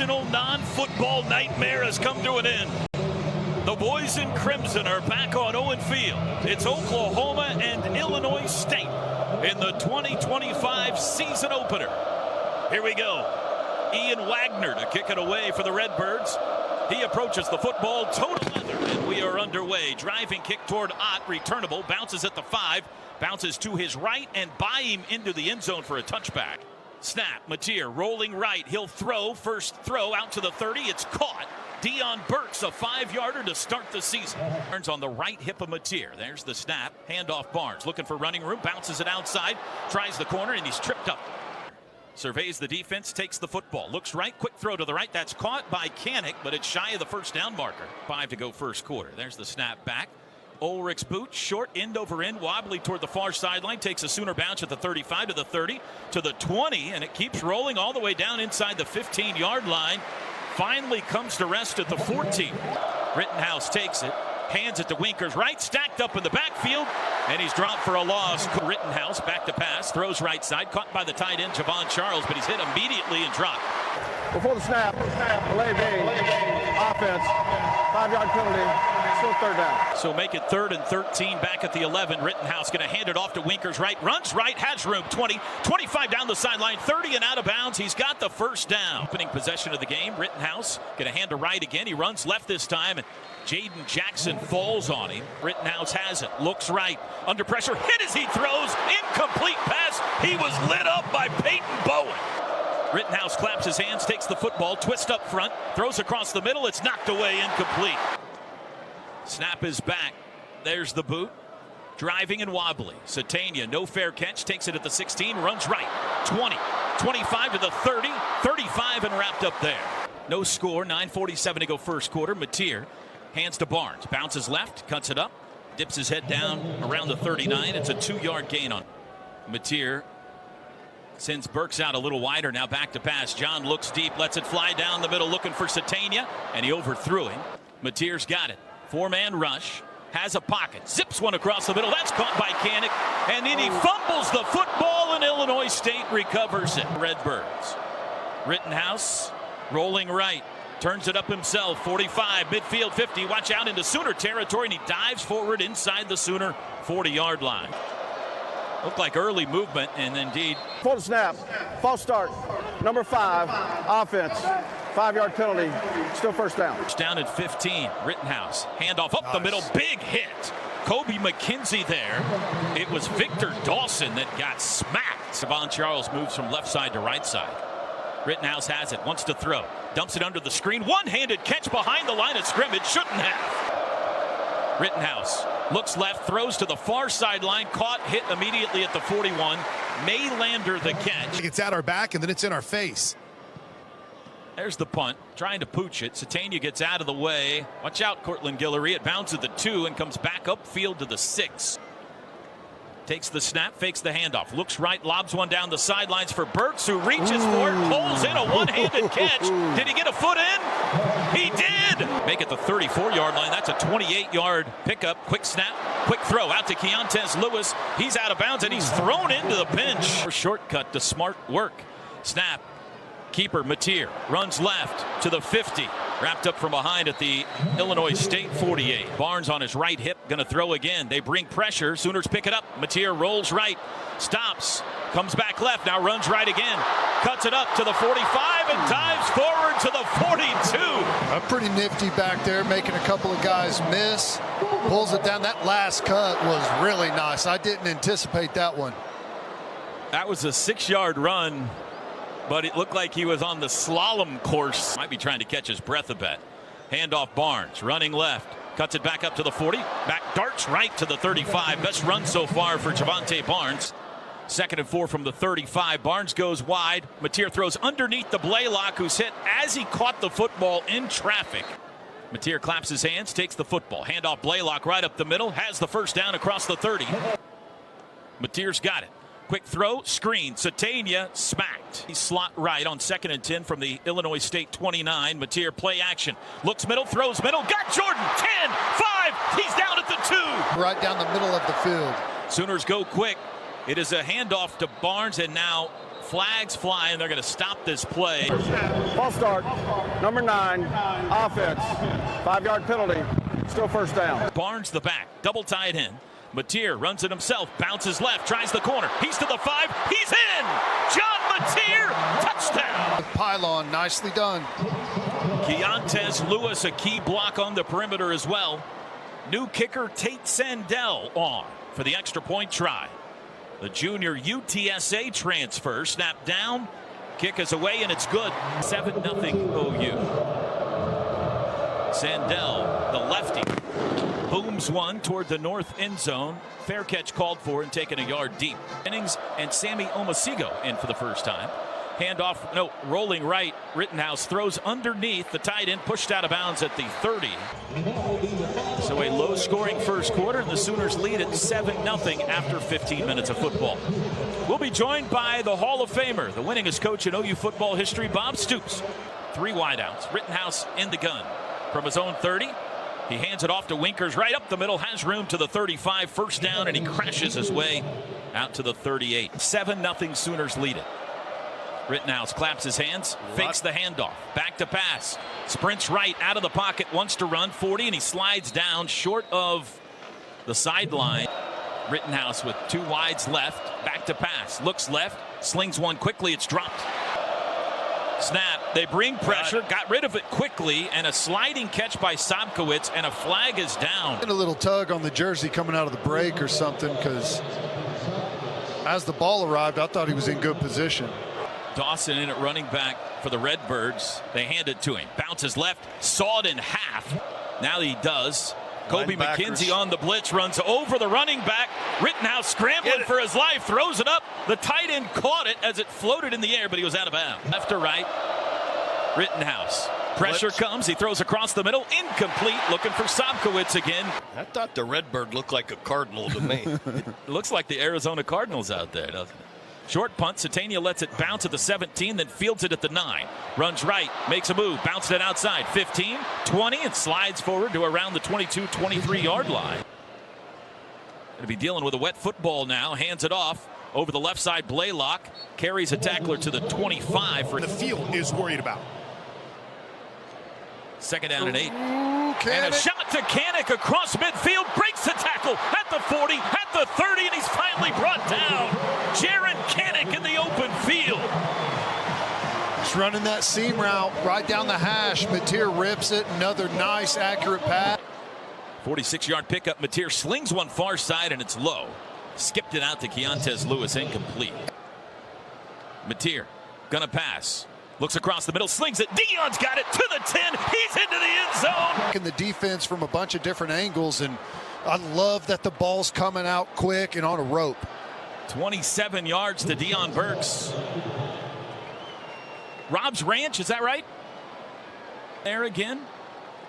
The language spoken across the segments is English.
national non-football nightmare has come to an end. The boys in crimson are back on Owen Field. It's Oklahoma and Illinois State in the 2025 season opener. Here we go. Ian Wagner to kick it away for the Redbirds. He approaches the football, total leather, and we are underway. Driving kick toward Ott, returnable, bounces at the 5, bounces to his right and by him into the end zone for a touchback. Snap, Mateer rolling right, he'll throw, first throw out to the 30, it's caught. Deion Burks, a 5-yarder to start the season. Turns on the right hip of Mateer. There's the snap, handoff Barnes, looking for running room, bounces it outside, tries the corner, and he's tripped up. Surveys the defense, takes the football, looks right, quick throw to the right. That's caught by Kanik, but it's shy of the first down marker. 5 to go first quarter. There's the snap back. Ulrich's boot, short, end over end, wobbly toward the far sideline. Takes a Sooner bounce at the 35 to the 30 to the 20, and it keeps rolling all the way down inside the 15-yard line. Finally comes to rest at the 14. Rittenhouse takes it, hands it to Winkers right, stacked up in the backfield, and he's dropped for a loss. Rittenhouse back to pass, throws right side, caught by the tight end Javon Charles, but he's hit immediately and dropped. Before the snap, delay game, offense, 5-yard penalty, still third down. So make it 3rd and 13 back at the 11. Rittenhouse going to hand it off to Winkers right, runs right, has room, 20, 25 down the sideline, 30 and out of bounds. He's got the first down. Opening possession of the game, Rittenhouse going to hand to right again. He runs left this time, and Jaden Jackson falls on him. Rittenhouse has it, looks right, under pressure, hit as he throws, incomplete pass. He was lit up by Peyton Bowen. Rittenhouse claps his hands, takes the football, twists up front, throws across the middle, it's knocked away, incomplete. Snap is back, there's the boot, driving and wobbly. Satania, no fair catch, takes it at the 16, runs right, 20, 25 to the 30, 35 and wrapped up there. No score, 9:47 to go first quarter. Mateer hands to Barnes, bounces left, cuts it up, dips his head down around the 39, it's a 2-yard gain on Mateer. Sends Burks out a little wider, now back to pass. John looks deep, lets it fly down the middle, looking for Satania, and he overthrew him. Mateer's got it. 4-man rush, has a pocket, zips one across the middle. That's caught by Kanik, and then he fumbles the football, and Illinois State recovers it. Redbirds. Rittenhouse rolling right, turns it up himself. 45, midfield 50. Watch out into Sooner territory, and he dives forward inside the Sooner 40-yard line. Looked like early movement, and indeed. Before the snap, false start, number 5, offense, 5-yard penalty, still first down. Down at 15, Rittenhouse, handoff up the middle, big hit. Kobe McKenzie there. It was Victor Dawson that got smacked. Javon Charles moves from left side to right side. Rittenhouse has it, wants to throw, dumps it under the screen, one-handed catch behind the line of scrimmage, shouldn't have. Rittenhouse looks left, throws to the far sideline, caught, hit immediately at the 41. Maylander the catch. It's at our back and then it's in our face. There's the punt, trying to pooch it. Satania gets out of the way. Watch out, Cortland Guillory. It bounces at the 2 and comes back upfield to the 6. Takes the snap, fakes the handoff, looks right, lobs one down the sidelines for Burks, who reaches for it, pulls in a one-handed catch. Did he get a foot in? He did! Make it the 34-yard line. That's a 28-yard pickup. Quick snap, quick throw out to Keontez Lewis. He's out of bounds, and he's thrown into the bench. Shortcut to smart work. Snap. Keeper Mateer runs left to the 50. Wrapped up from behind at the Illinois State 48. Barnes on his right hip, going to throw again. They bring pressure. Sooners pick it up. Mateer rolls right, stops, comes back left, now runs right again. Cuts it up to the 45 and dives forward to the 42. Pretty nifty back there, making a couple of guys miss. Pulls it down. That last cut was really nice. I didn't anticipate that one. That was a 6-yard run, but it looked like he was on the slalom course. Might be trying to catch his breath a bit. Handoff Barnes, running left. Cuts it back up to the 40. Back darts right to the 35. Best run so far for Javonte Barnes. 2nd and 4 from the 35. Barnes goes wide. Mateer throws underneath the Blaylock, who's hit as he caught the football in traffic. Mateer claps his hands, takes the football. Handoff Blaylock right up the middle. Has the first down across the 30. Mateer's got it. Quick throw, screen, Satania smacked. He slot right on 2nd and 10 from the Illinois State 29. Mateer play action, looks middle, throws middle, got Jordan, 10, 5, he's down at the 2. Right down the middle of the field. Sooners go quick. It is a handoff to Barnes, and now flags fly, and they're going to stop this play. False start, number 9, offense, 5-yard penalty, still first down. Barnes the back, double tight end. Mateer runs it himself, bounces left, tries the corner. He's to the 5, he's in! John Mateer, touchdown! Pylon, nicely done. Keontez Lewis, a key block on the perimeter as well. New kicker Tate Sandell on for the extra point try. The junior UTSA transfer, snap down, kick is away, and it's good. 7-0 OU. Sandell, the lefty, booms one toward the north end zone. Fair catch called for and taken a yard deep. Jennings and Sammy Omasigo in for the first time. Handoff, no, rolling right. Rittenhouse throws underneath. The tight end pushed out of bounds at the 30. So a low-scoring first quarter, and the Sooners lead at 7-0 after 15 minutes of football. We'll be joined by the Hall of Famer, the winningest coach in OU football history, Bob Stoops. 3 wideouts. Rittenhouse in the gun. From his own 30, he hands it off to Winkers right up the middle, has room to the 35, first down, and he crashes his way out to the 38. 7-0 Sooners lead it. Rittenhouse claps his hands, fakes the handoff, back to pass, sprints right out of the pocket, wants to run 40, and he slides down short of the sideline. Rittenhouse with 2 wides left, back to pass, looks left, slings one quickly, it's dropped. Snap, they bring pressure, got rid of it quickly, and a sliding catch by Sobkowitz, and a flag is down. A little tug on the jersey coming out of the break or something, because as the ball arrived, I thought he was in good position. Dawson in at running back for the Redbirds. They hand it to him. Bounces left, sawed in half. Now he does. Kobe McKenzie on the blitz, runs over the running back. Rittenhouse scrambling for his life, throws it up. The tight end caught it as it floated in the air, but he was out of bounds. Left to right, Rittenhouse. Pressure comes, he throws across the middle, incomplete, looking for Sobkowitz again. I thought the Redbird looked like a Cardinal to me. It looks like the Arizona Cardinals out there, doesn't it? Short punt, Satania lets it bounce at the 17, then fields it at the 9. Runs right, makes a move, bounces it outside, 15, 20, and slides forward to around the 22, 23-yard line. Going to be dealing with a wet football now, hands it off. Over the left side, Blaylock carries a tackler to the 25. The field is worried about. Second down and 8. And a shot to Kanik across midfield, breaks the tackle at the 40, at the 30, and he's finally brought down. Jaron Kanik in the open field. He's running that seam route right down the hash. Mateer rips it. Another nice, accurate pass. 46-yard pickup. Mateer slings one far side, and it's low. Skipped it out to Keontez Lewis, incomplete. Mateer gonna pass. Looks across the middle, slings it. Dion's got it to the 10. He's into the end zone. In the defense from a bunch of different angles, and I love that the ball's coming out quick and on a rope. 27 yards to Dion Burks. Rob's Ranch, is that right? There again.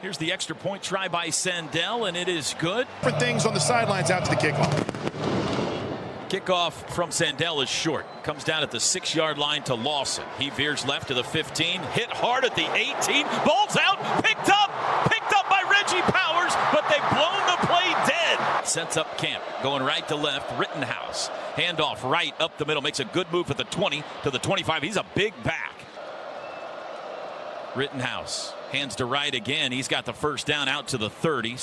Here's the extra point try by Sandell, and it is good. Different things on the sidelines out to the kickoff. Kickoff from Sandell is short. Comes down at the 6-yard line to Lawson. He veers left to the 15. Hit hard at the 18. Ball's out. Picked up by Reggie Powers, but they've blown the play dead. Sets up camp. Going right to left. Rittenhouse. Handoff right up the middle. Makes a good move at the 20 to the 25. He's a big back. Rittenhouse. Hands to right again. He's got the first down out to the 30.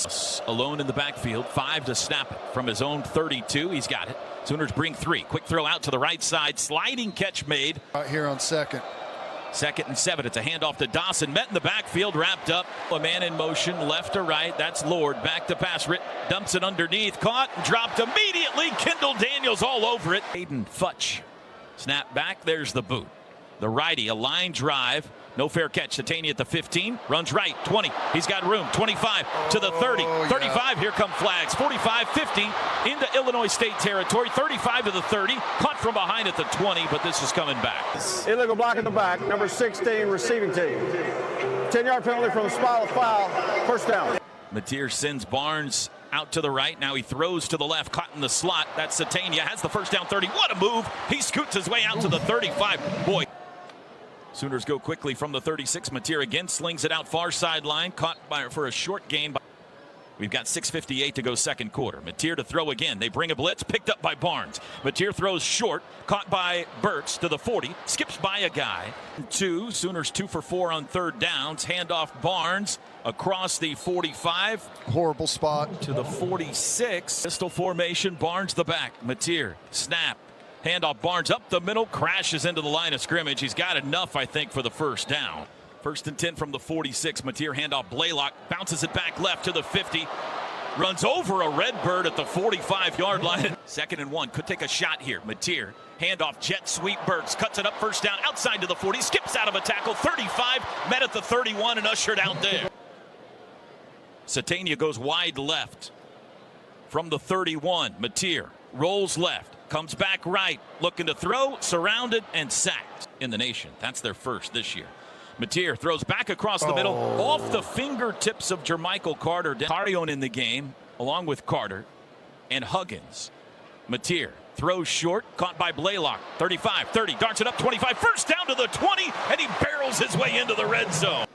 Alone in the backfield. 5 to snap it from his own 32. He's got it. Sooners bring 3. Quick throw out to the right side. Sliding catch made. Out here on second. 2nd and 7. It's a handoff to Dawson. Met in the backfield. Wrapped up. A man in motion. Left to right. That's Lord. Back to pass. Dumps it underneath. Caught. Dropped immediately. Kendall Daniels all over it. Aiden Futch. Snap back. There's the boot. The righty. A line drive. No fair catch. Satania at the 15. Runs right. 20. He's got room. 25 to the 30. 35. Here come flags. 45, 50 into Illinois State territory. 35 to the 30. Caught from behind at the 20, but this is coming back. Illegal block at the back. Number 16, receiving team. 10-yard penalty from the spot of foul. First down. Mateer sends Barnes out to the right. Now he throws to the left. Caught in the slot. That's Satania. Has the first down 30. What a move. He scoots his way out to the 35. Boy. Sooners go quickly from the 36. Mateer again slings it out far sideline. Caught for a short gain. We've got 6:58 to go second quarter. Mateer to throw again. They bring a blitz, picked up by Barnes. Mateer throws short, caught by Burks to the 40, skips by a guy. Two, Sooners 2 for 4 on third downs. Handoff Barnes across the 45. Horrible spot. To the 46. Pistol formation, Barnes the back. Mateer, snap. Handoff Barnes up the middle, crashes into the line of scrimmage. He's got enough, I think, for the first down. First and 10 from the 46. Mateer handoff Blaylock, bounces it back left to the 50. Runs over a Redbird at the 45-yard line. Second and 1, could take a shot here. Mateer, handoff jet sweep Burks, cuts it up first down outside to the 40, skips out of a tackle, 35, met at the 31 and ushered out there. Satania goes wide left from the 31. Mateer rolls left, comes back right, looking to throw, surrounded and sacked in the nation. That's their first this year. Mateer throws back across the middle, off the fingertips of Jermichael Carter. Carion in the game, along with Carter and Huggins. Mateer throws short, caught by Blaylock. 35, 30, darts it up 25, first down to the 20, and he barrels his way into the red zone.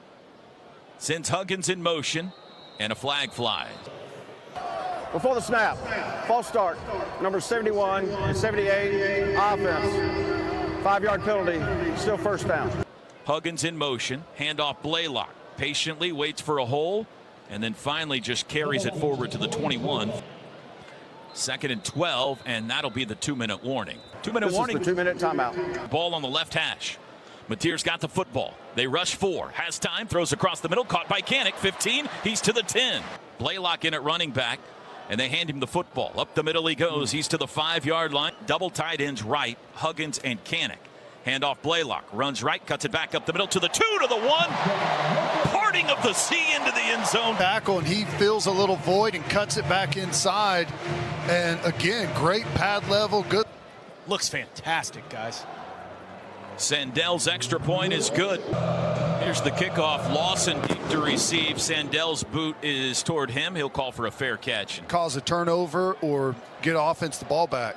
Sends Huggins in motion, and a flag flies. Before the snap, false start, number 71 and 78, offense. 5-yard penalty, still first down. Huggins in motion, handoff Blaylock. Patiently waits for a hole, and then finally just carries it forward to the 21. Second and 12, and that'll be the 2-minute warning. 2-minute warning. This is the 2-minute timeout. Ball on the left hash. Mateer's got the football. They rush 4. Has time, throws across the middle, caught by Canick. 15, he's to the 10. Blaylock in at running back, and they hand him the football. Up the middle he goes. He's to the 5-yard line. Double tight ends right, Huggins and Canick. Handoff Blaylock, runs right, cuts it back up the middle to the 2, to the 1. Parting of the sea into the end zone. Tackle, and he fills a little void and cuts it back inside. And again, great pad level, good. Looks fantastic, guys. Sandel's extra point is good. Here's the kickoff. Lawson to receive. Sandel's boot is toward him. He'll call for a fair catch. Cause a turnover or get offense the ball back.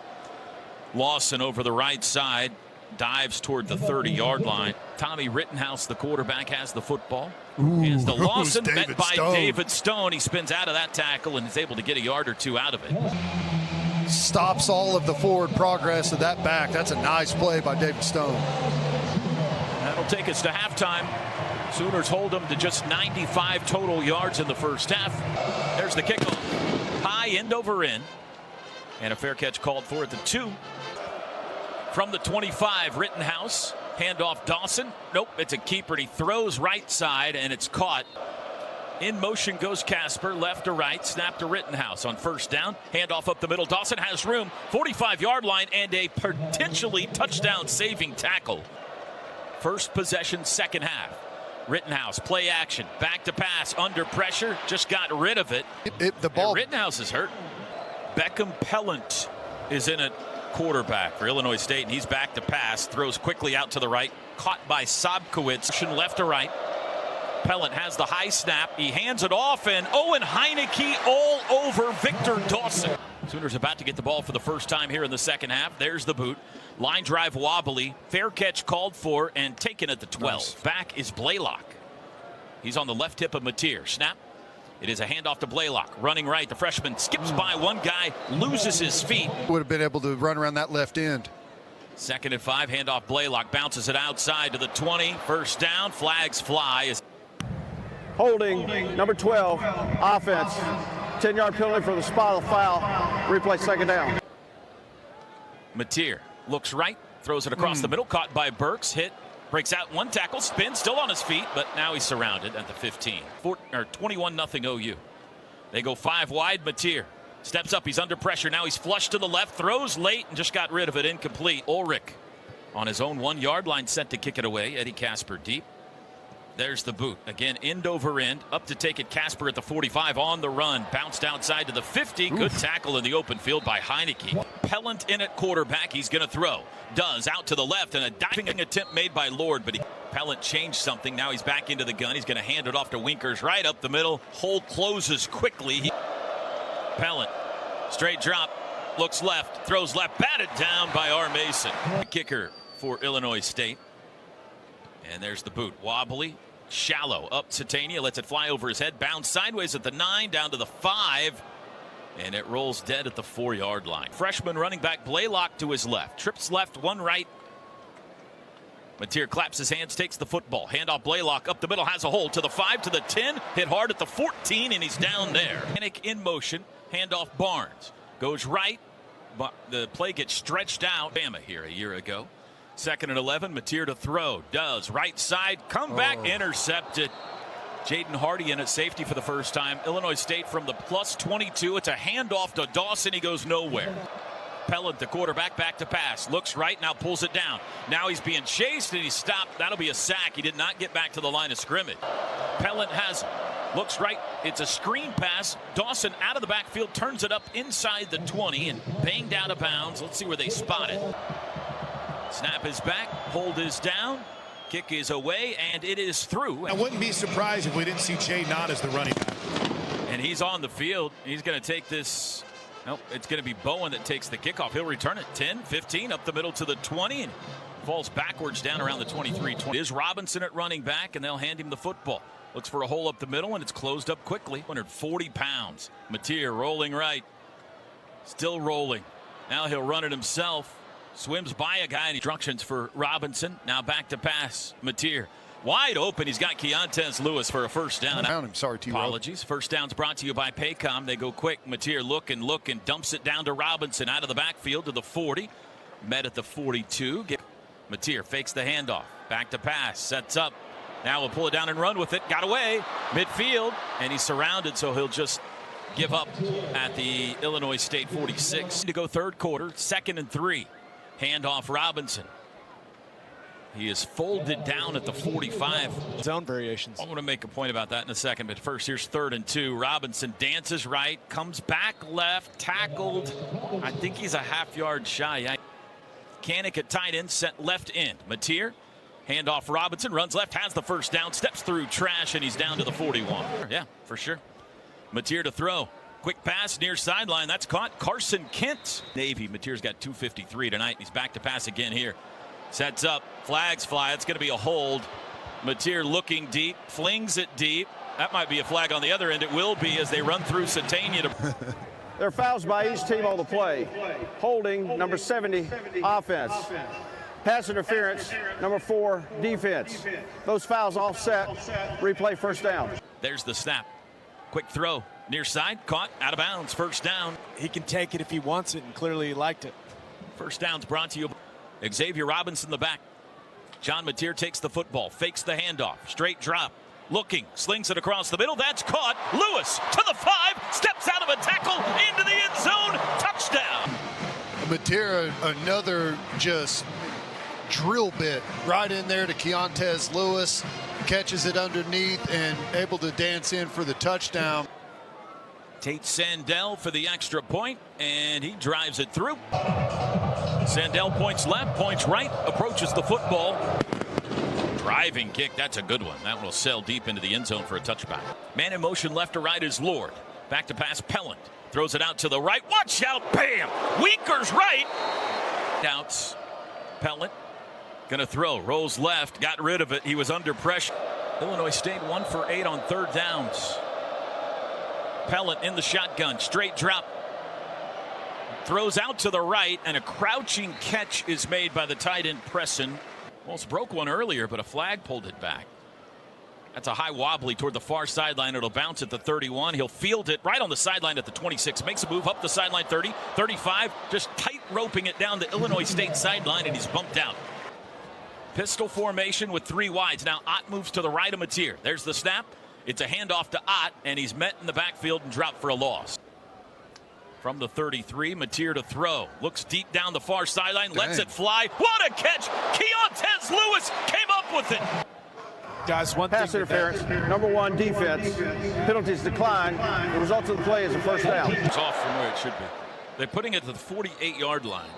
Lawson over the right side. Dives toward the 30-yard line. Tommy Rittenhouse, the quarterback, has the football. Hands to Lawson, met by David Stone. He spins out of that tackle and is able to get a yard or two out of it. Stops all of the forward progress of that back. That's a nice play by David Stone. That'll take us to halftime. Sooners hold them to just 95 total yards in the first half. There's the kickoff. High end over end. And a fair catch called for at the 2. From the 25, Rittenhouse, handoff Dawson. Nope, it's a keeper, and he throws right side, and it's caught. In motion goes Casper, left to right, snap to Rittenhouse on first down. Handoff up the middle, Dawson has room, 45-yard line, and a potentially touchdown-saving tackle. First possession, second half. Rittenhouse, play action, back to pass, under pressure, just got rid of it. The ball. And Rittenhouse is hurt. Beckham Pellant is in it. Quarterback for Illinois State, and he's back to pass, throws quickly out to the right, caught by Sobkowitz, left to right. Pellant has the high snap, he hands it off, and Owen Heineke all over Victor Dawson. Sooners about to get the ball for the first time here in the second half. There's the boot, line drive wobbly, fair catch called for and taken at the 12. Nice. Back is Blaylock. He's on the left hip of Mateer. Snap. It is a handoff to Blaylock. Running right. The freshman skips by one guy, loses his feet. Would have been able to run around that left end. Second and 5. Handoff Blaylock. Bounces it outside to the 20. First down. Flags fly. Holding, number 12, offense. 10-yard penalty for the spot of foul. Replay second down. Mateer looks right. Throws it across the middle. Caught by Burks. Hit. Breaks out one tackle, spins, still on his feet, but now he's surrounded at the 15. 21-0 OU. They go 5 wide. Mateer steps up. He's under pressure. Now he's flushed to the left, throws late, and just got rid of it. Incomplete. Ulrich on his own 1-yard line, set to kick it away. Eddie Casper deep. There's the boot. Again, end over end. Up to take it. Casper at the 45 on the run. Bounced outside to the 50. Good tackle in the open field by Heineke. Pellant in at quarterback. He's going to throw. Does out to the left, and a diving attempt made by Lord, but Pellant changed something. Now he's back into the gun. He's going to hand it off to Winkers right up the middle. Hole closes quickly. Pellant, straight drop, looks left, throws left, batted down by R. Mason. The kicker for Illinois State. And there's the boot. Wobbly, Shallow up Satania, lets it fly over his head, bounce sideways at the 9, down to the 5, and it rolls dead at the 4-yard line. Freshman running back Blaylock to his left, trips left, one right. Mateer claps his hands, takes the football, handoff Blaylock up the middle, has a hole to the 5, to the 10, hit hard at the 14, and he's down there. Panic in motion, handoff Barnes, goes right, but the play gets stretched out. Bama here a year ago. 2nd and 11, Mateer to throw, does, right side, come back, intercepted. Jaden Hardy in at safety for the first time. Illinois State from the +22. It's a handoff to Dawson. He goes nowhere. Pellant, the quarterback, back to pass. Looks right, now pulls it down. Now he's being chased and he's stopped. That'll be a sack. He did not get back to the line of scrimmage. Pellant looks right. It's a screen pass. Dawson out of the backfield, turns it up inside the 20 and banged out of bounds. Let's see where they spot it. Snap is back, hold is down, kick is away, and it is through. I wouldn't be surprised if we didn't see Jay Nott as the running back. And he's on the field. He's going to take this. Nope, it's going to be Bowen that takes the kickoff. He'll return it 10, 15, up the middle to the 20, and falls backwards down around the 23-20. It is Robinson at running back, and they'll hand him the football. Looks for a hole up the middle, and it's closed up quickly. 140 pounds. Mateer rolling right. Still rolling. Now he'll run it himself. Swims by a guy. Instructions for Robinson. Now back to pass. Mateer wide open. He's got Keontez Lewis for a first down. Found him. Sorry, T-Row. Apologies. First down's brought to you by Paycom. They go quick. Mateer look and dumps it down to Robinson out of the backfield to the 40. Met at the 42. Mateer fakes the handoff. Back to pass. Sets up. Now we'll pull it down and run with it. Got away. Midfield. And he's surrounded, so he'll just give up at the Illinois State 46. To go third quarter. 2nd and 3. Handoff Robinson. He is folded down at the 45. Zone variations. I want to make a point about that in a second, but first here's 3rd and 2. Robinson dances right, comes back left, tackled. I think he's a half-yard shy. Kanik at tight end, set left end. Mateer, handoff Robinson, runs left, has the first down, steps through trash, and he's down to the 41. Yeah, for sure. Mateer to throw. Quick pass near sideline. That's caught. Carson Kent. Navy. Mateer's got 253 tonight. He's back to pass again here. Sets up. Flags fly. It's going to be a hold. Mateer looking deep. Flings it deep. That might be a flag on the other end. It will be as they run through Satania. There are fouls by each team on the play. Holding, number 70, offense. Pass interference, number 4, defense. Those fouls offset. Replay first down. There's the snap. Quick throw. Near side, caught, out of bounds, first down. He can take it if he wants it, and clearly he liked it. First down's brought to you. Xavier Robinson the back. John Mateer takes the football, fakes the handoff, straight drop, looking, slings it across the middle. That's caught. Lewis to the 5, steps out of a tackle, into the end zone, touchdown. Mateer, another just drill bit right in there to Keontez Lewis, catches it underneath and able to dance in for the touchdown. Tate Sandell for the extra point, and he drives it through. Sandell points left, points right, approaches the football. Driving kick, that's a good one. That one will sail deep into the end zone for a touchback. Man in motion left to right is Lord. Back to pass, Pellant. Throws it out to the right. Watch out, bam! Winker's right. Doubts. Pellant gonna throw, rolls left, got rid of it. He was under pressure. Illinois State 1 for 8 on 3rd downs. Pellant in the shotgun, straight drop. Throws out to the right, and a crouching catch is made by the tight end Presson. Almost broke one earlier, but a flag pulled it back. That's a high wobbly toward the far sideline. It'll bounce at the 31. He'll field it right on the sideline at the 26. Makes a move up the sideline 30, 35. Just tight roping it down the Illinois State sideline, and he's bumped out. Pistol formation with 3 wides. Now Ott moves to the right of Mateer. There's the snap. It's a handoff to Ott, and he's met in the backfield and dropped for a loss. From the 33, Mateer to throw. Looks deep down the far sideline, lets it fly. What a catch! Keontez Lewis came up with it. Guys, one Pass thing interference, number 1, defense. Penalties decline. The result of the play is a first down. It's off from where it should be. They're putting it to the 48-yard line.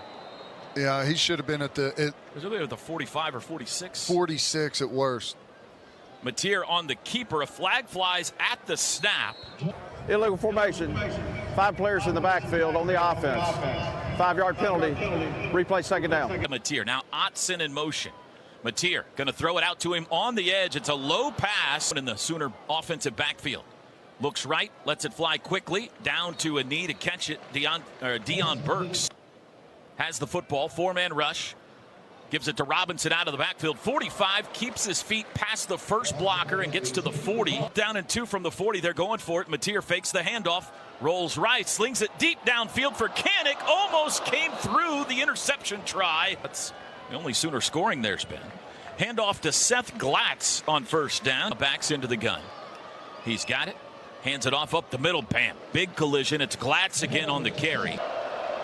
Yeah, he should have been at the Was it at the 45 or 46? 46 at worst. Mateer on the keeper. A flag flies at the snap. Illegal formation. 5 players in the backfield on the offense. 5-yard penalty. Replay second down. Mateer. Now Otson in motion. Mateer going to throw it out to him on the edge. It's a low pass in the Sooner offensive backfield. Looks right, lets it fly quickly down to a knee to catch it. Deion Burks has the football, four-man rush. Gives it to Robinson out of the backfield. 45, keeps his feet past the first blocker and gets to the 40. Down and 2 from the 40, they're going for it. Mateer fakes the handoff, rolls right, slings it deep downfield for Kanik. Almost came through the interception try. That's the only Sooner scoring there's been. Handoff to Seth Glatz on first down. Backs into the gun. He's got it. Hands it off up the middle. Bam. Big collision. It's Glatz again on the carry.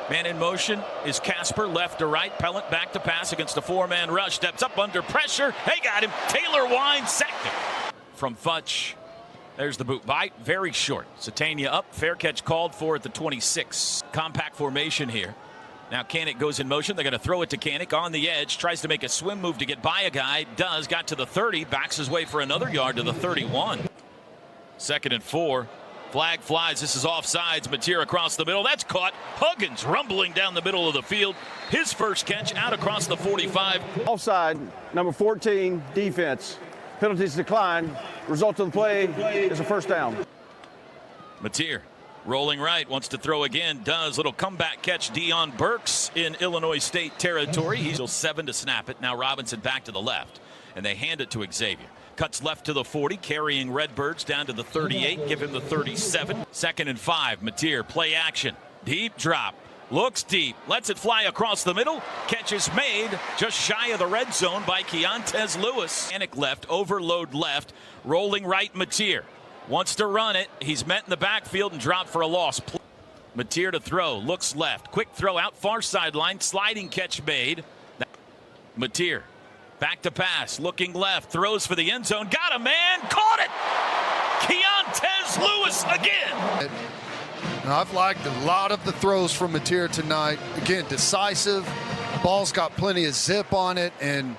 Man in motion is Casper, left to right. Pellant back to pass against a four-man rush. Steps up under pressure. They got him. Taylor Wine sacked him. From Futch. There's the boot bite. Very short. Satania up. Fair catch called for at the 26. Compact formation here. Now Kanik goes in motion. They're going to throw it to Kanik on the edge. Tries to make a swim move to get by a guy. Does. Got to the 30. Backs his way for another yard to the 31. 2nd and 4. Flag flies. This is offsides. Mateer across the middle. That's caught. Huggins rumbling down the middle of the field. His first catch out across the 45. Offside, number 14, defense. Penalties decline. Result of the play is a first down. Mateer rolling right. Wants to throw again. Does. Little comeback catch. Deion Burks in Illinois State territory. He's still 7 to snap it. Now Robinson back to the left. And they hand it to Xavier. Cuts left to the 40, carrying Redbirds down to the 38. Give him the 37. 2nd and 5. Mateer, play action. Deep drop. Looks deep. Lets it fly across the middle. Catch is made just shy of the red zone by Keontez Lewis. Kanik left, overload left. Rolling right, Mateer. Wants to run it. He's met in the backfield and dropped for a loss. Mateer to throw. Looks left. Quick throw out far sideline. Sliding catch made. Mateer. Back to pass, looking left, throws for the end zone, got a man, caught it! Keontez Lewis again! Now, I've liked a lot of the throws from Mateer tonight. Again, decisive, ball's got plenty of zip on it, and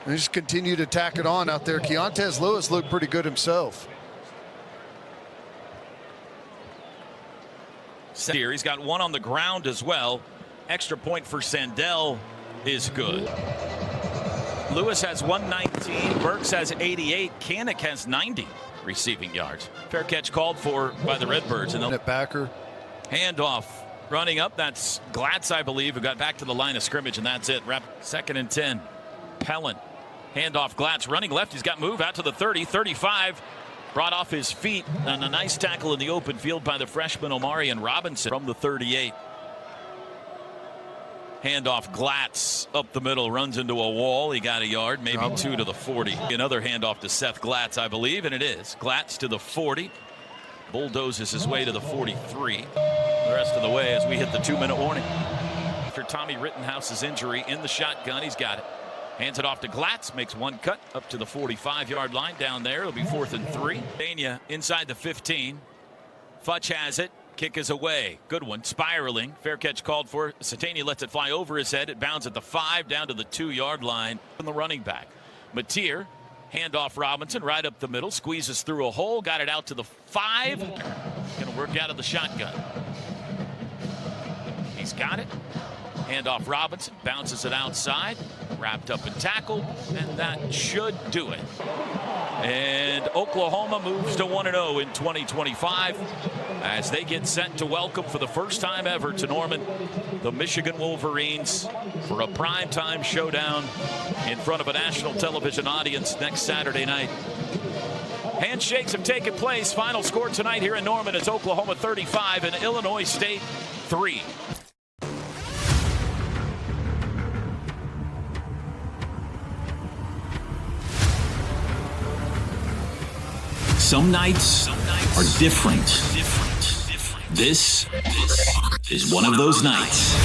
they just continue to tack it on out there. Keontez Lewis looked pretty good himself. He's got one on the ground as well. Extra point for Sandell is good. Lewis has 119. Burks has 88. Kanik has 90 receiving yards. Fair catch called for by the Redbirds. And backer. Handoff running up. That's Glatz, I believe, who got back to the line of scrimmage, and that's it. 2nd and 10. Pellant. Handoff Glatz running left. He's got move out to the 30, 35. Brought off his feet. And a nice tackle in the open field by the freshman Omarion Robinson from the 38. Handoff Glatz up the middle, runs into a wall. He got a yard, maybe 2 to the 40. Another handoff to Seth Glatz, I believe, and it is. Glatz to the 40. Bulldozes his way to the 43. The rest of the way as we hit the 2-minute warning. After Tommy Rittenhouse's injury in the shotgun, he's got it. Hands it off to Glatz, makes one cut up to the 45-yard line down there. It'll be 4th and 3. Dania inside the 15. Futch has it. Kick is away. Good one. Spiraling. Fair catch called for. Satania lets it fly over his head. It bounds at the 5 down to the 2-yard line from the running back. Mateer, handoff Robinson right up the middle. Squeezes through a hole. Got it out to the 5. Going to work out of the shotgun. He's got it. Handoff Robinson. Bounces it outside. Wrapped up and tackled. And that should do it. And Oklahoma moves to 1-0 in 2025 as they get set to welcome for the first time ever to Norman the Michigan Wolverines for a primetime showdown in front of a national television audience next Saturday night. Handshakes have taken place. Final score tonight here in Norman is Oklahoma 35 and Illinois State 3. Some nights are different. This is one of those nights.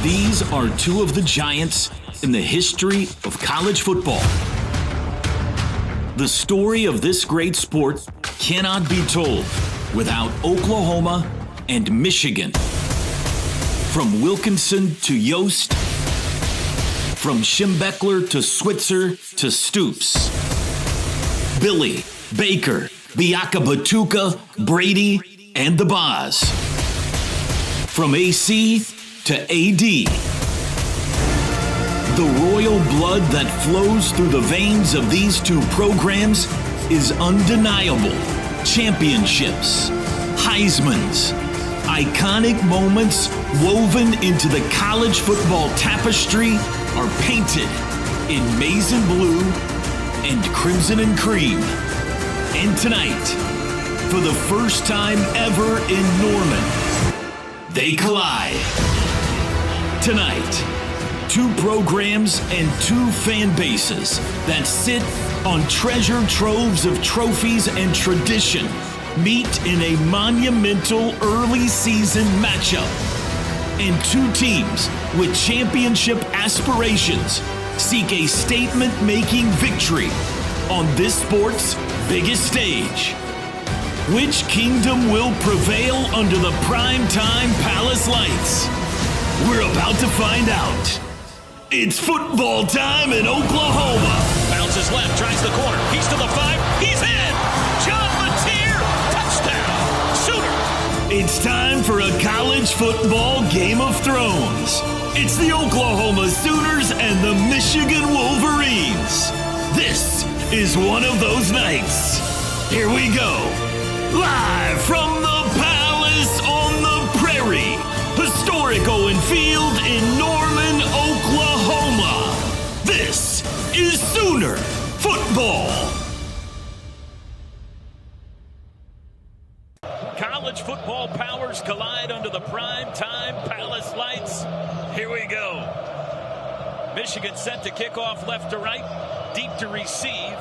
These are two of the giants in the history of college football. The story of this great sport cannot be told without Oklahoma and Michigan. From Wilkinson to Yost, from Schembechler to Switzer to Stoops, Billy, Baker, Biaka Batuka, Brady, and the Boz. From AC to AD. The royal blood that flows through the veins of these two programs is undeniable. Championships, Heismans, iconic moments woven into the college football tapestry are painted in maize and blue and crimson and cream. And tonight, for the first time ever in Norman, they collide. Tonight, two programs and two fan bases that sit on treasure troves of trophies and tradition meet in a monumental early season matchup. And two teams with championship aspirations seek a statement-making victory on this sport's biggest stage. Which kingdom will prevail under the primetime palace lights? We're about to find out. It's football time in Oklahoma. Bounces left, tries the corner. He's to the 5. He's in. John Mateer, touchdown. Sooner. It's time for a college football Game of Thrones. It's the Oklahoma Sooners and the Michigan Wolverines. This is one of those nights. Here we go. Live from the Palace on the Prairie. Historic Owen Field in Norman, Oklahoma. This is Sooner Football. College football powers collide under the primetime palace lights. Here we go. Michigan set to kick off left to right. Deep to receive.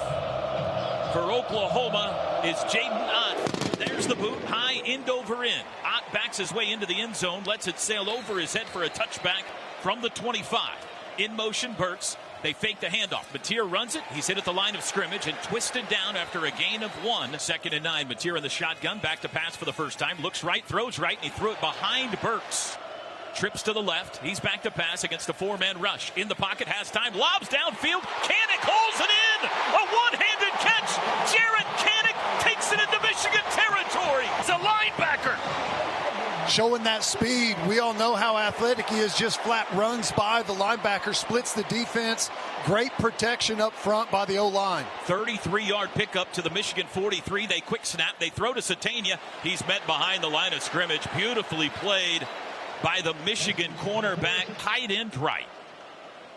For Oklahoma is Jaden Ott. There's the boot. High end over end. Ott backs his way into the end zone. Lets it sail over his head for a touchback from the 25. In motion, Burks. They fake the handoff. Mateer runs it. He's hit at the line of scrimmage and twisted down after a gain of 1. 2nd and 9. Mateer in the shotgun. Back to pass for the first time. Looks right, throws right, and he threw it behind Burks. Trips to the left. He's back to pass against a 4-man rush. In the pocket, has time. Lobs downfield. Kanik holds it in. A one-handed catch. Jared Kanik takes it into Michigan territory. It's a linebacker. Showing that speed. We all know how athletic he is. Just flat runs by the linebacker, splits the defense. Great protection up front by the O-line. 33-yard pickup to the Michigan 43. They quick snap. They throw to Satania. He's met behind the line of scrimmage. Beautifully played by the Michigan cornerback, tight end right.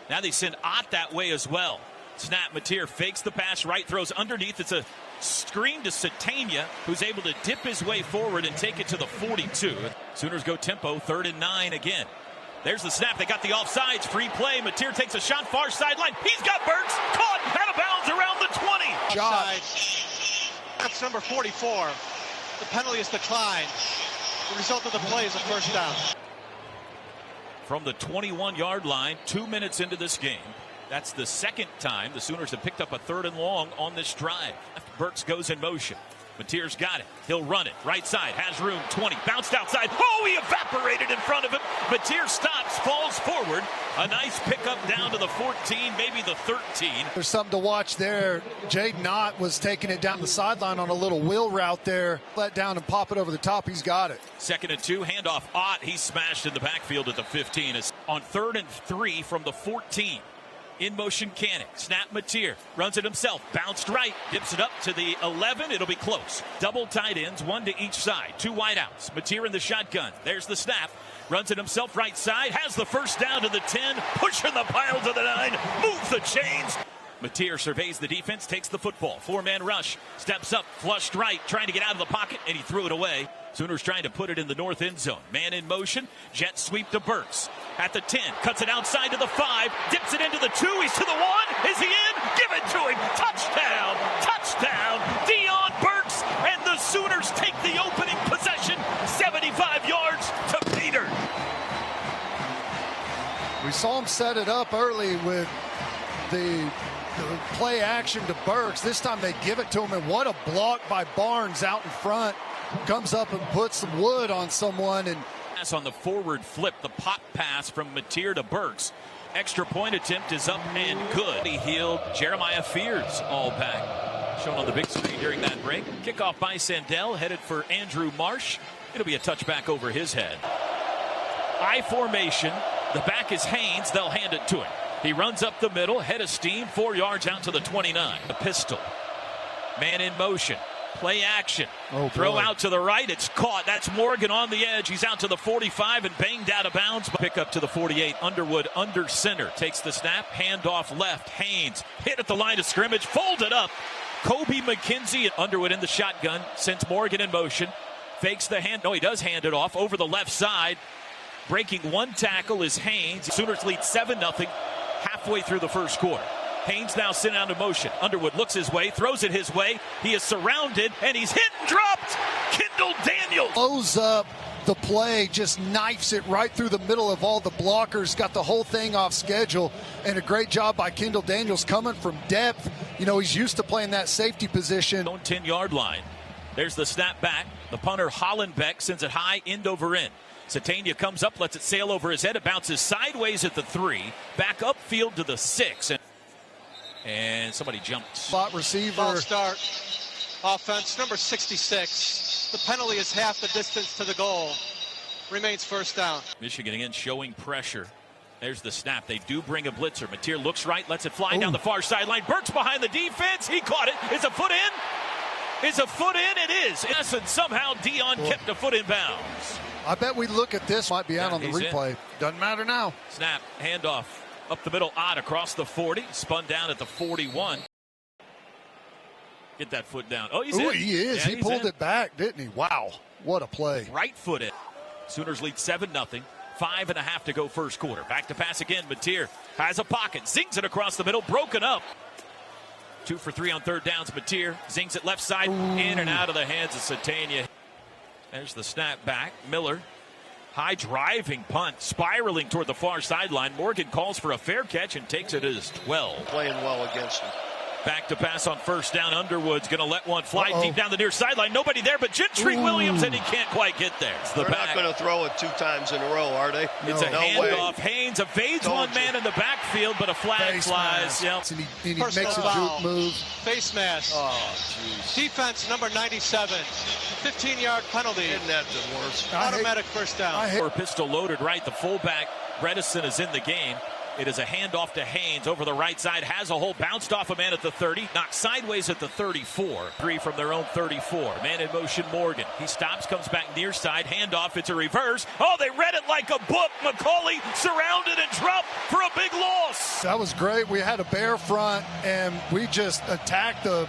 Now they send Ott that way as well. Snap, Mateer fakes the pass right, throws underneath. It's a screen to Satania, who's able to dip his way forward and take it to the 42. Sooners go tempo, 3rd and 9 again. There's the snap. They got the offsides. Free play. Mateer takes a shot, far sideline. He's got Burks. Caught out of bounds around the 20. Offside. That's number 44. The penalty is declined. The result of the play is a first down. From the 21-yard line, 2 minutes into this game. That's the second time the Sooners have picked up a 3rd and long on this drive. Burks goes in motion. Mateer's got it. He'll run it. Right side. Has room. 20. Bounced outside. Oh, he evaporated in front of him. Mateer stops. Falls forward. A nice pickup down to the 14, maybe the 13. There's something to watch there. Jaden Ott was taking it down the sideline on a little wheel route there. Let down and pop it over the top. He's got it. 2nd and 2. Handoff. Ott. He's smashed in the backfield at the 15. It's on 3rd and 3 from the 14. In motion, Kanik. Snap, Mateer. Runs it himself. Bounced right. Dips it up to the 11. It'll be close. Double tight ends, 1 to each side. 2 wideouts. Mateer in the shotgun. There's the snap. Runs it himself right side. Has the first down to the 10. Pushing the pile to the 9. Moves the chains. Mateer surveys the defense. Takes the football. 4-man rush. Steps up. Flushed right. Trying to get out of the pocket. And he threw it away. Sooners trying to put it in the north end zone. Man in motion. Jet sweep to Burks. At the 10. Cuts it outside to the 5. Dips it into the 2. He's to the 1. Is he in? Give it to him. Touchdown. Touchdown. Deion Burks. And the Sooners take the opening possession. 75 yards to Peter. We saw him set it up early with the play action to Burks. This time they give it to him, and what a block by Barnes out in front. Comes up and puts some wood on someone. And on the forward flip, the pop pass from Mateer to Burks. Extra point attempt is up and good. He healed Jeremiah Fears all back. Shown on the big screen during that break. Kickoff by Sandell, headed for Andrew Marsh. It'll be a touchback over his head. I formation. The back is Haynes. They'll hand it to him. He runs up the middle, head of steam, 4 yards out to the 29. The pistol. Man in motion. Play action. Throw out to the right. It's caught. That's Morgan on the edge. He's out to the 45 and banged out of bounds. Pick up to the 48. Underwood under center. Takes the snap. Handoff left. Haynes hit at the line of scrimmage. Folded up. Kobe McKenzie. Underwood in the shotgun. Sends Morgan in motion. Fakes the hand. No, he does hand it off over the left side. Breaking one tackle is Haynes. Sooners lead 7-0 halfway through the first quarter. Haynes now sent out of motion. Underwood looks his way, throws it his way. He is surrounded, and he's hit and dropped. Kendall Daniels blows up the play, just knifes it right through the middle of all the blockers, got the whole thing off schedule, and a great job by Kendall Daniels coming from depth. You know, he's used to playing that safety position. 10-yard line. There's the snap back. The punter Hollenbeck sends it high, end over end. Satania comes up, lets it sail over his head. It bounces sideways at the 3, back upfield to the 6. And somebody jumped. Spot receiver. False start. Offense number 66. The penalty is half the distance to the goal. Remains first down. Michigan again showing pressure. There's the snap. They do bring a blitzer. Mateer looks right, lets it fly down the far sideline. Burt's behind the defense. He caught it. Is a foot in? Is a foot in? It is. In essence, somehow Dion kept a foot in bounds. I bet we look at this. Might be out on the replay. Doesn't matter now. Snap. Handoff. Up the middle, Odd across the 40. Spun down at the 41. Get that foot down. Oh, he's in. He is. Yeah, he pulled it back, didn't he? Wow. What a play. Right foot in. Sooners lead 7-0. 5.5 to go first quarter. Back to pass again. Mateer has a pocket. Zings it across the middle. Broken up. 2 for 3 on third downs. Mateer zings it left side. In and out of the hands of Satania. There's the snap back. Miller. High driving punt, spiraling toward the far sideline. Morgan calls for a fair catch and takes it as 12. Playing well against him. Back to pass on first down. Underwood's going to let one fly deep down the near sideline. Nobody there but Gentry Williams, and he can't quite get there. They're not going to throw it 2 times in a row, are they? It's a handoff. Haynes evades one man in the backfield, but a flag flies. Yep. And he makes a juke move. Face mask. Oh, jeez. Defense number 97. 15-yard penalty. Isn't that the worst? Automatic first down. Pistol loaded right. The fullback, Bredesen, is in the game. It is a handoff to Haynes over the right side. Has a hole, bounced off a man at the 30. Knocked sideways at the 34. 3 from their own 34. Man in motion, Morgan. He stops, comes back near side. Handoff, it's a reverse. Oh, they read it like a book. McCauley surrounded and dropped for a big loss. That was great. We had a bare front, and we just attacked the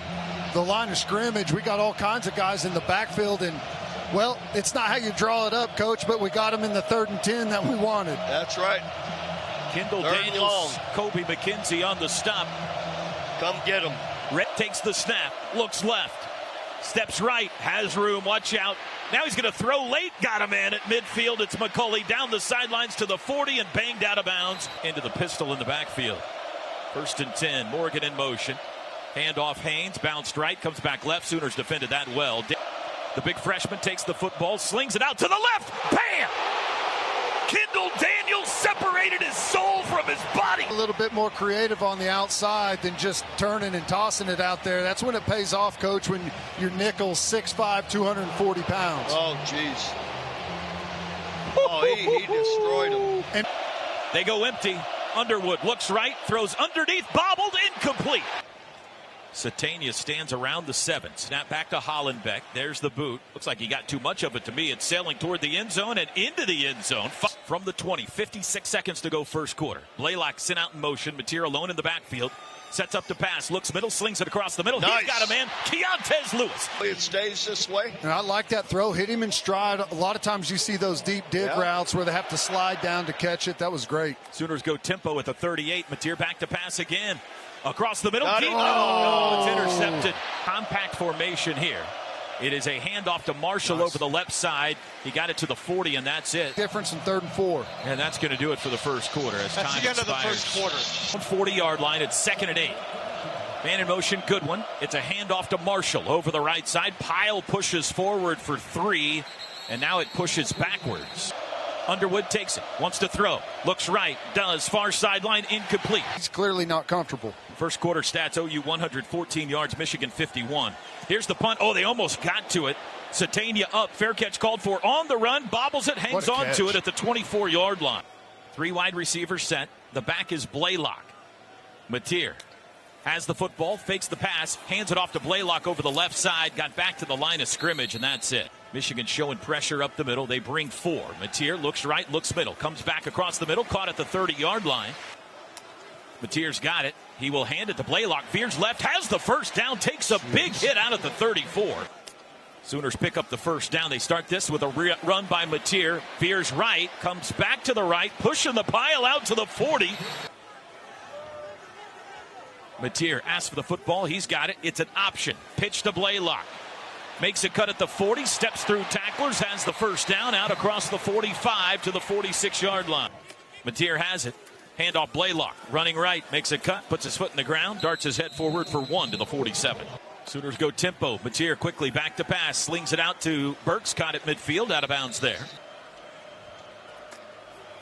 line of scrimmage. We got all kinds of guys in the backfield, and, well, it's not how you draw it up, Coach, but we got them in the 3rd and 10 that we wanted. That's right. Kendall Daniels, Kobe McKenzie on the stop. Come get him. Red takes the snap, looks left, steps right, has room, watch out. Now he's going to throw late, got a man at midfield. It's McCauley down the sidelines to the 40 and banged out of bounds into the pistol in the backfield. 1st and 10, Morgan in motion. Handoff Haynes, bounced right, comes back left. Sooners defended that well. The big freshman takes the football, slings it out to the left, bam! Kendall Daniels separated his soul from his body. A little bit more creative on the outside than just turning and tossing it out there. That's when it pays off, Coach, when your nickel's 6'5", 240 pounds. Oh, jeez. Oh, he destroyed him. And they go empty. Underwood looks right, throws underneath, bobbled, incomplete. Satania stands around the 7. Snap back to Hollenbeck. There's the boot. Looks like he got too much of it to me. It's sailing toward the end zone and into the end zone. From the 20, 56 seconds to go first quarter. Blaylock sent out in motion. Mateer alone in the backfield. Sets up to pass. Looks middle, slings it across the middle. Nice. He's got a man. Keontez Lewis. It stays this way. And I like that throw. Hit him in stride. A lot of times you see those deep dig routes where they have to slide down to catch it. That was great. Sooners go tempo at the 38. Mateer back to pass again. Across the middle. Deep. Oh, it's intercepted. Compact formation here. It is a handoff to Marshall over the left side. He got it to the 40, and that's it. Difference in 3rd and 4. And that's going to do it for the first quarter. As that's time the end expires. of the first quarter. 40-yard line. It's 2nd and 8. Man in motion, good one. It's a handoff to Marshall over the right side. Pyle pushes forward for 3, and now it pushes backwards. Underwood takes it, wants to throw, looks right, does, far sideline, incomplete. He's clearly not comfortable. First quarter stats, OU 114 yards, Michigan 51. Here's the punt. Oh, they almost got to it. Satania up, fair catch called for on the run, bobbles it, hangs on to it at the 24-yard line. Three wide receivers set. The back is Blaylock. Mateer has the football, fakes the pass, hands it off to Blaylock over the left side, got back to the line of scrimmage, and that's it. Michigan showing pressure up the middle. They bring four. Mateer looks right, looks middle, comes back across the middle, caught at the 30-yard line. Mateer's got it. He will hand it to Blaylock. Veers left, has the first down, takes a big hit out at the 34. Sooners pick up the first down. They start this with a run by Mateer. Veers right, comes back to the right, pushing the pile out to the 40. Mateer asks for the football. He's got it. It's an option. Pitch to Blaylock. Makes a cut at the 40. Steps through tacklers. Has the first down out across the 45 to the 46-yard line. Mateer has it. Handoff Blaylock. Running right. Makes a cut. Puts his foot in the ground. Darts his head forward for 1 to the 47. Sooners go tempo. Mateer quickly back to pass. Slings it out to Burks. Caught at midfield. Out of bounds there.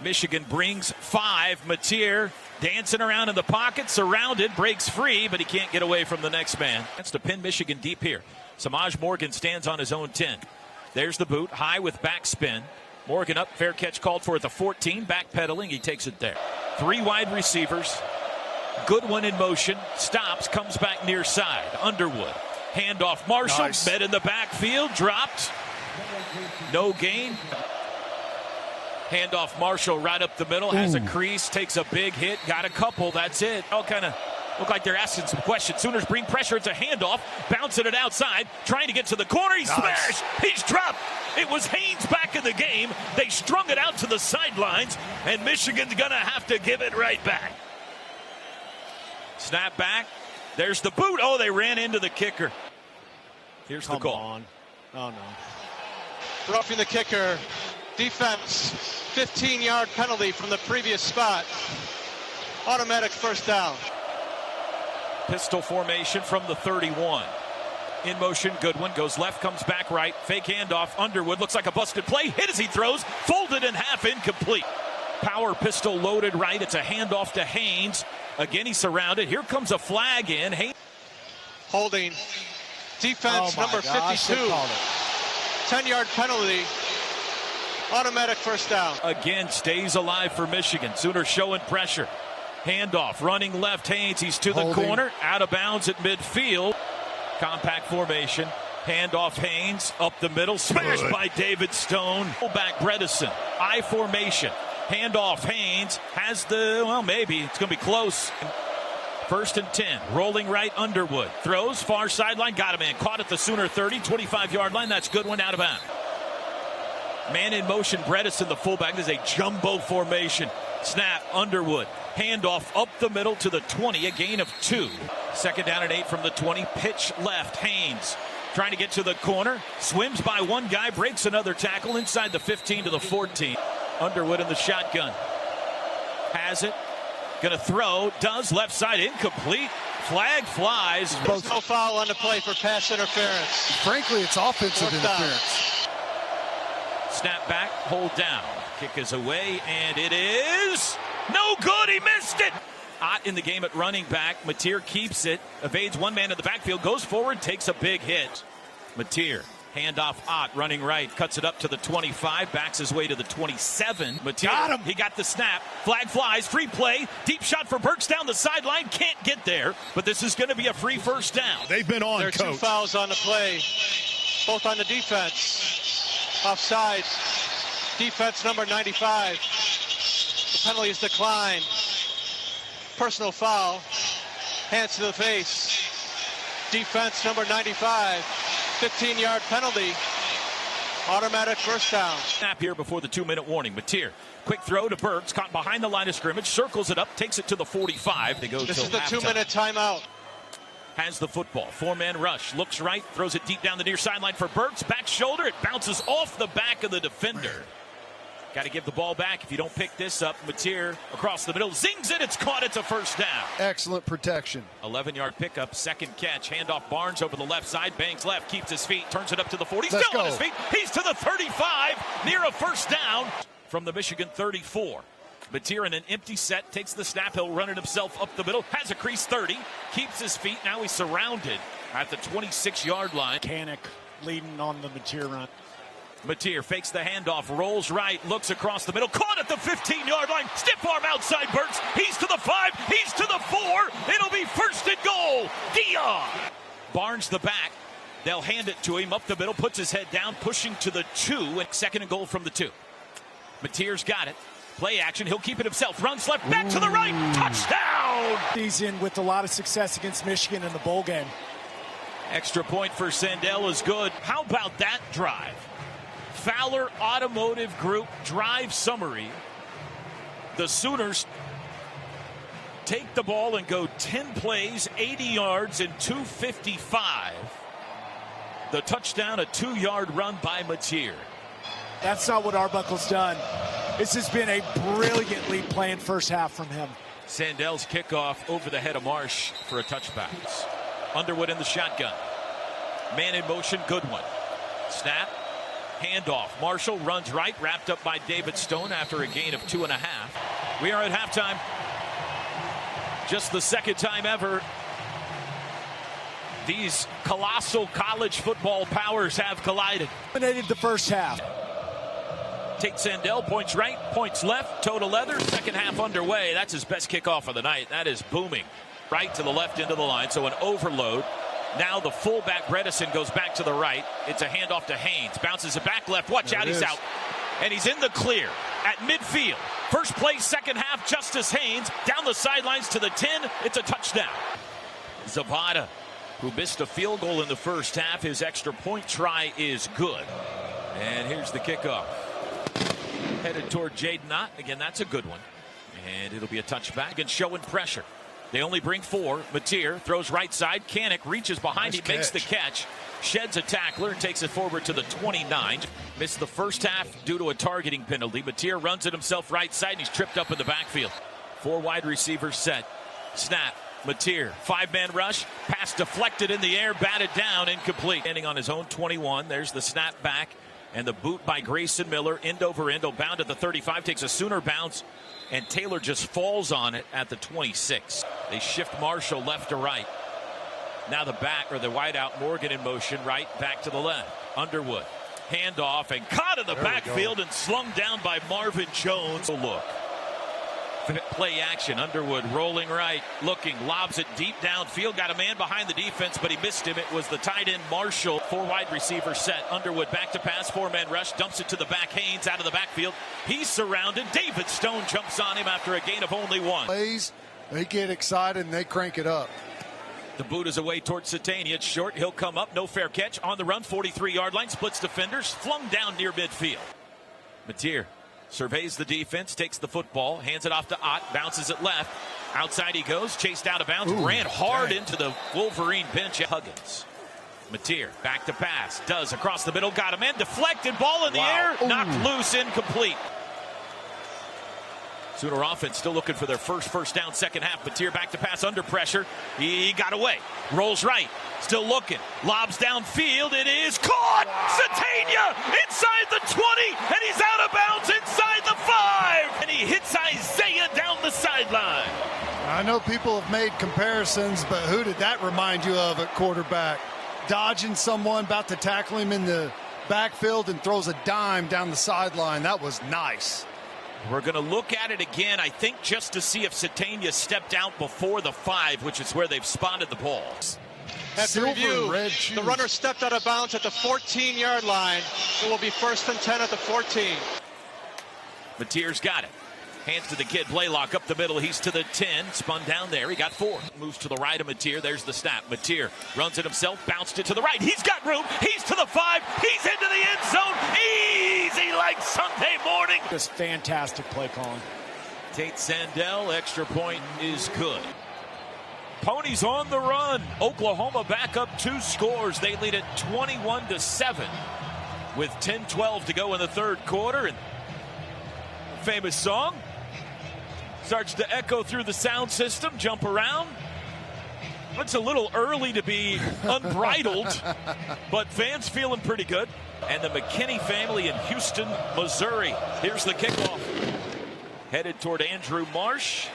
Michigan brings 5. Mateer dancing around in the pocket, surrounded, breaks free, but he can't get away from the next man. That's to pin Michigan deep here. Samaj Morgan stands on his own 10. There's the boot, high with backspin. Morgan up, fair catch called for at the 14, backpedaling, he takes it there. 3 wide receivers. Goodwin in motion, stops, comes back near side. Underwood, handoff Marshall, Nice. met in the backfield, dropped. No gain. Handoff Marshall right up the middle, has a crease, takes a big hit, got a couple, that's it. All kind of look like they're asking some questions. Sooners bring pressure, it's a handoff, bouncing it outside, trying to get to the corner, he's smashed, he's dropped. It was Haynes back in the game. They strung it out to the sidelines, and Michigan's gonna have to give it right back. Snap back, there's the boot. Oh, they ran into the kicker. Here's the call. On. Oh, no. Roughing the kicker. Defense, 15-yard penalty from the previous spot. Automatic first down. Pistol formation from the 31. In motion, Goodwin goes left, comes back right. Fake handoff, Underwood, looks like a busted play. Hit as he throws, folded in half, incomplete. Power pistol loaded right. It's a handoff to Haynes. Again, he's surrounded. Here comes a flag in. Haynes. Holding. Defense, Oh, my number gosh, 52. they called it. 10-yard penalty. Automatic first down. Again, stays alive for Michigan. Sooners showing pressure. Handoff, running left, Haynes. He's to the Holding. corner, out of bounds at midfield. Compact formation. Handoff Haynes, up the middle, smashed by David Stone. Fullback Bredesen, I formation. Handoff Haynes, has the, well, maybe, it's going to be close. 1st and 10, rolling right, Underwood. Throws, far sideline, got him in. Caught at the Sooner 30, 25-yard line. That's good one, out of bounds. Man in motion, Bredesen, the fullback. This is a jumbo formation. Snap, Underwood. Handoff up the middle to the 20, a gain of 2. 2nd down and 8 from the 20. Pitch left, Haynes trying to get to the corner. Swims by one guy, breaks another tackle inside the 15 to the 14. Underwood in the shotgun. Has it. Going to throw. Does. Left side incomplete. Flag flies. There's no foul on the play for pass interference. Frankly, it's offensive Fourth down. interference. Snap back, hold down. Kick is away, and it is no good. He missed it. Ott in the game at running back. Mateer keeps it, evades one man in the backfield, goes forward, takes a big hit. Mateer, handoff Ott, running right, cuts it up to the 25, backs his way to the 27. Mateer, Got him. He got the snap. Flag flies, free play, deep shot for Burks down the sideline, can't get there, but this is going to be a free first down. They've been on, There are 2 Coach. fouls on the play, both on the defense. Offside. Defense number 95. The penalty is declined. Personal foul. Hands to the face. Defense number 95. 15-yard penalty. Automatic first down. Snap here before the 2-minute warning. Mateer, quick throw to Burks, caught behind the line of scrimmage, circles it up, takes it to the 45. They go This till is the halftime. 2-minute timeout. Has the football. 4-man rush. Looks right. Throws it deep down the near sideline for Burks. Back shoulder. It bounces off the back of the defender. Got to give the ball back if you don't pick this up. Mateer across the middle. Zings it. It's caught. It's a first down. Excellent protection. 11-yard pickup. 2nd catch. Handoff Barnes over the left side. Bangs left. Keeps his feet. Turns it up to the 40. Let's Still on go. his feet. He's to the 35. Near a first down from the Michigan 34. Mateer in an empty set, takes the snap, he'll run it himself up the middle, has a crease 30, keeps his feet, now he's surrounded at the 26-yard line. Mechanic leading on the Mateer run. Mateer fakes the handoff, rolls right, looks across the middle, caught at the 15-yard line. Stiff arm outside Burks. He's to the 5. He's to the 4. It'll be first and goal. Dion. Barnes the back. They'll hand it to him up the middle. Puts his head down. Pushing to the 2. And second and goal from the 2. Mateer's got it. Play action. He'll keep it himself. Runs left. Back to the right. Touchdown. He's in with a lot of success against Michigan in the bowl game. Extra point for Sandell is good. How about that drive? Fowler Automotive Group drive summary. The Sooners take the ball and go 10 plays, 80 yards, and 255. The touchdown, a 2-yard run by Mateer. That's not what Arbuckle's done. This has been a brilliantly planned first half from him. Sandell's kickoff over the head of Marsh for a touchback. Underwood in the shotgun. Man in motion, good one. Snap, handoff. Marshall runs right, wrapped up by David Stone after a gain of 2.5. We are at halftime. Just the second time ever these colossal college football powers have collided. Dominated the first half. Tate Sandell points right, points left, toe to leather. Second half underway. That's his best kickoff of the night. That is booming. Right to the left into the line, so an overload. Now the fullback Bredesen goes back to the right. It's a handoff to Haynes. Bounces it back left. Watch out, he's out. And he's in the clear at midfield. First play, second half, Justice Haynes. Down the sidelines to the 10. It's a touchdown. Zavada, who missed a field goal in the first half. His extra point try is good. And here's the kickoff. Headed toward Jaden Ott. Again, that's a good one. And it'll be a touchback and showing pressure. They only bring 4. Mateer throws right side. Kanik reaches behind. He makes the catch. Sheds a tackler and takes it forward to the 29. Missed the first half due to a targeting penalty. Mateer runs it himself right side. And he's tripped up in the backfield. 4 wide receivers set. Snap. Mateer. 5-man rush. Pass deflected in the air. Batted down. Incomplete. Ending on his own 21. There's the snap back. And the boot by Grayson Miller. End over end. Bound at the 35. Takes a Sooner bounce. And Taylor just falls on it at the 26. They shift Marshall left to right. Now the back, or the wideout, Morgan in motion, right back to the left. Underwood, handoff, and caught in the backfield and slung down by Marvin Jones. Look. Play action. Underwood rolling right, looking, lobs it deep downfield. Got a man behind the defense, but he missed him. It was the tight end Marshall. 4 wide receiver set. Underwood back to pass. 4-man rush. Dumps it to the back. Haynes out of the backfield. He's surrounded. David Stone jumps on him after a gain of only 1. Plays, they get excited and they crank it up. The boot is away towards Satania. It's short. He'll come up. No fair catch. On the run. 43-yard line. Splits defenders. Flung down near midfield. Mateer surveys the defense, takes the football, hands it off to Ott, bounces it left. Outside he goes, chased out of bounds, ran hard into the Wolverine bench. Huggins. Mateer back to pass, does across the middle, got a man, deflected, ball in the air, knocked loose, incomplete. Sooner offense still looking for their first down, second half. Mateer back to pass under pressure. He got away. Rolls right. Still looking. Lobs downfield. It is caught. Satania inside the 20. And he's out of bounds inside the 5. And he hits Isaiah down the sideline. I know people have made comparisons, but who did that remind you of at quarterback? Dodging someone, about to tackle him in the backfield, and throws a dime down the sideline. That was nice. We're going to look at it again, I think, just to see if Satania stepped out before the 5, which is where they've spotted the ball. After review, the runner stepped out of bounds at the 14-yard line. It will be 1st and 10 at the 14. Mateer's got it. Hands to the kid, Blaylock up the middle. He's to the 10. Spun down there. He got 4. Moves to the right of Mateer. There's the snap. Mateer runs it himself. Bounced it to the right. He's got room. He's to the 5. He's into the end zone. Easy like Sunday morning. Just fantastic play calling. Tate Sandell, extra point is good. Ponies on the run. Oklahoma back up 2 scores. They lead it 21-7 with 10-12 to go in the third quarter. And famous song starts to echo through the sound system. Jump around. It's a little early to be unbridled, but fans feeling pretty good. And the McKinney family in Houston, Missouri. Here's the kickoff. Headed toward Andrew Marsh.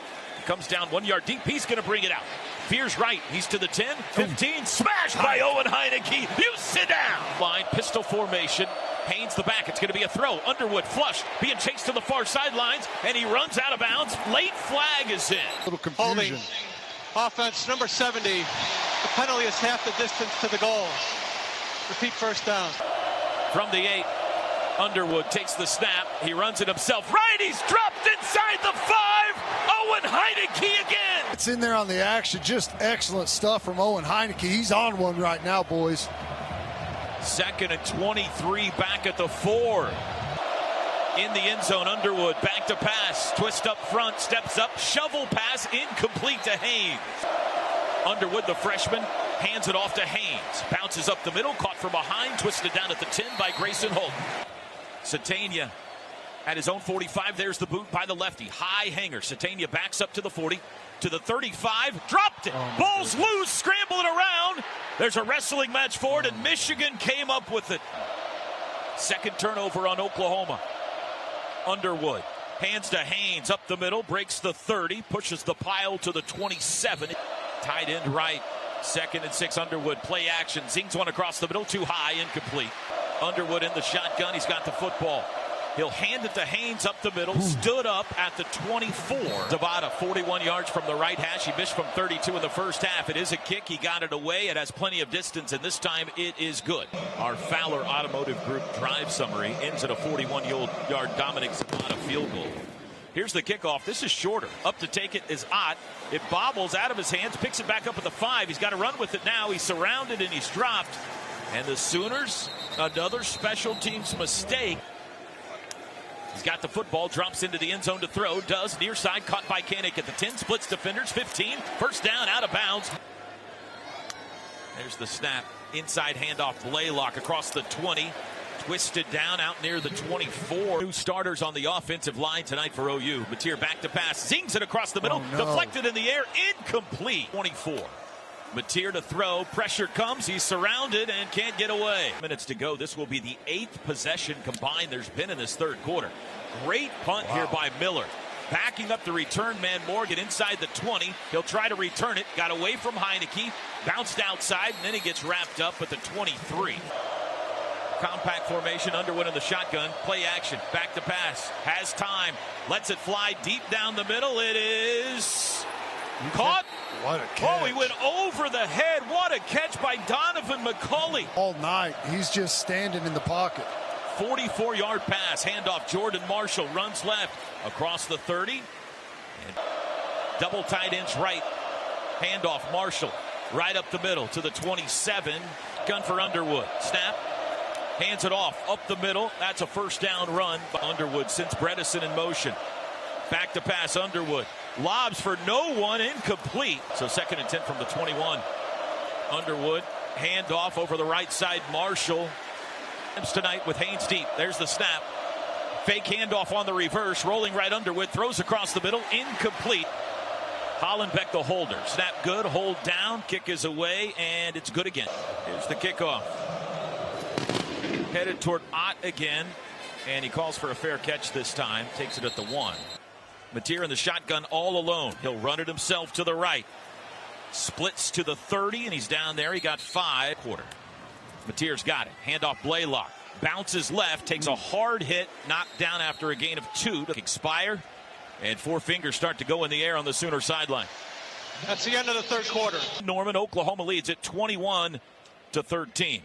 Comes down 1 yard deep. He's going to bring it out. Veers right. He's to the 10, 15. Smashed by Owen Heineke. You sit down. Line, pistol formation. Haynes the back. It's going to be a throw. Underwood flushed. Being chased to the far sidelines. And he runs out of bounds. Late flag is in. Little confusion. Holding. Offense number 70. The penalty is half the distance to the goal. Repeat first down. From the 8. Underwood takes the snap. He runs it himself. Right. He's dropped inside the 5. Owen Heineke again. It's in there on the action. Just excellent stuff from Owen Heineke. He's on one right now, boys. 2nd and 23 back at the 4. In the end zone, Underwood back to pass. Twist up front, steps up, shovel pass, incomplete to Haynes. Underwood, the freshman, hands it off to Haynes. Bounces up the middle, caught from behind, twisted down at the 10 by Grayson Holt. Satania at his own 45. There's the boot by the lefty. High hanger. Satania backs up to the 40, to the 35. Dropped it. Ball's loose, scrambling around. There's a wrestling match for it, and Michigan came up with it. 2nd turnover on Oklahoma. Underwood hands to Haynes up the middle, breaks the 30, pushes the pile to the 27. Tight end right. 2nd and 6. Underwood play action. Zings one across the middle, too high, incomplete. Underwood in the shotgun. He's got the football. He'll hand it to Haynes up the middle. Stood up at the 24. Zavada, 41 yards from the right hash. He missed from 32 in the first half. It is a kick. He got it away. It has plenty of distance, and this time it is good. Our Fowler Automotive Group drive summary ends at a 41-yard Dominic Zavada field goal. Here's the kickoff. This is shorter. Up to take it is Ott. It bobbles out of his hands, picks it back up at the 5. He's got to run with it now. He's surrounded and he's dropped. And the Sooners, another special teams mistake. He's got the football, drops into the end zone to throw, does, near side, caught by Kanik at the 10, splits defenders, 15, first down, out of bounds. There's the snap, inside handoff, Blaylock across the 20, twisted down out near the 24. New starters on the offensive line tonight for OU. Mateer back to pass, zings it across the middle, deflected in the air, incomplete. 24. Mateer to throw, pressure comes, he's surrounded and can't get away. Minutes to go. This will be the 8th possession combined there's been in this 3rd quarter. Great punt here by Miller. Backing up the return man Morgan inside the 20. He'll try to return it. Got away from Heineke, bounced outside, and then he gets wrapped up at the 23. Compact formation, Underwood in the shotgun, play action, back to pass, has time, lets it fly deep down the middle. It is caught. What a catch. Oh, he went over the head. What a catch by Donovan McCulley. All night, he's just standing in the pocket. 44-yard pass, handoff, Jordan Marshall runs left across the 30. And double tight ends right. Handoff, Marshall right up the middle to the 27. Gun for Underwood. Snap. Hands it off up the middle. That's a first down run by Underwood since Bredesen in motion. Back to pass, Underwood. Lobs for no one, incomplete. So 2nd and 10 from the 21. Underwood, handoff over the right side, Marshall. Tonight with Haynes deep. There's the snap. Fake handoff on the reverse, rolling right Underwood, throws across the middle, incomplete. Hollenbeck the holder. Snap good, hold down, kick is away, and it's good again. Here's the kickoff. Headed toward Ott again, and he calls for a fair catch this time. Takes it at the 1. Mateer in the shotgun all alone. He'll run it himself to the right. Splits to the 30, and he's down there. He got 5. Quarter. Mateer's got it. Handoff Blaylock. Bounces left, takes a hard hit, knocked down after a gain of 2 to expire. And 4 fingers start to go in the air on the Sooner sideline. That's the end of the 3rd quarter. Norman, Oklahoma leads at 21-13.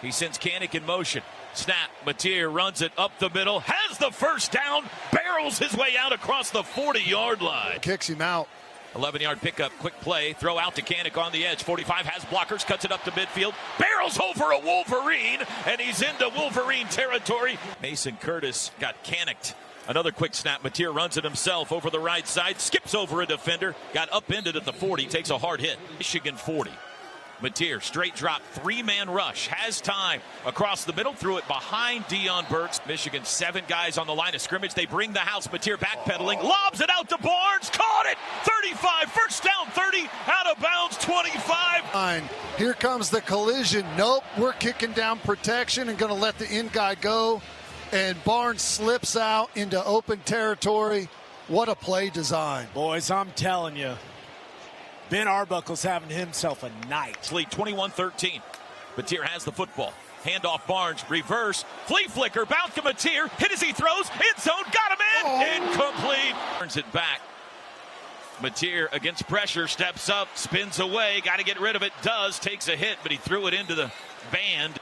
He sends Kanik in motion. Snap. Mateer runs it up the middle. Has the first down. Barrels his way out across the 40-yard line. Kicks him out. 11-yard pickup. Quick play. Throw out to Kanik on the edge. 45 has blockers. Cuts it up to midfield. Barrels over a Wolverine. And he's into Wolverine territory. Mason Curtis got Kaniked. Another quick snap. Mateer runs it himself over the right side. Skips over a defender. Got upended at the 40. Takes a hard hit. Michigan 40. Mateer, straight drop, 3-man rush, has time across the middle, threw it behind Deion Burks. Michigan, 7 guys on the line of scrimmage. They bring the house. Mateer backpedaling, lobs it out to Barnes, caught it, 35, first down 30, out of bounds 25. Here comes the collision. Nope, we're kicking down protection and going to let the in guy go. And Barnes slips out into open territory. What a play design. Boys, I'm telling you. Ben Arbuckle's having himself a night. Lead 21-13. Mateer has the football. Handoff Barnes, reverse, flea flicker, bounce to Mateer, hit as he throws, end zone, got him in, incomplete. Turns it back. Mateer against pressure, steps up, spins away, got to get rid of it, takes a hit, but he threw it into the band.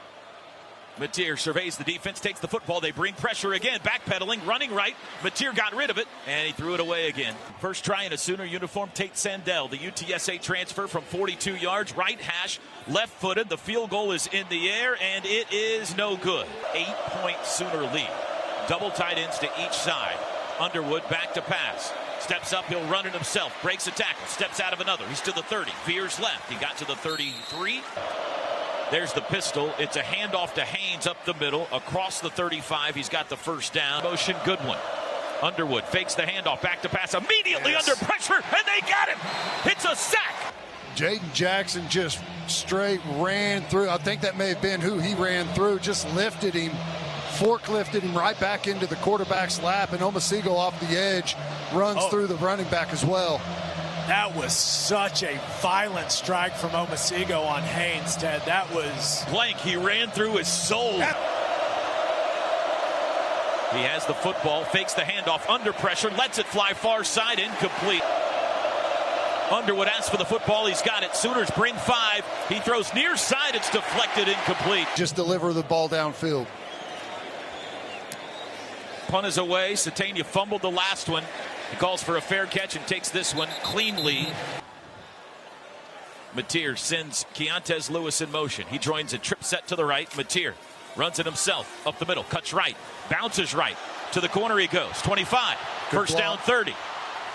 Mateer surveys the defense, takes the football, they bring pressure again, backpedaling, running right. Mateer got rid of it, and he threw it away again. First try in a Sooner uniform, Tate Sandell, the UTSA transfer from 42 yards, right hash, left-footed. The field goal is in the air, and it is no good. 8-point Sooner lead. Double tight ends to each side. Underwood back to pass. Steps up, he'll run it himself, breaks a tackle, steps out of another. He's to the 30, veers left. He got to the 33. There's the pistol. It's a handoff to Haynes up the middle, across the 35. He's got the first down. Motion, good one. Underwood fakes the handoff, back to pass, immediately under pressure, and they got him. It's a sack. Jaden Jackson just straight ran through. I think that may have been who he ran through, just lifted him, forklifted him right back into the quarterback's lap, and Omasego off the edge runs through the running back as well. That was such a violent strike from Omasego on Haynes, Ted. That was blank. He ran through his soul. He has the football, fakes the handoff, under pressure, lets it fly far side, incomplete. Underwood asks for the football. He's got it. Sooners bring 5. He throws near side. It's deflected, incomplete. Just deliver the ball downfield. Punt is away. Satania fumbled the last one. He calls for a fair catch and takes this one cleanly. Mateer sends Keontez Lewis in motion. He joins a trip set to the right. Mateer runs it himself up the middle, cuts right, bounces right. To the corner he goes. 25. First down 30.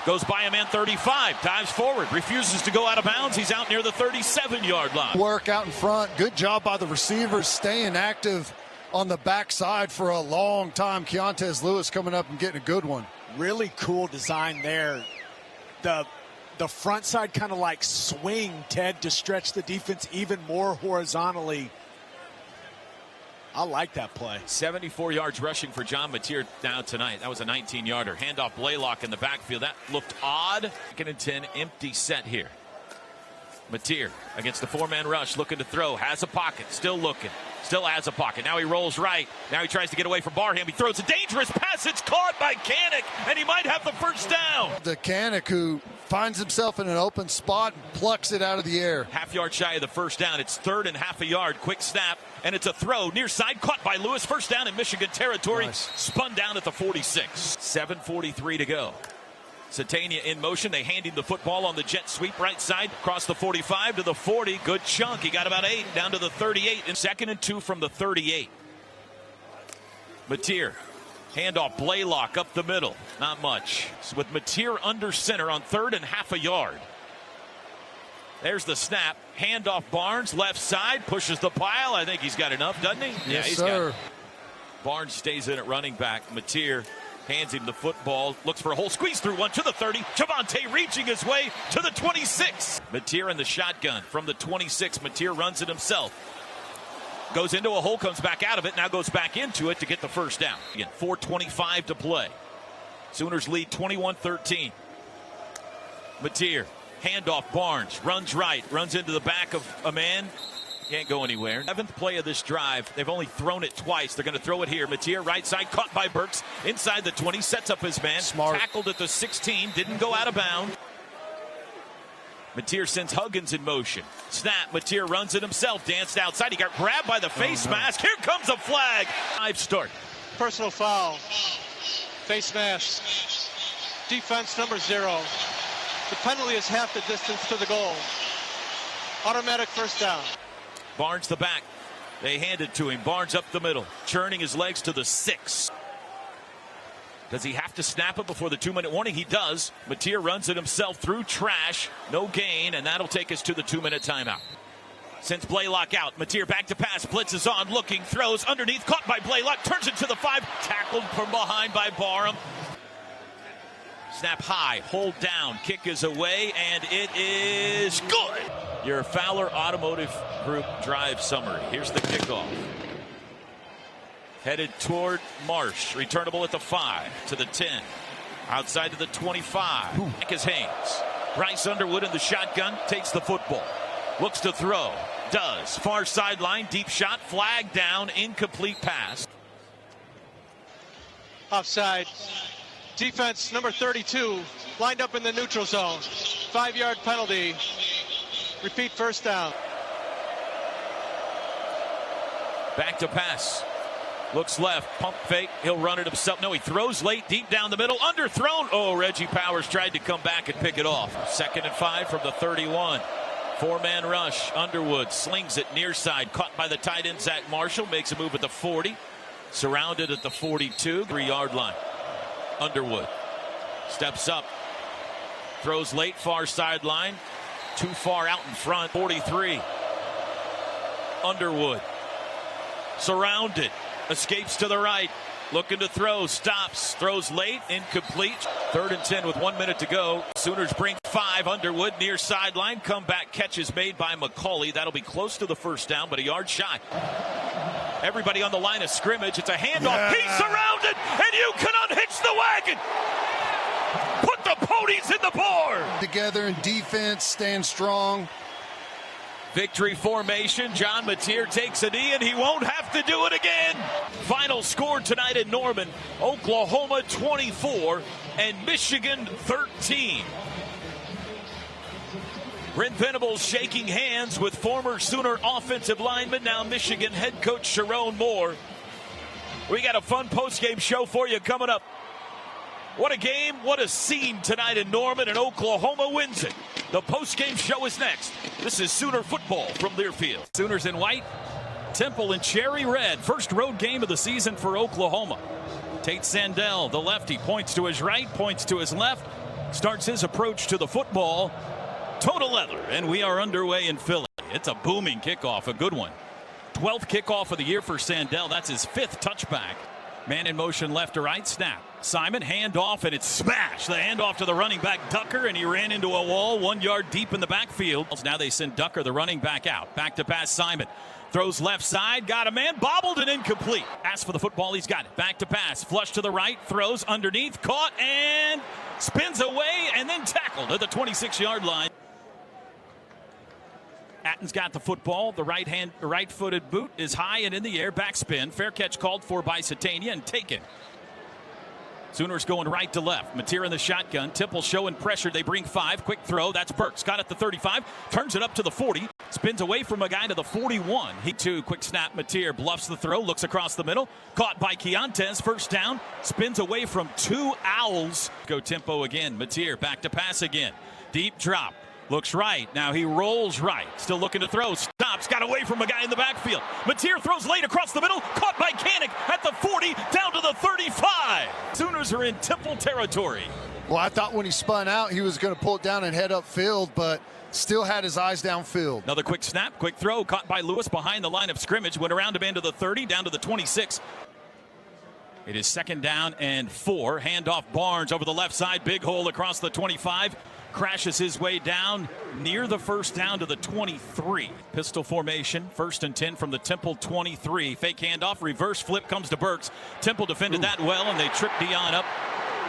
Goes by a man 35. Dives forward. Refuses to go out of bounds. He's out near the 37-yard line. Work out in front. Good job by the receivers staying active on the backside for a long time. Keontez Lewis coming up and getting a good one. really cool design there. The front side kind of like swing, Ted, to stretch the defense even more horizontally. I like that play. 74 yards rushing for John Mateer down tonight. That was a 19-yarder. Handoff Blaylock in the backfield. That looked odd. 2nd and 10, empty set here. Mateer against the 4-man rush, looking to throw. Has a pocket, still looking. Still has a pocket. Now he rolls right. Now he tries to get away from Barham. He throws a dangerous pass. It's caught by Kanik, and he might have the first down. The Kanik who finds himself in an open spot and plucks it out of the air. Half yard shy of the first down. It's 3rd and half a yard. Quick snap, and it's a throw near side. Caught by Lewis. First down in Michigan territory. Nice. Spun down at the 46. 7:43 to go. Satania in motion. They hand him the football on the jet sweep right side. Across the 45 to the 40. Good chunk. He got about 8 down to the 38. And 2nd and 2 from the 38. Mateer. Handoff Blaylock up the middle. Not much. So with Mateer under center on 3rd and half a yard. There's the snap. Handoff Barnes left side. Pushes the pile. I think he's got enough, doesn't he? Yes, yeah, he's sir. got it. Barnes stays in at running back. Mateer hands him the football, looks for a hole, squeeze through one to the 30. Javante reaching his way to the 26. Mateer in the shotgun from the 26. Mateer runs it himself. Goes into a hole, comes back out of it, now goes back into it to get the first down. Again, 4:25 to play. Sooners lead 21-13. Mateer, handoff Barnes, runs right, runs into the back of a man. Can't go anywhere. 7th play of this drive. They've only thrown it twice. They're going to throw it here. Mateer right side, caught by Burks. Inside the 20, sets up his man. Smart. Tackled at the 16, didn't go out of bounds. Mateer sends Huggins in motion. Snap, Mateer runs it himself, danced outside. He got grabbed by the face mask. Here comes a flag. 5 start. Personal foul. Face mask. Defense number 0. The penalty is half the distance to the goal. Automatic first down. Barnes the back. They hand it to him. Barnes up the middle, churning his legs to the 6. Does he have to snap it before the 2-minute warning? He does. Mateer runs it himself through trash. No gain, and that'll take us to the 2-minute timeout. Sends Blaylock out. Mateer back to pass. Blitzes on, looking, throws underneath. Caught by Blaylock. Turns it to the 5. Tackled from behind by Barham. Snap high, hold down, kick is away, and it is good. Your Fowler Automotive Group drive summary. Here's the kickoff. Headed toward Marsh, returnable at the 5 to the 10. Outside to the 25. Back is Haynes. Bryce Underwood in the shotgun, takes the football. Looks to throw. Does. Far sideline, deep shot, flag down, incomplete pass. Offside. Defense number 32 lined up in the neutral zone. 5-yard penalty. Repeat first down. Back to pass. Looks left, pump fake, he'll run it himself. No, he throws late, deep down the middle, underthrown. Oh, Reggie Powers tried to come back and pick it off. 2nd and 5 from the 31. 4-man rush. Underwood slings it near side, caught by the tight end Zach Marshall, makes a move at the 40. Surrounded at the 42, 3-yard line. Underwood steps up, throws late, far sideline, too far out in front. 43. Underwood surrounded, escapes to the right, looking to throw, stops, throws late, incomplete. 3rd and 10 with 1 minute to go. Sooners bring 5. Underwood near sideline, comeback catch is made by McCauley. That'll be close to the first down, but a yard shy. Everybody on the line of scrimmage. It's a handoff. He's surrounded, and you can unhitch the wagon. Put the ponies in the board. Together in defense, stand strong. Victory formation. John Mateer takes a knee, and he won't have to do it again. Final score tonight in Norman: Oklahoma 24 and Michigan 13. Brent Venables shaking hands with former Sooner offensive lineman, now Michigan head coach Sharon Moore. We got a fun post-game show for you coming up. What a game, what a scene tonight in Norman, and Oklahoma wins it. The post-game show is next. This is Sooner football from Learfield. Sooners in white, Temple in cherry red. First road game of the season for Oklahoma. Tate Sandell, the lefty, points to his right, points to his left, starts his approach to the football. Total leather, and we are underway in Philly. It's a booming kickoff, a good one. 12th kickoff of the year for Sandell. That's his 5th touchback. Man in motion left to right, snap. Simon, hand off, and it's smashed. The handoff to the running back, Ducker, and he ran into a wall 1 yard deep in the backfield. Now they send Ducker, the running back, out. Back to pass, Simon. Throws left side, got a man, bobbled and incomplete. Asks for the football, he's got it. Back to pass, flush to the right, throws underneath, caught, and spins away, and then tackled at the 26-yard line. Atten's got the football. The right-footed boot is high and in the air. Backspin. Fair catch called for by Satania and taken. Sooners going right to left. Mateer in the shotgun. Temple showing pressure. They bring 5. Quick throw. That's Burks. Got it to 35. Turns it up to the 40. Spins away from a guy to the 41. He too. Quick snap. Mateer bluffs the throw. Looks across the middle. Caught by Keontaez. First down. Spins away from 2 Owls. Go tempo again. Mateer back to pass again. Deep drop. Looks right. Now he rolls right. Still looking to throw. Stops. Got away from a guy in the backfield. Mateer throws late across the middle. Caught by Kanik at the 40. Down to the 35. Sooners are in Temple territory. Well, I thought when he spun out, he was going to pull it down and head upfield, but still had his eyes downfield. Another quick snap. Quick throw. Caught by Lewis behind the line of scrimmage. Went around him into the 30. Down to the 26. It is 2nd down and 4. Handoff Barnes over the left side. Big hole across the 25. Crashes his way down near the first down to the 23. Pistol formation, 1st and 10 from the Temple 23. Fake handoff, reverse flip comes to Burks. Temple defended that well, and they trip Dion up.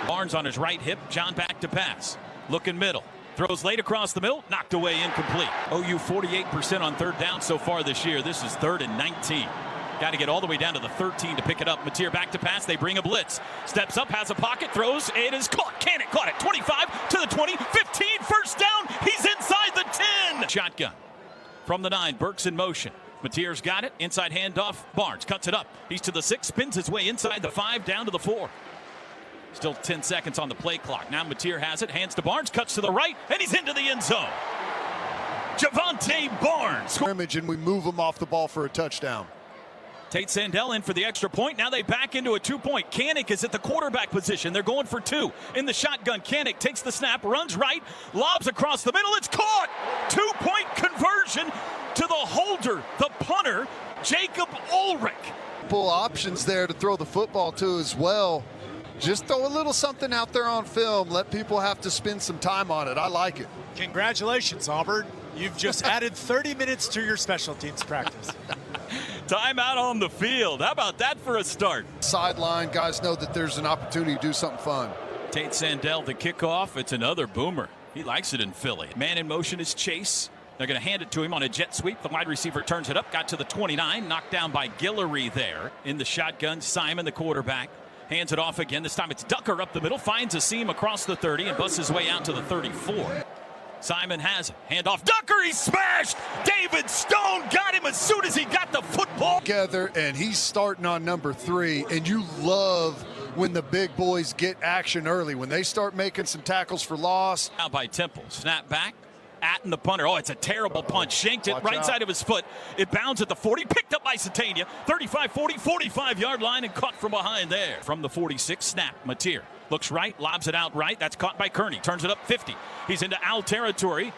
Barnes on his right hip. John back to pass. Looking middle. Throws late across the middle. Knocked away, incomplete. OU 48% on 3rd down so far this year. This is 3rd and 19. Got to get all the way down to the 13 to pick it up. Mateer back to pass. They bring a blitz. Steps up, has a pocket, throws. It is caught. Kanik caught it. 25 to the 20, 15. First down. He's inside the 10. Shotgun from the 9. Burks in motion. Mateer's got it. Inside handoff. Barnes cuts it up. He's to the 6. Spins his way inside the 5. Down to the 4. Still 10 seconds on the play clock. Now Mateer has it. Hands to Barnes. Cuts to the right. And he's into the end zone. Javante Barnes. Scrimmage, and we move him off the ball for a touchdown. Tate Sandell in for the extra point. Now they back into a 2-point. Kanik is at the quarterback position. They're going for 2. In the shotgun, Kanik takes the snap, runs right, lobs across the middle. It's caught. 2-point conversion to the holder, the punter, Jacob Ulrich. Full options there to throw the football to as well. Just throw a little something out there on film. Let people have to spend some time on it. I like it. Congratulations, Auburn. You've just added 30 minutes to your special teams practice. Timeout on the field. How about that for a start? Sideline, guys know that there's an opportunity to do something fun. Tate Sandell, the kickoff. It's another boomer. He likes it in Philly. Man in motion is Chase. They're going to hand it to him on a jet sweep. The wide receiver turns it up, got to the 29, knocked down by Guillory there. In the shotgun, Simon, the quarterback, hands it off again. This time it's Ducker up the middle, finds a seam across the 30 and busts his way out to the 34. Simon has it. Hand off. Ducker, he smashed! David Stone got him as soon as he got the football. Together, and he's starting on number 3, and you love when the big boys get action early, when they start making some tackles for loss. Out by Temple. Snap back. Atton the punter. Oh, it's a terrible punch. Shanked it right side of his foot. It bounds at the 40. Picked up by Satania. 35, 40, 45-yard line and caught from behind there. From the 46, snap. Mateer looks right, lobs it out right. That's caught by Kearney. Turns it up 50. He's into Al territory.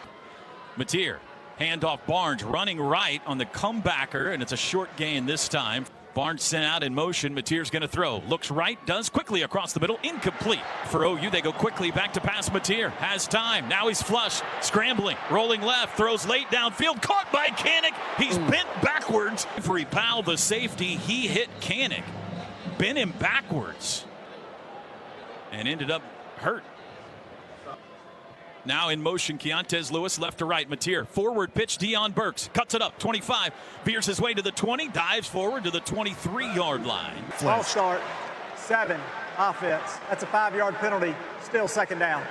Mateer, handoff Barnes, running right on the comebacker, and it's a short gain this time. Barnes sent out in motion. Mateer's going to throw. Looks right, does quickly across the middle. Incomplete. For OU, they go quickly back to pass. Mateer has time. Now he's flush. Scrambling. Rolling left. Throws late downfield. Caught by Kanik. He's bent backwards. Free Powell, the safety. He hit Kanik. Bent him backwards. And ended up hurt. Now in motion, Keontez Lewis left to right. Mateer, forward pitch, Deion Burks. Cuts it up, 25. Veers his way to the 20. Dives forward to the 23-yard line. False start, 7, offense. That's a 5-yard penalty, still second down.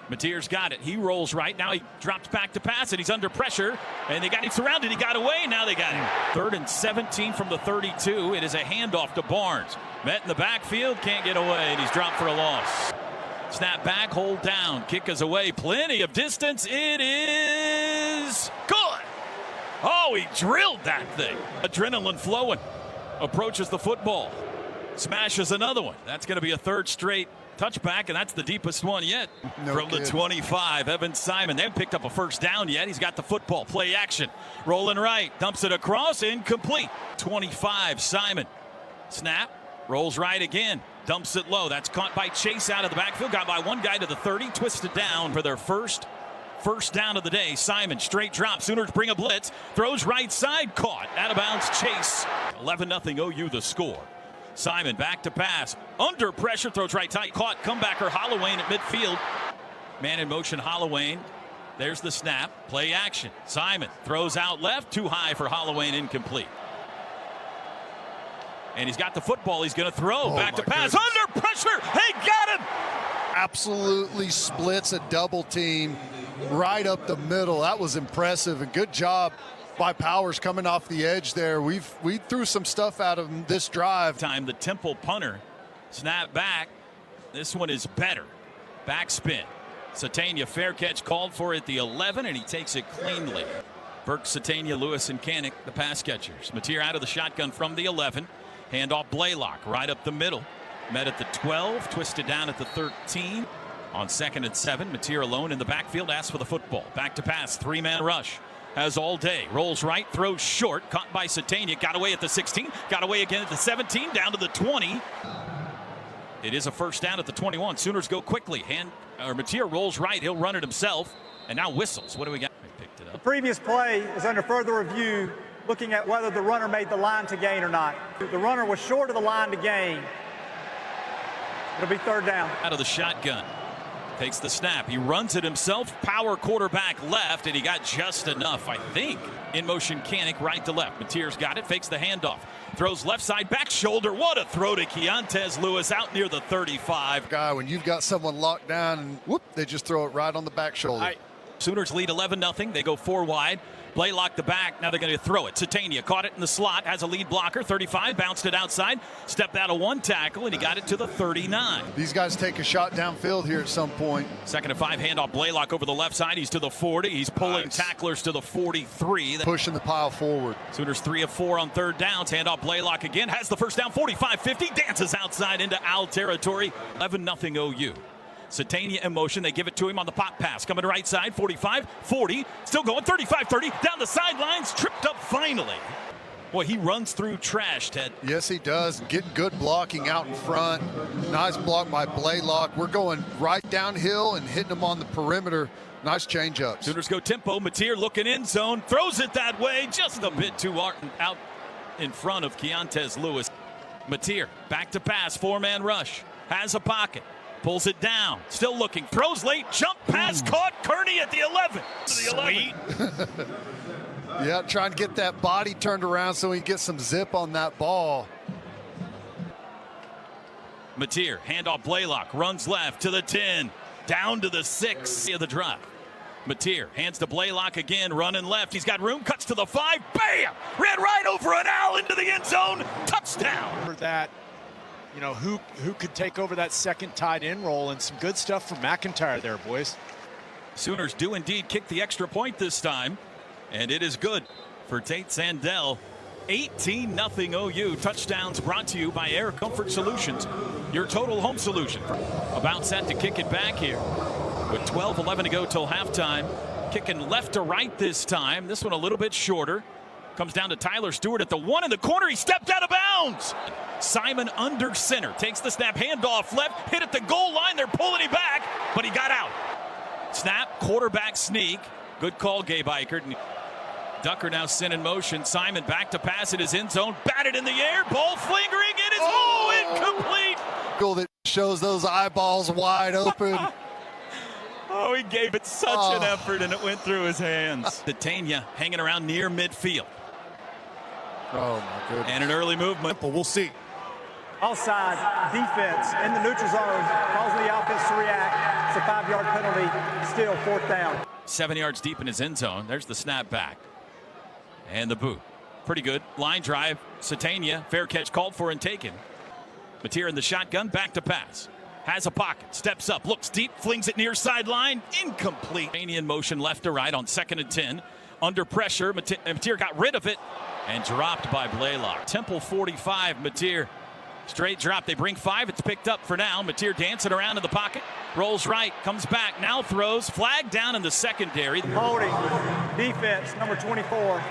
Mateer's got it. He rolls right. Now he drops back to pass, and he's under pressure. And they got him surrounded. He got away. Now they got him. 3rd and 17 from the 32. It is a handoff to Barnes. Met in the backfield, can't get away, and he's dropped for a loss. Snap back, hold down, kick is away, plenty of distance. It is good. Oh, he drilled that thing. Adrenaline flowing. Approaches the football. Smashes another one. That's going to be a 3rd straight touchback, and that's the deepest one yet. From the 25, Evan Simon. They haven't picked up a first down yet. He's got the football. Play action. Rolling right. Dumps it across. Incomplete. 25, Simon. Snap. Rolls right again. Dumps it low. That's caught by Chase out of the backfield. Got by one guy to the 30. Twisted down for their first down of the day. Simon, straight drop. Sooners bring a blitz. Throws right side. Caught. Out of bounds. Chase. 11-0 OU the score. Simon back to pass. Under pressure. Throws right tight. Caught. Comebacker Holloway at midfield. Man in motion Holloway. There's the snap. Play action. Simon throws out left. Too high for Holloway and incomplete. And he's got the football. He's going to throw. Back to pass. Goodness. Under pressure. They got him. Absolutely splits a double team right up the middle. That was impressive. And good job by Powers coming off the edge there. We threw some stuff out of him this drive. Time the Temple punter. Snap back. This one is better. Backspin. Satania, fair catch called for at the 11, and he takes it cleanly. Burke, Satania, Lewis, and Kanik, the pass catchers. Mateer out of the shotgun from the 11. Handoff Blaylock right up the middle. Met at the 12, twisted down at the 13. On 2nd and 7, Mateer alone in the backfield, asks for the football. Back to pass, 3-man rush. Has all day. Rolls right, throws short. Caught by Satania. Got away at the 16. Got away again at the 17. Down to the 20. It is a first down at the 21. Sooners go quickly. Mateer rolls right. He'll run it himself. And now whistles. What do we got? They picked it up. The previous play is under further review, looking at whether the runner made the line to gain or not. The runner was short of the line to gain. It'll be 3rd down. Out of the shotgun. Takes the snap. He runs it himself. Power quarterback left, and he got just enough, I think. In motion, Kanik right to left. Mateer's got it. Fakes the handoff. Throws left side, back shoulder. What a throw to Keontez Lewis out near the 35. Guy, when you've got someone locked down, and whoop, they just throw it right on the back shoulder. Sooners lead 11-0. They go 4 wide. Blaylock the back. Now they're going to throw it. Satania caught it in the slot. Has a lead blocker. 35. Bounced it outside. Stepped out of one tackle, and he got it to the 39. These guys take a shot downfield here at some point. 2nd and 5. Handoff Blaylock over the left side. He's to the 40. He's pulling tacklers to the 43. Pushing the pile forward. Sooners 3 of 4 on 3rd downs. Handoff Blaylock again. Has the first down. 45-50. Dances outside into Al territory. 11-0 OU. Satania in motion. They give it to him on the pop pass. Coming to right side. 45, 40. Still going. 35, 30. Down the sidelines. Tripped up finally. Boy, he runs through trash, Ted. Yes, he does. Getting good blocking out in front. Nice block by Blaylock. We're going right downhill and hitting him on the perimeter. Nice change-ups. Sooners go tempo. Mateer looking in zone. Throws it that way. Just a bit too out in front of Keontez Lewis. Mateer back to pass. 4-man rush. Has a pocket. Pulls it down. Still looking. Throws late. Jump pass caught. Kearney at the 11. Sweet. Yeah, trying to get that body turned around so he gets some zip on that ball. Mateer, handoff Blaylock, runs left to the 10, down to the 6 of the drive. Mateer hands to Blaylock again, running left. He's got room, cuts to the 5, bam! Ran right over an owl into the end zone, touchdown! For that, you know, who could take over that second tight end role, and some good stuff from McIntyre there, boys. Sooners do indeed kick the extra point this time, and it is good for Tate Sandell. 18-0 OU. Touchdowns brought to you by Air Comfort Solutions, your total home solution. About set to kick it back here with 12-11 to go till halftime. Kicking left to right this time. This one a little bit shorter. Comes down to Tyler Stewart at the 1 in the corner. He stepped out of bounds. Simon under center. Takes the snap, handoff left. Hit at the goal line. They're pulling him back, but he got out. Snap, quarterback sneak. Good call, Gabe Eichert. Ducker now sent in motion. Simon back to pass in his end zone. Batted in the air. Ball flingering. It is incomplete. Goal that shows those eyeballs wide open. Oh, he gave it such an effort, and it went through his hands. Titania hanging around near midfield. Oh, my goodness. And an early movement. But we'll see. Offside defense in the neutral zone, causing the offense to react. It's a 5-yard penalty, still 4th down. 7 yards deep in his end zone. There's the snap back. And the boot. Pretty good. Line drive. Satania. Fair catch called for and taken. Mateer in the shotgun. Back to pass. Has a pocket. Steps up. Looks deep. Flings it near sideline. Incomplete. In motion left to right on 2nd and 10. Under pressure. Mateer got rid of it and dropped by Blaylock. Temple 45. Mateer. Straight drop. They bring 5. It's picked up for now. Mateer dancing around in the pocket. Rolls right. Comes back. Now throws. Flag down in the secondary. Holding defense, number 24.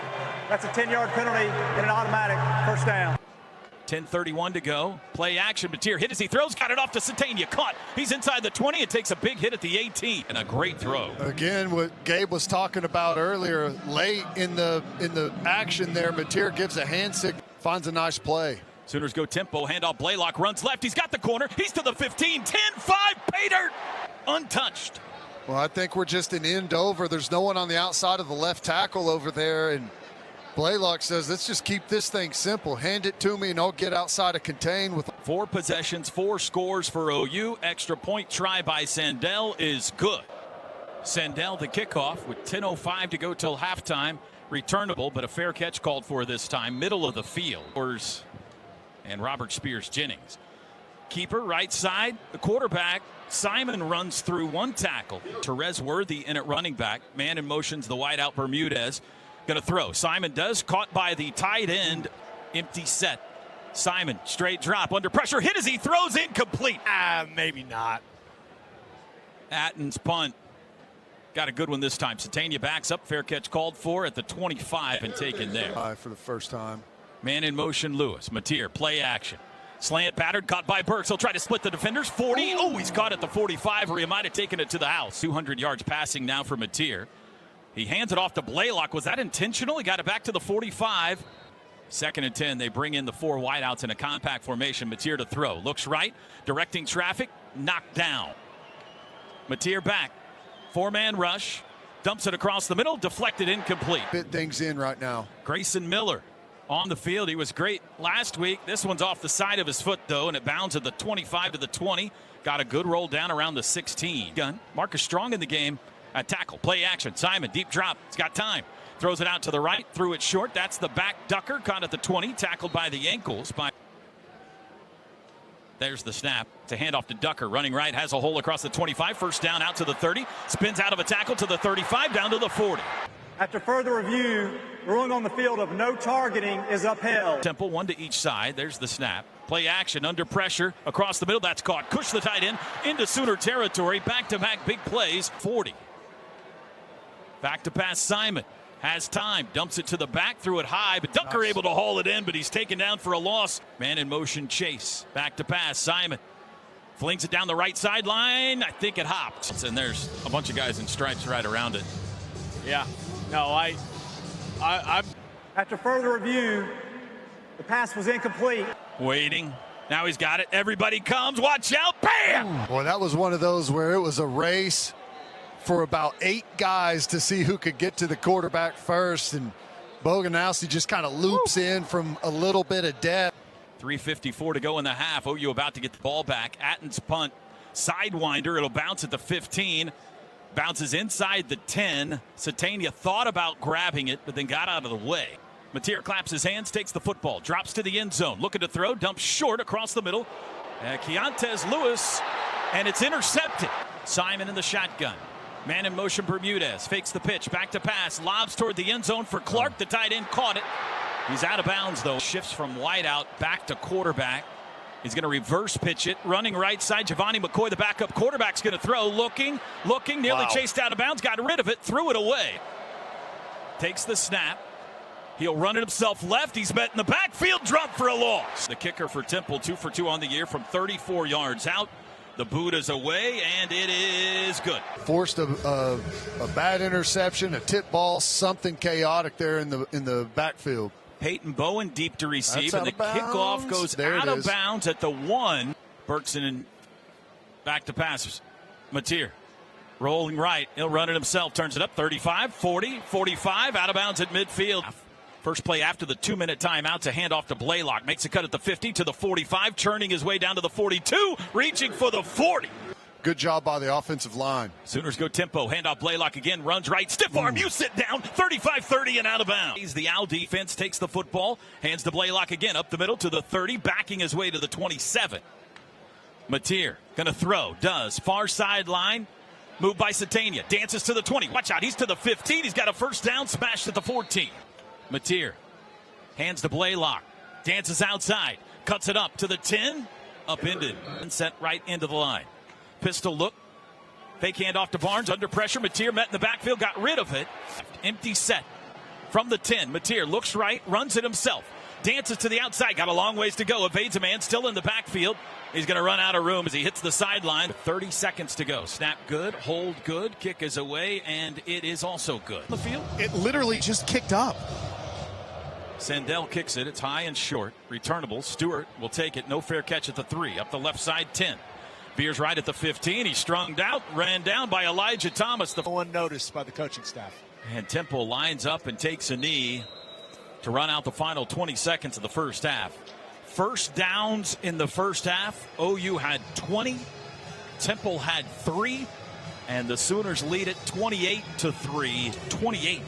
That's a 10-yard penalty and an automatic 1st down. 10:31 to go. Play action. Mateer hit as he throws. Got it off to Satania. Caught. He's inside the 20. It takes a big hit at the 18. And a great throw. Again, what Gabe was talking about earlier, late in the action there, Mateer gives a hand signal, finds a nice play. Sooners go tempo. Handoff. Blaylock runs left. He's got the corner. He's to the 15. 10-5. Pay dirt. Untouched. Well, I think we're just an end over. There's no one on the outside of the left tackle over there. And Blaylock says, let's just keep this thing simple. Hand it to me and I'll get outside of contain with 4 possessions, 4 scores for OU. Extra point try by Sandell is good. Sandell the kickoff with 10:05 to go till halftime. Returnable, but a fair catch called for this time. Middle of the field. And Robert Spears Jennings. Keeper right side. The quarterback Simon runs through 1 tackle. Therese Worthy in at running back. Man in motion's the wideout Bermudez. Going to throw. Simon does. Caught by the tight end. Empty set. Simon straight drop under pressure. Hit as he throws. Incomplete. Maybe not. Atten's punt. Got a good one this time. Satania backs up. Fair catch called for at the 25 and taken there. for the first time. Man in motion, Lewis. Mateer, play action. Slant battered, caught by Burks. He'll try to split the defenders. 40. Oh, he's caught at the 45, or he might have taken it to the house. 200 yards passing now for Mateer. He hands it off to Blaylock. Was that intentional? He got it back to the 45. 2nd and 10. They bring in the 4 wideouts in a compact formation. Mateer to throw. Looks right. Directing traffic. Knocked down. Mateer back. 4-man rush. Dumps it across the middle. Deflected, incomplete. Fit things in right now. Grayson Miller on the field. He was great last week. This one's off the side of his foot, though, and it bounds at the 25 to the 20. Got a good roll down around the 16. Gun. Marcus Strong in the game at tackle. Play action. Simon, deep drop. He's got time. Throws it out to the right. Threw it short. That's the back Ducker. Caught at the 20. Tackled by the ankles. There's the snap. It's a handoff to Ducker. Running right. Has a hole across the 25. First down out to the 30. Spins out of a tackle to the 35. Down to the 40. After further review, ruling on the field of no targeting is upheld. Temple, 1 to each side. There's the snap. Play action under pressure across the middle. That's caught. Cush the tight end into Sooner territory. Back-to-back big plays. 40. Back to pass Simon. Has time. Dumps it to the back. Threw it high. But Ducker able to haul it in. But he's taken down for a loss. Man in motion Chase. Back to pass Simon. Flings it down the right sideline. I think it hopped. And there's a bunch of guys in stripes right around it. Yeah. No, I'm. After further review, the pass was incomplete. Waiting. Now he's got it. Everybody comes. Watch out. Bam! Boy, that was one of those where it was a race for about 8 guys to see who could get to the quarterback first. And Boganowski just kind of loops in from a little bit of depth. 3:54 to go in the half. OU about to get the ball back. Atten's punt. Sidewinder. It'll bounce at the 15. Bounces inside the 10. Satania thought about grabbing it, but then got out of the way. Mateer claps his hands, takes the football, drops to the end zone, looking to throw, dumps short across the middle. Keontez Lewis, and it's intercepted. Simon in the shotgun. Man in motion, Bermudez fakes the pitch, back to pass, lobs toward the end zone for Clark. The tight end caught it. He's out of bounds, though. Shifts from wideout back to quarterback. He's going to reverse pitch it. Running right side, Giovanni McCoy, the backup quarterback's going to throw. Looking, nearly chased out of bounds, got rid of it, threw it away. Takes the snap. He'll run it himself left. He's met in the backfield, drop for a loss. The kicker for Temple, 2 for 2 on the year from 34 yards out. The boot is away, and it is good. Forced a bad interception, a tip ball, something chaotic there in the backfield. Peyton Bowen deep to receive, and the kickoff goes there out of bounds at the 1. Berkson back to passes. Mateer rolling right. He'll run it himself. Turns it up 35, 40, 45. Out of bounds at midfield. First play after the 2-minute timeout to hand off to Blaylock. Makes a cut at the 50 to the 45. Churning his way down to the 42. Reaching for the 40. Good job by the offensive line. Sooners go tempo. Handoff Blaylock again. Runs right. Stiff arm. You sit down. 35-30 and out of bounds. The Owl defense takes the football. Hands to Blaylock again. Up the middle to the 30. Backing his way to the 27. Mateer going to throw. Does. Far sideline. Move by Satania. Dances to the 20. Watch out. He's to the 15. He's got a first down. Smashed at the 14. Mateer hands to Blaylock. Dances outside. Cuts it up to the 10. Upended. And sent right into the line. Pistol look. Fake handoff to Barnes. Under pressure. Mateer met in the backfield. Got rid of it. Empty set. From the 10. Mateer looks right. Runs it himself. Dances to the outside. Got a long ways to go. Evades a man. Still in the backfield. He's going to run out of room as he hits the sideline. 30 seconds to go. Snap good. Hold good. Kick is away. And it is also good. The field. It literally just kicked up. Sandell kicks it. It's high and short. Returnable. Stewart will take it. No fair catch at the 3. Up the left side, 10. Veers right at the 15. He's strung out. Ran down by Elijah Thomas. The one noticed by the coaching staff. And Temple lines up and takes a knee to run out the final 20 seconds of the first half. First downs in the first half. OU had 20. Temple had 3. And the Sooners lead it 28-3. 28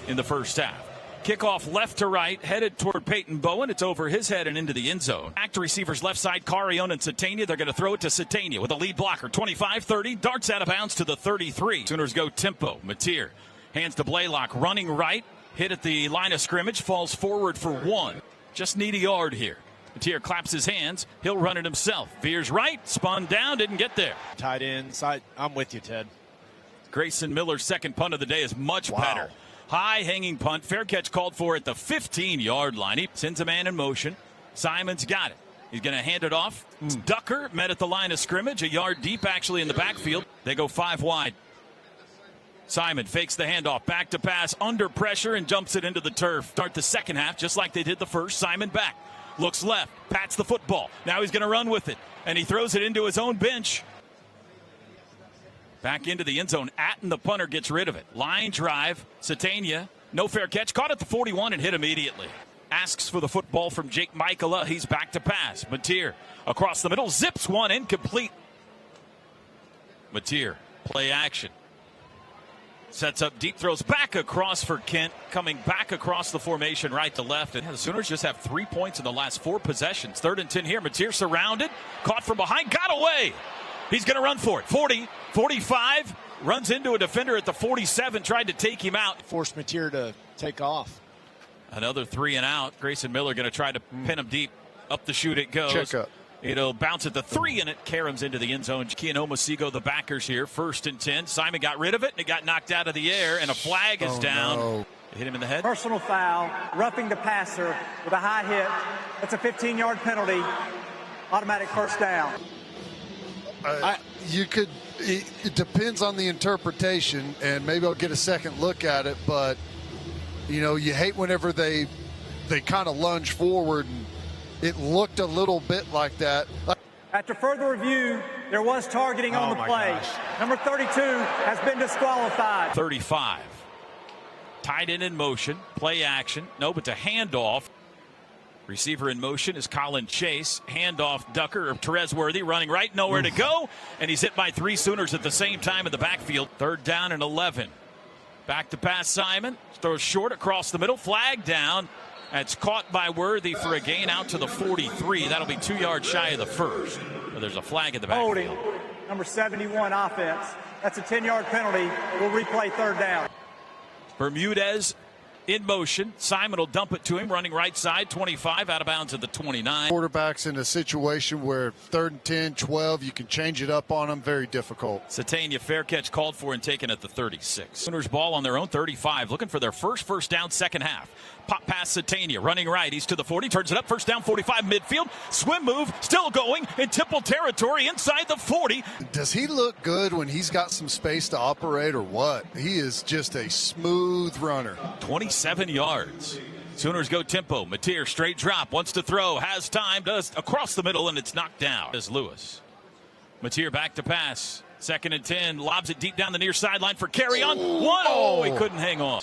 in the first half. Kickoff left to right, headed toward Peyton Bowen. It's over his head and into the end zone. Back to receivers left side, Carrion and Satania. They're going to throw it to Satania with a lead blocker. 25-30, darts out of bounds to the 33. Sooners go tempo. Mateer hands to Blaylock, running right. Hit at the line of scrimmage, falls forward for 1. Just need a yard here. Mateer claps his hands. He'll run it himself. Veers right, spun down, didn't get there. Tight end side. I'm with you, Ted. Grayson Miller's second punt of the day is much better. High hanging punt. Fair catch called for at the 15-yard line. He sends a man in motion. Simon's got it. He's going to hand it off. Ducker met at the line of scrimmage. A yard deep, actually, in the backfield. They go 5 wide. Simon fakes the handoff. Back to pass. Under pressure and jumps it into the turf. Start the second half just like they did the first. Simon back. Looks left. Pats the football. Now he's going to run with it. And he throws it into his own bench. Back into the end zone. Atten, the punter, gets rid of it. Line drive. Satania, no fair catch. Caught at the 41 and hit immediately. Asks for the football from Jake Michaela. He's back to pass. Mateer across the middle. Zips one incomplete. Mateer, play action. Sets up deep, throws back across for Kent. Coming back across the formation right to left. And the Sooners just have 3 points in the last 4 possessions. 3rd and 10 here. Mateer surrounded. Caught from behind. Got away. He's going to run for it. 40, 45, runs into a defender at the 47, tried to take him out. Forced Mateer to take off. Another 3 and out. Grayson Miller going to try to pin him deep. Up the chute it goes. Check up. It'll bounce at the 3 and it caroms into the end zone. Kean Omasigo, the backers here. 1st and 10. Simon got rid of it and it got knocked out of the air and a flag is down. No. Hit him in the head. Personal foul, roughing the passer with a high hit. That's a 15-yard penalty. Automatic first down. It depends on the interpretation, and maybe I'll get a second look at it, but you hate whenever they kind of lunge forward It looked a little bit like that. After further review, there was targeting on the play. Number 32 has been disqualified. 35. Tight end in motion. Play action. No, but to handoff. Receiver in motion is Colin Chase. Handoff, Ducker or Terez Worthy running right, nowhere to go. And he's hit by 3 Sooners at the same time in the backfield. 3rd down and 11. Back to pass Simon. Throws short across the middle. Flag down. That's caught by Worthy for a gain out to the 43. That'll be 2 yards shy of the first. But there's a flag in the backfield. Holding. Number 71 offense. That's a 10-yard penalty. We'll replay 3rd down. Bermudez in motion. Simon will dump it to him, running right side, 25, out of bounds at the 29. Quarterback's in a situation where 3rd and 10, 12, you can change it up on them. Very difficult. Satania, fair catch called for and taken at the 36. Sooners ball on their own 35, looking for their first down, second half. Pop pass Satania, running right. He's to the 40, turns it up, 1st down, 45, midfield. Swim move, still going in Temple territory inside the 40. Does he look good when he's got some space to operate or what? He is just a smooth runner. 27 yards. Sooners go tempo. Mateer, straight drop, wants to throw, has time, does across the middle, and it's knocked down. As Lewis. Mateer back to pass. 2nd and 10, lobs it deep down the near sideline for carry on. Oh, he couldn't hang on.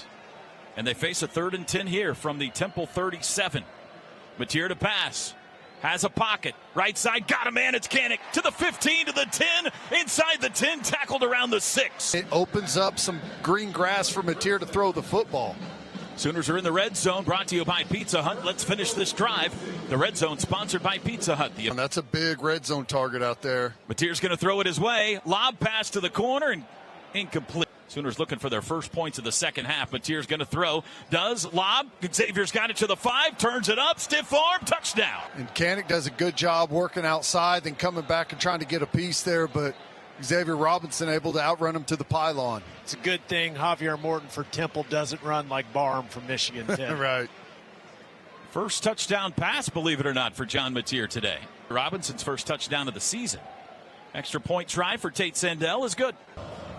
And they face a 3rd and 10 here from the Temple 37. Mateer to pass. Has a pocket. Right side. Got a man. It's Kanik. To the 15, to the 10. Inside the 10. Tackled around the 6. It opens up some green grass for Mateer to throw the football. Sooners are in the red zone. Brought to you by Pizza Hut. Let's finish this drive. The red zone sponsored by Pizza Hut. And that's a big red zone target out there. Mateer's going to throw it his way. Lob pass to the corner and incomplete. Sooners looking for their first points of the second half. Mateer's going to throw. Does. Lob. Xavier's got it to the 5. Turns it up. Stiff arm. Touchdown. And Kanik does a good job working outside, then coming back and trying to get a piece there, but Xavier Robinson able to outrun him to the pylon. It's a good thing Javier Morton for Temple doesn't run like Barham from Michigan. Right. First touchdown pass, believe it or not, for John Mateer today. Robinson's first touchdown of the season. Extra point try for Tate Sandell is good.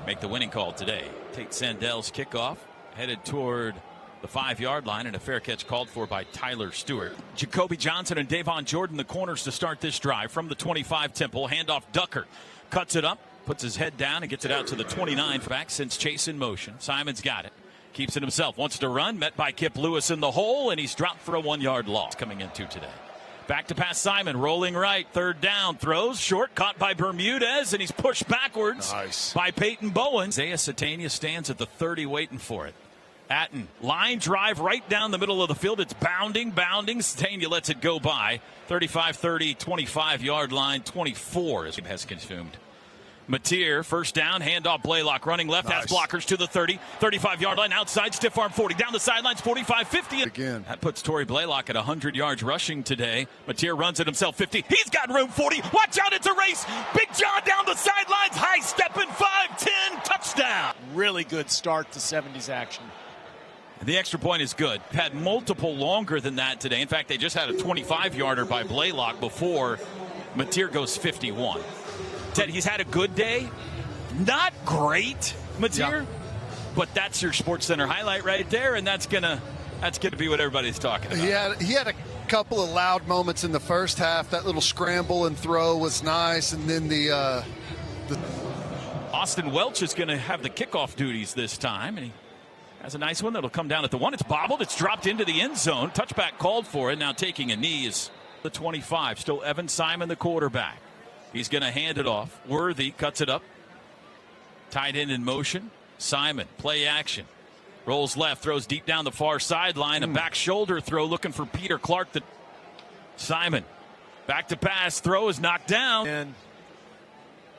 Make the winning call today. Tate Sandell's kickoff headed toward the 5-yard line, and a fair catch called for by Tyler Stewart. Jacoby Johnson and Davon Jordan, the corners to start this drive from the 25 Temple. Handoff Ducker. Cuts it up, puts his head down, and gets it out to the 29. Back since Chase in motion. Simon's got it. Keeps it himself. Wants to run. Met by Kip Lewis in the hole, and he's dropped for a 1-yard loss coming into today. Back to pass Simon, rolling right, 3rd down, throws, short, caught by Bermudez, and he's pushed backwards by Peyton Bowen. Isaiah Satania stands at the 30 waiting for it. Atten, line drive right down the middle of the field. It's bounding. Satania lets it go by. 35-30, 25-yard line, 24 as it has consumed. Mateer, 1st down, handoff Blaylock, running left, has blockers to the 30, 35-yard line, outside, stiff arm 40, down the sidelines, 45, 50. Again. That puts Torrey Blaylock at 100 yards rushing today. Mateer runs it himself, 50. He's got room, 40. Watch out, it's a race. Big John down the sidelines, high stepping, 5-10, touchdown. Really good start to 70s action. The extra point is good. Had multiple longer than that today. In fact, they just had a 25-yarder by Blaylock before Mateer goes 51. Ted, he's had a good day. Not great, Mateer, but that's your SportsCenter highlight right there, and that's gonna be what everybody's talking about. He had a couple of loud moments in the first half. That little scramble and throw was nice, and then the Austin Welch is going to have the kickoff duties this time, and he has a nice one that'll come down at the 1. It's bobbled. It's dropped into the end zone. Touchback called for it. Now taking a knee is the 25. Still Evan Simon, the quarterback. He's going to hand it off. Worthy cuts it up. Tight end in motion. Simon, play action. Rolls left, throws deep down the far sideline. A back shoulder throw looking for Peter Clark. Simon, back to pass. Throw is knocked down. And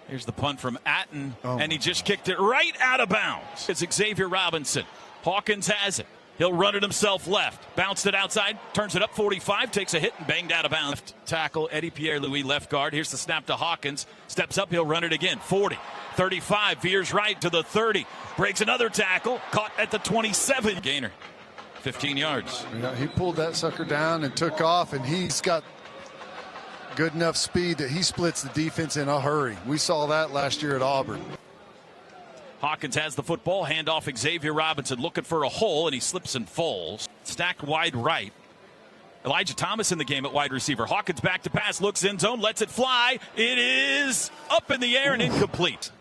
here's the punt from Atten. And he just kicked it right out of bounds. It's Xavier Robinson. Hawkins has it. He'll run it himself left. Bounced it outside. Turns it up 45. Takes a hit and banged out of bounds. Left tackle Eddie Pierre-Louis, left guard. Here's the snap to Hawkins. Steps up. He'll run it again. 40. 35. Veers right to the 30. Breaks another tackle. Caught at the 27. Gainer. 15 yards. He pulled that sucker down and took off, and he's got good enough speed that he splits the defense in a hurry. We saw that last year at Auburn. Hawkins has the football. Handoff Xavier Robinson looking for a hole, and he slips and falls. Stacked wide right. Elijah Thomas in the game at wide receiver. Hawkins back to pass, looks end zone, lets it fly. It is up in the air and incomplete.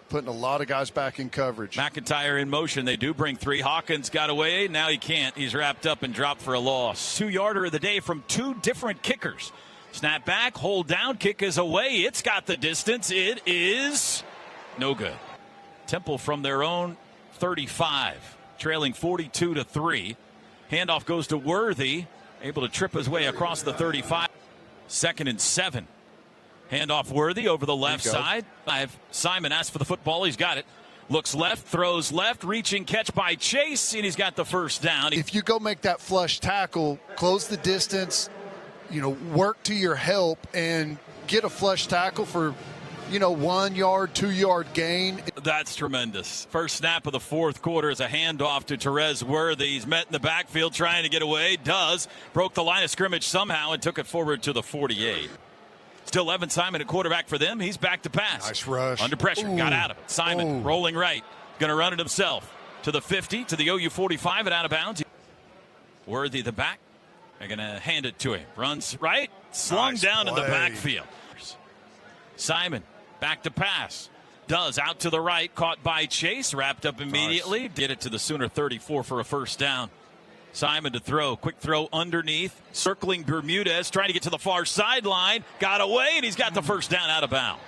Putting a lot of guys back in coverage. McIntyre in motion. They do bring 3. Hawkins got away. Now he can't. He's wrapped up and dropped for a loss. 2-yarder of the day from 2 different kickers. Snap back, hold down, kick is away. It's got the distance. It is no good. Temple from their own 35, trailing 42-3. Handoff goes to Worthy, able to trip his way across the 35. 2nd and 7. Handoff Worthy over the left side. Simon asks for the football. He's got it. Looks left, throws left, reaching catch by Chase, and he's got the first down. If you go make that flush tackle, close the distance, work to your help and get a flush tackle for, 1 yard, 2 yard gain. That's tremendous. First snap of the 4th quarter is a handoff to Therese Worthy. He's met in the backfield trying to get away. Broke the line of scrimmage somehow and took it forward to the 48. Still Evan Simon at quarterback for them. He's back to pass. Nice rush. Under pressure. Ooh. Got out of it. Simon rolling right. Going to run it himself. To the 50, to the OU 45 and out of bounds. Worthy the back. They're going to hand it to him. Runs right. Slung down in the backfield. Simon back to pass. Out to the right. Caught by Chase. Wrapped up immediately. Nice. Get it to the Sooner 34 for a first down. Simon to throw. Quick throw underneath. Circling Bermudez. Trying to get to the far sideline. Got away, and he's got the first down out of bounds.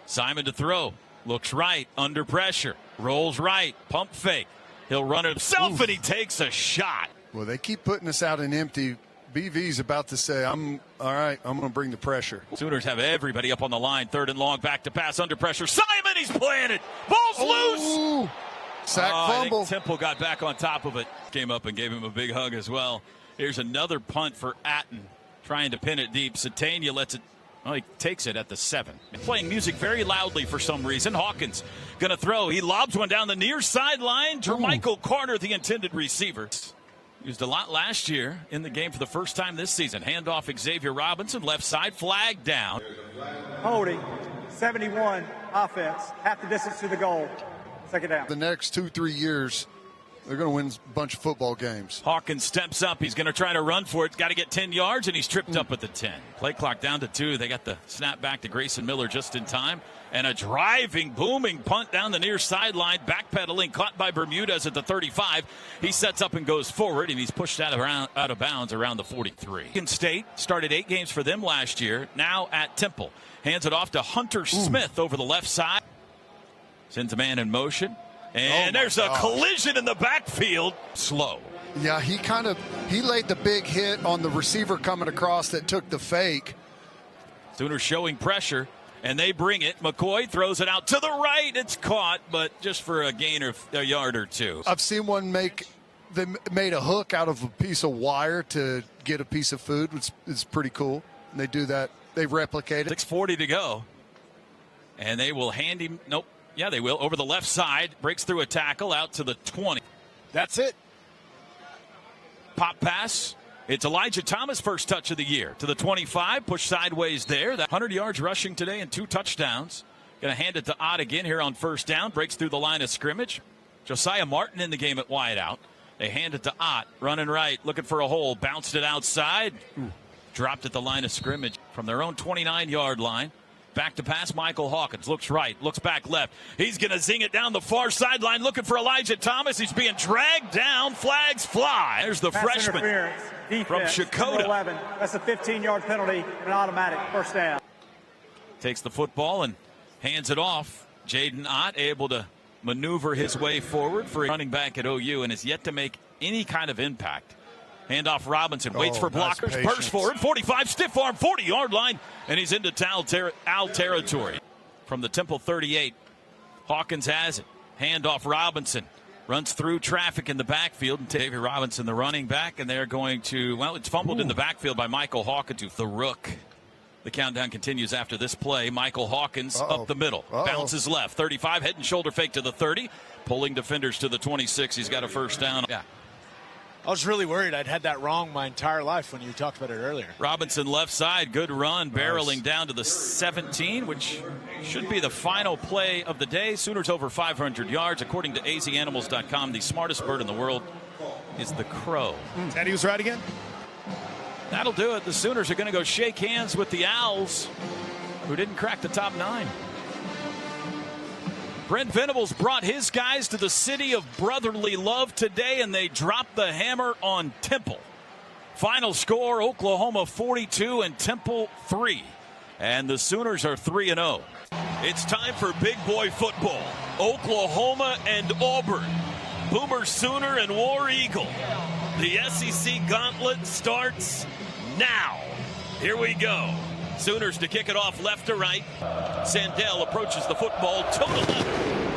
Simon to throw. Looks right. Under pressure. Rolls right. Pump fake. He'll run it himself, and he takes a shot. Well, they keep putting us out in empty. BV's about to say, all right, I'm going to bring the pressure. Sooners have everybody up on the line. 3rd and long. Back to pass. Under pressure. Simon, he's planted. Ball's loose. Sack fumble. I think Temple got back on top of it. Came up and gave him a big hug as well. Here's another punt for Atten. Trying to pin it deep. Satania lets it. Well, he takes it at the 7. Playing music very loudly for some reason. Hawkins going to throw. He lobs one down the near sideline. Jermichael Carter, the intended receiver. Used a lot last year in the game for the first time this season. Handoff Xavier Robinson. Left side. Flag down. Holding. 71 offense. Half the distance to the goal. 2nd down. The next 2-3 years, they're going to win a bunch of football games. Hawkins steps up. He's going to try to run for it. Got to get 10 yards, and he's tripped up at the 10. Play clock down to 2. They got the snap back to Grayson Miller just in time. And a driving, booming punt down the near sideline. Backpedaling, caught by Bermudez at the 35. He sets up and goes forward, and he's pushed out of bounds around the 43. Michigan State started 8 games for them last year. Now at Temple. Hands it off to Hunter Smith over the left side. Sends a man in motion. And there's a collision in the backfield. Slow. Yeah, he laid the big hit on the receiver coming across that took the fake. Sooners showing pressure, and they bring it. McCoy throws it out to the right. It's caught, but just for a gain of a yard or 2. I've seen one they made a hook out of a piece of wire to get a piece of food, which is pretty cool. And they do that. They replicate it. 6:40 to go. And they will hand him. Nope. Yeah, they will. Over the left side. Breaks through a tackle out to the 20. That's it. Pop pass. It's Elijah Thomas' first touch of the year. To the 25. Push sideways there. That 100 yards rushing today and 2 touchdowns. Going to hand it to Ott again here on first down. Breaks through the line of scrimmage. Josiah Martin in the game at wideout. They hand it to Ott. Running right. Looking for a hole. Bounced it outside. Dropped at the line of scrimmage from their own 29-yard line. Back to pass, Michael Hawkins. Looks right, looks back left. He's going to zing it down the far sideline looking for Elijah Thomas. He's being dragged down. Flags fly. There's the freshman from Shakota. 11. That's a 15-yard penalty and an automatic first down. Takes the football and hands it off. Jaden Ott able to maneuver his way forward for a running back at OU and has yet to make any kind of impact. Handoff Robinson, waits for blockers, bursts forward, 45, stiff arm, 40-yard line, and he's into Al territory. From the Temple 38, Hawkins has it. Handoff Robinson, runs through traffic in the backfield, and Xavier Robinson, the running back, and they're going to, well, it's fumbled in the backfield by Michael Hawkins, the rook. The countdown continues after this play. Michael Hawkins up the middle, bounces left, 35, head and shoulder fake to the 30, pulling defenders to the 26. He's got a first down. Yeah. I was really worried I'd had that wrong my entire life when you talked about it earlier. Robinson left side, good run, barreling down to the 17, which should be the final play of the day. Sooners over 500 yards. According to azanimals.com, the smartest bird in the world is the crow. Teddy was right again? That'll do it. The Sooners are going to go shake hands with the Owls, who didn't crack the top 9. Brent Venables brought his guys to the city of brotherly love today, and they dropped the hammer on Temple. Final score, Oklahoma 42 and Temple 3. And the Sooners are 3-0. It's time for big boy football. Oklahoma and Auburn. Boomer Sooner and War Eagle. The SEC gauntlet starts now. Here we go. Sooners to kick it off left to right. Sandell approaches the football toe to left.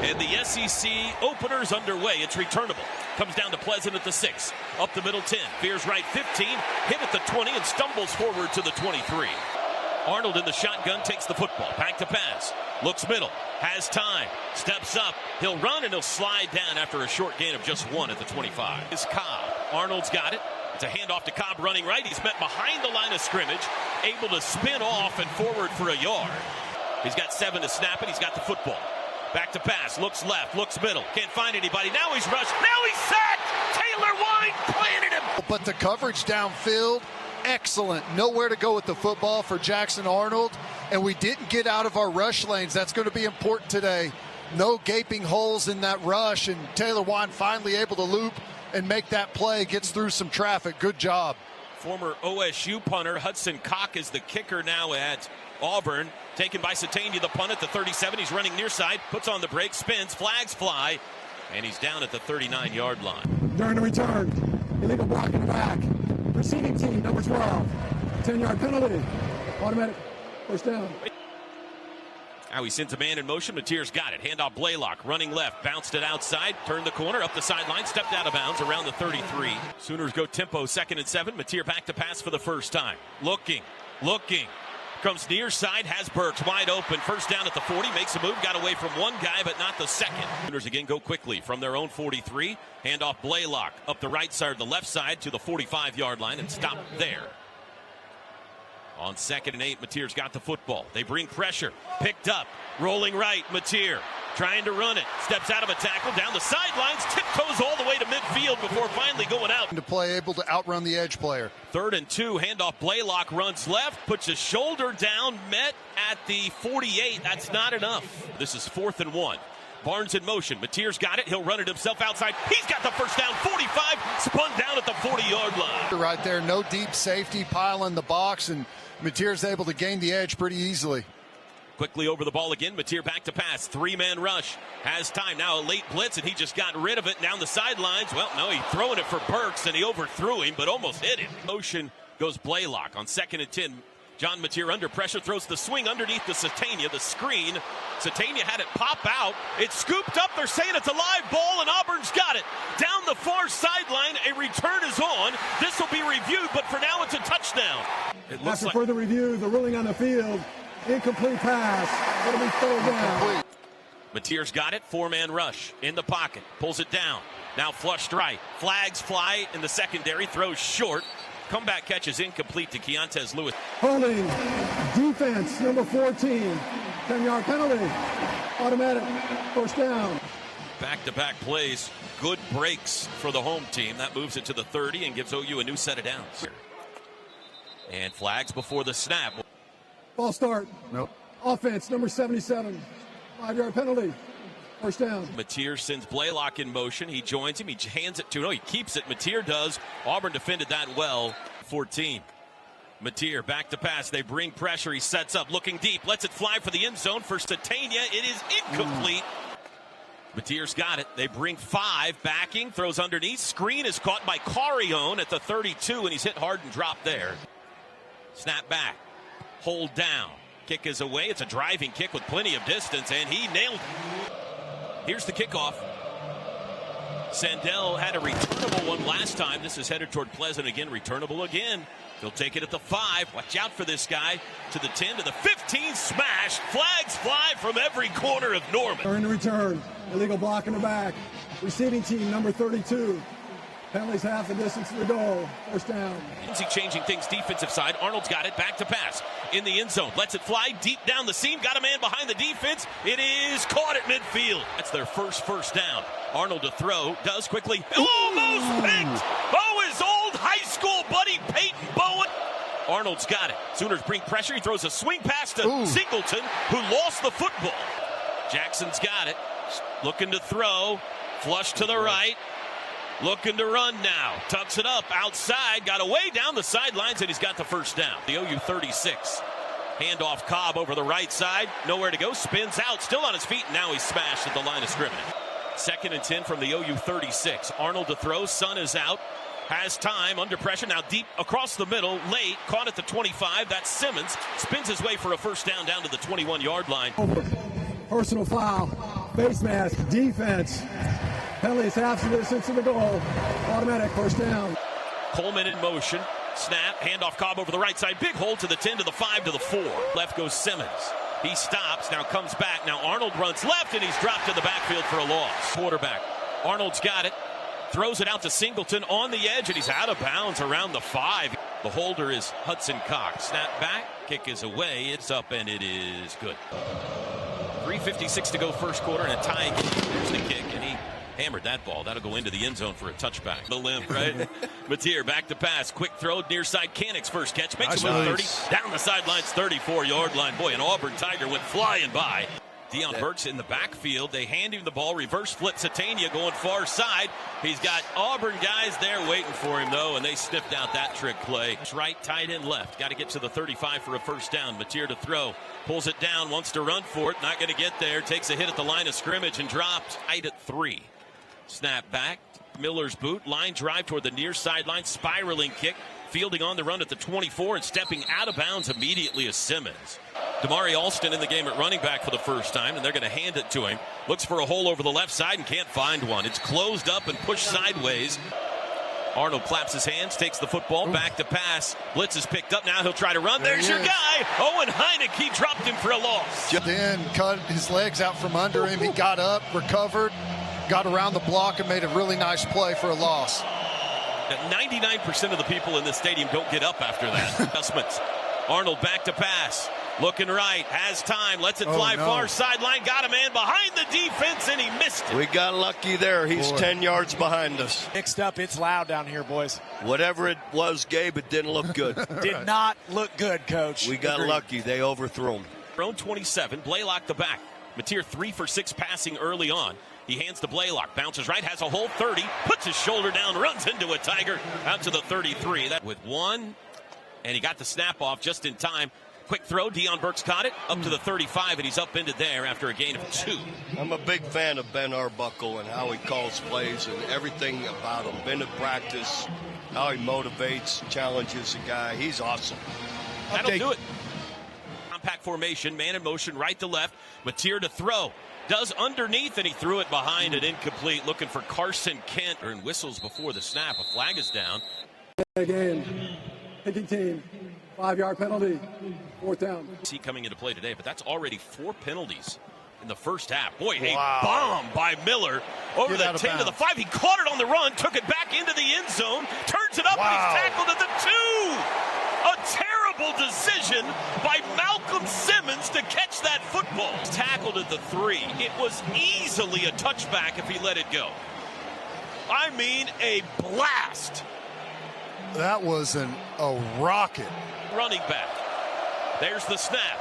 And the SEC opener's underway. It's returnable. Comes down to Pleasant at the 6. Up the middle 10. Veers right 15. Hit at the 20 and stumbles forward to the 23. Arnold in the shotgun takes the football. Back to pass. Looks middle. Has time. Steps up. He'll run and he'll slide down after a short gain of just 1 at the 25. Is Cobb. Arnold's got it. It's a handoff to Cobb running right. He's met behind the line of scrimmage. Able to spin off and forward for a yard. He's got 7 to snap it. He's got the football. Back to pass. Looks left. Looks middle. Can't find anybody. Now he's rushed. Now he's sacked. Taylor Wine planted him. But the coverage downfield, excellent. Nowhere to go with the football for Jackson Arnold. And we didn't get out of our rush lanes. That's going to be important today. No gaping holes in that rush. And Taylor Wine finally able to loop and make that play. Gets through some traffic. Good job. Former OSU punter Hudson Cock is the kicker now at Auburn. Taken by Satania, the punt at the 37. He's running near side. Puts on the brake. Spins. Flags fly. And he's down at the 39-yard line. During the return, illegal block in the back. Receiving team, number 12. 10-yard penalty. Automatic first down. Now he sends a man in motion. Mateer's got it. Handoff Blaylock. Running left. Bounced it outside. Turned the corner. Up the sideline. Stepped out of bounds around the 33. Sooners go tempo 2nd and 7. Mateer back to pass for the first time. Looking. Comes near side. Has Burks wide open. First down at the 40. Makes a move. Got away from one guy, but not the second. Sooners again go quickly from their own 43. Handoff Blaylock. Up the right side, the left side to the 45-yard line and stop there. On 2nd and 8, Mateer's got the football. They bring pressure. Picked up. Rolling right. Mateer trying to run it. Steps out of a tackle. Down the sidelines. Tiptoes all the way to midfield before finally going out. To play, able to outrun the edge player. 3rd and 2. Handoff Blaylock runs left. Puts his shoulder down. Met at the 48. That's not enough. This is 4th and 1. Barnes in motion. Mateer's got it. He'll run it himself outside. He's got the first down. 45. Spun down at the 40-yard line. Right there. No deep safety. Pile in the box. And Mateer's able to gain the edge pretty easily. Quickly over the ball again. Mateer back to pass. 3-man rush. Has time. Now a late blitz, and he just got rid of it down the sidelines. Well, no, he's throwing it for Burks, and he overthrew him, but almost hit him. Motion goes Blaylock on 2nd and 10. John Mateer under pressure, throws the swing underneath the Satania, the screen. Satania had it pop out. It's scooped up. They're saying it's a live ball, and Auburn's got it. Down the far sideline, a return is on. This will be reviewed, but for now it's a touchdown. It looks After further review, the ruling on the field, incomplete pass. It'll be thrown down. Mateer's got it. 4-man rush in the pocket. Pulls it down. Now flushed right. Flags fly in the secondary. Throws short. Comeback catch is incomplete to Keontez Lewis. Holding defense, number 14. 10-yard penalty. Automatic first down. Back-to-back plays. Good breaks for the home team. That moves it to the 30 and gives OU a new set of downs. And flags before the snap. Ball start. Nope. Offense, number 77. 5-yard penalty. First down. Mateer sends Blaylock in motion. He joins him. He hands it to he keeps it. Mateer does. Auburn defended that well. 14. Mateer back to pass. They bring pressure. He sets up. Looking deep. Lets it fly for the end zone. For Satania, it is incomplete. Mateer's got it. They bring 5. Backing. Throws underneath. Screen is caught by Carrion at the 32, and he's hit hard and dropped there. Snap back. Hold down. Kick is away. It's a driving kick with plenty of distance, and he nailed it. Here's the kickoff. Sandell had a returnable one last time. This is headed toward Pleasant again. Returnable again. He'll take it at the 5. Watch out for this guy. To the 10, to the 15. Smashed. Flags fly from every corner of Norman. During the return, illegal block in the back. Receiving team, number 32. Penalties half the distance to the goal. First down. Lindsey changing things defensive side. Arnold's got it. Back to pass. In the end zone. Lets it fly deep down the seam. Got a man behind the defense. It is caught at midfield. That's their first down. Arnold to throw. Does quickly. Almost picked. Oh, his old high school buddy Peyton Bowen. Arnold's got it. Sooners bring pressure. He throws a swing pass to Singleton, who lost the football. Jackson's got it. Looking to throw. Flush to the right. Looking to run now. Tucks it up outside. Got away down the sidelines, and he's got the first down. The OU 36. Handoff Cobb over the right side. Nowhere to go. Spins out. Still on his feet. And now he's smashed at the line of scrimmage. 2nd and 10 from the OU 36. Arnold to throw. Sun is out. Has time. Under pressure. Now deep across the middle. Late. Caught at the 25. That's Simmons. Spins his way for a first down to the 21-yard line. Personal foul. Face mask. Defense. Penalties half the distance to the goal. Automatic first down. Coleman in motion. Snap. Handoff Cobb over the right side. Big hole to the 10, to the 5, to the 4. Left goes Simmons. He stops. Now comes back. Now Arnold runs left, and he's dropped in the backfield for a loss. Quarterback. Arnold's got it. Throws it out to Singleton on the edge, and he's out of bounds around the 5. The holder is Hudson Cox. Snap back. Kick is away. It's up, and it is good. 3:56 to go first quarter, and a tie. There's the kick, and he hammered that ball. That'll go into the end zone for a touchback. The limp, right? Mateer back to pass. Quick throw near side. Cannick's first catch. Makes him 30. Down the sidelines, 34-yard line. Boy, an Auburn Tiger went flying by. Deion Burks in the backfield. They hand him the ball. Reverse flip. Satania going far side. He's got Auburn guys there waiting for him, though, and they sniffed out that trick play. Right, tight end left. Got to get to the 35 for a first down. Mateer to throw. Pulls it down. Wants to run for it. Not going to get there. Takes a hit at the line of scrimmage and dropped. Tight at 3. Snap back. Miller's boot. Line drive toward the near sideline. Spiraling kick. Fielding on the run at the 24 and stepping out of bounds immediately is Simmons. Damari Alston in the game at running back for the first time, and they're going to hand it to him. Looks for a hole over the left side and can't find one. It's closed up and pushed sideways. Arnold claps his hands, takes the football, back to pass. Blitz is picked up. Now he'll try to run. There's your guy, Owen Heineck. He dropped him for a loss. Then cut his legs out from under him. He got up, recovered, got around the block, and made a really nice play for a loss. 99% of the people in this stadium don't get up after that. Adjustments. Arnold back to pass. Looking right. Has time. Lets it fly far sideline. Got a man behind the defense, and he missed it. We got lucky there. He's 10 yards behind us. Mixed up. It's loud down here, boys. Whatever it was, Gabe, it didn't look good. Did not look good, Coach. We got lucky. They overthrew him. Thrown 27. Blaylock the back. Mateer 3 for 6 passing early on. He hands to Blaylock, bounces right, has a hole, 30, puts his shoulder down, runs into a Tiger, out to the 33. That with 1, and he got the snap off just in time. Quick throw, Deion Burks caught it, up to the 35, and he's up into there after a gain of 2. I'm a big fan of Ben Arbuckle and how he calls plays and everything about him. Been to practice, how he motivates, challenges a guy. He's awesome. That'll do it. Compact formation, man in motion, right to left. Mateer to throw. Does underneath, and he threw it behind and incomplete. Looking for Carson Kent. And whistles before the snap. A flag is down. Game. Kicking team. 5-yard penalty. 4th down. See coming into play today, but that's already 4 penalties in the first half. Boy, a bomb by Miller over the 10 to the 5. He caught it on the run, took it back into the end zone, turns it up, and he's tackled at the 2. A terrible decision by Malcolm Simmons to catch that football. Tackled at the 3. It was easily a touchback if he let it go. I mean, a blast. That was a rocket. Running back. There's the snap.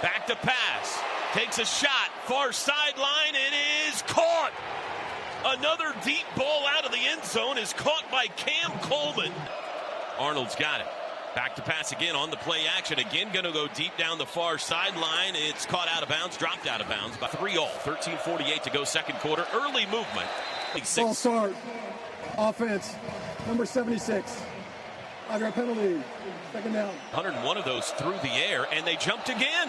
Back to pass. Takes a shot. Far sideline. It is caught. Another deep ball out of the end zone is caught by Cam Coleman. Arnold's got it. Back to pass again on the play action. Again, going to go deep down the far sideline. It's caught out of bounds, dropped out of bounds by 3-all. 13:48 to go second quarter. Early movement. Ball start. Offense. Number 76. 5-yard penalty. 2nd down. 101 of those through the air, and they jumped again.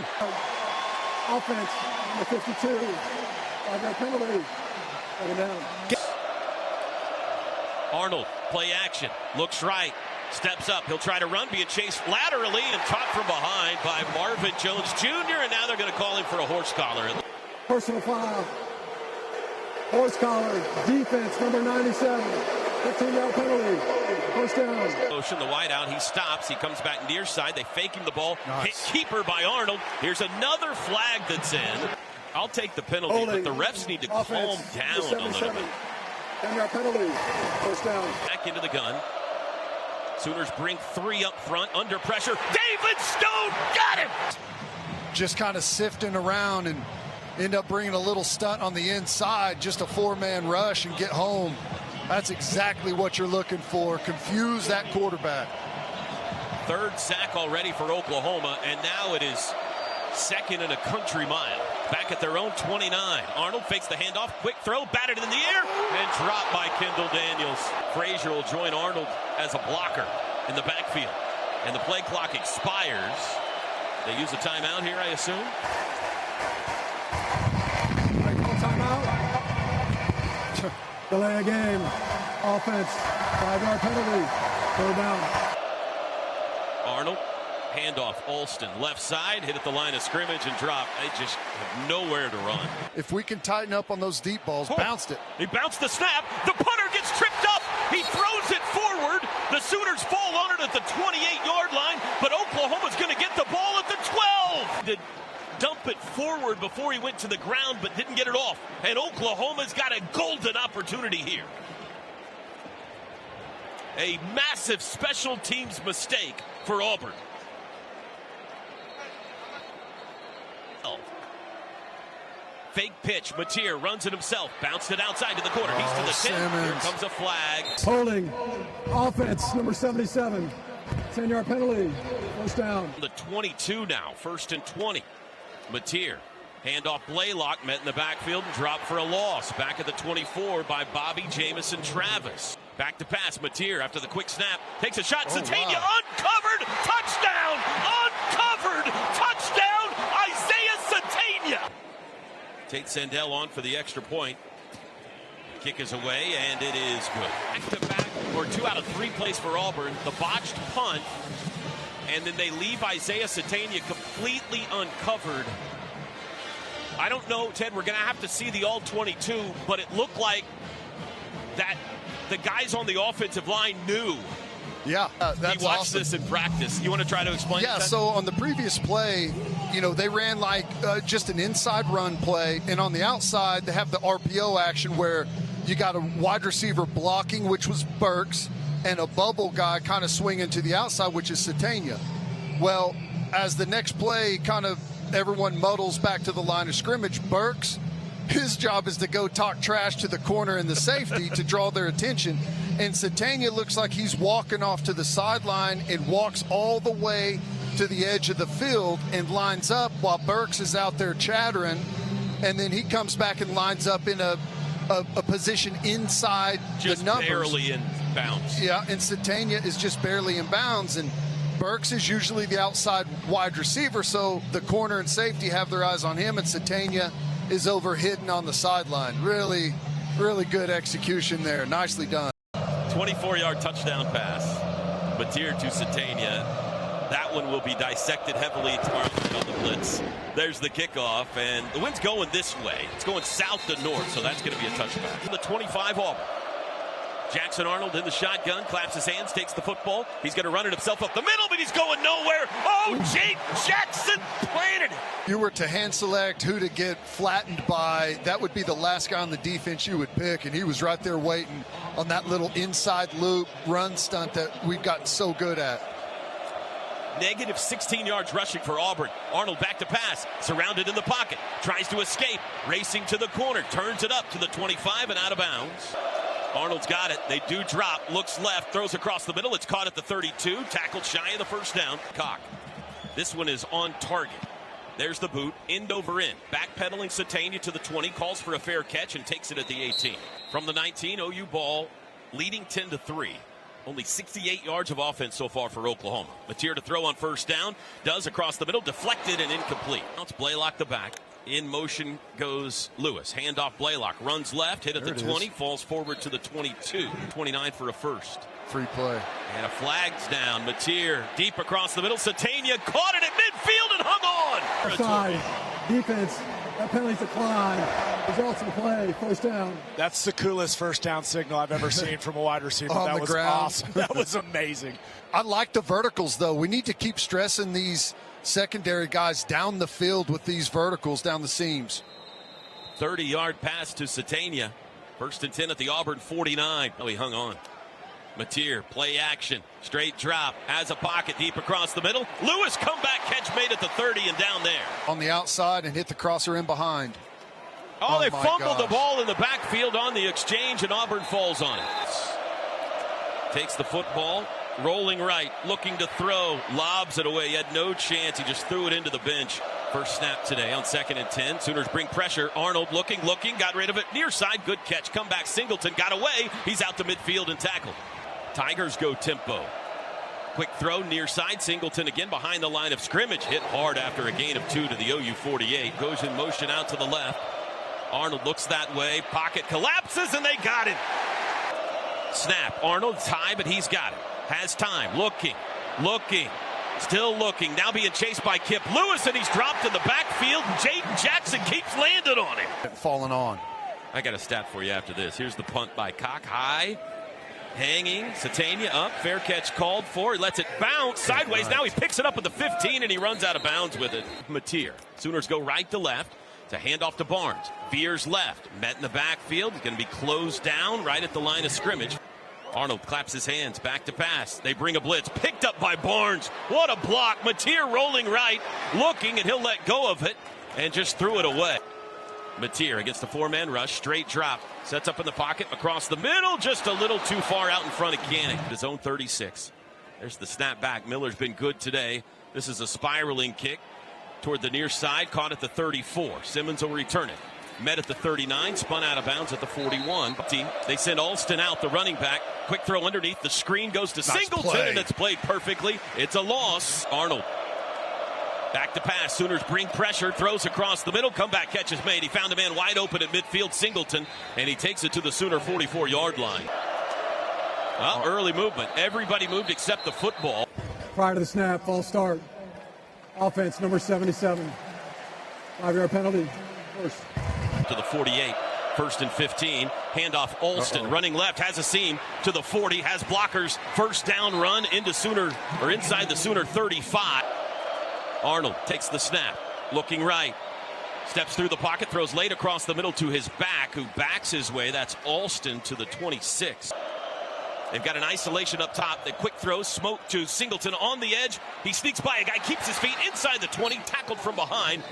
Offense. Number 52. 5-yard penalty. 2nd down. Arnold, play action. Looks right. Steps up. He'll try to run, being chased laterally and caught from behind by Marvin Jones Jr. And now they're going to call him for a horse collar. Personal foul. Horse collar. Defense, number 97. 15-yard penalty. First down. Motion, the wide out. He stops. He comes back near side. They fake him the ball. Hit keeper by Arnold. Here's another flag that's in. I'll take the penalty, but the refs need to calm down a little bit. 10-yard penalty. First down. Back into the gun. Sooners bring 3 up front, under pressure. David Stone got him! Just kind of sifting around and end up bringing a little stunt on the inside, just a 4-man rush and get home. That's exactly what you're looking for. Confuse that quarterback. 3rd sack already for Oklahoma, and now it is 2nd and a country mile. Back at their own 29. Arnold fakes the handoff, quick throw, batted in the air, and dropped by Kendall Daniels. Frazier will join Arnold as a blocker in the backfield. And the play clock expires. They use a timeout here, I assume. Timeout. Delay a game. Offense. 5-yard penalty. 3rd down. Arnold. Handoff, Alston, left side, hit at the line of scrimmage and dropped. They just have nowhere to run. If we can tighten up on those deep balls, bounced it. He bounced the snap. The punter gets tripped up. He throws it forward. The Sooners fall on it at the 28-yard line, but Oklahoma's going to get the ball at the 12. To dump it forward before he went to the ground, but didn't get it off. And Oklahoma's got a golden opportunity here. A massive special teams mistake for Auburn. Fake pitch. Mateer runs it himself. Bounced it outside to the corner. He's to the 10. Simmons. Here comes a flag. Holding. Offense, number 77. 10-yard penalty. 1st down. The 22 now. 1st and 20. Mateer. Handoff Blaylock met in the backfield and dropped for a loss. Back at the 24 by Bobby Jamison Travis. Back to pass. Mateer after the quick snap. Takes a shot. Satania uncovered. Touchdown. Uncovered. Touchdown. Isaiah Satania. Tate Sandell on for the extra point. Kick is away, and it is good. Back-to-back, or 2 out of 3 plays for Auburn. The botched punt, and then they leave Isaiah Satania completely uncovered. I don't know, Ted, we're going to have to see the all-22, but it looked like that the guys on the offensive line knew. Yeah, that's he watched awesome. this in practice. You want to try to explain Yeah, that? so on the previous play, you know, they ran like just an inside run play, and on the outside, they have the RPO action where you got a wide receiver blocking, which was Burks, and a bubble guy kind of swinging to the outside, which is Satania. Well, as the next play kind of everyone muddles back to the line of scrimmage, Burks, his job is to go talk trash to the corner and the safety to draw their attention. And Satania looks like he's walking off to the sideline and walks all the way to the edge of the field and lines up while Burks is out there chattering. And then he comes back and lines up in a position inside just the numbers. Barely in bounds. Yeah, and Satania is just barely in bounds. And Burks is usually the outside wide receiver, so the corner and safety have their eyes on him, and Satania is over hidden on the sideline. Really, really good execution there. Nicely done. 24-yard touchdown pass. Mateer to Satania. That one will be dissected heavily tomorrow night on the blitz. There's the kickoff, and the wind's going this way. It's going south to north, so that's going to be a touchback. The 25 Auburn. Jackson Arnold in the shotgun, claps his hands, takes the football. He's going to run it himself up the middle, but he's going nowhere. Oh, Jake Jackson planted it. You were to hand select who to get flattened by, that would be the last guy on the defense you would pick, and he was right there waiting on that little inside loop run stunt that we've gotten so good at. Negative 16 yards rushing for Auburn. Arnold back to pass, surrounded in the pocket, tries to escape, racing to the corner, turns it up to the 25 and out of bounds. Arnold's got it. They do drop. Looks left. Throws across the middle. It's caught at the 32. Tackled shy of the 1st down. Cock. This one is on target. There's the boot. End over end. Backpedaling Satania to the 20. Calls for a fair catch and takes it at the 18. From the 19, OU ball leading 10-3. Only 68 yards of offense so far for Oklahoma. Mateer to throw on 1st down. Does across the middle. Deflected and incomplete. Now it's Blaylock the back. In motion goes Lewis. Handoff Blaylock. Runs left. Hit at the 20. Falls forward to the 22. 29 for a first. Free play. And a flag's down. Mateer deep across the middle. Satania caught it at midfield and hung on. Offside. Defense. That penalty's declined. Results of the play. 1st down. That's the coolest 1st down signal I've ever seen from a wide receiver. On that the was ground. awesome. That was amazing. I like the verticals, though. We need to keep stressing these secondary guys down the field with these verticals down the seams. 30-yard pass to Satania. 1st and 10 at the Auburn 49. Oh, he hung on. Mateer, play action, straight drop, has a pocket deep across the middle. Lewis, comeback catch made at the 30 and down there. On the outside and hit the crosser in behind. Oh, they fumbled the gosh. ball in the backfield on the exchange, and Auburn falls on it. Takes the football, rolling right, looking to throw, lobs it away. He had no chance. He just threw it into the bench. First snap today on 2nd and 10. Sooners bring pressure. Arnold looking, got rid of it. Near side, good catch. Comeback, Singleton got away. He's out to midfield and tackled. Tigers go tempo. Quick throw near side. Singleton again behind the line of scrimmage. Hit hard after a gain of 2 to the OU 48. Goes in motion out to the left. Arnold looks that way. Pocket collapses, and they got him. Snap. Arnold's high, but he's got it. Has time. Looking. Still looking. Now being chased by Kip Lewis, and he's dropped in the backfield. Jaden Jackson keeps landing on him. Falling on. I got a stat for you after this. Here's the punt by Cock. High. Hanging. Satania up. Fair catch called for. He lets it bounce sideways. Now he picks it up at the 15, and he runs out of bounds with it. Mateer. Sooners go right to left. To hand off to Barnes. Veers left. Met in the backfield. He's going to be closed down right at the line of scrimmage. Arnold claps his hands. Back to pass. They bring a blitz. Picked up by Barnes. What a block. Mateer rolling right. Looking, and he'll let go of it. And just threw it away. Mateer against the 4-man rush. Straight drop. Sets up in the pocket. Across the middle. Just a little too far out in front of Canning. His own 36. There's the snap back. Miller's been good today. This is a spiraling kick. Toward the near side, caught at the 34. Simmons will return it. Met at the 39, spun out of bounds at the 41. They send Alston out, the running back. Quick throw underneath. The screen goes to Singleton, and it's played perfectly. It's a loss. Arnold. Back to pass. Sooners bring pressure. Throws across the middle. Comeback catch is made. He found a man wide open at midfield, Singleton, and he takes it to the Sooner 44-yard line. Well, early movement. Everybody moved except the football. Prior to the snap, false start. Offense, number 77. 5-yard penalty. First. To the 48. 1st and 15. Handoff Alston. Running left. Has a seam to the 40. Has blockers. First down run into Sooner, or inside the Sooner 35. Arnold takes the snap. Looking right. Steps through the pocket. Throws late across the middle to his back, who backs his way. That's Alston to the 26. They've got an isolation up top. The quick throw, smoke to Singleton on the edge. He sneaks by a guy, keeps his feet inside the 20, tackled from behind.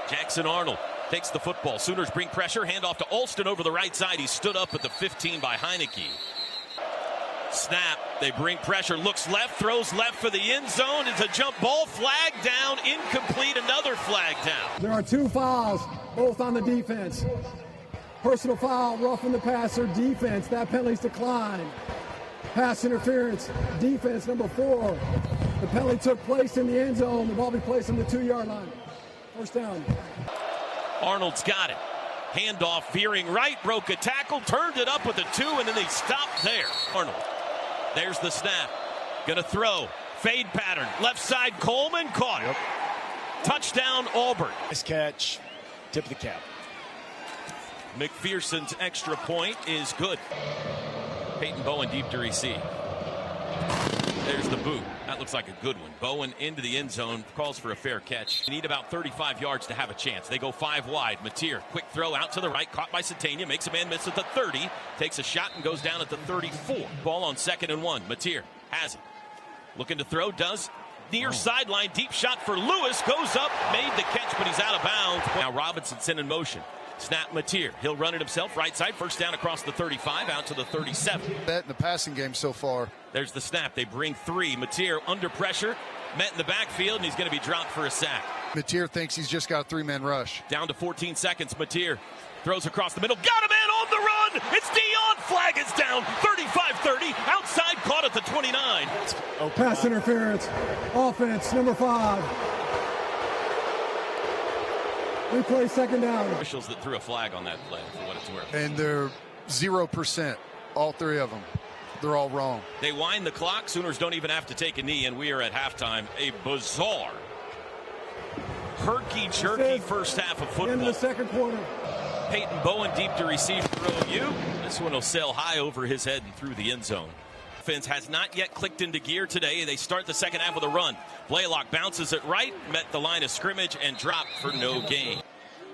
Jackson Arnold takes the football. Sooners bring pressure, handoff to Alston over the right side. He stood up at the 15 by Heineke. Snap, they bring pressure, looks left, throws left for the end zone. It's a jump ball, flag down, incomplete, another flag down. There are 2 fouls, both on the defense. Personal foul, roughing the passer, defense. That penalty's declined. Pass interference, defense, number 4. The penalty took place in the end zone. The ball be placed on the 2-yard line. First down. Arnold's got it. Handoff, veering right, broke a tackle, turned it up with a 2, and then they stopped there. Arnold, there's the snap. Gonna throw. Fade pattern. Left side, Coleman caught it. Touchdown, Auburn. Nice catch. Tip of the cap. McPherson's extra point is good. Peyton Bowen deep to receive. There's the boot. That looks like a good one. Bowen into the end zone, calls for a fair catch. You need about 35 yards to have a chance. They go 5 wide. Mateer, quick throw out to the right, caught by Satania, makes a man miss at the 30, takes a shot and goes down at the 34. Ball on 2nd and 1. Mateer has it. Looking to throw, does. Near sideline, deep shot for Lewis, goes up, made the catch, but he's out of bounds. Now Robinson sent in motion. Snap Mateer. He'll run it himself. Right side. First down across the 35 out to the 37. That in the passing game so far. There's the snap. They bring 3. Mateer under pressure. Met in the backfield, and he's going to be dropped for a sack. Mateer thinks he's just got a 3-man rush. Down to 14 seconds. Mateer throws across the middle. Got a man on the run. It's Dion. Flag is down. 35-30. Outside, caught at the 29. Pass interference. Offense, number 5. Replay, 2nd down. Officials that threw a flag on that play, for what it's worth. And they're 0%. All 3 of them. They're all wrong. They wind the clock. Sooners don't even have to take a knee, and we are at halftime. A bizarre, herky-jerky first half of football. End of the 2nd quarter. Peyton Bowen deep to receive for OU. This one will sail high over his head and through the end zone. Offense has not yet clicked into gear today. They start the second half with a run. Blaylock bounces it right, met the line of scrimmage, and dropped for no gain.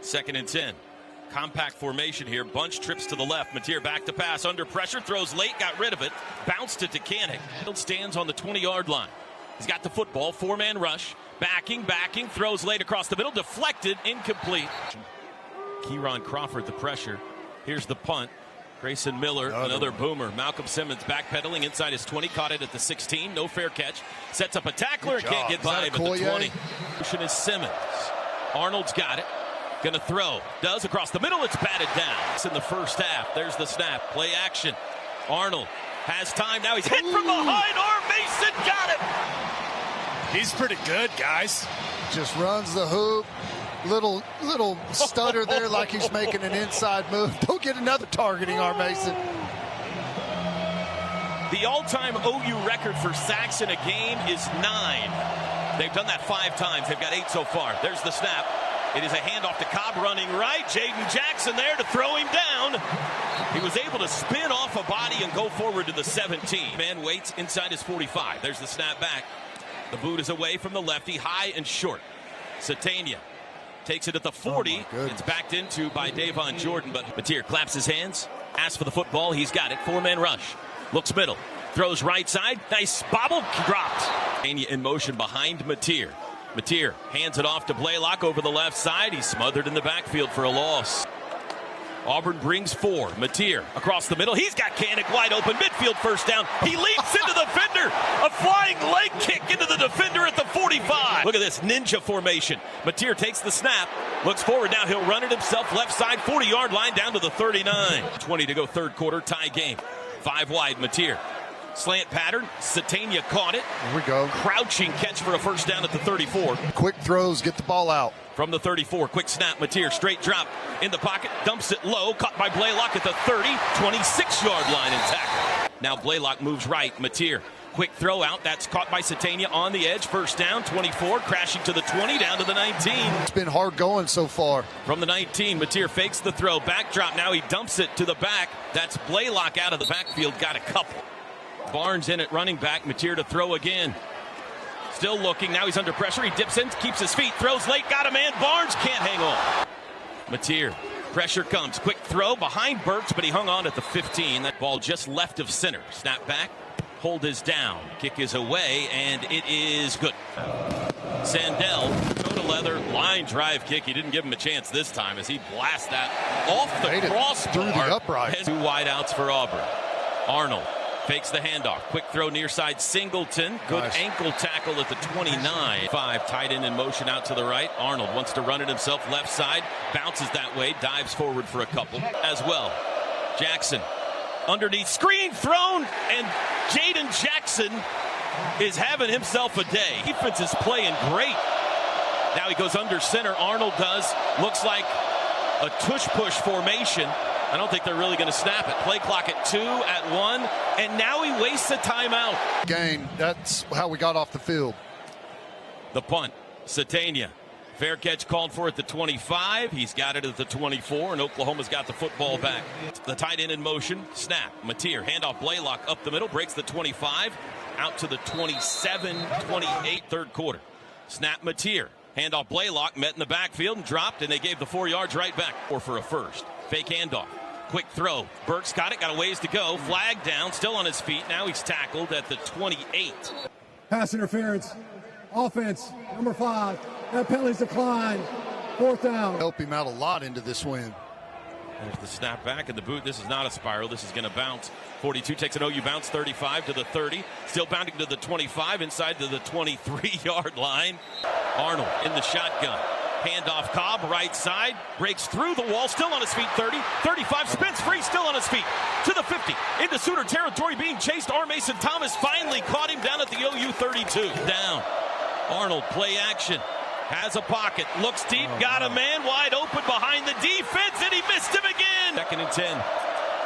2nd and 10. Compact formation here. Bunch trips to the left. Mateer back to pass. Under pressure. Throws late. Got rid of it. Bounced it to Kanik. Stands on the 20-yard line. He's got the football. Four-man rush. Backing. Throws late across the middle. Deflected. Incomplete. Kieron Crawford the pressure. Here's the punt. Grayson Miller, another boomer. Malcolm Simmons backpedaling inside his 20. Caught it at the 16. No fair catch. Sets up a tackler. Can't get by him at the 20. Motion is Simmons. Arnold's got it. Gonna throw. Does across the middle. It's batted down. It's in the first half. There's the snap. Play action. Arnold has time. Now he's hit from behind. Mason got it. He's pretty good, guys. Just runs the hoop. Little stutter there like he's making an inside move. Don't get another targeting, Mason. The all-time OU record for sacks in a game is 9. They've done that 5 times. They've got 8 so far. There's the snap. It is a handoff to Cobb running right. Jaden Jackson there to throw him down. He was able to spin off a body and go forward to the 17. Man waits inside his 45. There's the snap back. The boot is away from the lefty, high and short. Satania takes it at the 40. It's backed into by Davon Jordan, but Mateer claps his hands, asks for the football. He's got it. Four-man rush. Looks middle. Throws right side. Nice bobble. Dropped. In motion behind Mateer. Mateer hands it off to Blaylock over the left side. He's smothered in the backfield for a loss. Auburn brings 4. Mateer across the middle. He's got Kanik wide open. Midfield first down. He leaps into the defender. A flying leg kick into the defender at the 45. Look at this ninja formation. Mateer takes the snap. Looks forward. Now he'll run it himself. Left side 40-yard line down to the 39. 20 to go third quarter. Tie game. 5 wide. Mateer. Slant pattern. Satania caught it. Here we go. Crouching catch for a first down at the 34. Quick throws. Get the ball out. From the 34, quick snap, Mateer, straight drop in the pocket, dumps it low, caught by Blaylock at the 30, 26-yard line and tackle. Now Blaylock moves right, Mateer, quick throw out, that's caught by Satania on the edge, first down, 24, crashing to the 20, down to the 19. It's been hard going so far. From the 19, Mateer fakes the throw, backdrop, now he dumps it to the back, that's Blaylock out of the backfield, got a couple. Barnes in at running back, Mateer to throw again. Still looking. Now he's under pressure. He dips in, keeps his feet, throws late, got a man. Barnes can't hang on. Mateer, pressure comes. Quick throw behind Burks, but he hung on at the 15. That ball just left of center. Snap back. Hold is down. Kick is away, and it is good. Sandell, go to leather, line drive kick. He didn't give him a chance this time as he blasts that off the crossbar. Through the upright. 2 wideouts for Auburn. Arnold. Fakes the handoff. Quick throw near side. Singleton. Good ankle tackle at the 29. 5 tight end in motion out to the right. Arnold wants to run it himself. Left side. Bounces that way. Dives forward for a couple as well. Jackson. Underneath. Screen thrown. And Jaden Jackson is having himself a day. Defense is playing great. Now he goes under center. Arnold does. Looks like a tush-push formation. I don't think they're really going to snap it. Play clock at 2, at 1, and now he wastes a timeout. Gain. That's how we got off the field. The punt. Satania. Fair catch called for at the 25. He's got it at the 24, and Oklahoma's got the football back. The tight end in motion. Snap. Mateer. Handoff Blaylock up the middle. Breaks the 25. Out to the 27, 28, third quarter. Snap Mateer. Handoff Blaylock. Met in the backfield and dropped, and they gave the 4 yards right back. Or for a first. Fake handoff. Quick throw. Burks got it. Got a ways to go. Flag down. Still on his feet. Now he's tackled at the 28. Pass interference. Offense, number 5. That penalty's declined. 4th down. Help him out a lot into this win. There's the snap back and the boot. This is not a spiral. This is going to bounce. 42 takes an OU bounce. 35 to the 30. Still bounding to the 25. Inside to the 23-yard line. Arnold in the shotgun. Handoff Cobb, right side, breaks through the wall, still on his feet, 30, 35, spins free, still on his feet, to the 50, into Sooner territory, being chased. Mason Thomas finally caught him down at the OU 32. Down. Arnold, play action, has a pocket, looks deep, got a man wide open behind the defense, and he missed him again. 2nd and 10,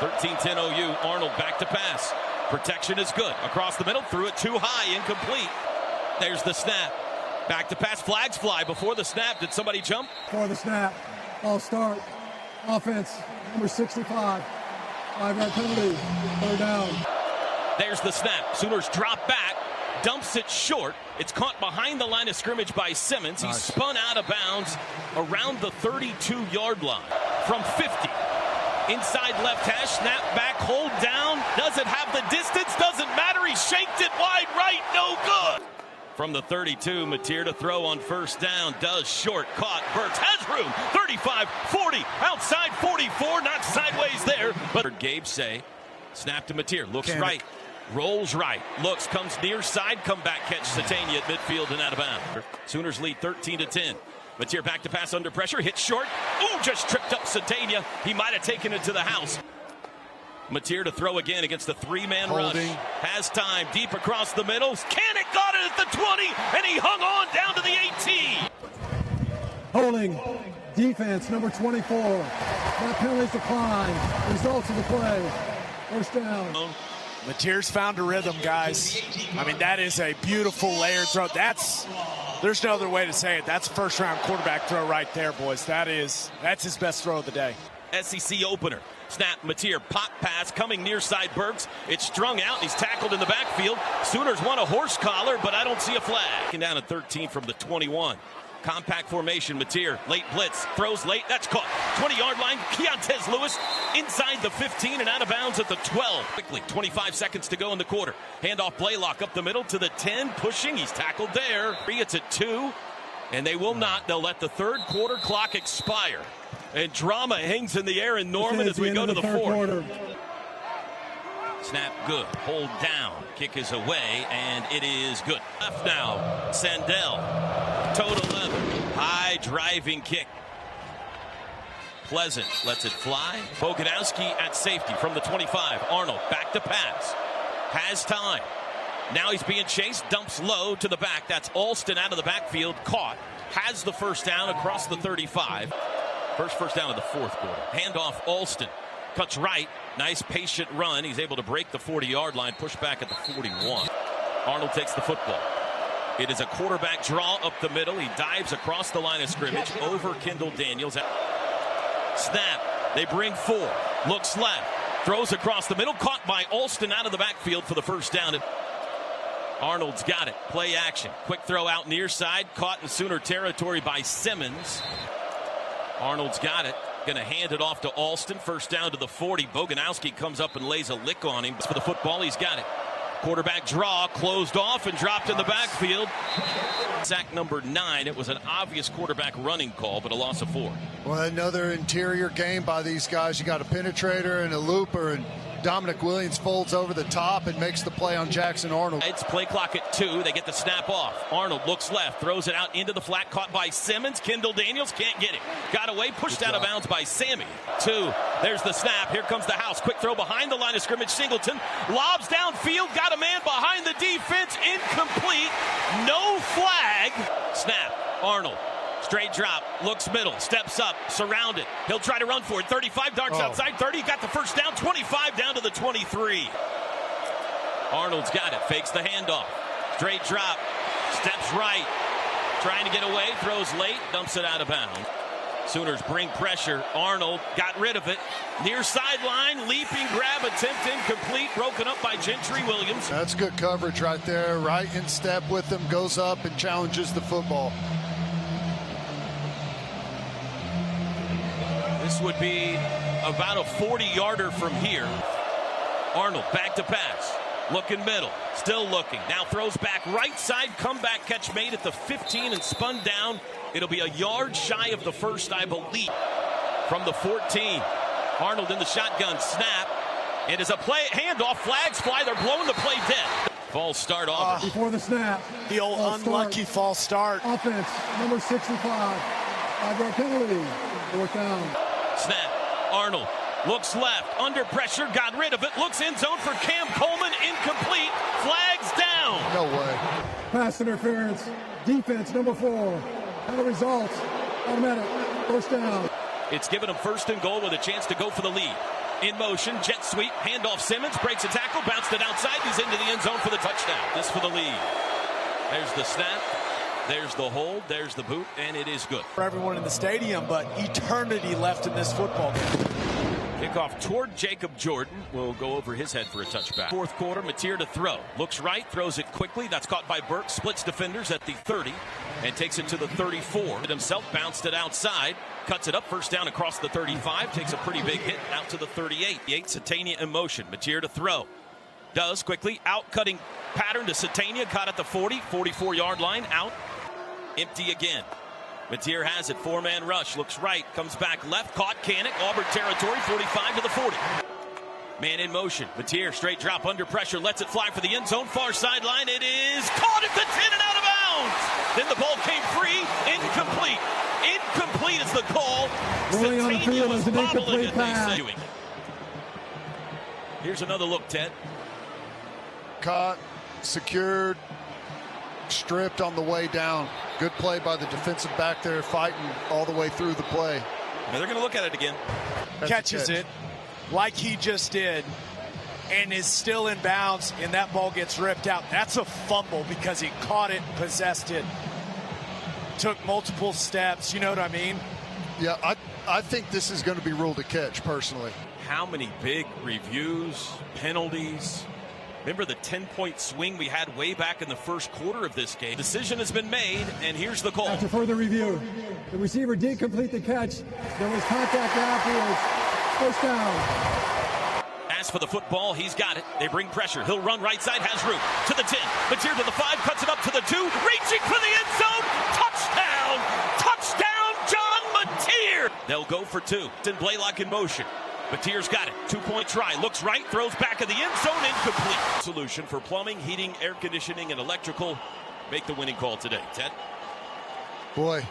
13-10 OU, Arnold back to pass. Protection is good, across the middle, threw it too high, incomplete. There's the snap. Back to pass, flags fly before the snap. Did somebody jump? Before the snap, ball start. Offense, number 65. 5-yard penalty, 3rd down. There's the snap. Sooners drop back, dumps it short. It's caught behind the line of scrimmage by Simmons. He's spun out of bounds around the 32-yard line. from 50. Inside left hash, snap back, hold down. Doesn't have the distance, doesn't matter. He shanked it wide right, no good. From the 32, Mateer to throw on first down. Does short, caught. Burks has room. 35, 40, outside 44, not sideways there. But Gabe say, snap to Mateer, looks right. Rolls right, looks, comes near side, comeback catch, Satania at midfield and out of bounds. Sooners lead 13-10. Mateer back to pass under pressure, hits short. Ooh, just tripped up Satania. He might have taken it to the house. Mateer to throw again against the three-man rush. Has time, deep across the middle. Canick got it at the 20, and he hung on down to the 18. Holding, defense, number 24. That penalty's declined. Results of the play. First down. Mateer's found a rhythm, guys. I mean, that is a beautiful layered throw. There's no other way to say it. That's a first-round quarterback throw right there, boys. That's his best throw of the day. SEC opener. Snap, Mateer, pop pass, coming near side Burks. It's strung out, and he's tackled in the backfield. Sooners want a horse collar, but I don't see a flag. Down at 13 from the 21. Compact formation, Mateer, late blitz, throws late, that's caught. 20-yard line, Keontez Lewis inside the 15 and out of bounds at the 12. Quickly, 25 seconds to go in the quarter. Handoff Blaylock up the middle to the 10, pushing, he's tackled there. It's at 2, and they will not. They'll let the third quarter clock expire. And drama hangs in the air in Norman as we go to the fourth. Snap good, hold down, kick is away, and it is good. Left now, Sandell, total 11, high driving kick. Pleasant lets it fly. Boganowski at safety from the 25. Arnold back to pass, has time. Now he's being chased, dumps low to the back. That's Alston out of the backfield, caught, has the first down across the 35. First down of the fourth quarter. Handoff Alston. Cuts right. Nice patient run. He's able to break the 40-yard line. Push back at the 41. Arnold takes the football. It is a quarterback draw up the middle. He dives across the line of scrimmage over Kendall Daniels. Snap. They bring 4. Looks left. Throws across the middle. Caught by Alston out of the backfield for the first down. Arnold's got it. Play action. Quick throw out near side. Caught in Sooner territory by Simmons. Arnold's got it. Going to hand it off to Alston. First down to the 40. Boganowski comes up and lays a lick on him. For the football, he's got it. Quarterback draw, closed off and dropped in the backfield. Sack number 9. It was an obvious quarterback running call, but a loss of 4. Well, another interior game by these guys. You got a penetrator and a looper, and Dominic Williams folds over the top and makes the play on Jackson Arnold. It's play clock at 2. They get the snap off. Arnold looks left, throws it out into the flat, caught by Simmons. Kendall Daniels can't get it. Got away, pushed out of bounds by Sammy. 2. There's the snap. Here comes the house. Quick throw behind the line of scrimmage. Singleton lobs downfield. Got a man behind the defense. Incomplete. No flag. Snap. Arnold. Straight drop, looks middle, steps up, surrounded. He'll try to run for it. 35, darts outside 30, got the first down. 25 down to the 23. Arnold's got it, fakes the handoff. Straight drop, steps right, trying to get away, throws late, dumps it out of bounds. Sooners bring pressure. Arnold got rid of it. Near sideline, leaping grab attempt incomplete, broken up by Gentry Williams. That's good coverage right there, right in step with him, goes up and challenges the football. This would be about a 40-yarder from here. Arnold back to pass. Looking middle. Still looking. Now throws back right side. Comeback catch made at the 15 and spun down. It'll be a yard shy of the first, I believe. From the 14. Arnold in the shotgun. Snap. It is a play. Handoff. Flags fly. They're blowing the play dead. False start off. Before the snap. The old unlucky false start. Offense, number 65. 5-yard penalty. Fourth down. Snap. Arnold looks left. Under pressure. Got rid of it. Looks end zone for Cam Coleman. Incomplete. Flags down. No way. Pass interference. Defense, number 4. And the results. Automatic. First down. It's given him first and goal with a chance to go for the lead. In motion. Jet sweep. Handoff Simmons. Breaks a tackle. Bounced it outside. He's into the end zone for the touchdown. This for the lead. There's the snap. There's the hold, there's the boot, and it is good. For everyone in the stadium, but eternity left in this football game. Kickoff toward Jacob Jordan. Will go over his head for a touchback. Fourth quarter, Mateer to throw. Looks right, throws it quickly. That's caught by Burke. Splits defenders at the 30. and takes it to the 34. Himself bounced it outside, cuts it up, first down across the 35, takes a pretty big hit out to the 38. Satania in motion. Matier to throw. Does quickly, out-cutting pattern to Satania, caught at the 40, 44-yard line, out. Empty again. Matier has it, four-man rush, looks right, comes back left, caught Kanik, Auburn territory, 45 to the 40. Man in motion. Matier, straight drop under pressure, lets it fly for the end zone. Far sideline, it is caught at the 10 and out of bounds. Then the ball came free, incomplete. Incomplete is the call. Rolling on the field is an incomplete pass. Here's another look, Ted. Caught, secured, stripped on the way down. Good play by the defensive back there, fighting all the way through the play. Now they're going to look at it again. Catches it like he just did and is still in bounds, and that ball gets ripped out. That's a fumble because he caught it, possessed it, took multiple steps. You know what I mean? Yeah, I think this is going to be ruled a catch, personally. How many big reviews, penalties? Remember the 10-point swing we had way back in the first quarter of this game? Decision has been made, and here's the call. After further review, the receiver did complete the catch. There was contact afterwards. First down. As for the football, he's got it. They bring pressure. He'll run right side, has room. To the 10. Matier to the 5, cuts it up to the 2. Reaching for the end zone. Touchdown! Touchdown, John Matier! They'll go for 2. Then Blaylock in motion. Matier's got it. 2-point try. Looks right, throws back at the end zone. Incomplete. Solution for plumbing, heating, air conditioning, and electrical. Make the winning call today. Ted? Boy,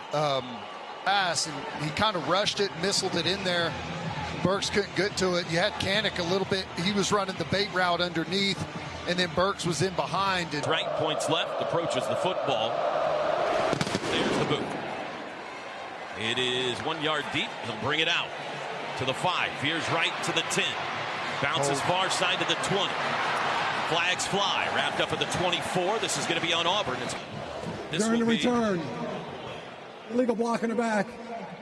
pass, and he kind of rushed it, missiled it in there. Burks couldn't get to it. You had Kanik a little bit. He was running the bait route underneath, and then Burks was in behind. And right, points left, approaches the football. There's the boot. It is 1 yard deep. He'll bring it out to the 5. Veers right to the 10. Bounces far side to the 20. Flags fly. Wrapped up at the 24. This is going to be on Auburn. During the return. Illegal block in the back.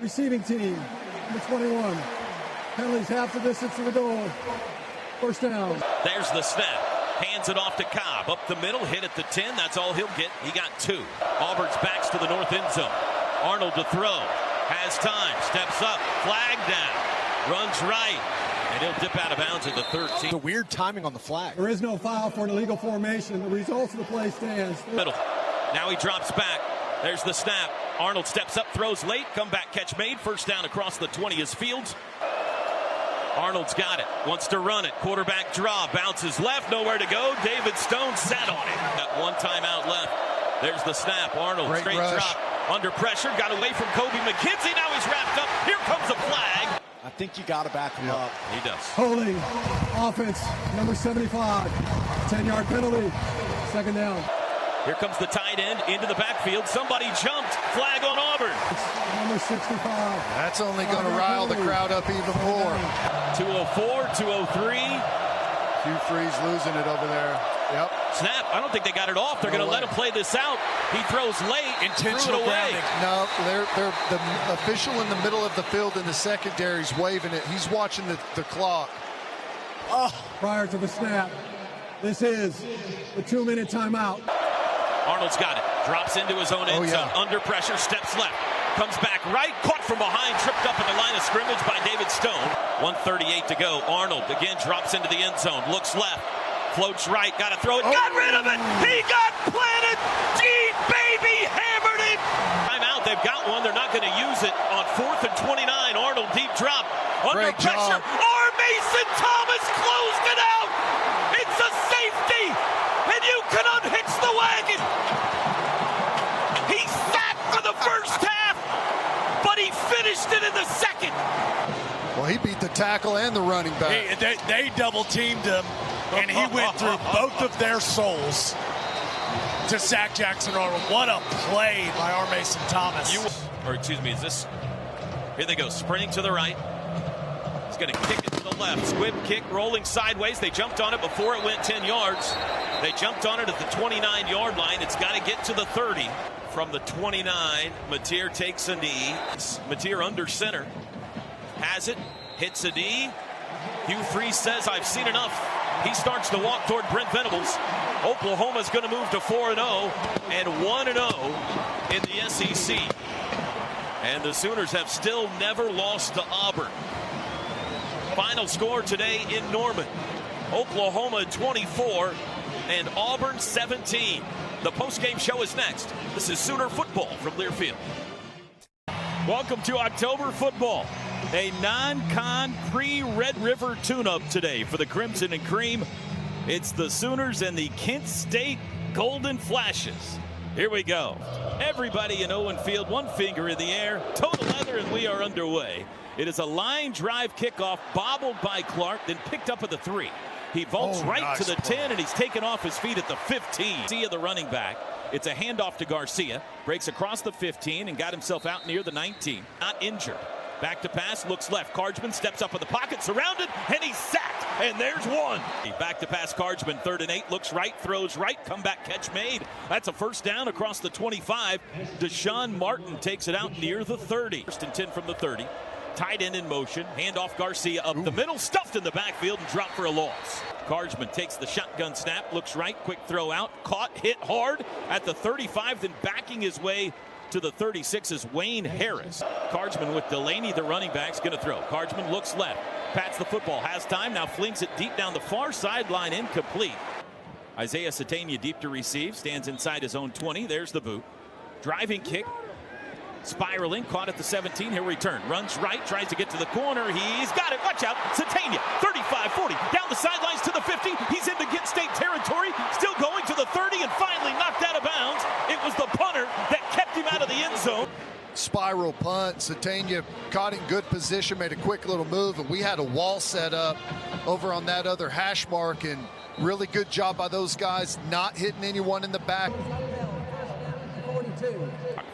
Receiving team. Number 21. Penalties half the distance to the goal. First down. There's the snap. Hands it off to Cobb. Up the middle, hit at the 10. That's all he'll get. He got 2. Auburn's backs to the north end zone. Arnold to throw. Has time. Steps up. Flag down. Runs right. And he'll dip out of bounds at the 13. The weird timing on the flag. There is no foul for an illegal formation. The results of the play stands. Middle. Now he drops back. There's the snap. Arnold steps up, throws late. Comeback catch made. First down across the 20 is Fields. Arnold's got it. Wants to run it. Quarterback draw. Bounces left. Nowhere to go. David Stone sat on it. Got one timeout left. There's the snap. Arnold Great straight rush. drop. Under pressure. Got away from Kobe McKenzie. Now he's wrapped up. Here comes a flag. I think you got to back him up. He does. Holding. Offense. Number 75. 10-yard penalty. Second down. Here comes the tight end into the backfield. Somebody jumped. Flag on Auburn. Number 65. That's only going to rile the crowd up even more. 204, 203. Hugh Freeze losing it over there. Yep. Snap. I don't think they got it off. They're going to let him play this out. He throws late. Intentional grounding. No, they're the official in the middle of the field in the secondary's waving it. He's watching the clock. Oh. Prior to the snap, this is the 2-minute timeout. Arnold's got it. Drops into his own end zone. Under pressure, steps left. Comes back right. Caught from behind. Tripped up in the line of scrimmage by David Stone. 1:38 to go. Arnold again drops into the end zone. Looks left. Floats right. Got to throw it. Got rid of it. He got planted. Deep, baby. Hammered it. Timeout. They've got one. They're not going to use it on 4th and 29. Arnold deep drop. Under pressure. R. Mason Thomas closed it out. It's a safety. And you can unhitch the wagon. He sat for the first half, but he finished it in the second. Well, he beat the tackle and the running back. They double teamed him, and he went through both of their souls to sack Jackson Arnold. What a play by R. Mason Thomas. Is this? Here they go, sprinting to the right. He's going to kick it to the left. Squib kick, rolling sideways. They jumped on it before it went 10 yards. They jumped on it at the 29-yard line. It's got to get to the 30. From the 29, Matier takes a knee. Matier under center. Has it. Hits a knee. Hugh Freeze says, I've seen enough. He starts to walk toward Brent Venables. Oklahoma's going to move to 4-0 and 1-0 in the SEC. And the Sooners have still never lost to Auburn. Final score today in Norman: Oklahoma 24 and Auburn 17. The postgame show is next. This is Sooner football from Learfield. Welcome to October football. A non-con pre-Red River tune-up today for the Crimson and Cream. It's the Sooners and the Kent State Golden Flashes. Here we go. Everybody in Owen Field, one finger in the air, total leather, and we are underway. It is a line drive kickoff, bobbled by Clark, then picked up at the 3. He vaults to the 10, and he's taken off his feet at the 15. Garcia, the running back. It's a handoff to Garcia. Breaks across the 15 and got himself out near the 19. Not injured. Back to pass, looks left. Cardsman steps up in the pocket, surrounded, and he's sacked. And there's one. Back to pass, Cardsman, 3rd and 8, looks right, throws right, comeback catch made. That's a first down across the 25. Deshaun Martin takes it out near the 30. 1st and 10 from the 30. Tight end in motion, handoff Garcia up the middle, stuffed in the backfield and dropped for a loss. Cardsman takes the shotgun snap, looks right, quick throw out, caught, hit hard at the 35, then backing his way to the 36 is Wayne Harris. Cardsman with Delaney, the running back's going to throw. Cardsman looks left, pats the football, has time, now flings it deep down the far sideline, incomplete. Isaiah Satania deep to receive, stands inside his own 20. There's the boot. Driving kick. Spiraling, caught at the 17, he'll return. Runs right, tries to get to the corner. He's got it, watch out. Satania, 35-40, down the sidelines to the 50. He's into Kent State territory, still going to the 30 and finally knocked out of bounds. It was the punter that kept him out of the end zone. Spiral punt. Satania caught in good position, made a quick little move, and we had a wall set up over on that other hash mark, and really good job by those guys not hitting anyone in the back.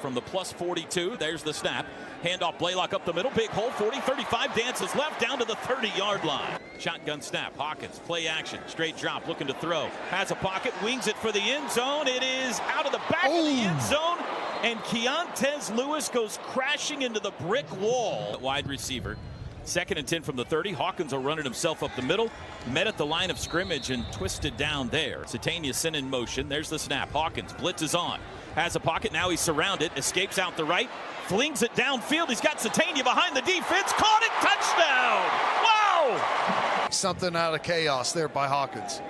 From the plus 42, there's the snap. Handoff, Blaylock up the middle, big hole, 40, 35, dances left down to the 30-yard line. Shotgun snap, Hawkins, play action, straight drop, looking to throw. Has a pocket, wings it for the end zone. It is out of the back of the end zone, and Keontez Lewis goes crashing into the brick wall. Wide receiver. 2nd and 10 from the 30. Hawkins will run it himself up the middle. Met at the line of scrimmage and twisted down there. Satania sent in motion. There's the snap. Hawkins, blitz is on. Has a pocket, now he's surrounded, escapes out the right, flings it downfield. He's got Satania behind the defense, caught it, touchdown! Wow! Something out of chaos there by Hawkins.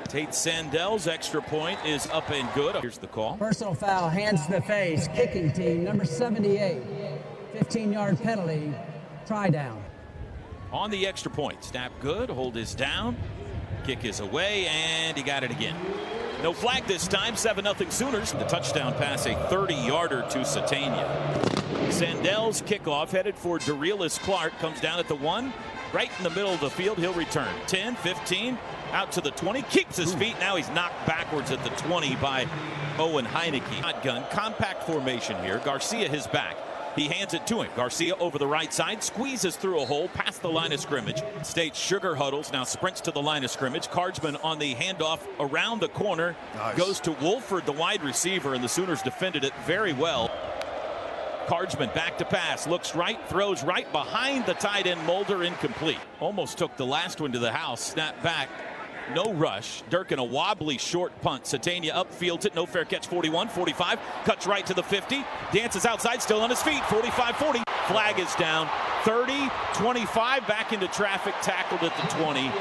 Tate Sandel's extra point is up and good. Here's the call. Personal foul, hands to the face, kicking team, number 78. 15-yard penalty, try down. On the extra point, snap good, hold is down, kick is away, and he got it again. No flag this time, 7-0 Sooners. The touchdown pass, a 30-yarder to Satania. Sandel's kickoff headed for Darelis Clark, comes down at the 1, right in the middle of the field. He'll return 10, 15, out to the 20, keeps his feet. Now he's knocked backwards at the 20 by Owen Heineke. Shotgun, compact formation here. Garcia his back. He hands it to him. Garcia over the right side, squeezes through a hole past the line of scrimmage. State sugar huddles, now sprints to the line of scrimmage. Cardsman on the handoff around the corner. Nice. Goes to Wolford, the wide receiver, and the Sooners defended it very well. Cardsman back to pass, looks right, throws right behind the tight end Mulder, incomplete. Almost took the last one to the house, snap back. No rush. Durkin a wobbly short punt. Satania upfields it. No fair catch. 41, 45. Cuts right to the 50. Dances outside. Still on his feet. 45, 40. Flag is down. 30, 25. Back into traffic. Tackled at the 20.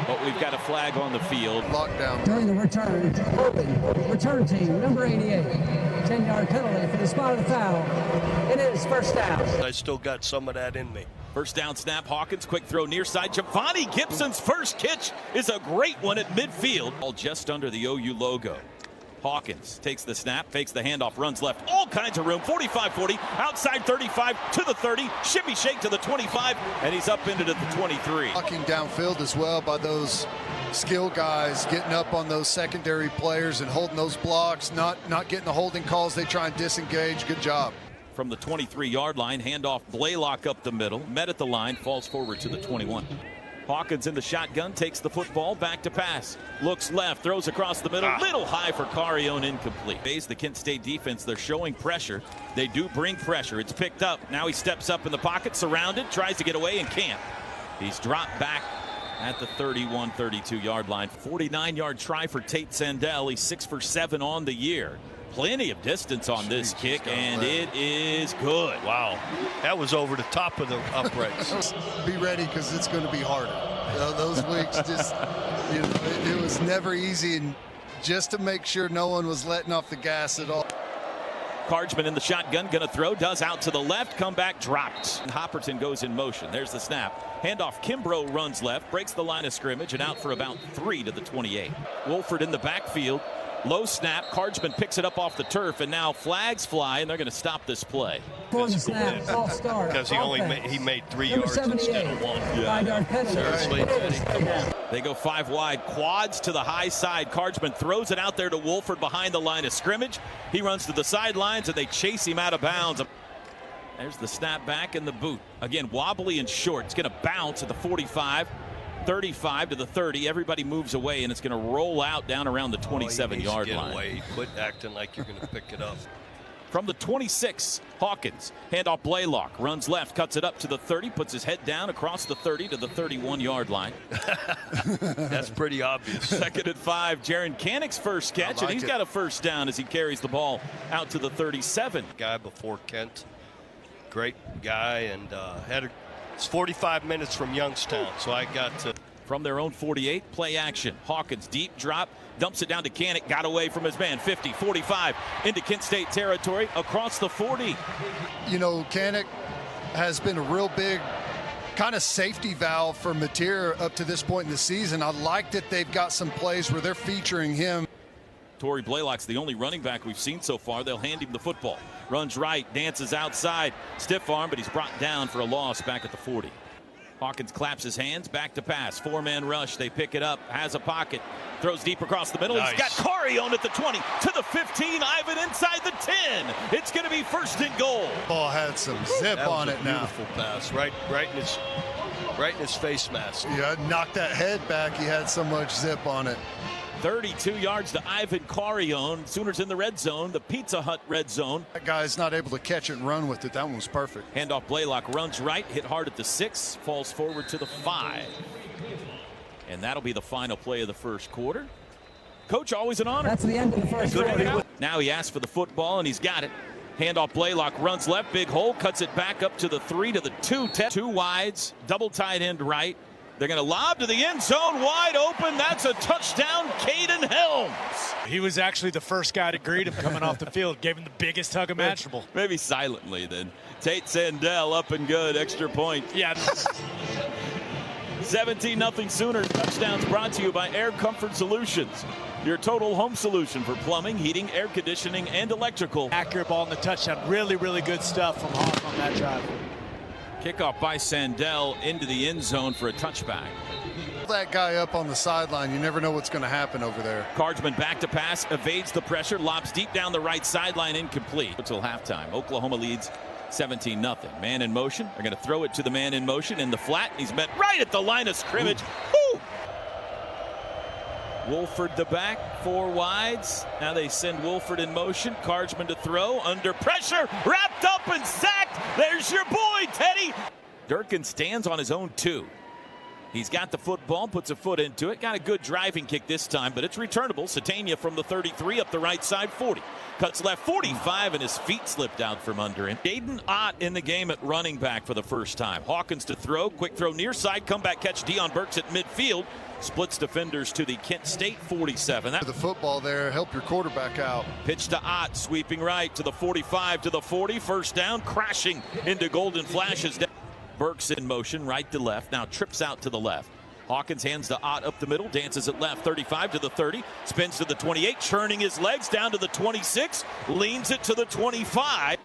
But we've got a flag on the field. Lockdown. During the return, open. Return team, number 88. 10-yard penalty for the spot of the foul. It is first down. I still got some of that in me. First down snap, Hawkins, quick throw near side. Javani Gibson's first catch is a great one at midfield. All just under the OU logo. Hawkins takes the snap, fakes the handoff, runs left. All kinds of room, 45-40, outside 35 to the 30, shimmy shake to the 25, and he's up into the 23. Blocking downfield as well by those skill guys, getting up on those secondary players and holding those blocks, not getting the holding calls. They try and disengage. Good job. From the 23-yard line, handoff Blaylock up the middle, met at the line, falls forward to the 21. Hawkins in the shotgun, takes the football, back to pass. Looks left, throws across the middle, little high for Carrion, incomplete. The Kent State defense, they're showing pressure. They do bring pressure. It's picked up. Now he steps up in the pocket, surrounded, tries to get away and can't. He's dropped back at the 31-32 yard line. 49-yard try for Tate Sandell. He's 6 for 7 on the year. Plenty of distance on this kick, and it is good. Wow. That was over the top of the uprights. Be ready, because it's going to be harder. Those weeks just, it was never easy, and just to make sure no one was letting off the gas at all. Cardsman in the shotgun, gonna throw, does out to the left, comeback dropped. And Hopperton goes in motion. There's the snap. Handoff, Kimbrough runs left, breaks the line of scrimmage, and out for about 3 to the 28. Wolford in the backfield. Low snap, Cardsman picks it up off the turf, and now flags fly, and they're going to stop this play. For the snap, false start. Because he made 3 yards instead of 1. 5-yard penalty. Seriously, Teddy, come on. They go 5 wide, quads to the high side. Cardsman throws it out there to Wolford behind the line of scrimmage. He runs to the sidelines, and they chase him out of bounds. There's the snap back and the boot. Again, wobbly and short. It's going to bounce at the 45. 35 to the 30. Everybody moves away, and it's going to roll out down around the 27-yard line. Away. Quit acting like you're going to pick it up. From the 26, Hawkins, handoff Blaylock, runs left, cuts it up to the 30, puts his head down across the 30 to the 31-yard line. That's pretty obvious. 2nd and 5, Jaron Canick's first catch, and he's got a first down as he carries the ball out to the 37. Guy before Kent, great guy, and it's 45 minutes from Youngstown, so I got to. From their own 48, play action. Hawkins, deep drop, dumps it down to Canick, got away from his man. 50, 45, into Kent State territory, across the 40. Canick has been a real big kind of safety valve for Mateer up to this point in the season. I like that they've got some plays where they're featuring him. Torrey Blaylock's the only running back we've seen so far. They'll hand him the football. Runs right, dances outside, stiff arm, but he's brought down for a loss back at the 40. Hawkins claps his hands, back to pass. 4-man rush, they pick it up, has a pocket, throws deep across the middle. Nice. He's got Carione at the 20, to the 15, Ivan inside the 10. It's going to be 1st and goal. Ball had some zip on it now. Beautiful pass, right in his face mask. Yeah, knocked that head back. He had so much zip on it. 32 yards to Ivan Carione. Sooners in the red zone, the Pizza Hut red zone. That guy's not able to catch it and run with it. That one was perfect. Handoff Blaylock, runs right, hit hard at the 6, falls forward to the 5. And that'll be the final play of the first quarter. Coach, always an honor. That's the end of the first quarter. Now he asks for the football, and he's got it. Handoff Blaylock, runs left, big hole, cuts it back up to the 3 to the 2. 2 wides, double tight end right. They're going to lob to the end zone, wide open. That's a touchdown, Caden Helms. He was actually the first guy to greet him coming off the field, gave him the biggest hug imaginable. Maybe silently then. Tate Sandell up and good, extra point. Yeah. 17-0 Sooners. Touchdowns brought to you by Air Comfort Solutions, your total home solution for plumbing, heating, air conditioning, and electrical. Accurate ball in the touchdown. Really, really good stuff from Hawk on that drive. Kickoff by Sandell into the end zone for a touchback. That guy up on the sideline, you never know what's going to happen over there. Cardsman back to pass, evades the pressure, lobs deep down the right sideline, incomplete. Until halftime, Oklahoma leads 17-0. Man in motion. They're going to throw it to the man in motion in the flat. He's met right at the line of scrimmage. Woo! Wolford the back, 4 wides. Now they send Wolford in motion. Cardsman to throw, under pressure, wrapped up and sacked. There's your boy, Teddy. Durkin stands on his own 2. He's got the football, puts a foot into it. Got a good driving kick this time, but it's returnable. Satania from the 33 up the right side, 40. Cuts left, 45, and his feet slipped out from under him. Jaden Ott in the game at running back for the first time. Hawkins to throw, quick throw near side, comeback catch. Deion Burks at midfield. Splits defenders to the Kent State 47. The football there, help your quarterback out. Pitch to Ott, sweeping right to the 45 to the 40. First down, crashing into Golden Flashes. Burks in motion, right to left. Now trips out to the left. Hawkins hands to Ott up the middle, dances it left, 35 to the 30, spins to the 28, churning his legs down to the 26, leans it to the 25.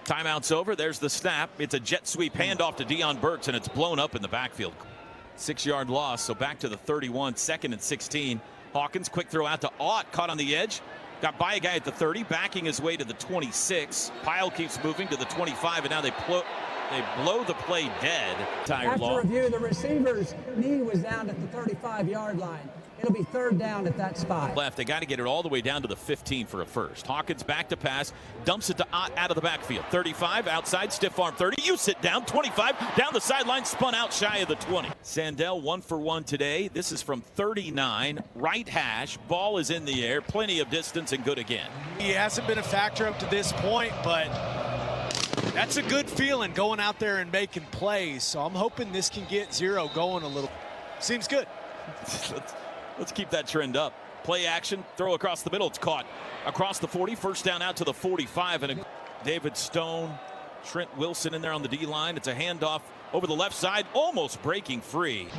Timeout's over. There's the snap. It's a jet sweep handoff to Deion Burks, and it's blown up in the backfield. 6-yard loss, so back to the 31, 2nd and 16. Hawkins, quick throw out to Ott, caught on the edge. Got by a guy at the 30, backing his way to the 26. Pile keeps moving to the 25, and now they They blow the play dead. After review, the receiver's knee was down at the 35-yard line. It'll be third down at that spot. Left, they got to get it all the way down to the 15 for a first. Hawkins back to pass, dumps it to Ott out of the backfield. 35, outside, stiff arm 30. You sit down, 25, down the sideline, spun out shy of the 20. Sandell 1 for 1 today. This is from 39, right hash. Ball is in the air, plenty of distance and good again. He hasn't been a factor up to this point, but that's a good feeling going out there and making plays. So I'm hoping this can get Zero going a little. Seems good. Let's keep that trend up. Play action, throw across the middle. It's caught across the 40, first down out to the 45. And David Stone, Trent Wilson in there on the D-line. It's a handoff over the left side, almost breaking free.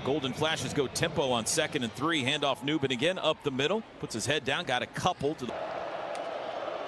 Golden Flashes go tempo on 2nd and 3. Handoff Newbin again up the middle. Puts his head down, got a couple to the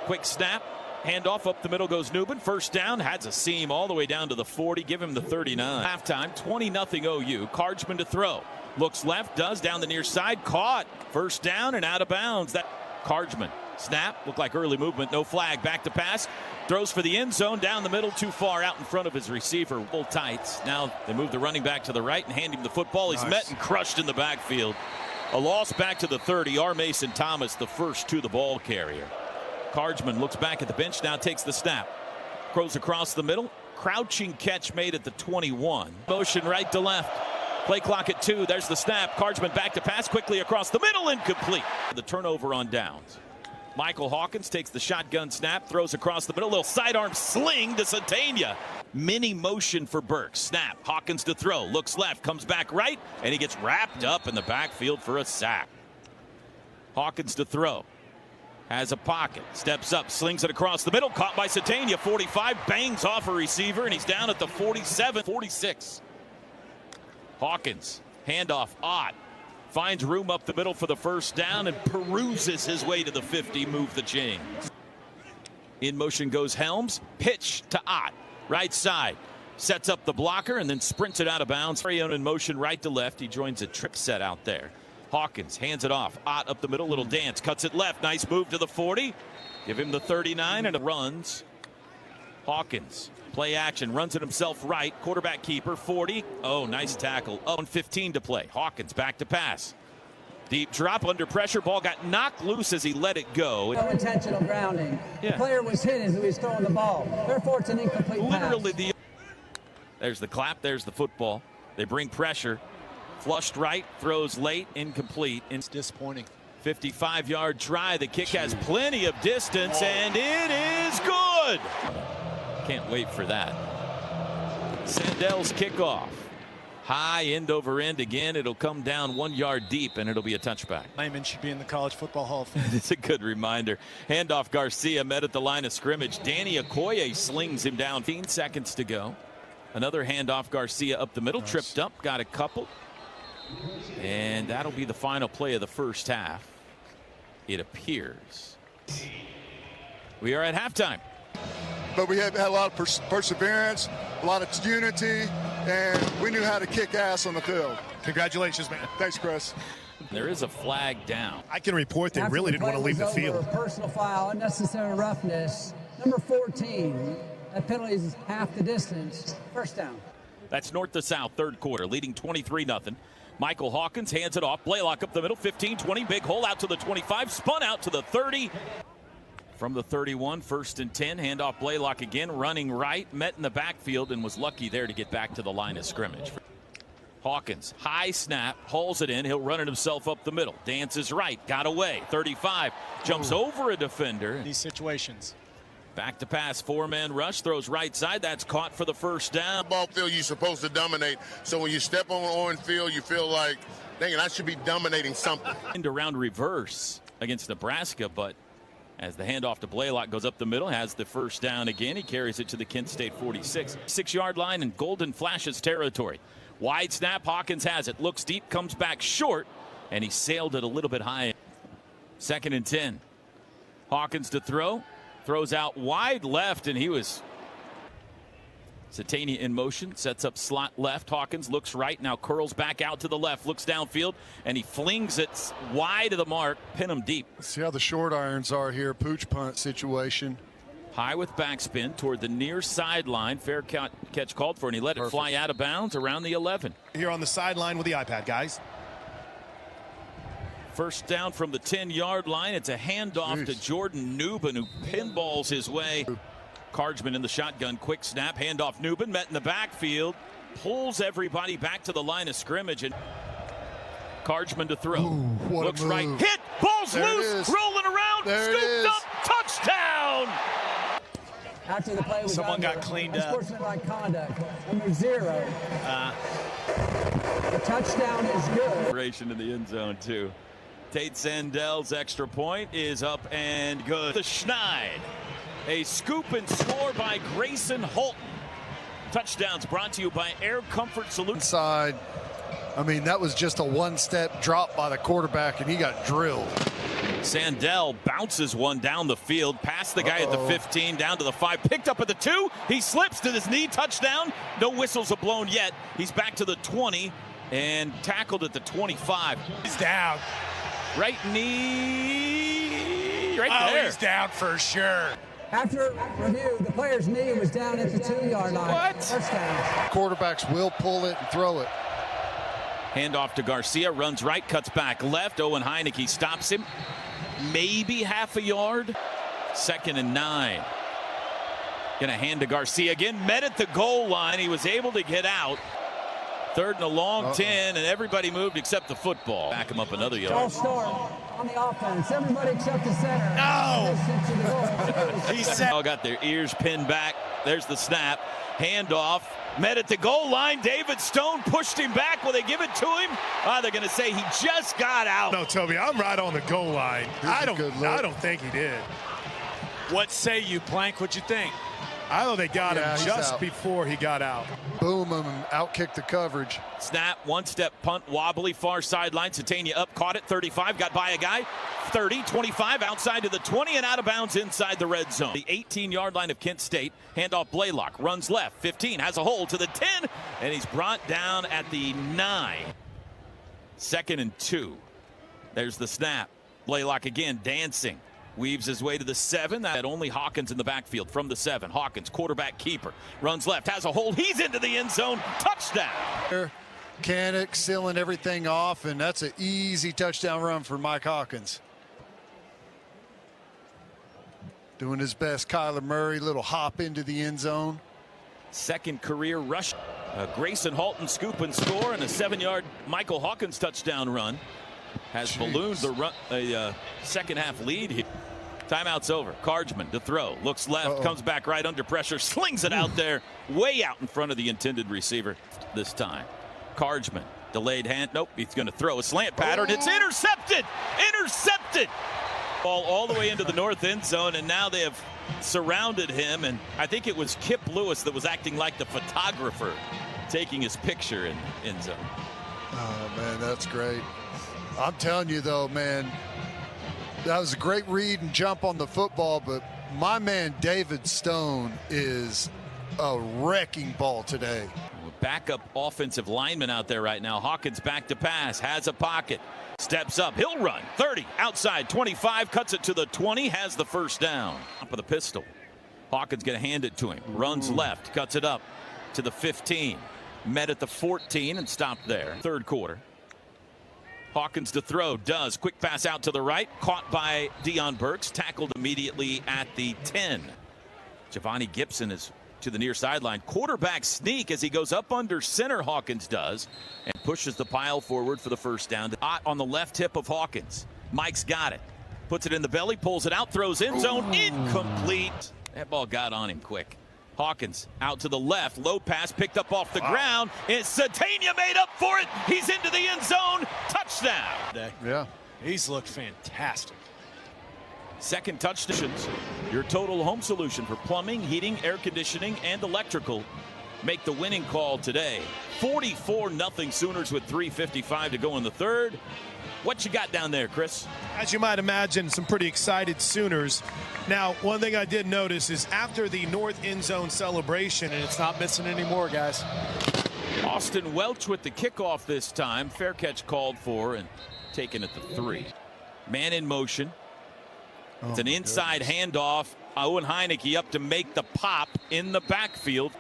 quick snap. Handoff up the middle goes Newbin. First down, has a seam all the way down to the 40. Give him the 39. Halftime, 20-0 OU. Cardsman to throw. Looks left, does down the near side, caught. First down and out of bounds. That Cardsman snap, looked like early movement, no flag. Back to pass, throws for the end zone, down the middle, too far out in front of his receiver. Full tights. Now they move the running back to the right and hand him the football. He's met and crushed in the backfield. A loss back to the 30. R. Mason Thomas, the first to the ball carrier. Cardsman looks back at the bench, now takes the snap. Throws across the middle. Crouching catch made at the 21. Motion right to left. Play clock at 2. There's the snap. Cardsman back to pass quickly across the middle, incomplete. The turnover on downs. Michael Hawkins takes the shotgun snap, throws across the middle, little sidearm sling to Satania. Mini motion for Burks. Snap. Hawkins to throw. Looks left, comes back right, and he gets wrapped up in the backfield for a sack. Hawkins to throw. Has a pocket, steps up, slings it across the middle, caught by Satania. 45, bangs off a receiver, and he's down at the 47, 46. Hawkins, handoff, Ott, finds room up the middle for the first down and peruses his way to the 50, move the chains. In motion goes Helms, pitch to Ott, right side, sets up the blocker and then sprints it out of bounds. In motion right to left, he joins a trick set out there. Hawkins hands it off, Ott up the middle, little dance, cuts it left, nice move to the 40, give him the 39 and it runs. Hawkins. Play action, runs it himself right. Quarterback keeper, 40. Oh, nice tackle. Oh, and 15 to play. Hawkins back to pass. Deep drop under pressure. Ball got knocked loose as he let it go. No intentional grounding. Yeah. The player was hit as he was throwing the ball. Therefore, it's an incomplete pass. There's the clap. There's the football. They bring pressure. Flushed right. Throws late. Incomplete. It's disappointing. 55-yard try. The kick has plenty of distance, and it is good. Can't wait for that. Sandell's kickoff. High end over end again. It'll come down 1 yard deep and it'll be a touchback. Lyman should be in the College Football Hall of Fame. It's a good reminder. Handoff Garcia met at the line of scrimmage. Danny Okoye slings him down. 15 seconds to go. Another handoff Garcia up the middle. Nice. Tripped up. Got a couple. And that'll be the final play of the first half. It appears. We are at halftime. But we had a lot of perseverance, a lot of unity, and we knew how to kick ass on the field. Congratulations, man. Thanks, Chris. There is a flag down. I can report they really didn't want to leave the field. Personal foul, unnecessary roughness. Number 14. That penalty is half the distance. First down. That's north to south, third quarter, leading 23-0. Michael Hawkins hands it off. Blaylock up the middle, 15-20. Big hole out to the 25. Spun out to the 30. From the 31, 1st and 10. Handoff Blaylock again, running right. Met in the backfield and was lucky there to get back to the line of scrimmage. Hawkins, high snap, hauls it in. He'll run it himself up the middle. Dances right, got away. 35, jumps over a defender. These situations. Back to pass, 4-man rush, throws right side. That's caught for the first down. Ball field, you're supposed to dominate. So when you step on orange field, you feel like, dang it, I should be dominating something. End around reverse against Nebraska, but as the handoff to Blaylock goes up the middle, has the first down again. He carries it to the Kent State 46. 6-yard line in Golden Flashes territory. Wide snap, Hawkins has it. Looks deep, comes back short, and he sailed it a little bit high. 2nd and 10. Hawkins to throw. Throws out wide left, and he was... Satania in motion, sets up slot left. Hawkins looks right, now curls back out to the left, looks downfield, and he flings it wide of the mark, pin him deep. See how the short irons are here, pooch punt situation. High with backspin toward the near sideline. Fair catch called for, and he let it fly out of bounds around the 11. Here on the sideline with the iPad, guys. First down from the 10-yard line. It's a handoff to Jordan Newman, who pinballs his way. Cardsman in the shotgun. Quick snap. Handoff. Newman met in the backfield. Pulls everybody back to the line of scrimmage. And Cardsman to throw. Ooh, looks right. Hit. Ball's loose. Rolling around. Scooped up. Touchdown. After the play was someone got cleaned up. Unsportsmanlike conduct. Number 0. The touchdown is good. In the end zone, too. Tate Sandel's extra point is up and good. The Schneid. A scoop and score by Grayson Holton. Touchdowns brought to you by Air Comfort Solutions. Inside. I mean, that was just a one-step drop by the quarterback, and he got drilled. Sandell bounces one down the field, past the guy at the 15, down to the 5, picked up at the 2. He slips to his knee, touchdown. No whistles are blown yet. He's back to the 20 and tackled at the 25. He's down. Right knee, right there. He's down for sure. After review, the player's knee was down at the 2-yard line. What? First down. Quarterbacks will pull it and throw it. Handoff to Garcia, runs right, cuts back left. Owen Heineke stops him. Maybe half a yard. 2nd and 9. Gonna hand to Garcia again. Met at the goal line. He was able to get out. 3rd and a long 10, and everybody moved except the football. Back him up another yard. False start on the offense. Everybody except the center. No! He said. All got their ears pinned back. There's the snap. Handoff. Met at the goal line. David Stone pushed him back. Will they give it to him? They're going to say he just got out. No, Toby, I'm right on the goal line. I don't think he did. What say you, Plank? What you think? I thought they got him just before he got out. Boom him and outkick the coverage. Snap, one-step punt, wobbly, far sideline. Satania up, caught it, 35, got by a guy. 30, 25, outside to the 20, and out of bounds inside the red zone. The 18-yard line of Kent State. Handoff Blaylock, runs left, 15, has a hole to the 10, and he's brought down at the 9. 2nd and 2. There's the snap. Blaylock again, dancing. Weaves his way to the 7. That only Hawkins in the backfield from the 7. Hawkins, quarterback keeper, runs left, has a hold. He's into the end zone. Touchdown. Canick sealing everything off, and that's an easy touchdown run for Mike Hawkins. Doing his best, Kyler Murray, little hop into the end zone. 2nd career rush. Grayson Holton scoop and score, and a 7-yard Michael Hawkins touchdown run. Has ballooned the second half lead here. Timeout's over. Cardsman to throw. Looks left. Comes back right under pressure. Slings it out there. Way out in front of the intended receiver this time. Cardsman. Delayed hand. Nope. He's going to throw a slant pattern. It's intercepted. Intercepted. Ball all the way into the north end zone, and now they have surrounded him. And I think it was Kip Lewis that was acting like the photographer, taking his picture in end zone. Oh, man, that's great. I'm telling you, though, man, that was a great read and jump on the football, but my man David Stone is a wrecking ball today. Backup offensive lineman out there right now. Hawkins back to pass, has a pocket, steps up, he'll run. 30, outside, 25, cuts it to the 20, has the first down. Top of the pistol. Hawkins gonna hand it to him. Runs left, cuts it up to the 15. Met at the 14 and stopped there. 3rd quarter. Hawkins to throw, does. Quick pass out to the right. Caught by Deion Burks. Tackled immediately at the 10. Giovanni Gibson is to the near sideline. Quarterback sneak as he goes up under center, Hawkins does, and pushes the pile forward for the first down. On the left hip of Hawkins. Mike's got it. Puts it in the belly, pulls it out, throws end zone. Incomplete. That ball got on him quick. Hawkins out to the left, low pass picked up off the ground. It's Satania made up for it. He's into the end zone. Touchdown. Yeah. He's looked fantastic. 2nd touchdown. Your total home solution for plumbing, heating, air conditioning, and electrical. Make the winning call today. 44-0 Sooners with 3:55 to go in the 3rd. What you got down there, Chris? As you might imagine, some pretty excited Sooners. Now, one thing I did notice is after the north end zone celebration, and it's not missing anymore, guys. Austin Welch with the kickoff this time. Fair catch called for and taken at the 3. Man in motion. It's an inside handoff. Owen Heineke up to make the pop in the backfield.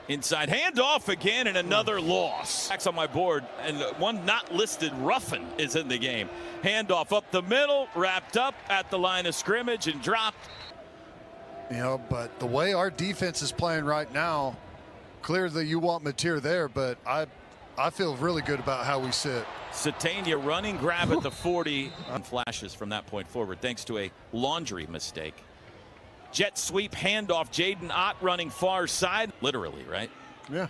Inside handoff again, and another loss. Backs on my board, and one not listed, Ruffin, is in the game. Handoff up the middle, wrapped up at the line of scrimmage and dropped. You know, but the way our defense is playing right now, clearly you want Mateer there, but I feel really good about how we sit. Satania running grab at the 40. Flashes from that point forward thanks to a laundry mistake. Jet sweep handoff. Jaden Ott running far side. Literally, right? Yeah.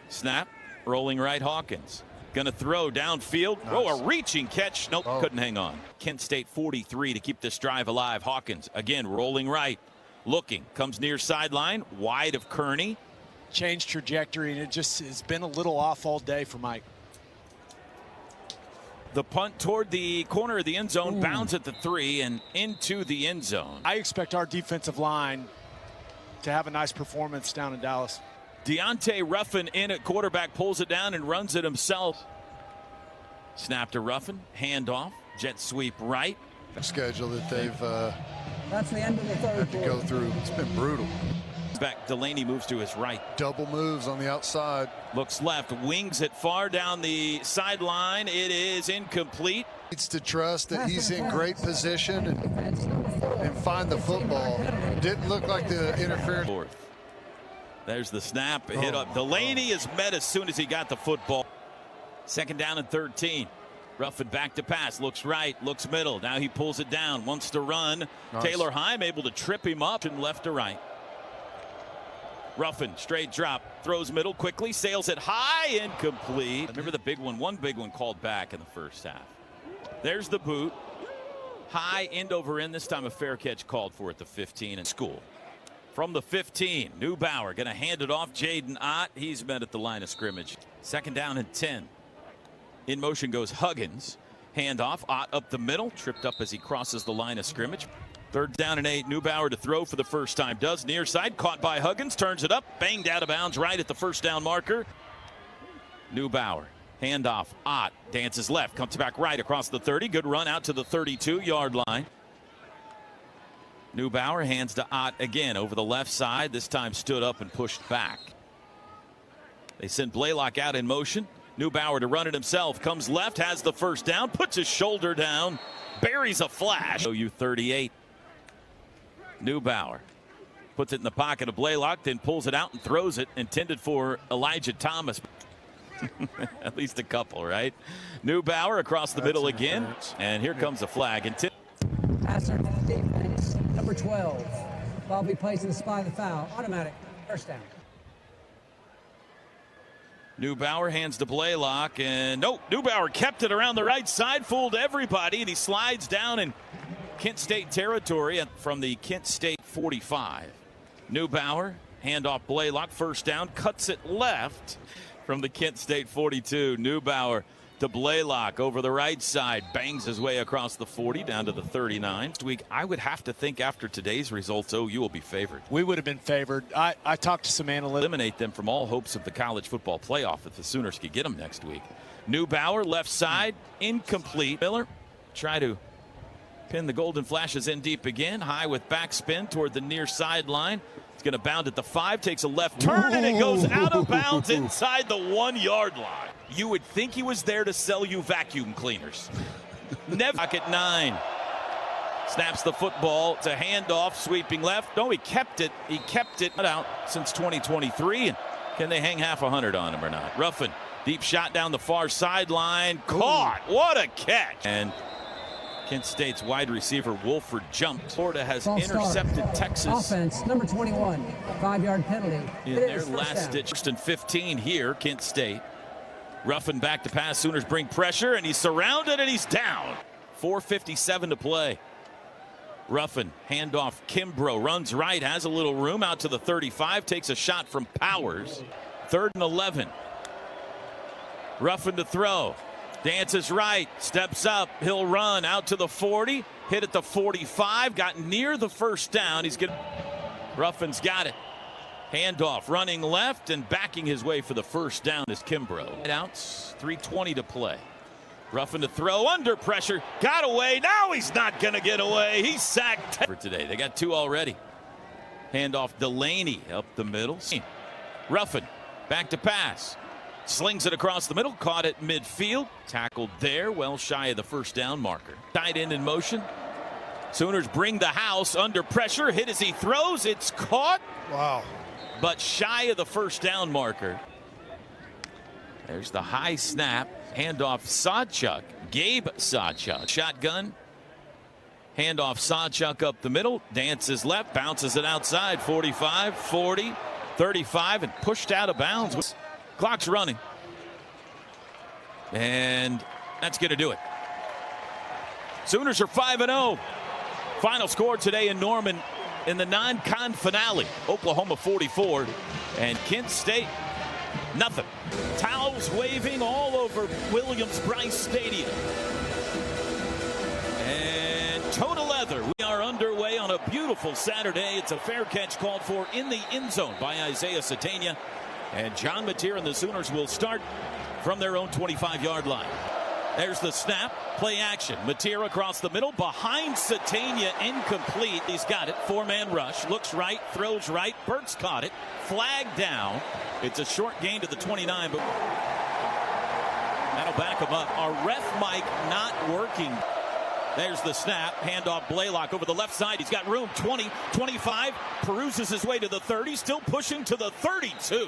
Snap. Rolling right. Hawkins. Gonna throw downfield. Nice. Oh, a reaching catch. Nope, couldn't hang on. Kent State 43 to keep this drive alive. Hawkins again rolling right. Looking. Comes near sideline. Wide of Kearney. Changed trajectory, and it just has been a little off all day for Mike. The punt toward the corner of the end zone, bounds at the 3 and into the end zone. I expect our defensive line to have a nice performance down in Dallas. Deontay Ruffin in at quarterback, pulls it down and runs it himself. Snap to Ruffin, handoff, jet sweep right. Schedule that they've that's the end of the third had to go through. It's been brutal. Back, Delaney moves to his right. Double moves on the outside. Looks left, wings it far down the sideline. It is incomplete. Needs to trust that he's in great position and find the football. Didn't look like the interference. Fourth. There's the snap, hit up. Delaney is met as soon as he got the football. Second down and 13. Ruffin back to pass, looks right, looks middle. Now he pulls it down, wants to run. Nice. Taylor Heim able to trip him up and left to right. Ruffin, straight drop, throws middle quickly, sails it high, incomplete. Remember the big one big one called back in the first half. There's the boot. High, end over end, this time a fair catch called for at the 15 in school. From the 15, Neubauer going to hand it off. Jaden Ott, he's met at the line of scrimmage. Second down and 10. In motion goes Huggins. Handoff, Ott up the middle, tripped up as he crosses the line of scrimmage. Third down and 8. Neubauer to throw for the first time. Does near side. Caught by Huggins. Turns it up. Banged out of bounds right at the first down marker. Neubauer. Handoff. Ott dances left. Comes back right across the 30. Good run out to the 32-yard line. Neubauer hands to Ott again over the left side. This time stood up and pushed back. They send Blaylock out in motion. Neubauer to run it himself. Comes left. Has the first down. Puts his shoulder down. Buries a flash. OU 38. Neubauer puts it in the pocket of Blaylock, then pulls it out and throws it, intended for Elijah Thomas. At least a couple, right? Neubauer across the middle again, and here comes the flag. Passer defense, number 12. Ball be placed in the spot of the foul. Automatic first down. Neubauer hands to Blaylock, and nope, Neubauer kept it around the right side, fooled everybody, and he slides down in Kent State territory from the Kent State 45. Neubauer, handoff Blaylock, first down, cuts it left from the Kent State 42. Neubauer to Blaylock over the right side, bangs his way across the 40 down to the 39. Next week, I would have to think after today's results, OU will be favored. We would have been favored. I talked to some analysts. Eliminate them from all hopes of the college football playoff if the Sooners could get them next week. Neubauer, left side, incomplete. Miller, try to pin the Golden Flashes in deep again. High with backspin toward the near sideline. It's going to bound at the 5, takes a left turn, and it goes out of bounds inside the 1-yard line. You would think he was there to sell you vacuum cleaners. Never. At 9. Snaps the football. It's a handoff, sweeping left. No, he kept it. He kept it out since 2023. And can they hang half 100 on him or not? Ruffin, deep shot down the far sideline. Caught. What a catch. And Kent State's wide receiver Wolford jumped. Florida has intercepted Texas. Offense, number 21, 5-yard penalty. In their last ditch. First and 15 here, Kent State. Ruffin back to pass. Sooners bring pressure, and he's surrounded, and he's down. 4:57 to play. Ruffin, handoff. Kimbrough runs right, has a little room out to the 35, takes a shot from Powers. 3rd and 11. Ruffin to throw. Dances right, steps up, he'll run out to the 40, hit at the 45, got near the first down. Ruffin's got it. Handoff, running left and backing his way for the first down is Kimbrough. Outs, 3:20 to play. Roughing the throw, under pressure, got away. Now he's not going to get away. He's sacked for today. They got 2 already. Handoff Delaney up the middle. Ruffin back to pass. Slings it across the middle, caught it midfield. Tackled there, well shy of the first down marker. Tight end in motion. Sooners bring the house under pressure. Hit as he throws. It's caught. Wow. But shy of the first down marker. There's the high snap. Handoff Sawchuk. Gabe Sawchuk. Shotgun. Handoff Sawchuk up the middle. Dances left. Bounces it outside. 45, 40, 35, and pushed out of bounds. Clock's running. And that's going to do it. Sooners are 5-0. Final score today in Norman in the non-con finale. Oklahoma 44 and Kent State nothing. Towels waving all over Williams-Brice Stadium. And toe to leather. We are underway on a beautiful Saturday. It's a fair catch called for in the end zone by Isaiah Satania. And John Mateer and the Sooners will start from their own 25-yard line. There's the snap, play action. Mateer across the middle, behind Satania, incomplete. He's got it, 4-man rush, looks right, throws right. Burks caught it, flag down. It's a short gain to the 29, but that'll back him up. Our ref mic not working. There's the snap, handoff Blaylock over the left side. He's got room, 20, 25, peruses his way to the 30, still pushing to the 32.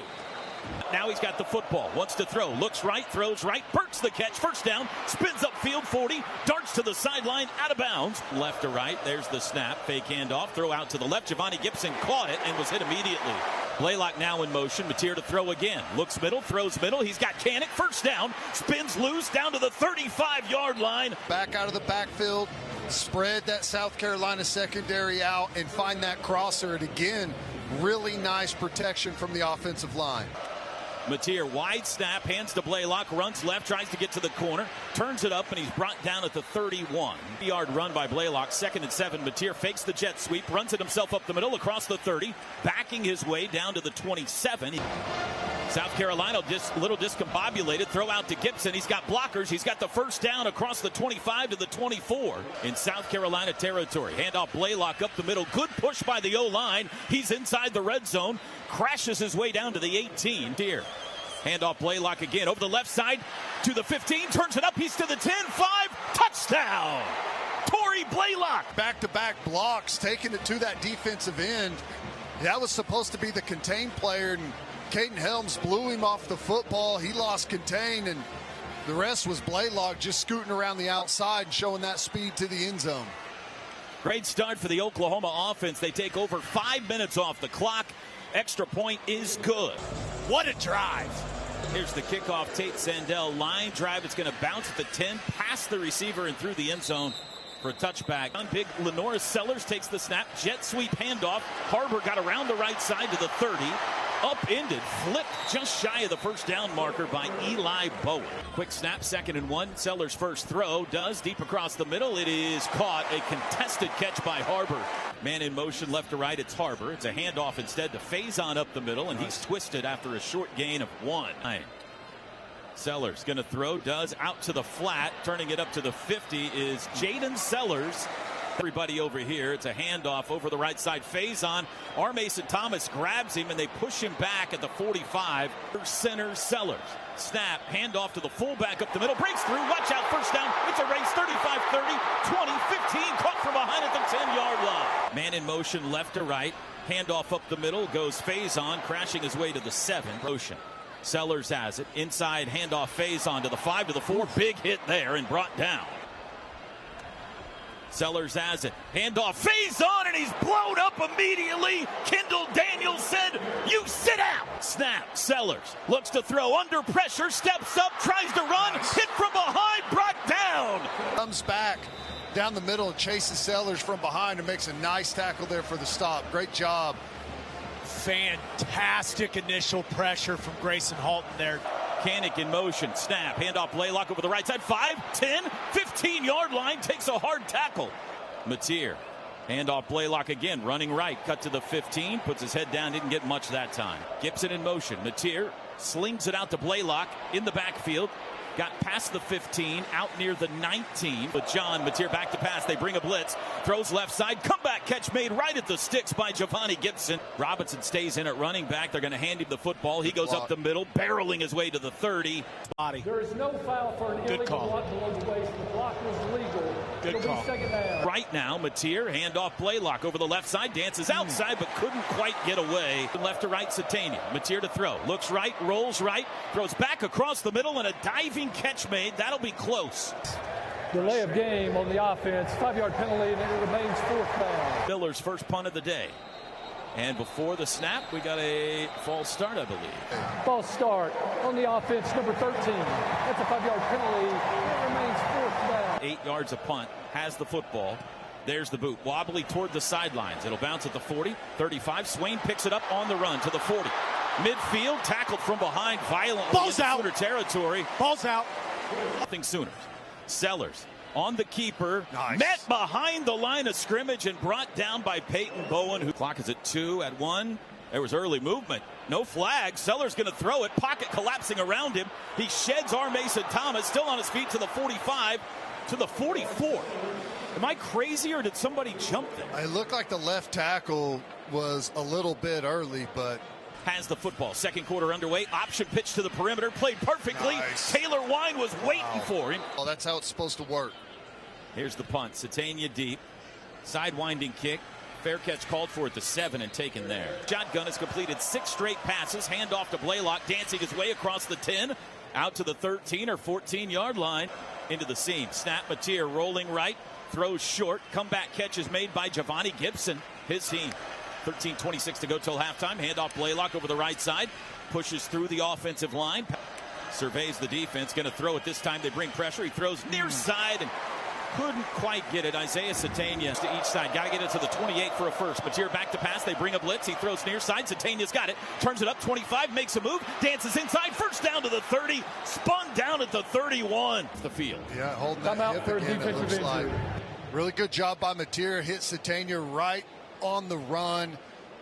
Now he's got the football, wants to throw, looks right, throws right, Burks the catch, first down, spins upfield 40, darts to the sideline, out of bounds. Left to right, there's the snap, fake handoff, throw out to the left. Javani Gibson caught it and was hit immediately. Blaylock now in motion, Mateer to throw again. Looks middle, throws middle, he's got Canick, first down, spins loose down to the 35-yard line. Back out of the backfield, spread that South Carolina secondary out and find that crosser. And again, really nice protection from the offensive line. Mateer, wide snap, hands to Blaylock, runs left, tries to get to the corner, turns it up, and he's brought down at the 31. 3-yard run by Blaylock, 2nd and 7. Mateer fakes the jet sweep, runs it himself up the middle across the 30, backing his way down to the 27. South Carolina just a little discombobulated, throw out to Gibson. He's got blockers. He's got the first down across the 25 to the 24 in South Carolina territory. Handoff Blaylock up the middle. Good push by the O-line. He's inside the red zone. Crashes his way down to the 18. Here. Handoff Blaylock again over the left side to the 15. Turns it up. He's to the 10. 5. Touchdown. Torrey Blaylock. Back-to-back blocks, taking it to that defensive end. That was supposed to be the contained player, and Caden Helms blew him off the football. He lost contain, and the rest was Blaylock just scooting around the outside, showing that speed to the end zone. Great start for the Oklahoma offense. They take over 5 minutes off the clock. Extra point is good. What a drive. Here's the kickoff. Tate Sandell line drive. It's going to bounce at the 10, past the receiver and through the end zone for a touchback. Big Lenora Sellers takes the snap. Jet sweep handoff. Harbor got around the right side to the 30. Upended, flipped just shy of the first down marker by Eli Bowen. Quick snap, 2nd and 1. Sellers' first throw does deep across the middle. It is caught. A contested catch by Harbor. Man in motion left to right. It's Harbor. It's a handoff instead to Faison up the middle, and he's twisted after a short gain of 1. Sellers going to throw, does out to the flat. Turning it up to the 50 is Jaden Sellers. Everybody over here. It's a handoff over the right side. Faison. R. Mason Thomas grabs him, and they push him back at the 45. Center Sellers. Snap. Handoff to the fullback up the middle. Breaks through. Watch out. First down. It's a race. 35, 30, 20, 15. Caught from behind at the 10-yard line. Man in motion left to right. Handoff up the middle. Goes Faison, crashing his way to the 7. Motion. Sellers has it. Inside handoff Faison to the 5 to the 4. Big hit there and brought down. Sellers has it. Handoff Faison, and he's blown up immediately. Kendall Daniels said, "You sit out." Snap. Sellers looks to throw under pressure, steps up, tries to run, hit from behind, brought down. Comes back down the middle and chases Sellers from behind and makes a nice tackle there for the stop. Great job. Fantastic initial pressure from Grayson Halton there. Canick in motion. Snap. Handoff Blaylock over the right side. 5, 10, 15-yard line. Takes a hard tackle. Mateer. Handoff Blaylock again. Running right. Cut to the 15. Puts his head down. Didn't get much that time. Gibson in motion. Mateer slings it out to Blaylock in the backfield. Got past the 15, out near the 19. But John Mateer back to pass. They bring a blitz. Throws left side. Comeback catch made right at the sticks by Giovanni Gibson. Robinson stays in at running back. They're going to hand him the football. He goes up the middle, barreling his way to the 30. There is no foul for an illegal block below the waist. The block was legal. It'll be second down. Right now, Mateer, handoff Blaylock over the left side, dances outside, but couldn't quite get away. Left to right, Satania. Mateer to throw. Looks right, rolls right, throws back across the middle, and a diving catch made. That'll be close. Delay of game on the offense. 5-yard penalty, and it remains fourth down. Miller's first punt of the day. And before the snap, we got a false start, I believe. False start on the offense, number 13. That's a 5-yard penalty. It remains fourth down. 8 yards a punt, has the football. There's the boot. Wobbly toward the sidelines. It'll bounce at the 40, 35. Swain picks it up on the run to the 40. Midfield, tackled from behind violently. Ball's out. Sooner territory. Ball's out. Nothing Sooners. Sellers on the keeper. Nice. Met behind the line of scrimmage and brought down by Peyton Bowen, who clock is at 2 at 1. There was early movement. No flag. Sellers going to throw it. Pocket collapsing around him. He sheds R. Mason Thomas, still on his feet to the 45, to the 44. Am I crazy, or did somebody jump there? It looked like the left tackle was a little bit early, but has the football. Second quarter underway. Option pitch to the perimeter. Played perfectly. Nice. Taylor Wine was waiting for him. Well, that's how it's supposed to work. Here's the punt. Satania deep. Side winding kick. Fair catch called for at the 7 and taken there. Shotgun has completed 6 straight passes. Handoff to Blaylock, dancing his way across the 10. Out to the 13 or 14-yard line. Into the seam. Snap. Mateer rolling right. Throws short. Comeback catch is made by Giovanni Gibson. His team. 13:26 to go till halftime. Handoff Blaylock over the right side. Pushes through the offensive line. Surveys the defense. Going to throw it this time. They bring pressure. He throws near side and couldn't quite get it. Isaiah Satania to each side. Got to get it to the 28 for a first. Mateer back to pass. They bring a blitz. He throws near side. Satania's got it. Turns it up. 25. Makes a move. Dances inside. First down to the 30. Spun down at the 31. The field. Yeah, holding that hip again, it looks like. Really good job by Mateer. Hit Satania right on the run,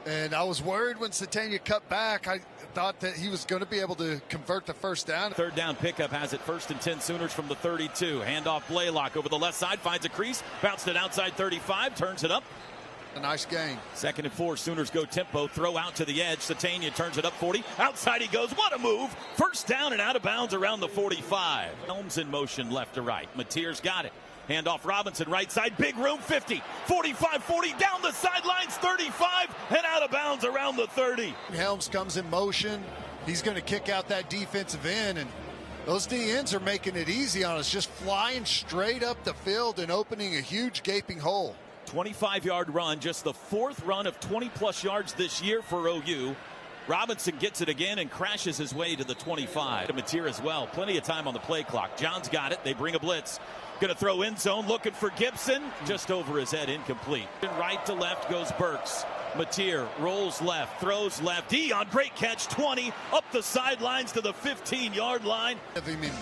and I was worried when Satania cut back. I thought that he was going to be able to convert the first down. Third down pickup has it 1st and 10 Sooners from the 32. Handoff Blaylock over the left side, finds a crease, bounced it outside 35, turns it up. A nice gain. 2nd and 4, Sooners go tempo, throw out to the edge. Satania turns it up 40. Outside he goes. What a move. First down and out of bounds around the 45. Helms in motion left to right. Mateer's got it. Handoff Robinson, right side, big room, 50, 45, 40, down the sidelines, 35, and out of bounds around the 30. Helms comes in motion. He's going to kick out that defensive end, and those D-ends are making it easy on us, just flying straight up the field and opening a huge gaping hole. 25-yard run, just the 4th run of 20-plus yards this year for OU. Robinson gets it again and crashes his way to the 25. To Mateer as well. Plenty of time on the play clock. John's got it. They bring a blitz. Going to throw end zone, looking for Gibson. Just over his head, incomplete. Right to left goes Burks. Mateer rolls left, throws left. Dion, great catch, 20. Up the sidelines to the 15-yard line. I mean,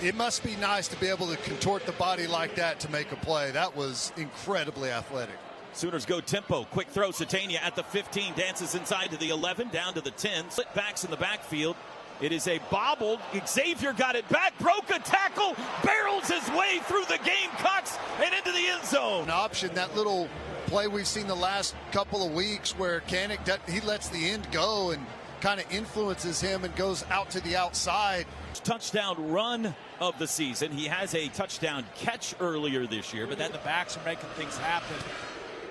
it must be nice to be able to contort the body like that to make a play. That was incredibly athletic. Sooners go tempo. Quick throw. Satania at the 15. Dances inside to the 11. Down to the 10. Split backs in the backfield. It is a bobbled. Xavier got it back. Broke a tackle. Barrels his way through the Gamecocks and into the end zone. An option. That little play we've seen the last couple of weeks where Kanik, he lets the end go and kind of influences him and goes out to the outside. Touchdown run of the season. He has a touchdown catch earlier this year, but then the backs are making things happen.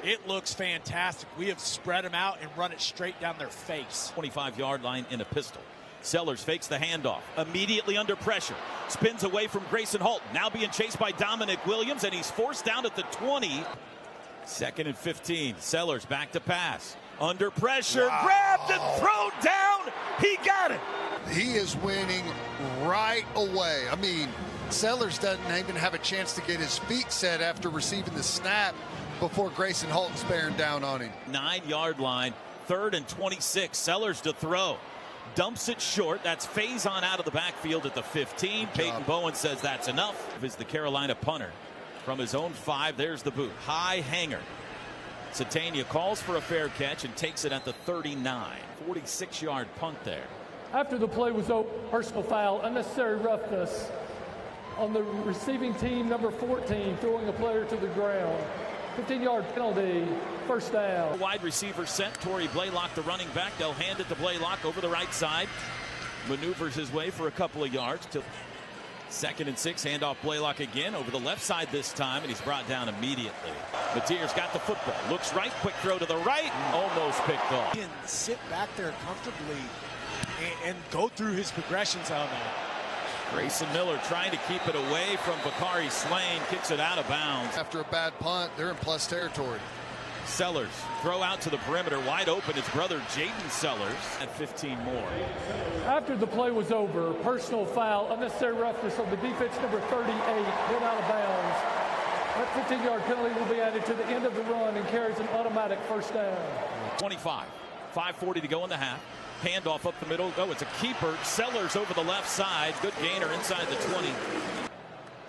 It looks fantastic. We have spread them out and run it straight down their face. 25-yard line in a pistol. Sellers fakes the handoff. Immediately under pressure. Spins away from Grayson Holton. Now being chased by Dominic Williams, and he's forced down at the 20. 2nd and 15. Sellers back to pass. Under pressure. Wow. Grabbed and thrown down. He got it. He is winning right away. I mean, Sellers doesn't even have a chance to get his feet set after receiving the snap before Grayson Holton's bearing down on him. 9-yard line. 3rd and 26. Sellers to throw. Dumps it short. That's Faison out of the backfield at the 15. Peyton Bowen says that's enough. Is the Carolina punter from his own 5. There's the boot. High hanger. Satania calls for a fair catch and takes it at the 39. 46-yard punt there. After the play was over, personal foul, unnecessary roughness on the receiving team, number 14, throwing a player to the ground. 15-yard penalty, first down. Wide receiver set. Torrey Blaylock, the running back. They'll hand it to Blaylock over the right side. Maneuvers his way for a couple of yards. To 2nd and 6. Handoff Blaylock again over the left side this time, and he's brought down immediately. Mateer's got the football. Looks right. Quick throw to the right. Almost picked off. He can sit back there comfortably and go through his progressions on that. Grayson Miller trying to keep it away from Bakari Swain. Kicks it out of bounds. After a bad punt, they're in plus territory. Sellers throw out to the perimeter. Wide open. His brother Jaden Sellers at 15 more. After the play was over, personal foul, unnecessary roughness on the defense, number 38, hit out of bounds. That 15-yard penalty will be added to the end of the run and carries an automatic first down. 25. 5:40 to go in the half. Handoff up the middle. Oh, it's a keeper. Sellers over the left side. Good gainer inside the 20.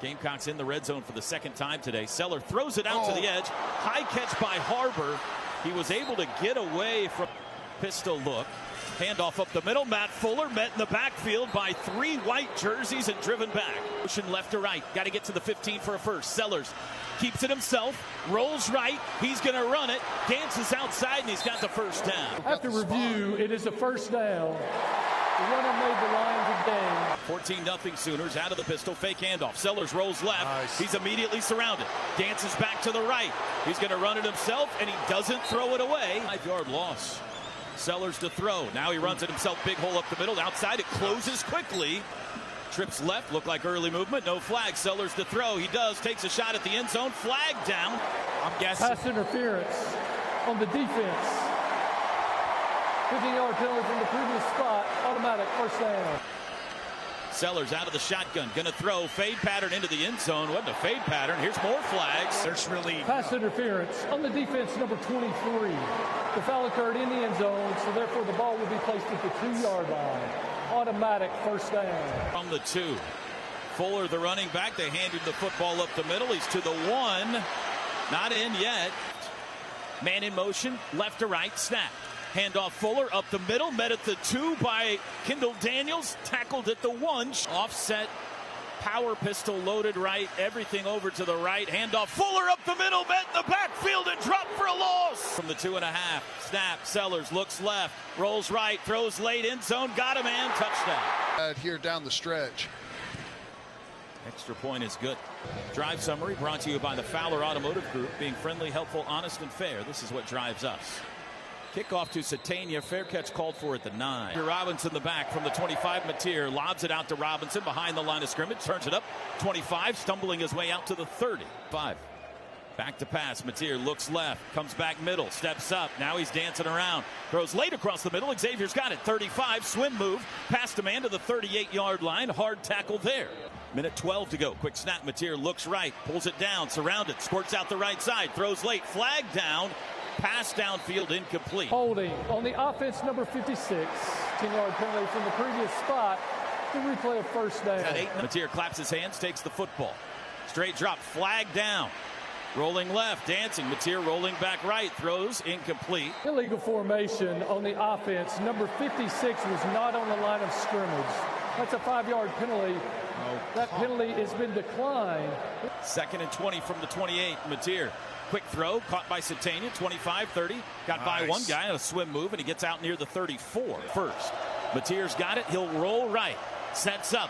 Gamecocks in the red zone for the second time today. Seller throws it out to the edge. High catch by Harbor. He was able to get away from pistol look. Handoff up the middle. Matt Fuller met in the backfield by 3 white jerseys and driven back. Motion left to right. Got to get to the 15 for a first. Sellers keeps it himself. Rolls right. He's going to run it. Dances outside, and he's got the first down. After review, it is a first down. The runner made the lines of game. 14-0 Sooners out of the pistol. Fake handoff. Sellers rolls left. Nice. He's immediately surrounded. Dances back to the right. He's going to run it himself, and he doesn't throw it away. 5-yard loss. Sellers to throw. Now he runs it himself. Big hole up the middle. Outside, it closes quickly. Trips left. Look like early movement. No flag. Sellers to throw. He does. Takes a shot at the end zone. Flag down. I'm guessing. Pass interference on the defense. 15-yard penalty from the previous spot. Automatic first down. Sellers out of the shotgun. Going to throw. Fade pattern into the end zone. Wasn't a fade pattern. Here's more flags. There's really pass interference on the defense, number 23. The foul occurred in the end zone, so therefore the ball will be placed at the 2-yard line. Automatic first down. From the 2. Fuller, the running back. They handed the football up the middle. He's to the 1. Not in yet. Man in motion. Left to right. Snap. Handoff Fuller up the middle. Met at the 2 by Kendall Daniels. Tackled at the 1. Offset. Power pistol loaded right. Everything over to the right. Handoff Fuller up the middle. Met in the backfield and dropped for a loss. From the 2.5. Snap. Sellers looks left. Rolls right. Throws late end zone. Got him and touchdown. Here down the stretch. Extra point is good. Drive summary brought to you by the Fowler Automotive Group. Being friendly, helpful, honest, and fair. This is what drives us. Kickoff to Satania. Fair catch called for at the 9. Robinson the back from the 25. Mateer lobs it out to Robinson behind the line of scrimmage. Turns it up. 25. Stumbling his way out to the 30. 5. Back to pass. Mateer looks left. Comes back middle. Steps up. Now he's dancing around. Throws late across the middle. Xavier's got it. 35. Swim move. Past a man to the 38-yard line. Hard tackle there. Minute 12 to go. Quick snap. Mateer looks right. Pulls it down. Surrounded. Squirts out the right side. Throws late. Flag down. Pass downfield incomplete. Holding on the offense, number 56. 10-yard penalty from the previous spot. The replay of first down. Mateer claps his hands, takes the football. Straight drop, flag down. Rolling left, dancing. Mateer rolling back right, throws incomplete. Illegal formation on the offense. Number 56 was not on the line of scrimmage. That's a 5-yard penalty. That penalty has been declined. 2nd and 20 from the 28. Mateer. Quick throw, caught by Satania, 25-30. Got by one guy on a swim move, and he gets out near the 34 first. Mateer's got it. He'll roll right. Sets up.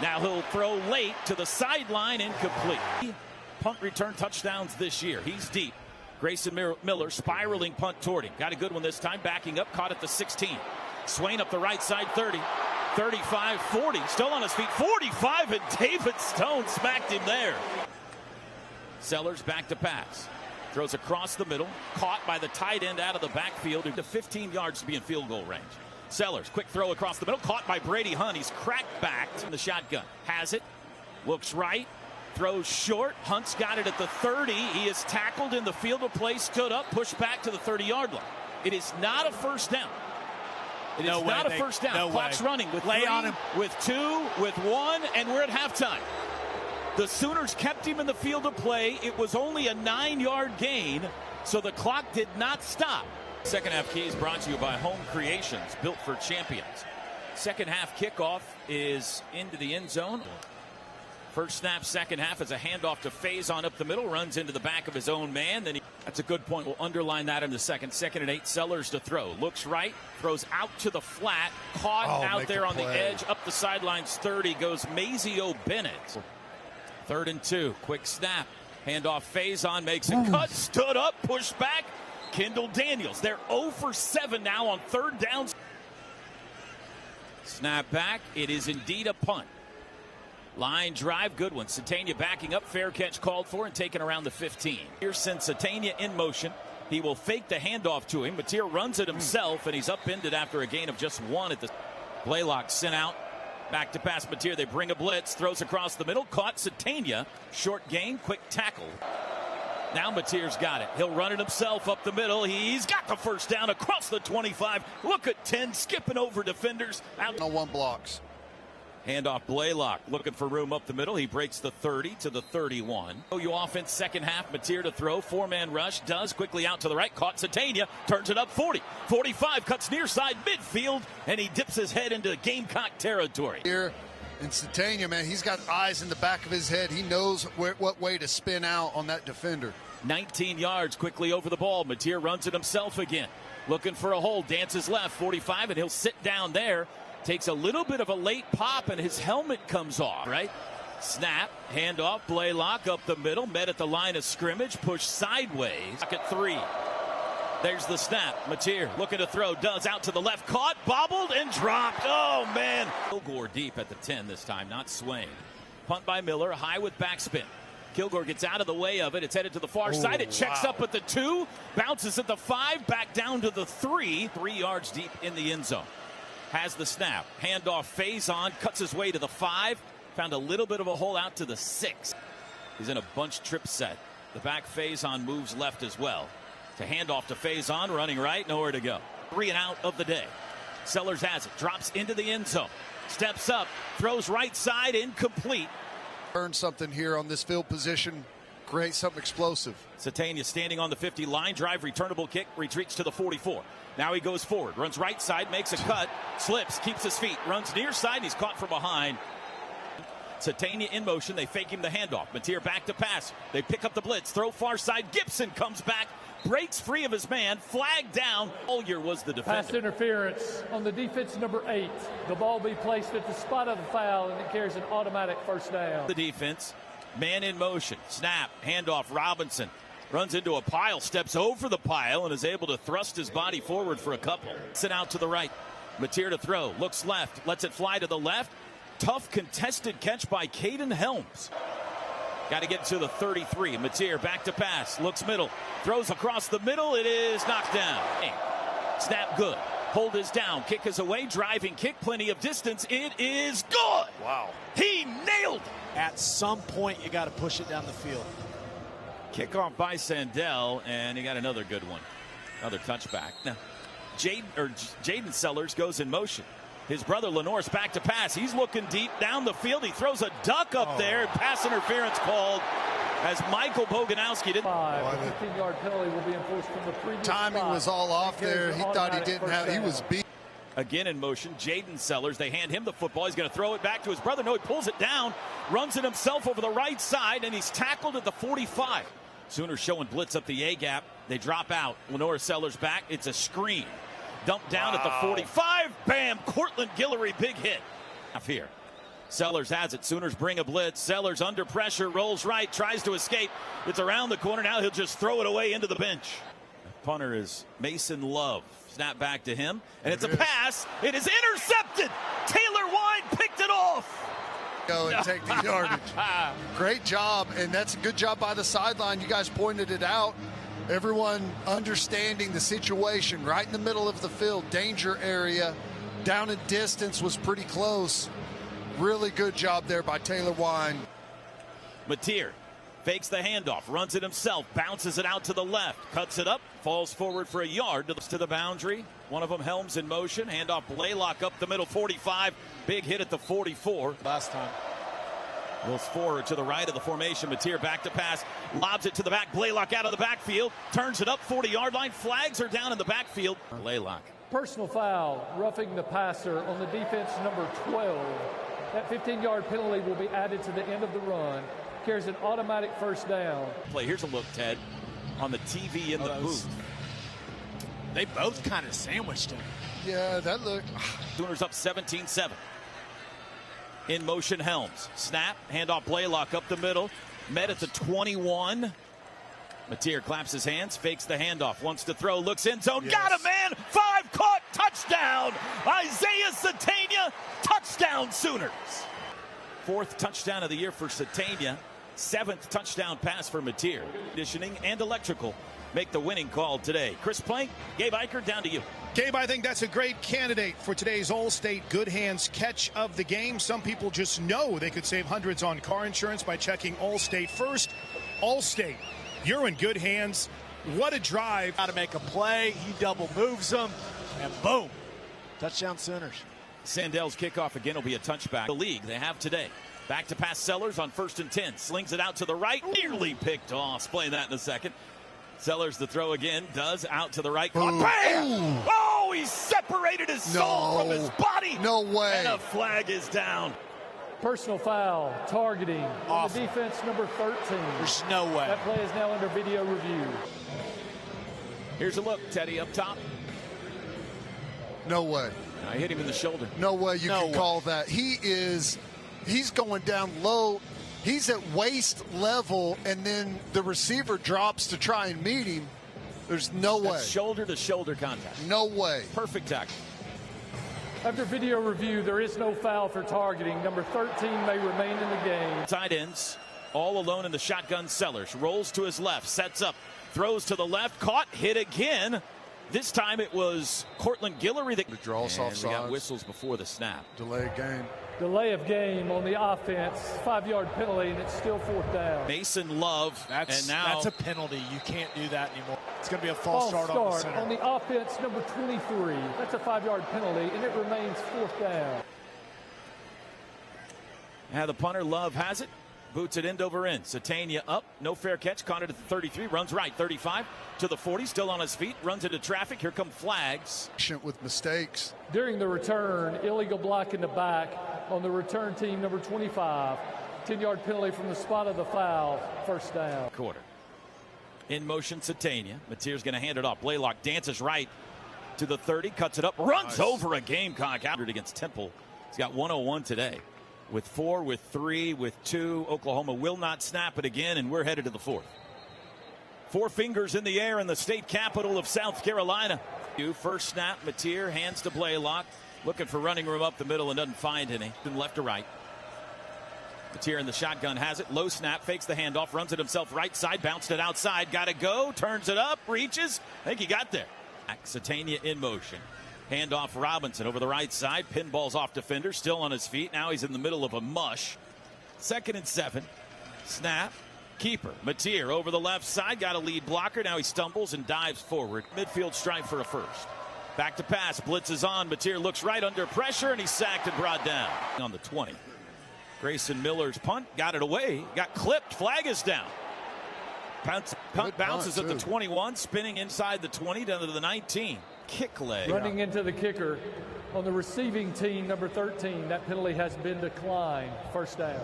Now he'll throw late to the sideline, incomplete. Punt return touchdowns this year. He's deep. Grayson Miller spiraling punt toward him. Got a good one this time. Backing up, caught at the 16. Swain up the right side, 30. 35, 40. Still on his feet. 45, and David Stone smacked him there. Sellers back to pass. Throws across the middle. Caught by the tight end out of the backfield to 15 yards to be in field goal range. Sellers, quick throw across the middle. Caught by Brady Hunt. He's cracked back in the shotgun. Has it. Looks right. Throws short. Hunt's got it at the 30. He is tackled in the field of play. Stood up. Pushed back to the 30-yard line. It is not a first down. It is not a first down. Clock's running with 3, on him. With 2, with 1, and we're at halftime. The Sooners kept him in the field of play. It was only a 9-yard gain, so the clock did not stop. Second half keys brought to you by Home Creations, built for champions. Second half kickoff is into the end zone. First snap, second half is a handoff to Faison up the middle, runs into the back of his own man. That's a good point. We'll underline that in the second. Second and 8, Sellers to throw. Looks right, throws out to the flat, caught out there on the edge, up the sidelines 30, goes Mazio Bennett. 3rd and 2, quick snap. Handoff, Faison makes a cut, stood up, pushed back. Kendall Daniels, they're 0 for 7 now on 3rd downs. Snap back, it is indeed a punt. Line drive, good one. Satania backing up, fair catch called for and taken around the 15. Here sends Satania in motion. He will fake the handoff to him. Mateer runs it himself, and he's upended after a gain of just 1 at the Blaylock sent out. Back to pass Mateer. They bring a blitz, throws across the middle, caught Satania. Short gain, quick tackle. Now Mateer's got it. He'll run it himself up the middle. He's got the first down across the 25. Look at 10 skipping over defenders. Out. No one blocks. Handoff Blaylock looking for room up the middle. He breaks the 30 to the 31. OU offense second half. Mateer to throw. 4-man rush. Does quickly out to the right. Caught Satania. Turns it up 40. 45. Cuts near side midfield. And he dips his head into Gamecock territory. Here in Satania, man, he's got eyes in the back of his head. He knows what way to spin out on that defender. 19 yards quickly over the ball. Mateer runs it himself again. Looking for a hole. Dances left. 45. And he'll sit down there. Takes a little bit of a late pop and his helmet comes off, right? Snap, handoff, Blaylock up the middle, met at the line of scrimmage, pushed sideways. At 3. There's the snap. Mateer looking to throw, does out to the left, caught, bobbled, and dropped. Oh, man. Kilgore deep at the 10 this time, not Swain. Punt by Miller, high with backspin. Kilgore gets out of the way of it. It's headed to the far side. It checks up at the 2, bounces at the 5, back down to the 3. 3 yards deep in the end zone. Has the snap. Handoff, Faison, cuts his way to the 5. Found a little bit of a hole out to the 6. He's in a bunch trip set. The back Faison moves left as well. To handoff to Faison, running right, nowhere to go. 3 and out of the day. Sellers has it, drops into the end zone. Steps up, throws right side, incomplete. Earn something here on this field position. Create something explosive. Satania standing on the 50, line drive, returnable kick, retreats to the 44. Now he goes forward, runs right side, makes a cut, slips, keeps his feet, runs near side, he's caught from behind. Satania in motion, they fake him the handoff. Mateer back to pass, they pick up the blitz, throw far side, Gibson comes back, breaks free of his man, flag down. Ollier was the defender. Pass interference on the defense number 8. The ball be placed at the spot of the foul and it carries an automatic first down. The defense, man in motion, snap, handoff, Robinson. Runs into a pile, steps over the pile, and is able to thrust his body forward for a couple. Sit out to the right. Mateer to throw. Looks left. Lets it fly to the left. Tough contested catch by Caden Helms. Got to get to the 33. Mateer back to pass. Looks middle. Throws across the middle. It is knocked down. Snap good. Hold is down. Kick is away. Driving kick. Plenty of distance. It is good. Wow. He nailed it. At some point, you got to push it down the field. Kickoff by Sandell, and he got another good one. Another touchback. Now, Jaden Sellers goes in motion. His brother Lenore's back to pass. He's looking deep down the field. He throws a duck up there, and pass interference called as Michael Boganowski did. 15-yard penalty will be enforced from the previous timing spot. was all off there. He thought he didn't have. He was beat. Again in motion, Jaden Sellers. They hand him the football. He's going to throw it back to his brother. No, he pulls it down, runs it himself over the right side, and he's tackled at the 45. Sooners showing blitz up the A-gap. They drop out. Lenore Sellers back. It's a screen. Dumped down at the 45. Bam! Cortland Guillory, big hit. Here. Sellers has it. Sooners bring a blitz. Sellers under pressure, rolls right, tries to escape. It's around the corner. Now he'll just throw it away into the bench. Punter is Mason Love. Snap back to him, and it's a pass. It is intercepted. Taylor Wine picked it off. Go and take the yardage. Great job, and that's a good job by the sideline. You guys pointed it out. Everyone understanding the situation right in the middle of the field, danger area, down in distance was pretty close. Really good job there by Taylor Wine. Mateer fakes the handoff, runs it himself, bounces it out to the left, cuts it up, falls forward for a yard to the boundary. One of them, Helms in motion, handoff Blaylock up the middle, 45, big hit at the 44. Last time. Goes forward to the right of the formation. Mateer back to pass, lobs it to the back. Blaylock out of the backfield, turns it up 40-yard line. Flags are down in the backfield. Blaylock Personal foul, roughing the passer on the defense number 12. That 15-yard penalty will be added to the end of the run. Carries an automatic first down. Play. Here's a look, Ted, on the TV in the booth. They both kind of sandwiched him. Yeah, that look. Sooners up 17-7. In motion, Helms. Snap, handoff, Blaylock up the middle. Met at the 21. Mateer claps his hands, fakes the handoff, wants to throw, looks in zone, Yes. got a man, 5 caught, touchdown! Isaiah Satania, touchdown Sooners! 4th touchdown of the year for Satania, 7th touchdown pass for Mateer. Conditioning and electrical make the winning call today. Chris Plank, Gabe Eichert, down to you. Gabe, I think that's a great candidate for today's All-State Good Hands catch of the game. Some people just know they could save hundreds on car insurance by checking All-State first. All-State, you're in good hands. What a drive. Got to make a play. He double moves them, and boom. Touchdown Sooners. Sandell's kickoff again will be a touchback. The league they have today. Back to pass Sellers on 1st and 10. Slings it out to the right. Nearly picked off. Explain that in a second. Sellers the throw again. Does out to the right. Bam! Oh, he separated his soul from his body. No way. And a flag is down. Personal foul, targeting on the defense number 13. There's no way. That play is now under video review. Here's a look, Teddy, up top. No way. I hit him in the shoulder. No way you can call that. He's going down low. He's at waist level, and then the receiver drops to try and meet him. There's no way. Shoulder-to-shoulder contact. No way. Perfect tackle. After video review, there is no foul for targeting. Number 13 may remain in the game. Tight ends, all alone in the shotgun. Sellers rolls to his left, sets up, throws to the left, caught, hit again. This time it was Cortland Guillory that draws off. We got whistles before the snap. Delay game. Delay of game on the offense. 5-yard penalty, and it's still 4th down. Mason Love, That's a penalty. You can't do that anymore. It's going to be a false start on the center. On the offense, number 23. That's a 5-yard penalty, and it remains 4th down. Now the punter, Love, has it. Boots it end over end. Satania up. No fair catch. Caught it at the 33. Runs right. 35 to the 40. Still on his feet. Runs into traffic. Here come flags. With mistakes. During the return, illegal block in the back on the return team, number 25. 10-yard penalty from the spot of the foul. 1st down. Quarter. In motion, Satania. Mateer's going to hand it off. Blaylock dances right to the 30. Cuts it up. Runs over a Gamecock out against Temple. He's got 101 today. With 4, with 3, with 2. Oklahoma will not snap it again, and we're headed to the 4th. 4 fingers in the air in the state capital of South Carolina. First snap, Mateer hands to Blaylock. Looking for running room up the middle and doesn't find any. From left to right. Mateer in the shotgun has it. Low snap, fakes the handoff, runs it himself right side, bounced it outside. Got to go, turns it up, reaches. I think he got there. Satania in motion. Handoff Robinson over the right side. Pinballs off defender. Still on his feet. Now he's in the middle of a mush. 2nd and 7. Snap. Keeper. Mateer over the left side. Got a lead blocker. Now he stumbles and dives forward. Midfield stripe for a first. Back to pass. Blitz is on. Mateer looks right under pressure, and he's sacked and brought down. On the 20. Grayson Miller's punt. Got it away. Got clipped. Flag is down. Punt bounces at the 21. Spinning inside the 20 down to the 19. Kick leg. Running into the kicker on the receiving team, number 13. That penalty has been declined. 1st down.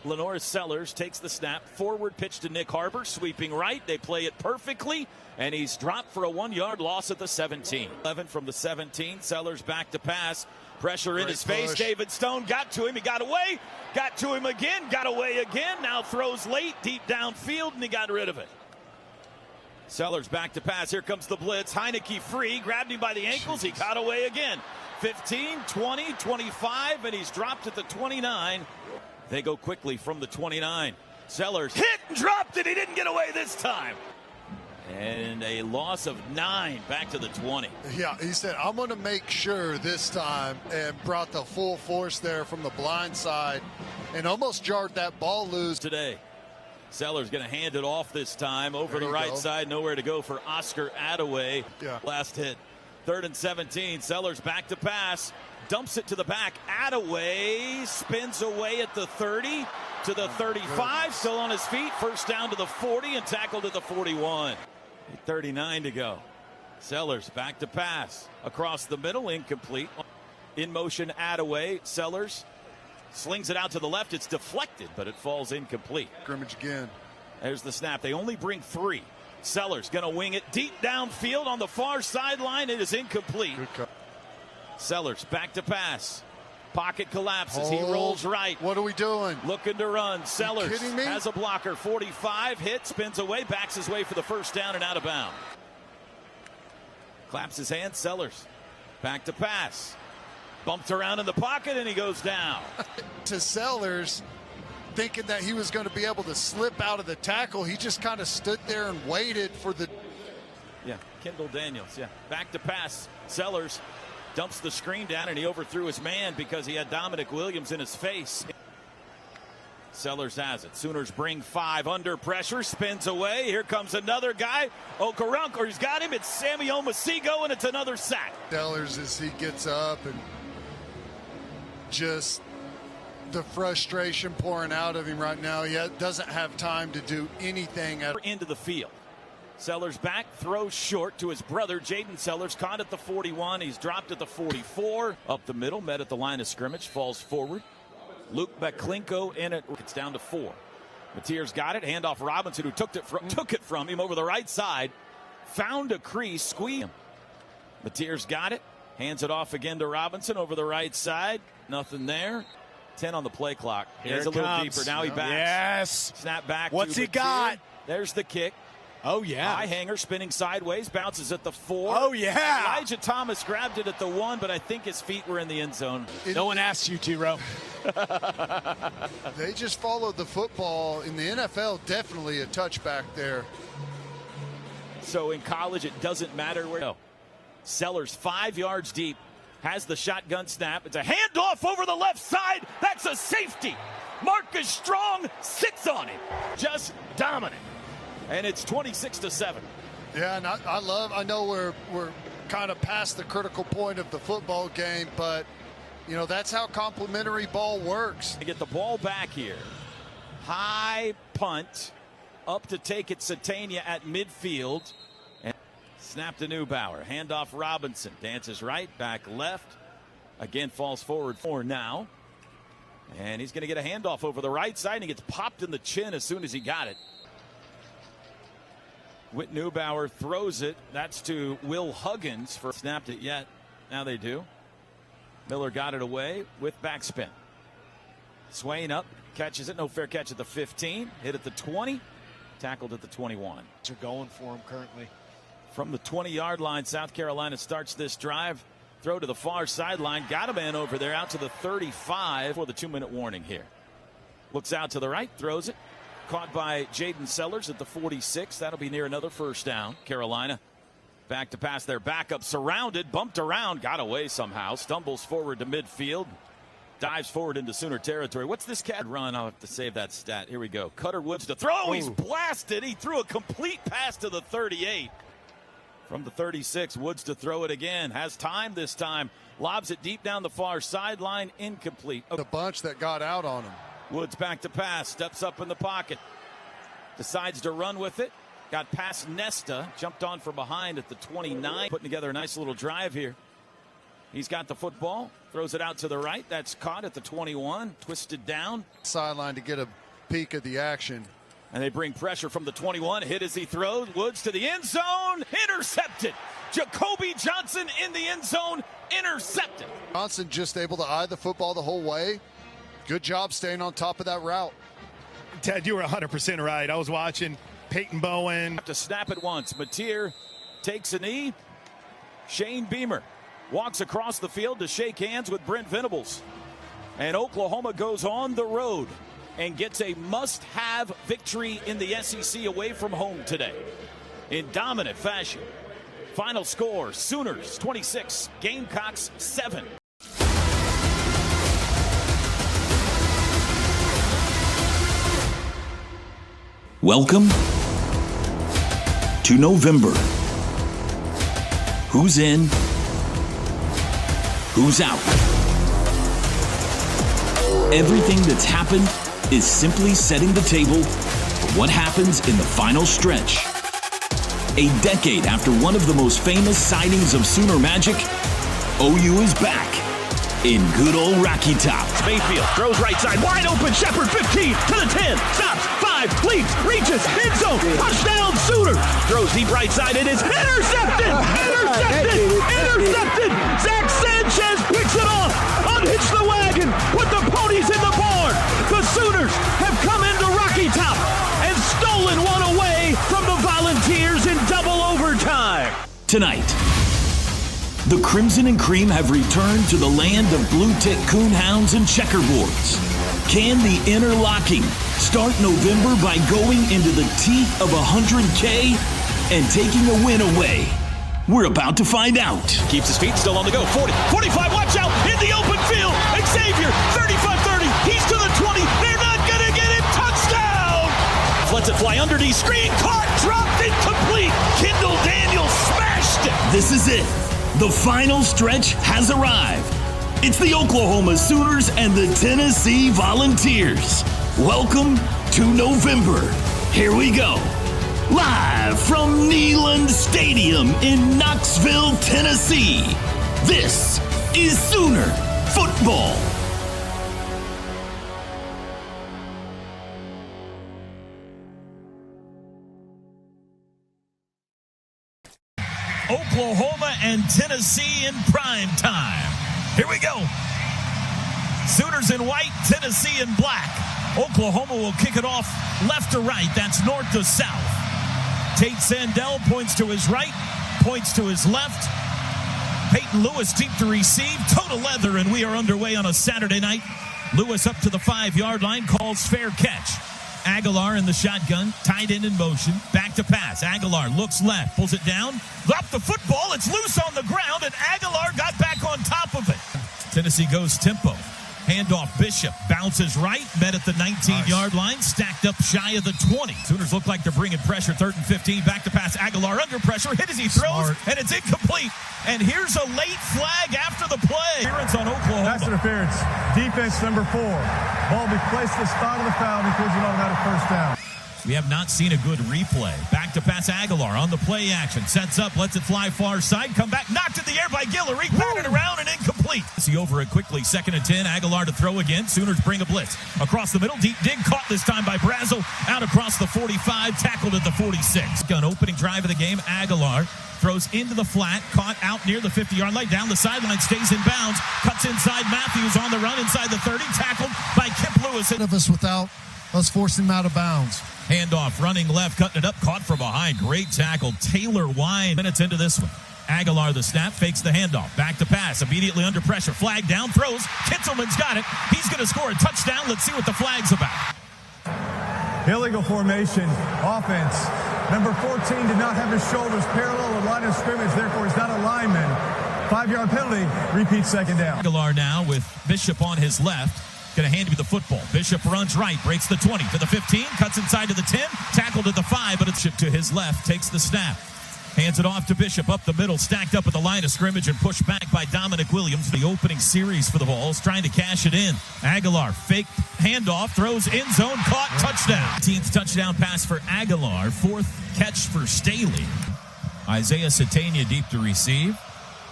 Lenore Sellers takes the snap. Forward pitch to Nick Harbor. Sweeping right. They play it perfectly. And he's dropped for a 1-yard loss at the 17. 11 from the 17. Sellers back to pass. Pressure in his face. David Stone got to him. He got away. Got to him again. Got away again. Now throws late. Deep downfield. And he got rid of it. Sellers back to pass. Here comes the blitz. Heineke free. Grabbed him by the ankles. He got away again. 15, 20, 25, and he's dropped at the 29. They go quickly from the 29. Sellers hit and dropped it. He didn't get away this time. And a loss of 9 back to the 20. Yeah, he said, I'm going to make sure this time, and brought the full force there from the blind side and almost jarred that ball loose. Today. Sellers going to hand it off this time over the right side. Nowhere to go for Oscar Attaway. Last hit. 3rd and 17. Sellers back to pass. Dumps it to the back. Attaway spins away at the 30 to the 35. Still on his feet. 1st down to the 40 and tackled at the 41. 39 to go. Sellers back to pass. Across the middle, incomplete. In motion, Attaway. Sellers slings it out to the left. It's deflected, but it falls incomplete. Scrimmage again. There's the snap. They only bring 3. Sellers going to wing it deep downfield on the far sideline. It is incomplete. Sellers back to pass. Pocket collapses. He rolls right. What are we doing? Looking to run. Sellers kidding me? has a blocker. 45. Hit. Spins away. Backs his way for the first down and out of bounds. Claps his hand. Sellers back to pass. Bumped around in the pocket and he goes down. To Sellers, thinking that he was going to be able to slip out of the tackle. He just kind of stood there and waited for the... Yeah, Kendall Daniels, yeah. Back to pass. Sellers dumps the screen down and he overthrew his man because he had Dominic Williams in his face. Sellers has it. Sooners bring 5 under pressure. Spins away. Here comes another guy. Okoronkwo, he's got him. It's Sammy Omasigo and it's another sack. Sellers, as he gets up and just the frustration pouring out of him right now. He doesn't have time to do anything. Into the field. Sellers back, throws short to his brother, Jaden Sellers, caught at the 41. He's dropped at the 44. Up the middle, met at the line of scrimmage, falls forward. Luke Beklinko in it. It's down to 4. Mateer's got it. Handoff Robinson, who took it from him over the right side. Found a crease, squeezed him. Mateer's got it. Hands it off again to Robinson over the right side. Nothing there. 10 on the play clock. He's a little deeper. Now he backs. Yes. Snap back. What's he got? There's the kick. Oh, yeah. High hanger spinning sideways. Bounces at the 4. Oh, yeah. Elijah Thomas grabbed it at the 1, but I think his feet were in the end zone. No one asked you, T-Row. They just followed the football. In the NFL, definitely a touchback there. So in college, it doesn't matter where. No. Sellers 5 yards deep. Has the shotgun snap. It's a handoff over the left side. That's a safety. Marcus Strong sits on it. Just dominant. And it's 26-7. Yeah, and I know we're kind of past the critical point of the football game, but you know, that's how complimentary ball works. They get the ball back here. High punt. Up to take it, Satania at midfield. And snap to Neubauer. Handoff Robinson. Dances right, back left. Again, falls forward 4 now. And he's going to get a handoff over the right side, and he gets popped in the chin as soon as he got it. Whit Neubauer throws it. That's to Will Huggins. Snapped it yet. Now they do. Miller got it away with backspin. Swain up, catches it. No fair catch at the 15. Hit at the 20. Tackled at the 21. They're going for him currently. From the 20-yard line, South Carolina starts this drive. Throw to the far sideline. Got a man over there out to the 35 for the 2-minute warning here. Looks out to the right, throws it. Caught by Jaden Sellers at the 46. That'll be near another first down. Carolina back to pass their backup. Surrounded, bumped around, got away somehow. Stumbles forward to midfield. Dives forward into Sooner territory. What's this cat run? I'll have to save that stat. Here we go. Cutter Woods to throw. Ooh. He's blasted. He threw a complete pass to the 38. From the 36, Woods to throw it again. Has time this time. Lobs it deep down the far sideline. Incomplete. The bunch that got out on him. Woods back to pass, steps up in the pocket, decides to run with it, got past Nesta, jumped on from behind at the 29, putting together a nice little drive here. He's got the football, throws it out to the right, that's caught at the 21, twisted down. Sideline to get a peek at the action. And they bring pressure from the 21, hit as he throws, Woods to the end zone, intercepted. Jacoby Johnson in the end zone, intercepted. Johnson just able to eye the football the whole way. Good job staying on top of that route. Ted, you were 100% right. I was watching Peyton Bowen. Have to snap it once. Mateer takes a knee. Shane Beamer walks across the field to shake hands with Brent Venables. And Oklahoma goes on the road and gets a must-have victory in the SEC away from home today in dominant fashion. Final score, Sooners 26, Gamecocks 7. Welcome to November. Who's in? Who's out? Everything that's happened is simply setting the table for what happens in the final stretch. A decade after one of the most famous sightings of Sooner magic, OU is back in good old Rocky Top. Mayfield throws right side, wide open, Shepard 15 to the 10, stops, 5, leaps, reaches, end zone, touchdown Sooners. Throws deep right side, it is intercepted! Intercepted! Zach Sanchez picks it off! Unhitch the wagon, put the ponies in the barn! The Sooners have come into Rocky Top and stolen one away from the Volunteers in double overtime. Tonight, the Crimson and Cream have returned to the land of blue-tick coonhounds and checkerboards. Can the interlocking start November by going into the teeth of 100K and taking a win away? We're about to find out. Keeps his feet still on the go. 40, 45, watch out, in the open field. Xavier, 35-30, he's to the 20. They're not going to get him. Touchdown! Lets it fly underneath, screen, caught, dropped, incomplete. Kendall Daniels smashed it. This is it. The final stretch has arrived. It's the Oklahoma Sooners and the Tennessee Volunteers. Welcome to November. Here we go. Live from Neyland Stadium in Knoxville, Tennessee. This is Sooner Football. Oklahoma and Tennessee in prime time. Here we go. Sooners in white, Tennessee in black. Oklahoma will kick it off left to right. That's north to south. Tate Sandell points to his right, points to his left. Peyton Lewis deep to receive. Total leather, and we are underway on a Saturday night. Lewis up to the 5-yard line, calls fair catch. Aguilar in the shotgun, tight end in motion, back to pass. Aguilar looks left, pulls it down, dropped the football, it's loose on the ground, and Aguilar got back on top of it. Tennessee goes tempo. Handoff, Bishop bounces right, met at the 19-yard line, stacked up shy of the 20. Sooners look like they're bringing pressure, 3rd and 15, back to pass. Aguilar under pressure, hit as he throws, and it's incomplete. And here's a late flag after the play. Interference on Oklahoma. Pass interference, defense number 4. Ball be placed at the spot of the foul because an automatic first down. We have not seen a good replay. Back to pass Aguilar on the play action. Sets up, lets it fly far side. Come back, knocked in the air by Guillory. Batted around and incomplete. See over it quickly. 2nd and 10. Aguilar to throw again. Sooners bring a blitz. Across the middle. Deep dig caught this time by Brazel. Out across the 45. Tackled at the 46. Gun opening drive of the game. Aguilar throws into the flat. Caught out near the 50-yard line. Down the sideline. Stays in bounds. Cuts inside. Matthews on the run inside the 30. Tackled by Kip Lewis. Of us without us forcing him out of bounds. Handoff, running left, cutting it up, caught from behind. Great tackle. Taylor Wine minutes into this one. Aguilar the snap, fakes the handoff. Back to pass, immediately under pressure. Flag down, throws. Kitzelman's got it. He's going to score a touchdown. Let's see what the flag's about. Illegal formation, offense. Number 14 did not have his shoulders parallel with line of scrimmage, therefore he's not a lineman. 5-yard penalty, repeat 2nd down. Aguilar now with Bishop on his left. Going to hand you the football. Bishop runs right, breaks the 20 to the 15, cuts inside to the 10, tackled at the 5, but it's shipped to his left, takes the snap. Hands it off to Bishop up the middle, stacked up at the line of scrimmage and pushed back by Dominic Williams. The opening series for the Vols, trying to cash it in. Aguilar, fake handoff, throws end zone, caught, touchdown. 18th touchdown pass for Aguilar, 4th catch for Staley. Isaiah Satania deep to receive.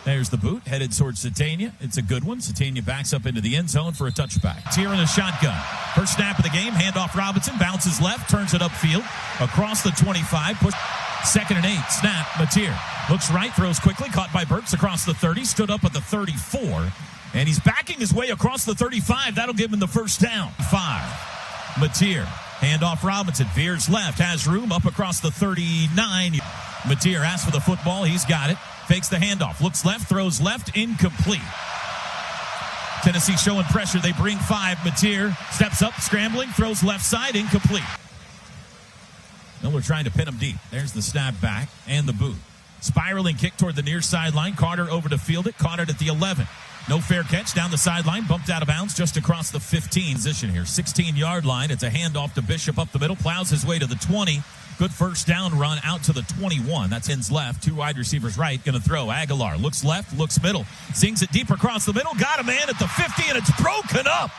There's the boot, headed towards Satania. It's a good one. Satania backs up into the end zone for a touchback. It's here in a shotgun. First snap of the game, handoff Robinson, bounces left, turns it upfield, across the 25, push. 2nd and 8, snap, Mateer. Looks right, throws quickly, caught by Burks across the 30, stood up at the 34, and he's backing his way across the 35. That'll give him the first down. 5, Mateer. Handoff Robinson, veers left, has room up across the 39. Mateer asks for the football, he's got it. Fakes the handoff, looks left, throws left, incomplete. Tennessee showing pressure, they bring 5. Mateer steps up, scrambling, throws left side, incomplete. Miller trying to pin him deep. There's the snap back and the boot. Spiraling kick toward the near sideline. Carter over to field it, caught it at the 11. No fair catch down the sideline, bumped out of bounds just across the 15 position here. 16-yard line, it's a handoff to Bishop up the middle, plows his way to the 20. Good first down run out to the 21. That's ends left, 2 wide receivers right, going to throw. Aguilar looks left, looks middle, sings it deep across the middle, got a man at the 50, and it's broken up.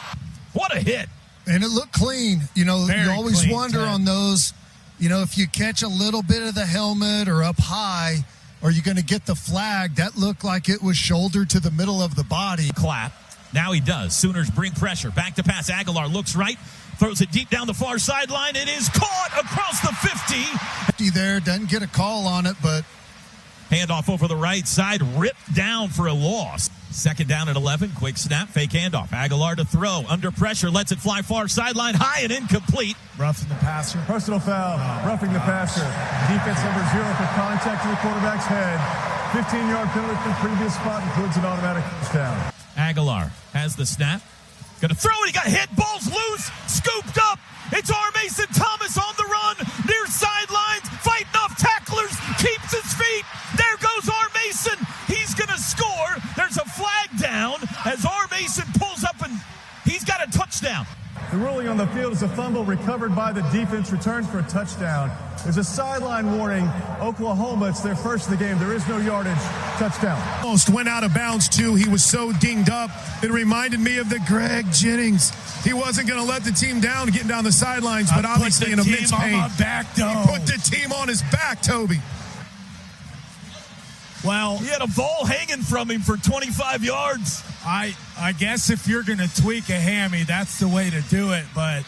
What a hit. And it looked clean. You know, Very you always clean, wonder Ted. on those, if you catch a little bit of the helmet or up high, are you going to get the flag? That looked like it was shouldered to the middle of the body. Clap. Now he does. Sooners bring pressure. Back to pass. Aguilar looks right. Throws it deep down the far sideline. It is caught across the 50. There, doesn't get a call on it, but handoff over the right side. Ripped down for a loss. Second down at 11. Quick snap. Fake handoff. Aguilar to throw. Under pressure. Lets it fly far sideline. High and incomplete. Roughing the passer. Personal foul. Roughing the passer. Defense number 0 for contact to the quarterback's head. 15-yard penalty from previous spot includes an automatic touchdown. Aguilar has the snap. Gonna throw it. He got hit. Ball's loose. Scooped up. It's R. Mason Thomas on the run. Near sidelines. Fighting off tacklers. Keeps his feet. There goes R. Mason. He's gonna score. There's a flag down as R. Mason pulls up and he's got a touchdown. The ruling on the field is a fumble recovered by the defense, returned for a touchdown. There's a sideline warning. Oklahoma, it's their first of the game. There is no yardage. Touchdown. Almost went out of bounds, too. He was so dinged up. It reminded me of the Greg Jennings. He wasn't going to let the team down getting down the sidelines, but obviously in immense pain. On my back, though. He put the team on his back, Toby. Well, he had a ball hanging from him for 25 yards. I guess if you're going to tweak a hammy, that's the way to do it. But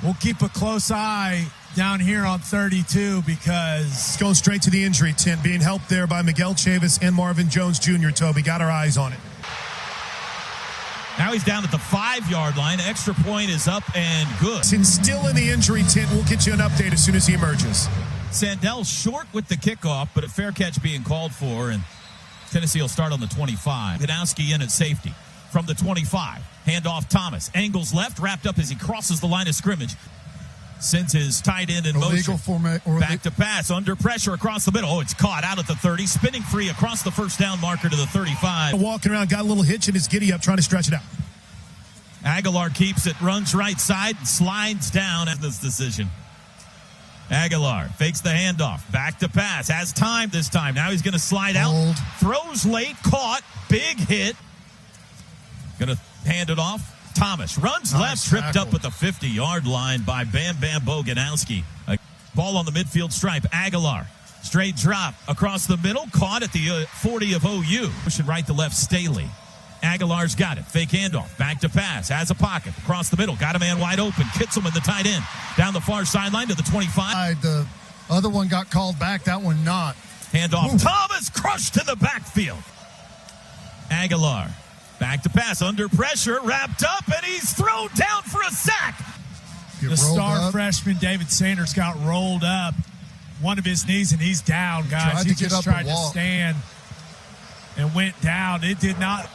we'll keep a close eye down here on 32 because it's going straight to the injury tent, being helped there by Miguel Chavis and Marvin Jones Jr. Toby got our eyes on it. Now he's down at the 5-yard line. Extra point is up and good. And still in the injury tent. We'll get you an update as soon as he emerges. Sandell short with the kickoff, but a fair catch being called for, and Tennessee will start on the 25. Gadowski in at safety from the 25. Handoff Thomas. Angles left, wrapped up as he crosses the line of scrimmage. Sends his tight end in motion. Back to pass, under pressure across the middle. Oh, it's caught out at the 30. Spinning free across the first down marker to the 35. Walking around, got a little hitch in his giddy up, trying to stretch it out. Aguilar keeps it, runs right side, and slides down at this decision. Aguilar fakes the handoff. Back to pass. Has time this time. Now he's going to slide out. Throws late. Caught. Big hit. Going to hand it off. Thomas runs left. Tripped up at the 50-yard line by Bam Bam Boganowski. A ball on the midfield stripe. Aguilar. Straight drop across the middle. Caught at the 40 of OU. Pushing right to left. Staley. Aguilar's got it. Fake handoff. Back to pass. Has a pocket. Across the middle. Got a man wide open. Kitzelman, the tight end. Down the far sideline to the 25. The other one got called back. That one not. Handoff. Thomas crushed in the backfield. Aguilar. Back to pass. Under pressure. Wrapped up. And he's thrown down for a sack. The star freshman David Sanders got rolled up. One of his knees, and he's down, guys. He just tried to stand and went down. It did not.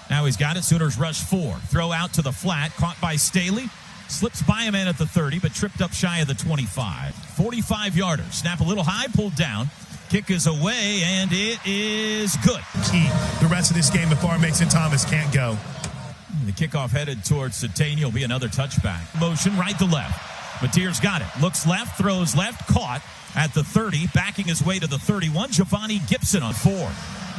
Now he's got it. Sooners rush 4. Throw out to the flat. Caught by Staley. Slips by a man at the 30, but tripped up shy of the 25. 45-yarder. Snap a little high, pulled down. Kick is away, and it is good. Key the rest of this game if R. Mason Thomas can't go. The kickoff headed towards Satania will be another touchback. Motion right to left. Mateer's got it. Looks left, throws left, caught at the 30. Backing his way to the 31. Giovanni Gibson on 4.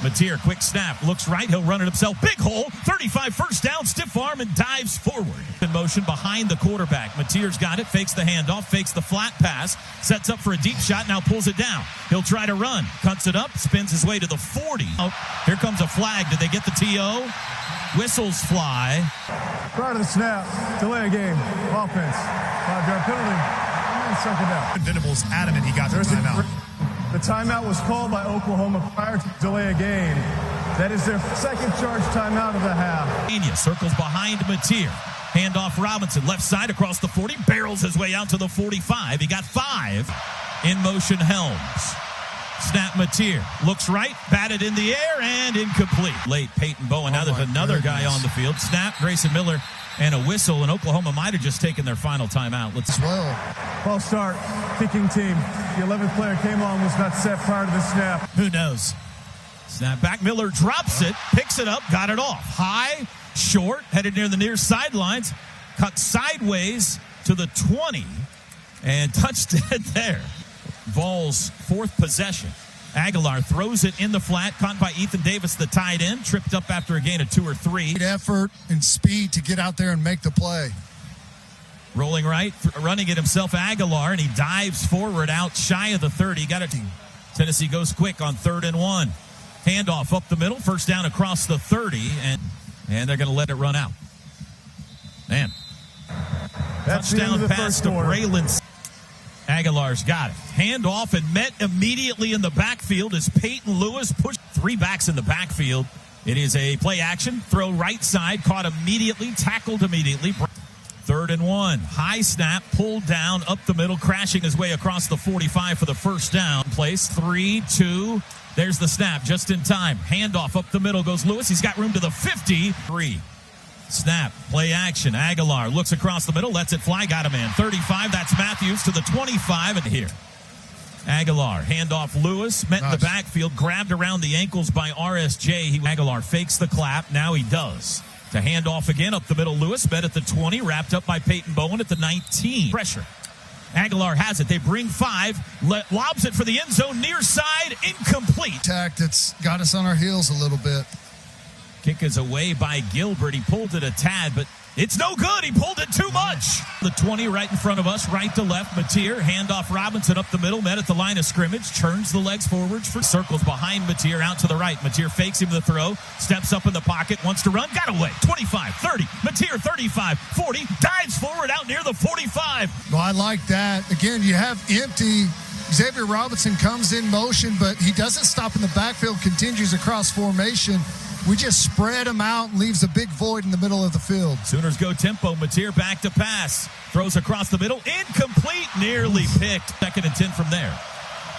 Mateer, quick snap, looks right, he'll run it himself. Big hole, 35, first down, stiff arm, and dives forward. In motion behind the quarterback. Mateer's got it, fakes the handoff, fakes the flat pass, sets up for a deep shot, now pulls it down. He'll try to run, cuts it up, spins his way to the 40. Oh, here comes a flag. Did they get the TO? Whistles fly. Prior to the snap, delay a game, offense, 5-yard penalty, and second down. Venable's adamant he got the timeout. The timeout was called by Oklahoma prior to delay a game. That is their second charge timeout of the half. Circles behind Mateer. Handoff Robinson, left side across the 40. Barrels his way out to the 45. He got 5. In motion Helms. Snap Mateer. Looks right. Batted in the air and incomplete. Late Peyton Bowen. Now there's another guy on the field. Snap. Grayson Miller. And a whistle, and Oklahoma might have just taken their final timeout. Let's False start, kicking team. The 11th player came on, was not set prior to the snap. Who knows? Snap back, Miller drops it, picks it up, got it off. High, short, headed near the near sidelines, cut sideways to the 20, and touched it there. Vols' 4th possession. Aguilar throws it in the flat, caught by Ethan Davis, the tight end, tripped up after a gain of 2 or 3. Effort and speed to get out there and make the play. Rolling right, running it himself, Aguilar, and he dives forward out shy of the 30. Got it. Tennessee goes quick on 3rd and 1. Handoff up the middle, first down across the 30, and they're going to let it run out. Man. Touchdown pass to Braylon. Aguilar's got it. Handoff and met immediately in the backfield as Peyton Lewis pushed 3 backs in the backfield. It is a play action, throw right side, caught immediately, tackled immediately. 3rd and 1. High snap, pulled down, up the middle, crashing his way across the 45 for the first down. Place 3-2. There's the snap, just in time. Handoff up the middle goes Lewis. He's got room to the 53. Snap, play action. Aguilar looks across the middle, lets it fly, got a man. 35, that's Matthews to the 25. And here, Aguilar, handoff Lewis, met in the backfield, grabbed around the ankles by RSJ. Aguilar fakes the clap, now he does. To hand off again, up the middle, Lewis, met at the 20, wrapped up by Peyton Bowen at the 19. Pressure. Aguilar has it. They bring 5, lobs it for the end zone, near side, incomplete. Attack that's got us on our heels a little bit. Kick is away by Gilbert. He pulled it a tad, but it's no good. He pulled it too much. The 20 right in front of us, right to left. Mateer, handoff Robinson up the middle, met at the line of scrimmage, turns the legs forwards for circles behind Mateer out to the right. Mateer fakes him the throw, steps up in the pocket, wants to run, got away. 25, 30, Mateer 35, 40, dives forward out near the 45. Well, I like that. Again, you have empty. Xavier Robinson comes in motion, but he doesn't stop in the backfield, continues across formation. We just spread him out and leaves a big void in the middle of the field. Sooners go tempo. Mateer back to pass. Throws across the middle. Incomplete. Nearly picked. 2nd and 10 from there.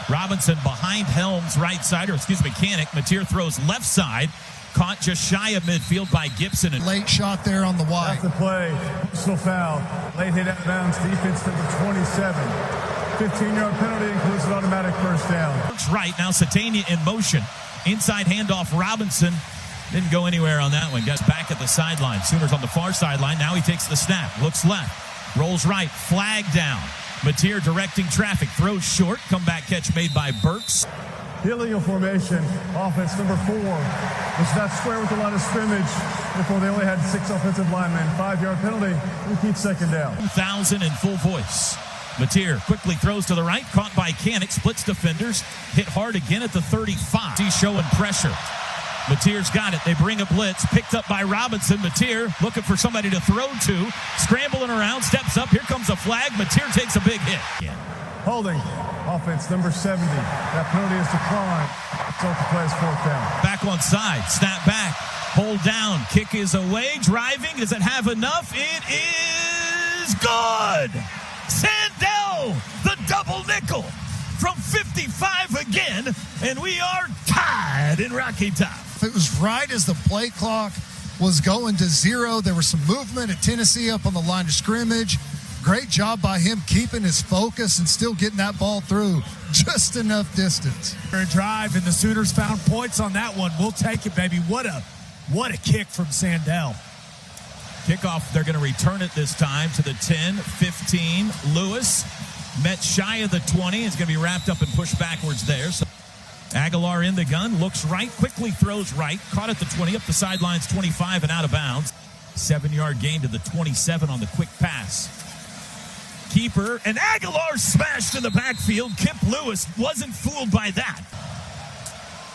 Robinson behind Helms right side, or excuse me, Canick. Mateer throws left side. Caught just shy of midfield by Gibson. And late shot there on the wide. That's the play. Personal foul. Late hit out of bounds. Defense number 27. 15-yard penalty includes an automatic first down. Right now, Satania in motion. Inside handoff Robinson. Didn't go anywhere on that one. Gets back at the sideline. Sooners on the far sideline. Now he takes the snap. Looks left. Rolls right. Flag down. Mateer directing traffic. Throws short. Comeback catch made by Burks. Illegal formation. Offense number 4 was not square with the line of scrimmage. Therefore, they only had 6 offensive linemen. 5-yard penalty. Repeat 2nd down. 2,000 in full voice. Mateer quickly throws to the right. Caught by Canick. Splits defenders. Hit hard again at the 35. He's showing pressure. Mateer's got it. They bring a blitz. Picked up by Robinson. Mateer looking for somebody to throw to. Scrambling around. Steps up. Here comes a flag. Mateer takes a big hit. Yeah. Holding. Offense number 70. That penalty is declined. Result the play is 4th down. Back on side. Snap back. Hold down. Kick is away. Driving. Does it have enough? It is good. Sandell, the double nickel from 55 again, and we are tied in Rocky Top. It was right as the play clock was going to 0. There was some movement at Tennessee up on the line of scrimmage. Great job by him keeping his focus and still getting that ball through just enough distance. A drive, and the Sooners found points on that one. We'll take it, baby. What a kick from Sandell. Kickoff, they're going to return it this time to the 10, 15. Lewis met shy of the 20. Is going to be wrapped up and pushed backwards there. So Aguilar in the gun, looks right, quickly throws right, caught at the 20, up the sidelines, 25 and out of bounds. 7-yard gain to the 27 on the quick pass. Keeper, and Aguilar smashed in the backfield. Kip Lewis wasn't fooled by that.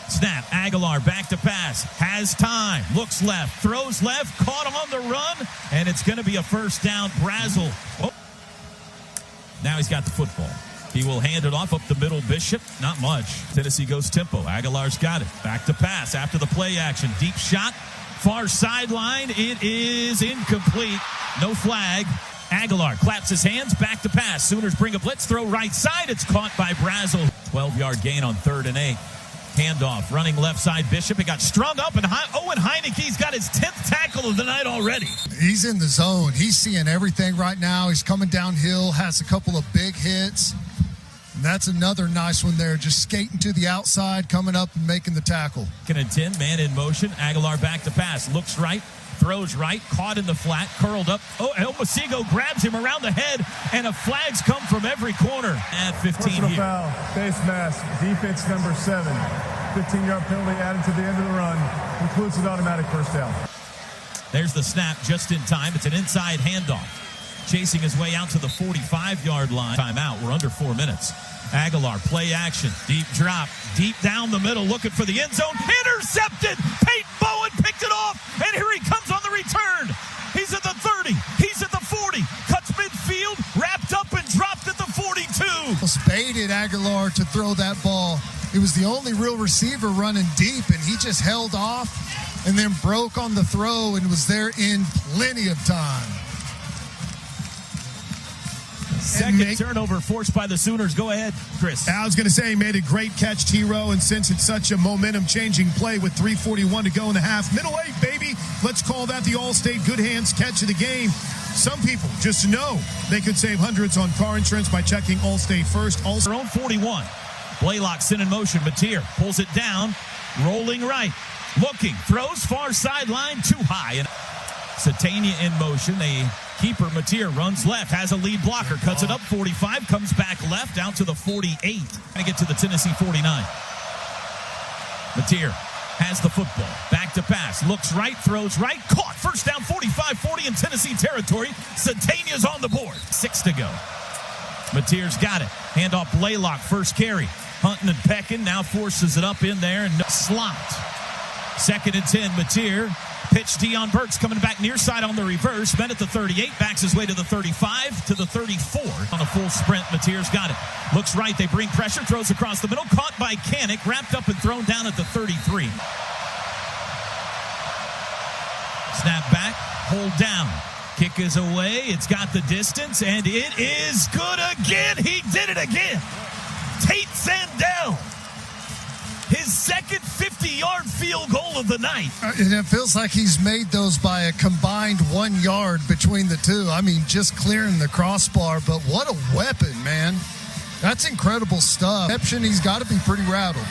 Snap, Aguilar back to pass, has time, looks left, throws left, caught on the run, and it's going to be a first down. Brazel. Oh. Now he's got the football. He will hand it off up the middle. Bishop, not much. Tennessee goes tempo. Aguilar's got it. Back to pass after the play action. Deep shot, far sideline. It is incomplete. No flag. Aguilar claps his hands, back to pass. Sooners bring a blitz, throw right side. It's caught by Brazel. 12-yard gain on 3rd and 8. Handoff, running left side. Bishop. It got strung up, and Owen Heineke's got his 10th tackle of the night already. He's in the zone. He's seeing everything right now. He's coming downhill, has a couple of big hits. And that's another nice one there, just skating to the outside, coming up and making the tackle. 2nd and 10, man in motion. Aguilar back to pass, looks right, throws right, caught in the flat, curled up. Oh, El Masigo grabs him around the head, and a flag's come from every corner at 15 Personal here. Foul, face mask, defense number 7. 15-yard penalty added to the end of the run. Includes an automatic first down. There's the snap just in time. It's an inside handoff. chasing his way out to the 45-yard line. Timeout. We're under 4 minutes. Aguilar, play action, deep drop, deep down the middle, looking for the end zone. Intercepted! Peyton Bowen picked it off, and here he comes on the return. He's at the 30. He's at the 40. Cuts midfield, wrapped up and dropped at the 42. Baited Aguilar to throw that ball. It was the only real receiver running deep, and he just held off and then broke on the throw and was there in plenty of time. Second turnover forced by the Sooners. Go ahead, Chris. I was going to say, he made a great catch, T-Row, and since it's such a momentum-changing play with 3:41 to go in the half, middle eight, baby. Let's call that the All-State Good Hands catch of the game. Some people just know they could save hundreds on car insurance by checking All-State first. Their own 41. Blaylock's in motion. Mateer pulls it down, rolling right, looking, throws far sideline, too high. And Satania in motion. Keeper Mateer runs left, has a lead blocker, cuts it up 45, comes back left, out to the 48. Going to get to the Tennessee 49. Mateer has the football, back to pass, looks right, throws right, caught, first down 45-40 in Tennessee territory. Satania's on the board. 6 to go. Mateer's got it. Handoff Blaylock, first carry. Hunting and pecking, now forces it up in there and slot. 2nd and 10, Mateer. Pitch Deion Burks coming back near side on the reverse. Met at the 38, backs his way to the 35, to the 34. On a full sprint, Mateer's got it. Looks right, they bring pressure, throws across the middle. Caught by Canick, wrapped up and thrown down at the 33. Snap back, hold down. Kick is away, it's got the distance, and it is good again. He did it again. Tate Sandell. His second 50-yard field goal of the night. And it feels like he's made those by a combined 1 yard between the two. I mean, just clearing the crossbar, but what a weapon, man. That's incredible stuff. He's got to be pretty rattled.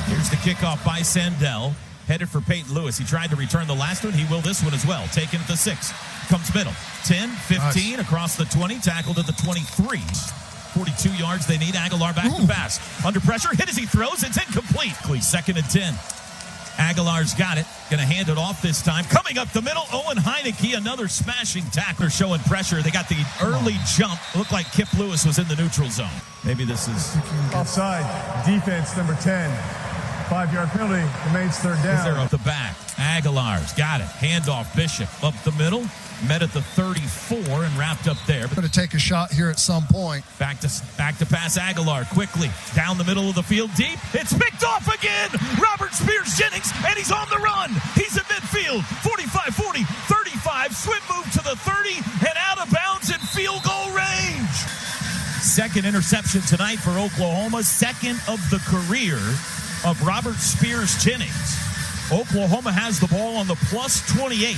Here's the kickoff by Sandell. Headed for Peyton Lewis. He tried to return the last one. He will this one as well. Taken at the 6. Comes middle. 10, 15, nice. Across the 20. Tackled at the 23. 42 yards they need. Aguilar back to pass. Under pressure, hit as he throws. It's incomplete. 2nd and 10. Aguilar's got it. Going to hand it off this time. Coming up the middle, Owen Heineke, another smashing tackler showing pressure. They got the early jump. Looked like Kip Lewis was in the neutral zone. Maybe this is... Offside. Defense, number 10. 5-yard penalty. Remains 3rd down. They're up the back. Aguilar's got it. Handoff Bishop up the middle. Met at the 34 and wrapped up there. Going to take a shot here at some point. Back to pass Aguilar quickly. Down the middle of the field deep. It's picked off again. Robert Spears Jennings, and he's on the run. He's at midfield. 45-40, 35. Swim move to the 30 and out of bounds in field goal range. Second interception tonight for Oklahoma. Second of the career of Robert Spears Jennings. Oklahoma has the ball on the plus 28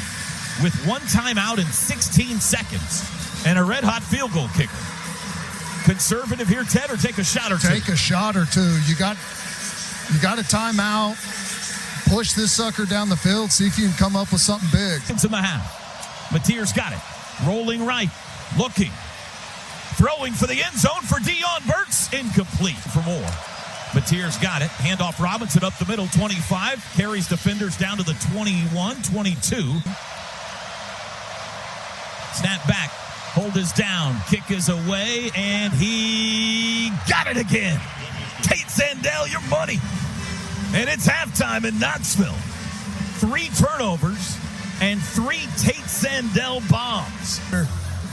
with 1 timeout in 16 seconds and a red-hot field goal kicker. Conservative here, Ted, or take a shot or two? Take a shot or two. You got a timeout. Push this sucker down the field. See if you can come up with something big. It's in the half. Mateer's got it. Rolling right. Looking. Throwing for the end zone for Deion Burks. Incomplete for more. Mateer's got it. Handoff Robinson up the middle, 25. Carries defenders down to the 21, 22. Snap back. Hold is down. Kick is away, and he got it again. Tate Sandell, your money. And it's halftime in Knoxville. 3 turnovers and 3 Tate Sandell bombs.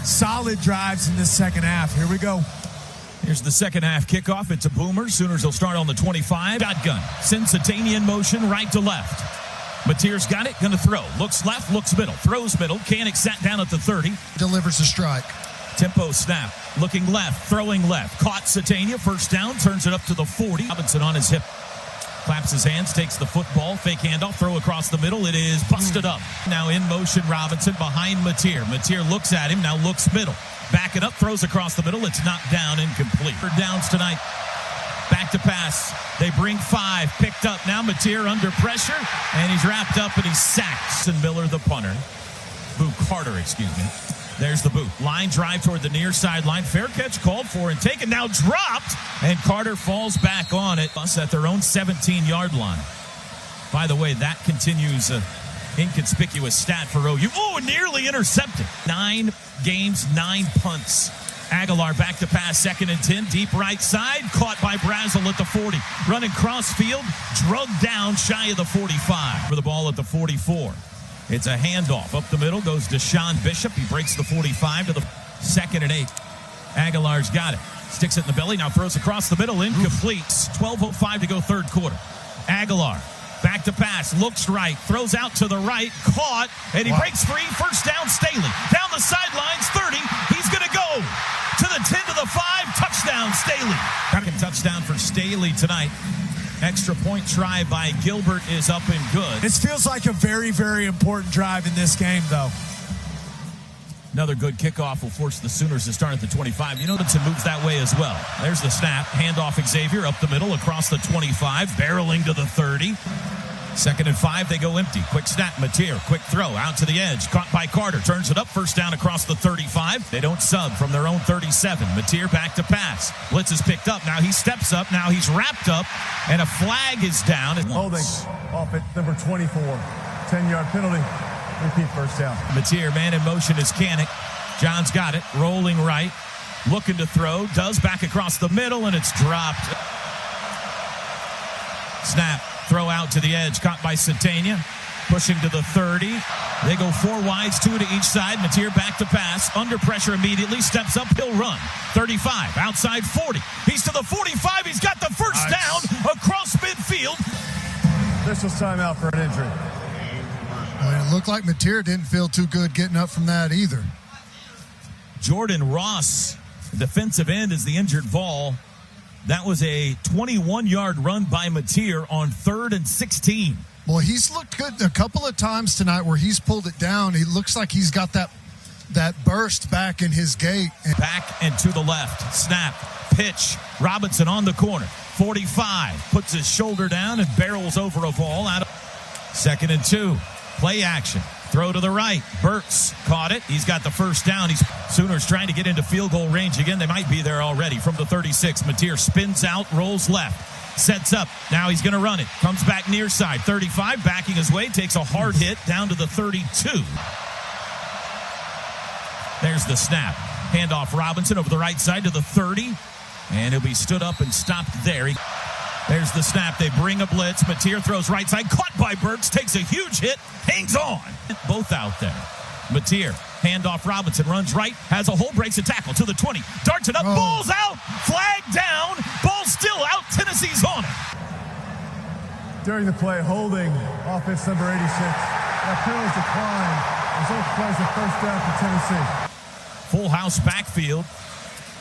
Solid drives in this second half. Here we go. Here's the second half kickoff. It's a boomer. Sooners will start on the 25. Shotgun. Sensatania in motion, right to left. Mateer's got it. Going to throw. Looks left, looks middle. Throws middle. Canick sat down at the 30. Delivers a strike. Tempo snap. Looking left. Throwing left. Caught Satania. First down. Turns it up to the 40. Robinson on his hip. Claps his hands. Takes the football. Fake handoff. Throw across the middle. It is busted up. Now in motion, Robinson behind Mateer. Mateer looks at him. Now looks middle. Back it up. Throws across the middle. It's knocked down. Incomplete. Third downs tonight. Back to pass. They bring 5. Picked up now. Mateer under pressure. And he's wrapped up and he's sacked. And Miller, the punter. Carter, excuse me. There's the boot. Line drive toward the near sideline. Fair catch called for and taken. Now dropped. And Carter falls back on it. Us at their own 17-yard line. By the way, that continues inconspicuous stat for OU. Oh, nearly intercepted. 9 games, 9 punts. Aguilar back to pass, 2nd and 10, deep right side, caught by Brazel at the 40. Running cross field, drugged down shy of the 45 for the ball at the 44. It's a handoff up the middle, goes to Sean Bishop. He breaks the 45 to the 2nd and 8. Aguilar's got it. Sticks it in the belly, now throws across the middle, incomplete. 12:05 to go, 3rd quarter. Aguilar back to pass, looks right, throws out to the right, caught, and he breaks free. 1st down, Staley. Down the sidelines, 30. He's going to go to the 10 to the 5. Touchdown, Staley. Second touchdown for Staley tonight. Extra point try by Gilbert is up and good. This feels like a very, very important drive in this game, though. Another good kickoff will force the Sooners to start at the 25. You know, Hudson moves that way as well. There's the snap. Handoff Xavier up the middle across the 25, barreling to the 30. 2nd and 5, they go empty. Quick snap, Mateer. Quick throw out to the edge. Caught by Carter. Turns it up. 1st down across the 35. They don't sub from their own 37. Mateer back to pass. Blitz is picked up. Now he steps up. Now he's wrapped up. And a flag is down. Holding off at number 24. 10-yard penalty. Repeat 1st down. Mateer, man in motion is Kanik. John's got it. Rolling right. Looking to throw. Does back across the middle, and it's dropped. Snap. Throw out to the edge. Caught by Satania. Pushing to the 30. They go 4 wides, 2 to each side. Mateer back to pass. Under pressure immediately. Steps up. He'll run. 35. Outside 40. He's to the 45. He's got the 1st down across midfield. Official's timeout for an injury. Well, it looked like Mateer didn't feel too good getting up from that either. Jordan Ross, defensive end, is the injured Vol. That was a 21-yard run by Mateer on 3rd and 16. Boy, he's looked good a couple of times tonight where he's pulled it down. He looks like he's got that burst back in his gait. Back and to the left. Snap. Pitch. Robinson on the corner. 45. Puts his shoulder down and barrels over a Vol. 2nd and 2. Play action. Throw to the right. Burks caught it. He's got the 1st down. Sooners trying to get into field goal range again. They might be there already from the 36. Mateer spins out, rolls left, sets up. Now he's going to run it. Comes back near side. 35, backing his way, takes a hard hit down to the 32. There's the snap. Handoff Robinson over the right side to the 30. And he'll be stood up and stopped there. There's the snap. They bring a blitz. Mateer throws right side. Caught by Burks. Takes a huge hit. Hangs on. Both out there. Mateer. Handoff Robinson. Runs right. Has a hole. Breaks a tackle to the 20. Darts it up. Ball's out. Flag down. Ball still out. Tennessee's on it. During the play, holding offense number 86. That penalty declined. Result plays a 1st down for Tennessee. Full house backfield.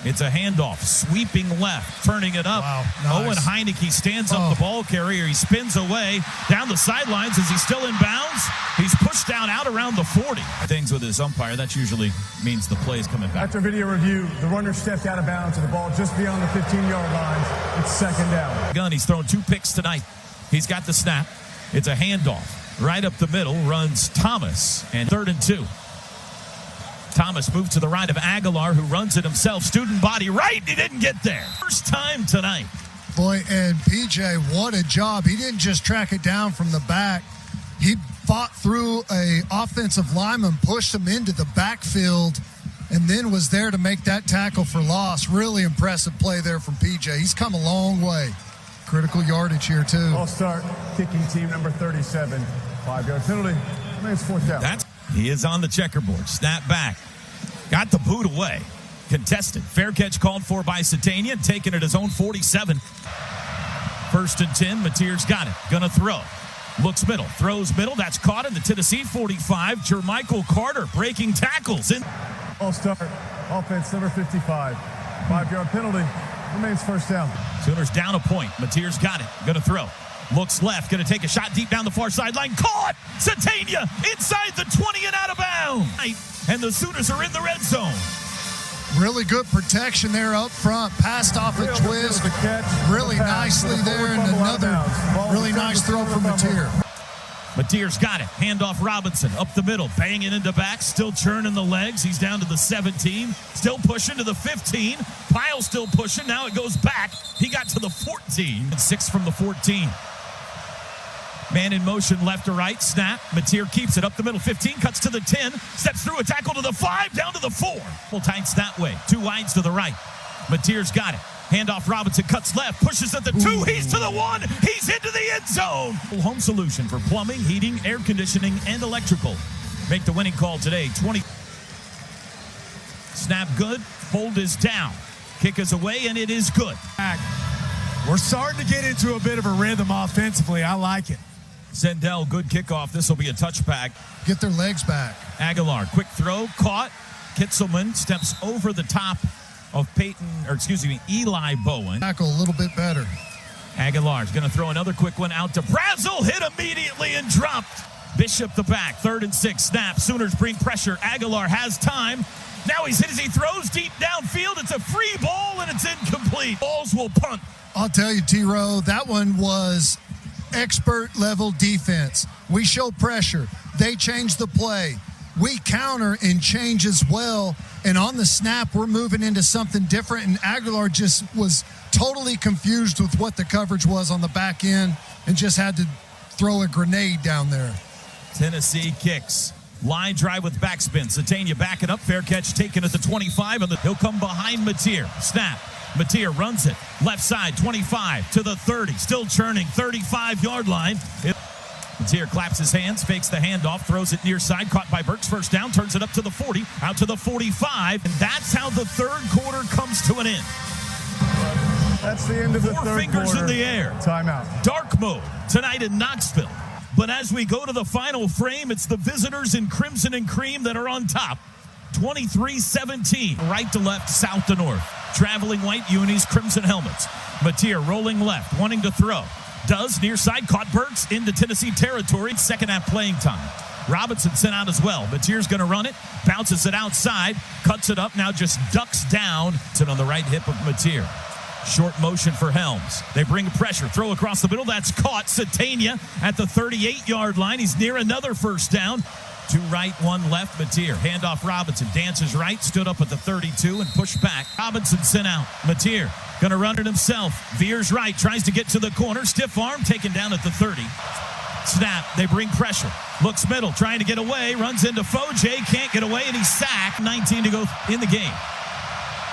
It's a handoff, sweeping left, turning it up. Wow, nice. Owen Heineke stands up the ball carrier. He spins away down the sidelines. Is he still in bounds? He's pushed down out around the 40. Things with his umpire, that usually means the play is coming back. After video review, the runner stepped out of bounds and the ball just beyond the 15-yard line. It's 2nd down. He's thrown 2 picks tonight. He's got the snap. It's a handoff. Right up the middle runs Thomas, and 3rd and 2. Thomas moved to the right of Aguilar, who runs it himself. Student body right. He didn't get there. 1st time tonight. Boy, and PJ, what a job. He didn't just track it down from the back. He fought through a offensive lineman, pushed him into the backfield, and then was there to make that tackle for loss. Really impressive play there from PJ. He's come a long way. Critical yardage here, too. All start kicking team number 37. 5-yard penalty. It's 4th down. He is on the checkerboard. Snap back. Got the boot away. Contested. Fair catch called for by Satanian. Taking it his own 47. 1st and 10. Mateer's got it. Gonna throw. Looks middle. Throws middle. That's caught in the Tennessee 45. Jermichael Carter breaking tackles. All start. Offense number 55. 5-yard penalty. Remains 1st down. Sooners down a point. Mateer's got it. Gonna throw. Looks left, going to take a shot deep down the far sideline. Caught! Satania inside the 20 and out of bounds. And the Sooners are in the red zone. Really good protection there up front. Passed off a twist. Really nicely there, and another really nice throw from Mateer. Mateer's got it. Handoff Robinson up the middle. Banging into back. Still churning the legs. He's down to the 17. Still pushing to the 15. Pyle still pushing. Now it goes back. He got to the 14. 6 from the 14. Man in motion, left to right, snap. Mateer keeps it up the middle, 15, cuts to the 10, steps through a tackle to the 5, down to the 4. Full tights that way, 2 wides to the right. Mateer's got it. Handoff, Robinson cuts left, pushes at the 2, he's to the 1, he's into the end zone. Home solution for plumbing, heating, air conditioning, and electrical. Make the winning call today, 20. Snap good, hold is down. Kick is away, and it is good. We're starting to get into a bit of a rhythm offensively. I like it. Zendel, good kickoff. This will be a touchback. Get their legs back. Aguilar, quick throw, caught. Kitzelman steps over the top of Eli Bowen. Tackle a little bit better. Aguilar's going to throw another quick one out to Brazel. Hit immediately and dropped. Bishop the back, 3rd and 6. Snap. Sooners bring pressure. Aguilar has time. Now he's hit as he throws deep downfield. It's a free ball and it's incomplete. Balls will punt. I'll tell you, T-Row, that one was expert level defense. We show pressure. They change the play. We counter and change as well. And on the snap, we're moving into something different. And Aguilar just was totally confused with what the coverage was on the back end and just had to throw a grenade down there. Tennessee kicks. Line drive with backspin. Satania backing up. Fair catch taken at the 25. And he'll come behind Mateer. Snap. Mateer runs it. Left side, 25 to the 30. Still churning, 35-yard line. Mateer claps his hands, fakes the handoff, throws it near side. Caught by Burks. First down, turns it up to the 40, out to the 45. And that's how the third quarter comes to an end. That's the end of the third quarter. 4 fingers in the air. Timeout. Dark mode tonight in Knoxville. But as we go to the final frame, it's the visitors in crimson and cream that are on top. 23-17, right to left, south to north. Traveling white unis, crimson helmets. Mateer rolling left, wanting to throw. Does, near side, caught Burks into Tennessee territory. Second half playing time. Robinson sent out as well. Mateer's going to run it, bounces it outside, cuts it up, now just ducks down. Sit on the right hip of Mateer. Short motion for Helms. They bring pressure, throw across the middle. That's caught. Satania at the 38-yard line. He's near another first down. 2 right, 1 left. Mateer, handoff Robinson, dances right, stood up at the 32 and pushed back. Robinson sent out. Mateer gonna run it himself. Veers right, tries to get to the corner. Stiff arm, taken down at the 30. Snap, they bring pressure. Looks middle, trying to get away, runs into Fojay, can't get away, and he's sacked. 19 to go in the game.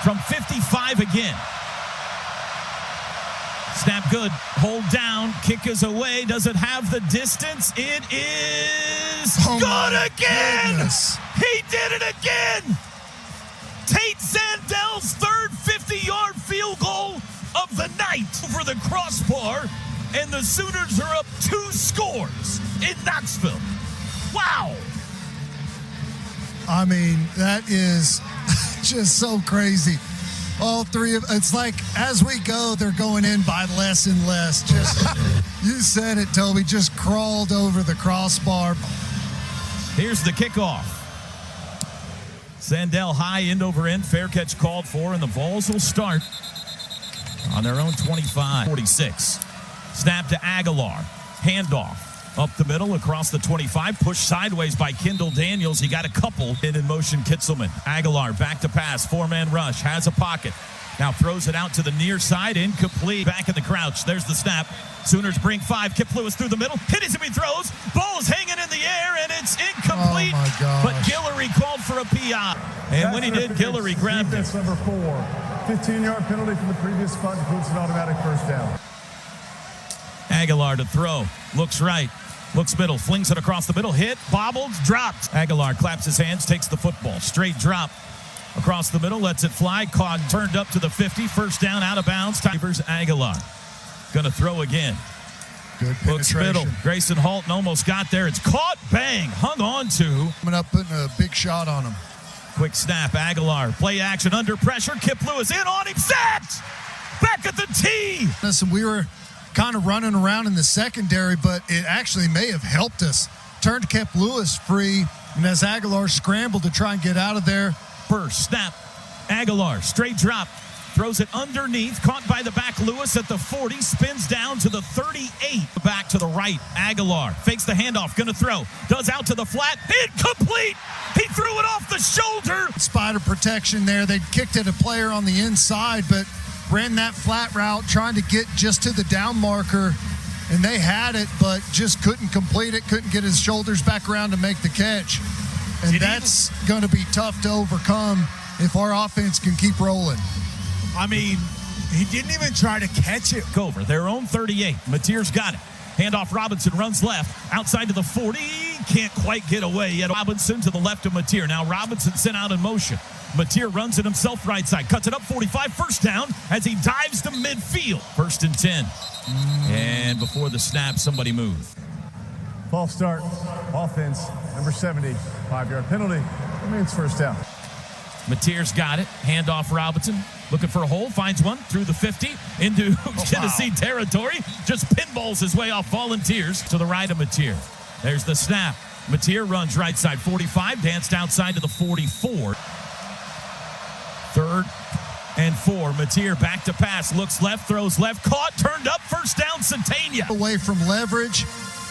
From 55 again. Snap good, hold down, kick is away. Does it have the distance? It is good again! Goodness. He did it again! Tate Zandel's third 50-yard field goal of the night over the crossbar, and the Sooners are up 2 scores in Knoxville. Wow! I mean, that is just so crazy. All 3 of it's like as we go, they're going in by less and less. Just you said it, Toby. Just crawled over the crossbar. Here's the kickoff. Zandel high, end over end. Fair catch called for, and the Vols will start on their own 25. 46. Snap to Aguilar. Handoff. Up the middle, across the 25, pushed sideways by Kendall Daniels. He got a couple. In motion, Kitzelman. Aguilar back to pass, 4-man rush, has a pocket. Now throws it out to the near side, incomplete. Back in the crouch, there's the snap. Sooners bring 5, Kip Lewis through the middle. Hit as he throws, ball's hanging in the air, and it's incomplete. Oh my gosh. But Guillory called for a PI. And when he did, Guillory grabbed it. Defense number 4. 15-yard penalty from the previous punt includes an automatic first down. Aguilar to throw, looks right. Looks middle, flings it across the middle, hit, bobbled, dropped. Aguilar claps his hands, takes the football. Straight drop across the middle, lets it fly. Caught, turned up to the 50, first down, out of bounds. Tivers Aguilar. Gonna throw again. Good penetration. Looks middle. Grayson Halton almost got there. It's caught, bang, hung on to. Coming up, putting a big shot on him. Quick snap, Aguilar. Play action, under pressure. Kip Lewis in on him, sacked! Back at the tee! Listen, we were kind of running around in the secondary, but it actually may have helped us. Turned Kip Lewis free, and as Aguilar scrambled to try and get out of there. First snap, Aguilar, straight drop, throws it underneath, caught by the back Lewis at the 40, spins down to the 38. Back to the right, Aguilar, fakes the handoff, gonna throw, does out to the flat, incomplete! He threw it off the shoulder! Spider protection there. They kicked at a player on the inside, but ran that flat route, trying to get just to the down marker, and they had it, but just couldn't complete it, couldn't get his shoulders back around to make the catch. And that's going to be tough to overcome if our offense can keep rolling. I mean, he didn't even try to catch it. Over their own 38. Mateer's got it. Handoff, Robinson runs left, outside to the 40. Can't quite get away yet. Robinson to the left of Mateer. Now Robinson sent out in motion. Mateer runs it himself right side. Cuts it up 45. First down as he dives to midfield. 1st and 10. And before the snap, somebody move. False start. Offense, number 70. 5-yard penalty. Remains first down. Mateer's got it. Handoff, Robinson. Looking for a hole. Finds one through the 50 into Tennessee territory. Just pinballs his way off Volunteers to the right of Mateer. There's the snap. Mateer runs right side 45. Danced outside to the 44. 3rd and 4. Mateer back to pass. Looks left. Throws left. Caught. Turned up. First down, Centania. Away from leverage.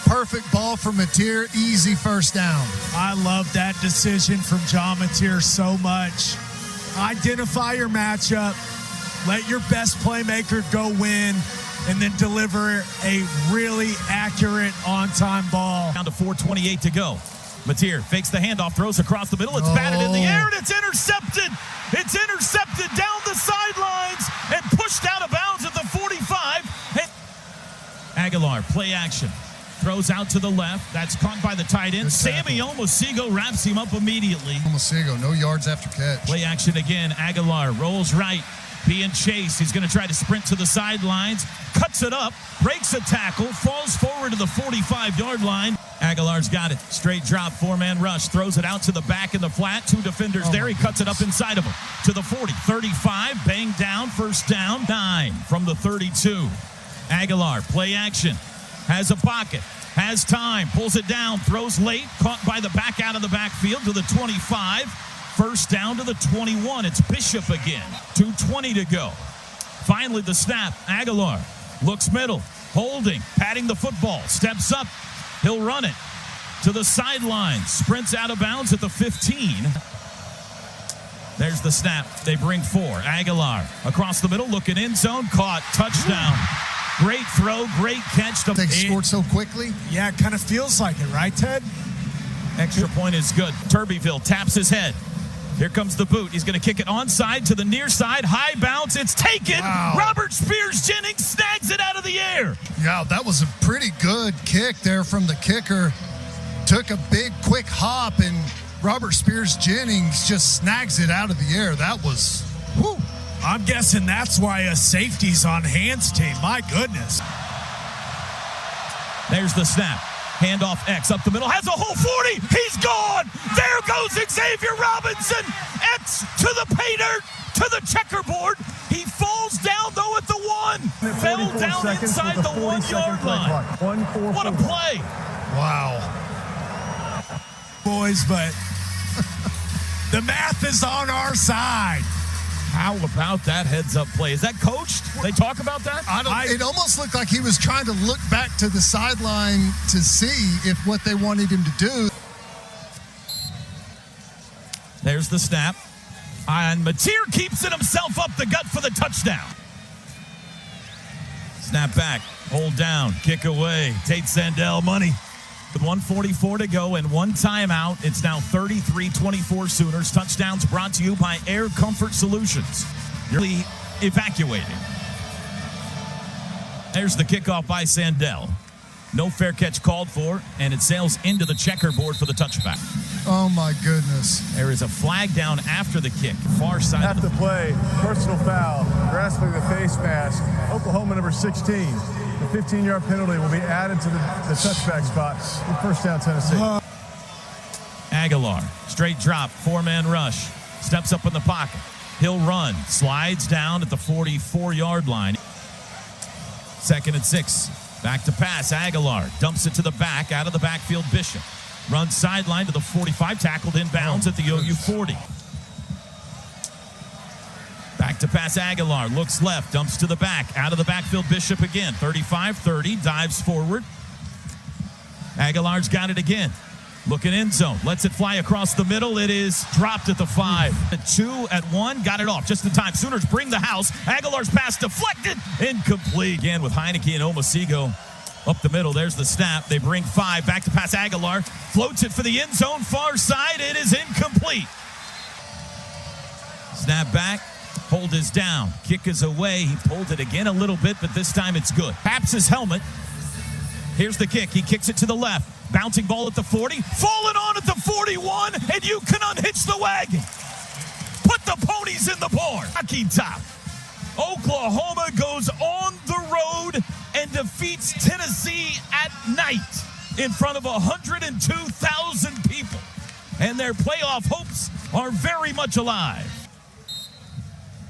Perfect ball from Mateer. Easy first down. I love that decision from John Mateer so much. Identify your matchup. Let your best playmaker go win, and then deliver a really accurate on-time ball. Down to 4:28 to go. Mateer fakes the handoff, throws across the middle. It's batted in the air, and it's intercepted. It's intercepted down the sidelines and pushed out of bounds at the 45. Aguilar, play action. Throws out to the left. That's caught by the tight end. Sammy Omosigo wraps him up immediately. Omosigo, no yards after catch. Play action again. Aguilar rolls right. Being chased. He's going to try to sprint to the sidelines. Cuts it up. Breaks a tackle. Falls forward to the 45-yard line. Aguilar's got it. Straight drop. 4-man rush. Throws it out to the back in the flat. 2 defenders there. He cuts it up inside of him. To the 40. 35. Bang down. First down. 9 from the 32. Aguilar. Play action. Has a pocket, has time, pulls it down, throws late, caught by the back out of the backfield to the 25. First down to the 21. It's Bishop again. 2:20 to go. Finally the snap. Aguilar looks middle, holding, patting the football, steps up. He'll run it to the sideline, sprints out of bounds at the 15. There's the snap. They bring 4. Aguilar across the middle, looking end zone, caught, touchdown. Great throw, great catch. They scored so quickly. Yeah, it kind of feels like it, right, Ted? Extra point is good. Turbyville taps his head. Here comes the boot. He's going to kick it onside to the near side. High bounce. It's taken. Wow. Robert Spears-Jennings snags it out of the air. Yeah, that was a pretty good kick there from the kicker. Took a big, quick hop, and Robert Spears-Jennings just snags it out of the air. That was, whew. I'm guessing that's why a safety's on Hans' team. My goodness. There's the snap. Handoff X up the middle. Has a whole 40. He's gone. There goes Xavier Robinson. X to the pay dirt, to the checkerboard. He falls down, though, at the 1. Fell down inside the 1-yard line. What a play. Wow. Boys, but the math is on our side. How about that heads-up play? Is that coached? They talk about that? It almost looked like he was trying to look back to the sideline to see if what they wanted him to do. There's the snap. And Mateer keeps it himself up the gut for the touchdown. Snap back. Hold down. Kick away. Tate Sandell money. With 1:44 to go and 1 timeout, it's now 33-24 Sooners. Touchdowns brought to you by Air Comfort Solutions. You're evacuating. There's the kickoff by Sandell. No fair catch called for, and it sails into the checkerboard for the touchback. Oh, my goodness. There is a flag down after the kick. Far side of the play. Personal foul. Grasping the face mask. Oklahoma number 16. The 15-yard penalty will be added to the touchback spot in first down, Tennessee. Aguilar, straight drop, 4-man rush. Steps up in the pocket. He'll run, slides down at the 44-yard line. 2nd and 6. Back to pass. Aguilar dumps it to the back, out of the backfield. Bishop runs sideline to the 45, tackled inbounds at the OU 40. Back to pass. Aguilar looks left, dumps to the back, out of the backfield. Bishop again. 35-30, dives forward. Aguilar's got it again. Looking end zone, lets it fly across the middle. It is dropped at the 5. The 2 at 1, got it off just in time. Sooners bring the house. Aguilar's pass deflected, incomplete. Again with Heineke and Omosigo. Up the middle, there's the snap. They bring 5, back to pass Aguilar. Floats it for the end zone, far side. It is incomplete. Snap back, hold is down. Kick is away. He pulled it again a little bit, but this time it's good. Taps his helmet. Here's the kick. He kicks it to the left. Bouncing ball at the 40. Falling on at the 41, and you can unhitch the wagon. Put the ponies in the barn. Rocky Top. Oklahoma goes on the road and defeats Tennessee at night in front of 102,000 people. And their playoff hopes are very much alive.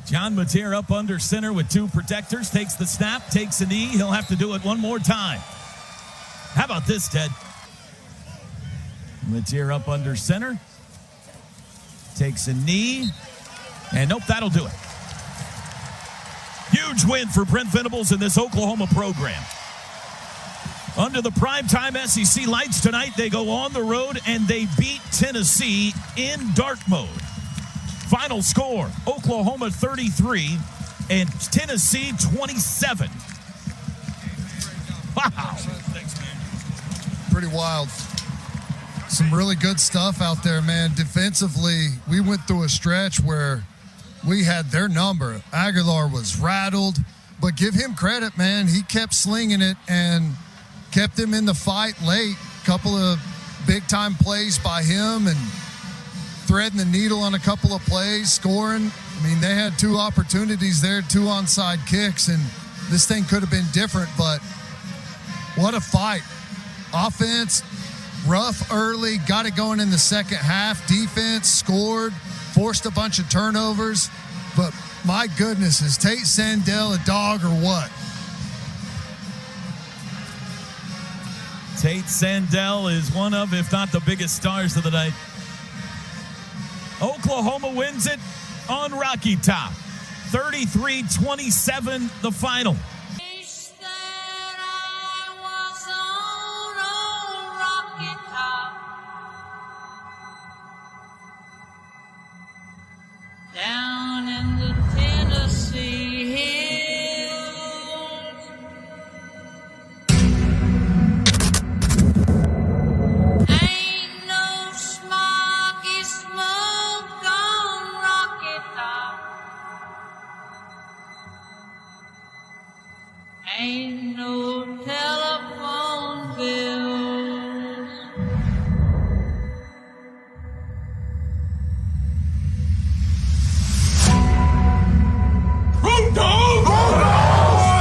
John Mateer up under center with 2 protectors. Takes the snap, takes a knee. He'll have to do it one more time. How about this, Ted? Mateer up under center. Takes a knee. And nope, that'll do it. Huge win for Brent Venables in this Oklahoma program. Under the primetime SEC lights tonight, they go on the road and they beat Tennessee in dark mode. Final score, Oklahoma 33 and Tennessee 27. Wow. Pretty wild. Some really good stuff out there, man. Defensively, we went through a stretch where we had their number. Aguilar was rattled, but give him credit, man. He kept slinging it and kept him in the fight late. Couple of big-time plays by him and threading the needle on a couple of plays, scoring. I mean, they had 2 opportunities there, 2 onside kicks, and this thing could have been different, but what a fight. Offense, rough early, got it going in the second half. Defense scored, forced a bunch of turnovers, but my goodness, is Tate Sandell a dog or what? Tate Sandell is one of, if not the biggest stars of the night. Oklahoma wins it on Rocky Top. 33-27, the final. Down in the Tennessee hills, ain't no smoggy smoke on Rocky Top. Ain't no telephone bills.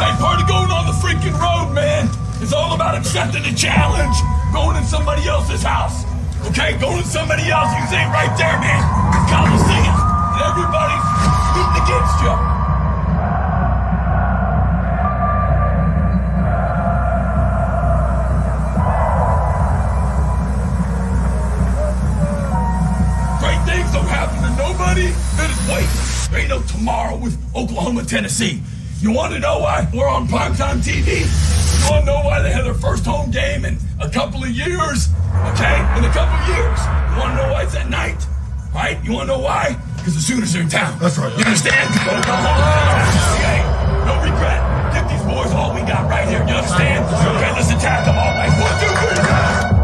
Hey, part of going on the freaking road, man, is all about accepting a challenge. Going in somebody else's house. Okay, going in somebody else, you say right there, man, it's Coliseum. And everybody's rooting against you. Great things don't happen to nobody. Just wait. There ain't no tomorrow with Oklahoma, Tennessee. You want to know why we're on primetime TV? You want to know why they had their first home game in a couple of years? Okay? In a couple of years. You want to know why it's at night? Right? You want to know why? Because the Sooners are in town. That's right. You understand? Okay? No regret. Give these boys all we got right here. You understand? Okay, let's attack them all right. 1, 2, 3, go!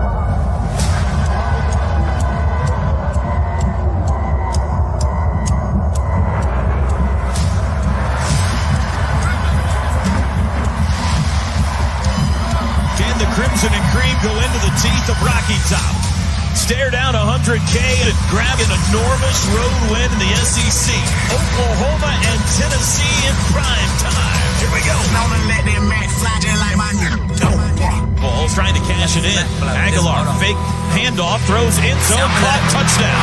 Crimson and cream go into the teeth of Rocky Top. Stare down 100K and grab an enormous road win in the SEC. Oklahoma and Tennessee in prime time. Here we go. Ball's trying to cash it in. Aguilar, fake handoff, throws in zone, caught, touchdown.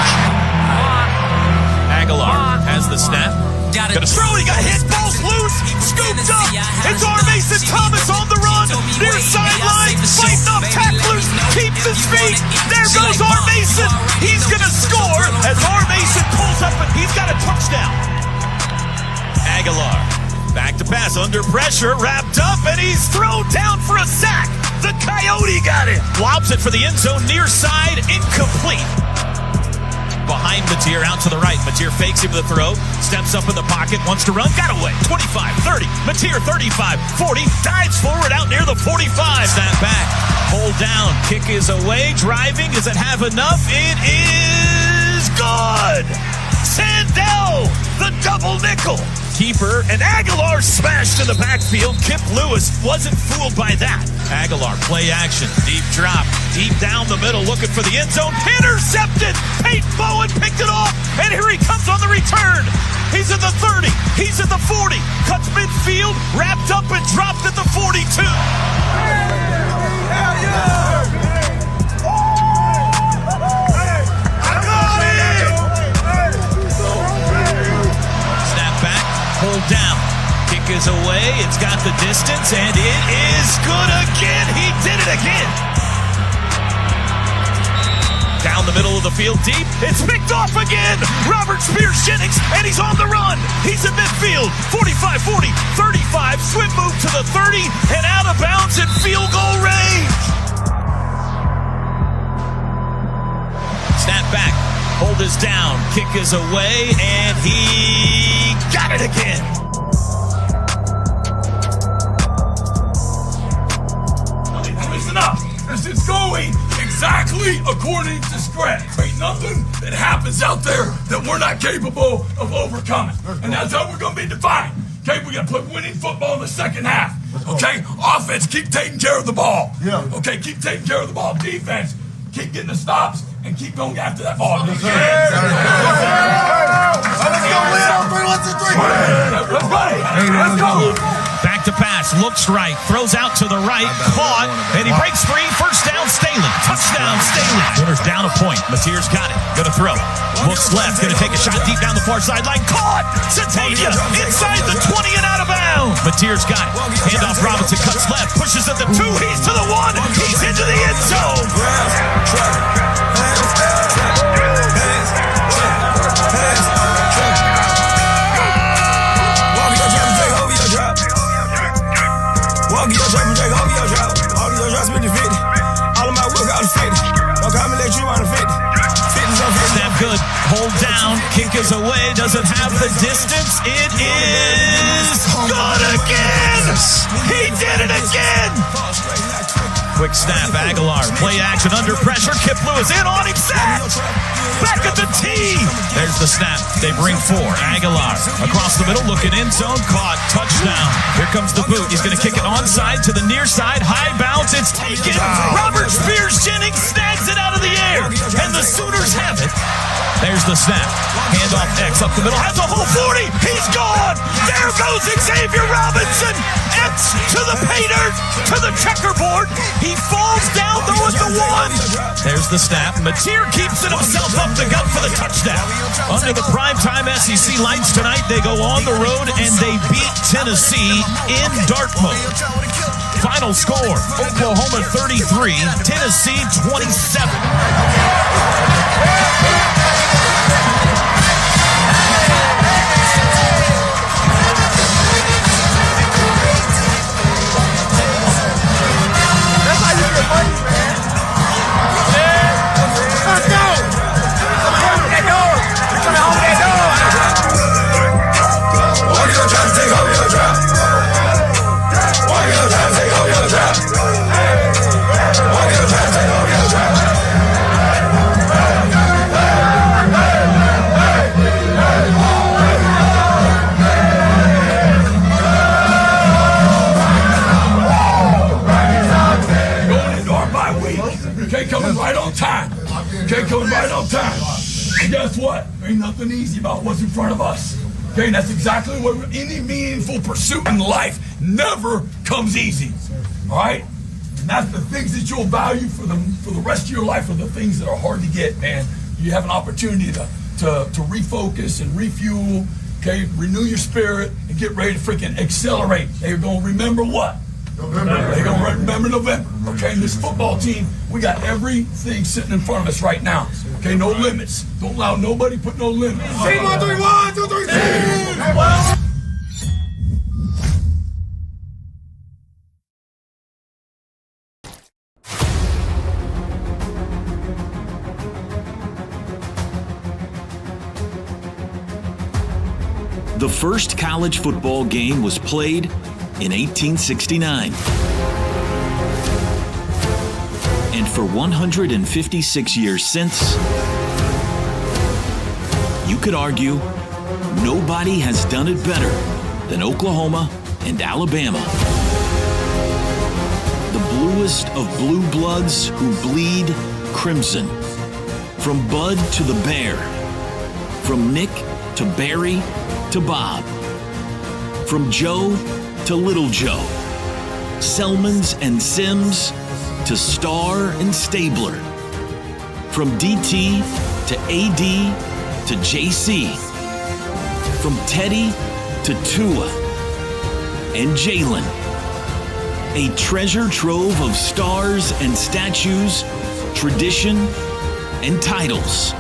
Aguilar has the snap. Gonna throw, he got hit, ball's loose, scooped up. It's R. Mason Thomas on the run, near sideline, fighting off tacklers, keeps his feet. There goes R. Mason. He's gonna score as R. Mason pulls up and he's got a touchdown. Aguilar, back to pass, under pressure, wrapped up, and he's thrown down for a sack. The Coyote got it. Lobs it for the end zone, near side, incomplete. Behind the Matier out to the right. Matier fakes him the throw, steps up in the pocket, wants to run, got away. 25, 30, Matier 35, 40, dives forward out near the 45. Snap back, hold down, kick is away, driving, does it have enough? It is good! Sandell, the double nickel. Keeper, and Aguilar smashed in the backfield. Kip Lewis wasn't fooled by that. Aguilar, play action, deep drop, deep down the middle, looking for the end zone. Intercepted! Peyton Bowen picked it off, and here he comes on the return. He's at the 30, he's at the 40, cuts midfield, wrapped up and dropped at the 42. Hell yeah! Hold down. Kick is away. It's got the distance, and it is good again. He did it again. Down the middle of the field, deep. It's picked off again. Robert Spears-Jennings, and he's on the run. He's in midfield. 45, 40, 35. Swim move to the 30, and out of bounds in field goal range. Snap back. Hold is down. Kick is away, and he got it again. Listen up. This is going exactly according to script. Ain't nothing that happens out there that we're not capable of overcoming. And that's how we're going to be defined. Okay, we're going to put winning football in the second half. Okay, offense, keep taking care of the ball. Yeah. Okay, keep taking care of the ball. Defense, keep getting the stops and keep going after that ball. Let's go, win on 3, 1, 2, 3. Everybody, let's go. Back to pass, looks right, throws out to the right, caught, and he breaks free. First down, Staley. Touchdown, Staley. Winners down a point. Matier's got it. Gonna throw. Looks left, gonna take a shot deep down the far sideline. Caught! Satavia inside the 20 and out of bounds. Matier's got it. Handoff, Robinson cuts left, pushes at the 2. He's to the 1. He's into the end zone. Snap good, hold down, kick is away, doesn't have the distance, it is good again! He did it again! Quick snap, Aguilar, play action under pressure, Kip Lewis in on him, sacked! Back at the tee! There's the snap, they bring 4, Aguilar, across the middle, looking end zone, caught, touchdown. Here comes the boot, he's gonna kick it onside to the near side, high bounce, it's taken! Robert Spears-Jennings snags it out of the air, and the Sooners have it. There's the snap, handoff X up the middle, has a whole 40, he's gone! There goes Xavier Robinson! X to the pay dirt, to the checkerboard, he falls down though at the 1. There's the snap, Matier keeps it himself up the gut for the touchdown. Under the primetime SEC lights tonight, they go on the road and they beat Tennessee in Dartmouth. Final score, Oklahoma 33, Tennessee 27. And guess what? There ain't nothing easy about what's in front of us. Okay, and that's exactly what any meaningful pursuit in life never comes easy. All right? And that's the things that you'll value for the rest of your life are the things that are hard to get, man. You have an opportunity to refocus and refuel, okay, renew your spirit and get ready to freaking accelerate. They're gonna remember what? November. They're gonna remember November. Okay, and this football team, we got everything sitting in front of us right now. Okay, no limits. Don't allow nobody put no limits. 1, 2, 3, 1, 2, 3, 4. The first college football game was played in 1869. And for 156 years since, you could argue nobody has done it better than Oklahoma and Alabama. The bluest of blue bloods who bleed crimson. From Bud to the Bear. From Nick to Barry to Bob. From Joe to Little Joe. Selmans and Sims to Star and Stabler. From DT to AD to JC. From Teddy to Tua and Jalen. A treasure trove of stars and statues, tradition and titles.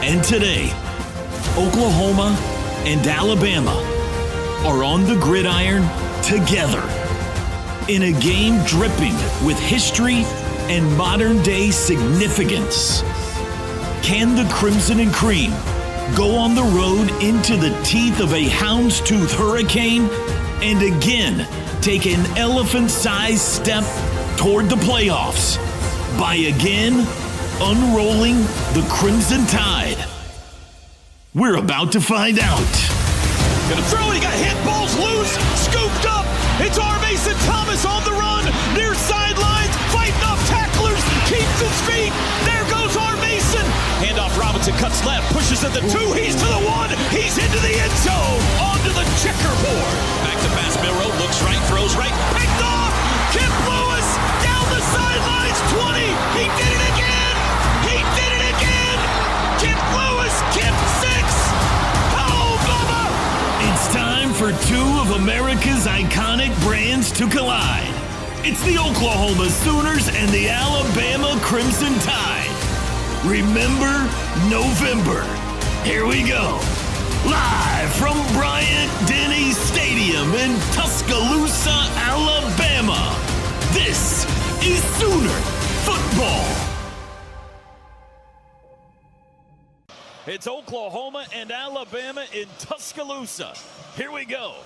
And today, Oklahoma and Alabama are on the gridiron together in a game dripping with history and modern-day significance. Can the Crimson and Cream go on the road into the teeth of a houndstooth hurricane and again take an elephant-sized step toward the playoffs by again unrolling the Crimson Tide? We're about to find out. Gonna throw it, he got hit, ball's loose, scooped up. It's R. Mason Thomas on the run, near sidelines, fighting off tacklers, keeps his feet. There goes R. Mason. Handoff, Robinson cuts left, pushes at the 2, he's to the 1, he's into the end zone, onto the checkerboard. Back to pass, Milrow, looks right, throws right, picked off. Kip Lewis down the sidelines, 20, he did it again. He did it again! Kip Lewis, Kip 6! Oh, Bubba! It's time for two of America's iconic brands to collide. It's the Oklahoma Sooners and the Alabama Crimson Tide. Remember November. Here we go. Live from Bryant-Denny Stadium in Tuscaloosa, Alabama. This is Sooner Football. It's Oklahoma and Alabama in Tuscaloosa. Here we go.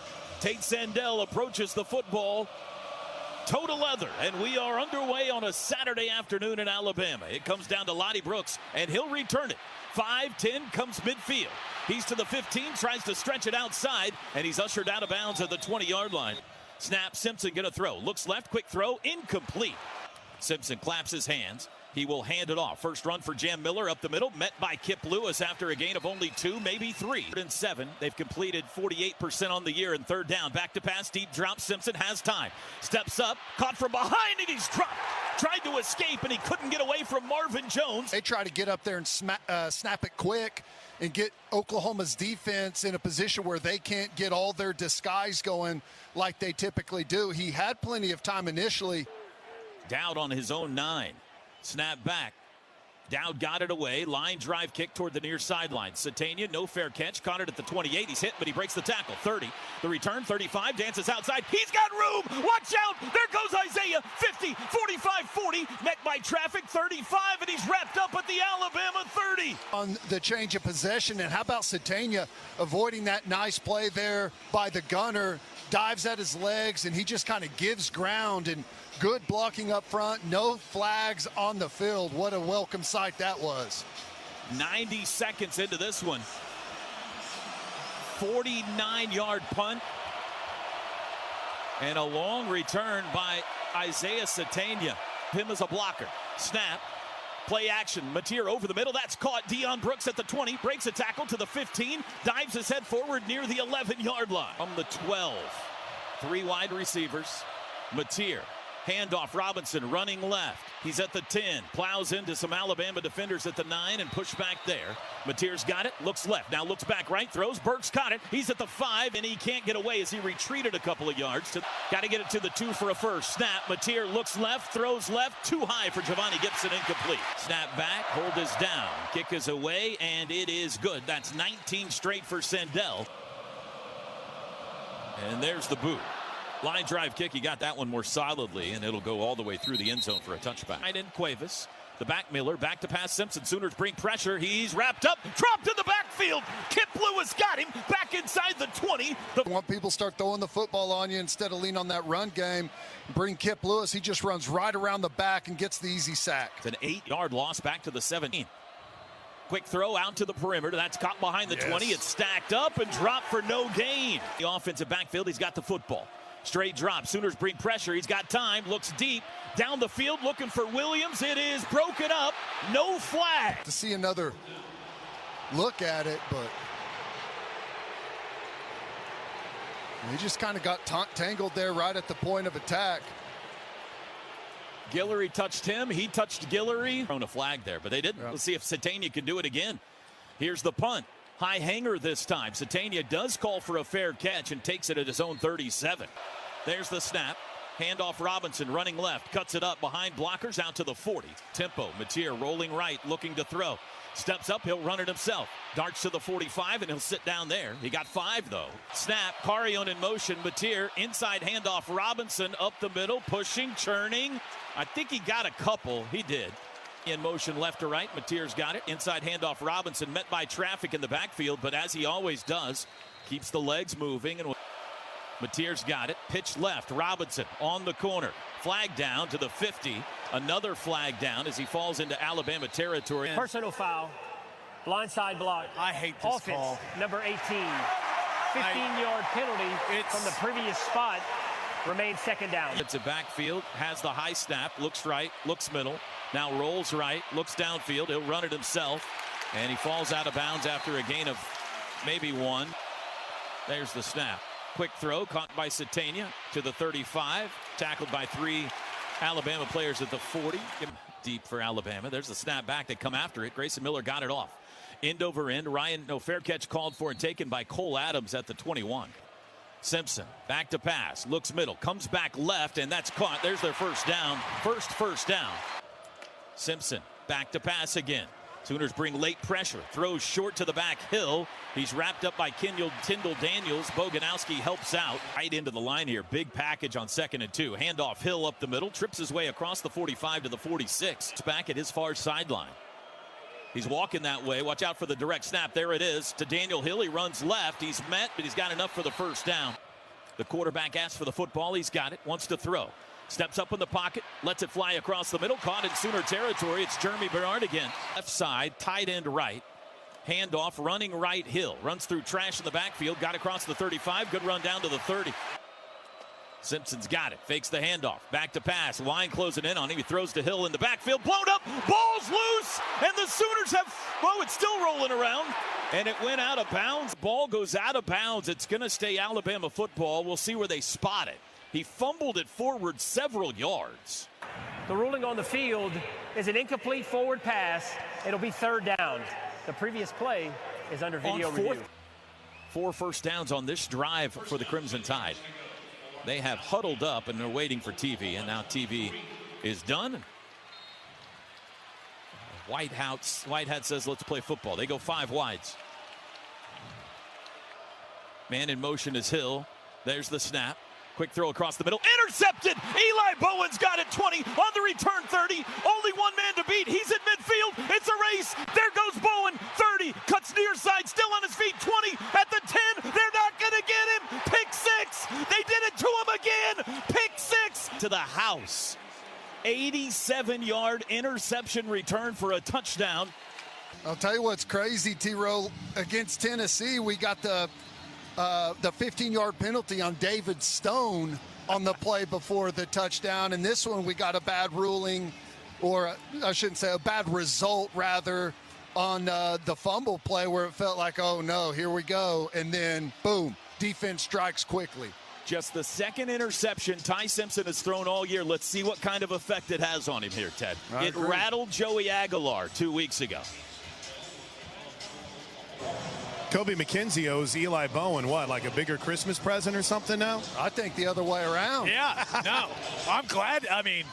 Tate Sandell approaches the football toe to leather, and we are underway on a Saturday afternoon in Alabama. It comes down to Lottie Brooks, and he'll return it. 5-10 comes midfield. He's to the 15, tries to stretch it outside, and he's ushered out of bounds at the 20-yard line. Snap, Simpson gonna throw. Looks left, quick throw, incomplete. Simpson claps his hands. He will hand it off. First run for Jam Miller up the middle, met by Kip Lewis after a gain of only 2, maybe 3. 7. They've completed 48% on the year in third down. Back to pass, deep drop. Simpson has time. Steps up, caught from behind, and he's dropped. Tried to escape, and he couldn't get away from Marvin Jones. They try to get up there and snap it quick and get Oklahoma's defense in a position where they can't get all their disguise going like they typically do. He had plenty of time initially. Dowd on his own 9. Snap back. Dowd got it away. Line drive kick toward the near sideline. Satania, no fair catch. Caught it at the 28. He's hit, but he breaks the tackle. 30. The return, 35. Dances outside. He's got room. Watch out. There goes Isaiah. 50, 45, 40. Met by traffic. 35, and he's wrapped up at the Alabama 30. On the change of possession, and how about Satania avoiding that nice play there by the gunner? Dives at his legs, and he just kind of gives ground, and good blocking up front. No flags on the field. What a welcome sight that was. 90 seconds into this one. 49-yard punt. And a long return by Isaiah Satania. Him as a blocker. Snap. Play action. Mateer over the middle. That's caught. Deion Brooks at the 20. Breaks a tackle to the 15. Dives his head forward near the 11-yard line. From the 12. 3 wide receivers. Mateer. Handoff. Robinson running left. He's at the 10. Plows into some Alabama defenders at the 9 and push back there. Mateer's got it. Looks left. Now looks back right. Throws. Burks caught it. He's at the 5, and he can't get away as he retreated a couple of yards. Got to get it to the 2 for a first. Snap. Mateer looks left. Throws left. Too high for Giovanni Gibson. Incomplete. Snap back. Hold is down. Kick is away, and it is good. That's 19 straight for Sandell. And there's the boot. Line drive kick, he got that one more solidly, and it'll go all the way through the end zone for a touchback. Right in Cuevas, The back Miller, back to pass Simpson. Sooners bring pressure. He's wrapped up, dropped in the backfield. Kip Lewis got him back inside the 20. Want people start throwing the football on you instead of lean on that run game. Bring Kip Lewis. He just runs right around the back and gets the easy sack. It's an 8-yard loss back to the 17. Quick throw out to the perimeter. That's caught behind the 20. It's stacked up and dropped for no gain. The offensive backfield, he's got the football. Straight drop. Sooners bring pressure. He's got time. Looks deep. Down the field looking for Williams. It is broken up. No flag. To see another look at it, but he just kind of got tangled there right at the point of attack. Guillory touched him. He touched Guillory. Thrown a flag there, but they didn't. Let's see if Satania can do it again. Here's the punt. High hanger this time. Satania does call for a fair catch and takes it at his own 37. There's the snap. Handoff Robinson running left. Cuts it up behind blockers out to the 40. Tempo. Mateer rolling right, looking to throw. Steps up, he'll run it himself. Darts to the 45, and he'll sit down there. He got 5, though. Snap, Carrion in motion. Mateer, inside handoff Robinson, up the middle, pushing, churning. I think he got a couple. He did. In motion left to right. Mateer's got it. Inside handoff Robinson, met by traffic in the backfield, but as he always does, keeps the legs moving. And Mateer's got it. Pitch left. Robinson on the corner. Flag down to the 50. Another flag down as he falls into Alabama territory. Personal foul. Blindside block. I hate this offense, call. Number 18. 15-yard penalty from the previous spot. Remains second down. It's a backfield. Has the high snap. Looks right. Looks middle. Now rolls right. Looks downfield. He'll run it himself. And he falls out of bounds after a gain of maybe 1. There's the snap. Quick throw caught by Satania to the 35. Tackled by 3 Alabama players at the 40. Deep for Alabama. There's the snap back. They come after it. Grayson Miller got it off. End over end. Fair catch called for and taken by Cole Adams at the 21. Simpson back to pass. Looks middle. Comes back left, and that's caught. There's their first down. First down. Simpson back to pass again. Sooners bring late pressure. Throws short to the back. Hill. He's wrapped up by Tyndall Daniels. Boganowski helps out. Right into the line here. Big package on 2nd and 2. Handoff Hill up the middle. Trips his way across the 45 to the 46. It's back at his far sideline. He's walking that way. Watch out for the direct snap. There it is to Daniel Hill. He runs left. He's met, but he's got enough for the first down. The quarterback asks for the football. He's got it. Wants to throw. Steps up in the pocket. Lets it fly across the middle. Caught in Sooner territory. It's Jeremy Bernard again. Left side. Tight end right. Handoff. Running right. Hill. Runs through trash in the backfield. Got across the 35. Good run down to the 30. Simpson's got it. Fakes the handoff. Back to pass. Line closing in on him. He throws to Hill in the backfield. Blown up. Ball's loose. And the Sooners have... Oh, it's still rolling around. And it went out of bounds. Ball goes out of bounds. It's going to stay Alabama football. We'll see where they spot it. He fumbled it forward several yards. The ruling on the field is an incomplete forward pass. It'll be 3rd down. The previous play is under video review. 4 first downs on this drive for the Crimson Tide. They have huddled up and they're waiting for TV, and now TV is done. Whitehead says, let's play football. They go 5 wides. Man in motion is Hill. There's the snap. Quick throw across the middle. Intercepted! Eli Bowen's got it 20. On the return 30. Only one man to beat. He's at midfield. It's a race. There goes Bowen. 30. Cuts near side. Still on his feet. 20. At the 10. They're not going to get him. Pick 6. They did it to him again. Pick 6. To the house. 87-yard interception return for a touchdown. I'll tell you what's crazy, T-Row. Against Tennessee, we got the 15-yard penalty on David Stone on the play before the touchdown. And this one, we got a bad ruling, or I shouldn't say a bad result, rather, on the fumble play where it felt like, oh, no, here we go. And then, boom, defense strikes quickly. Just the 2nd interception Ty Simpson has thrown all year. Let's see what kind of effect it has on him here, Ted. It rattled Joey Aguilar 2 weeks ago. Kobe McKenzie owes Eli Bowen, what, like a bigger Christmas present or something now? I think the other way around. Yeah, no, I'm glad. I mean,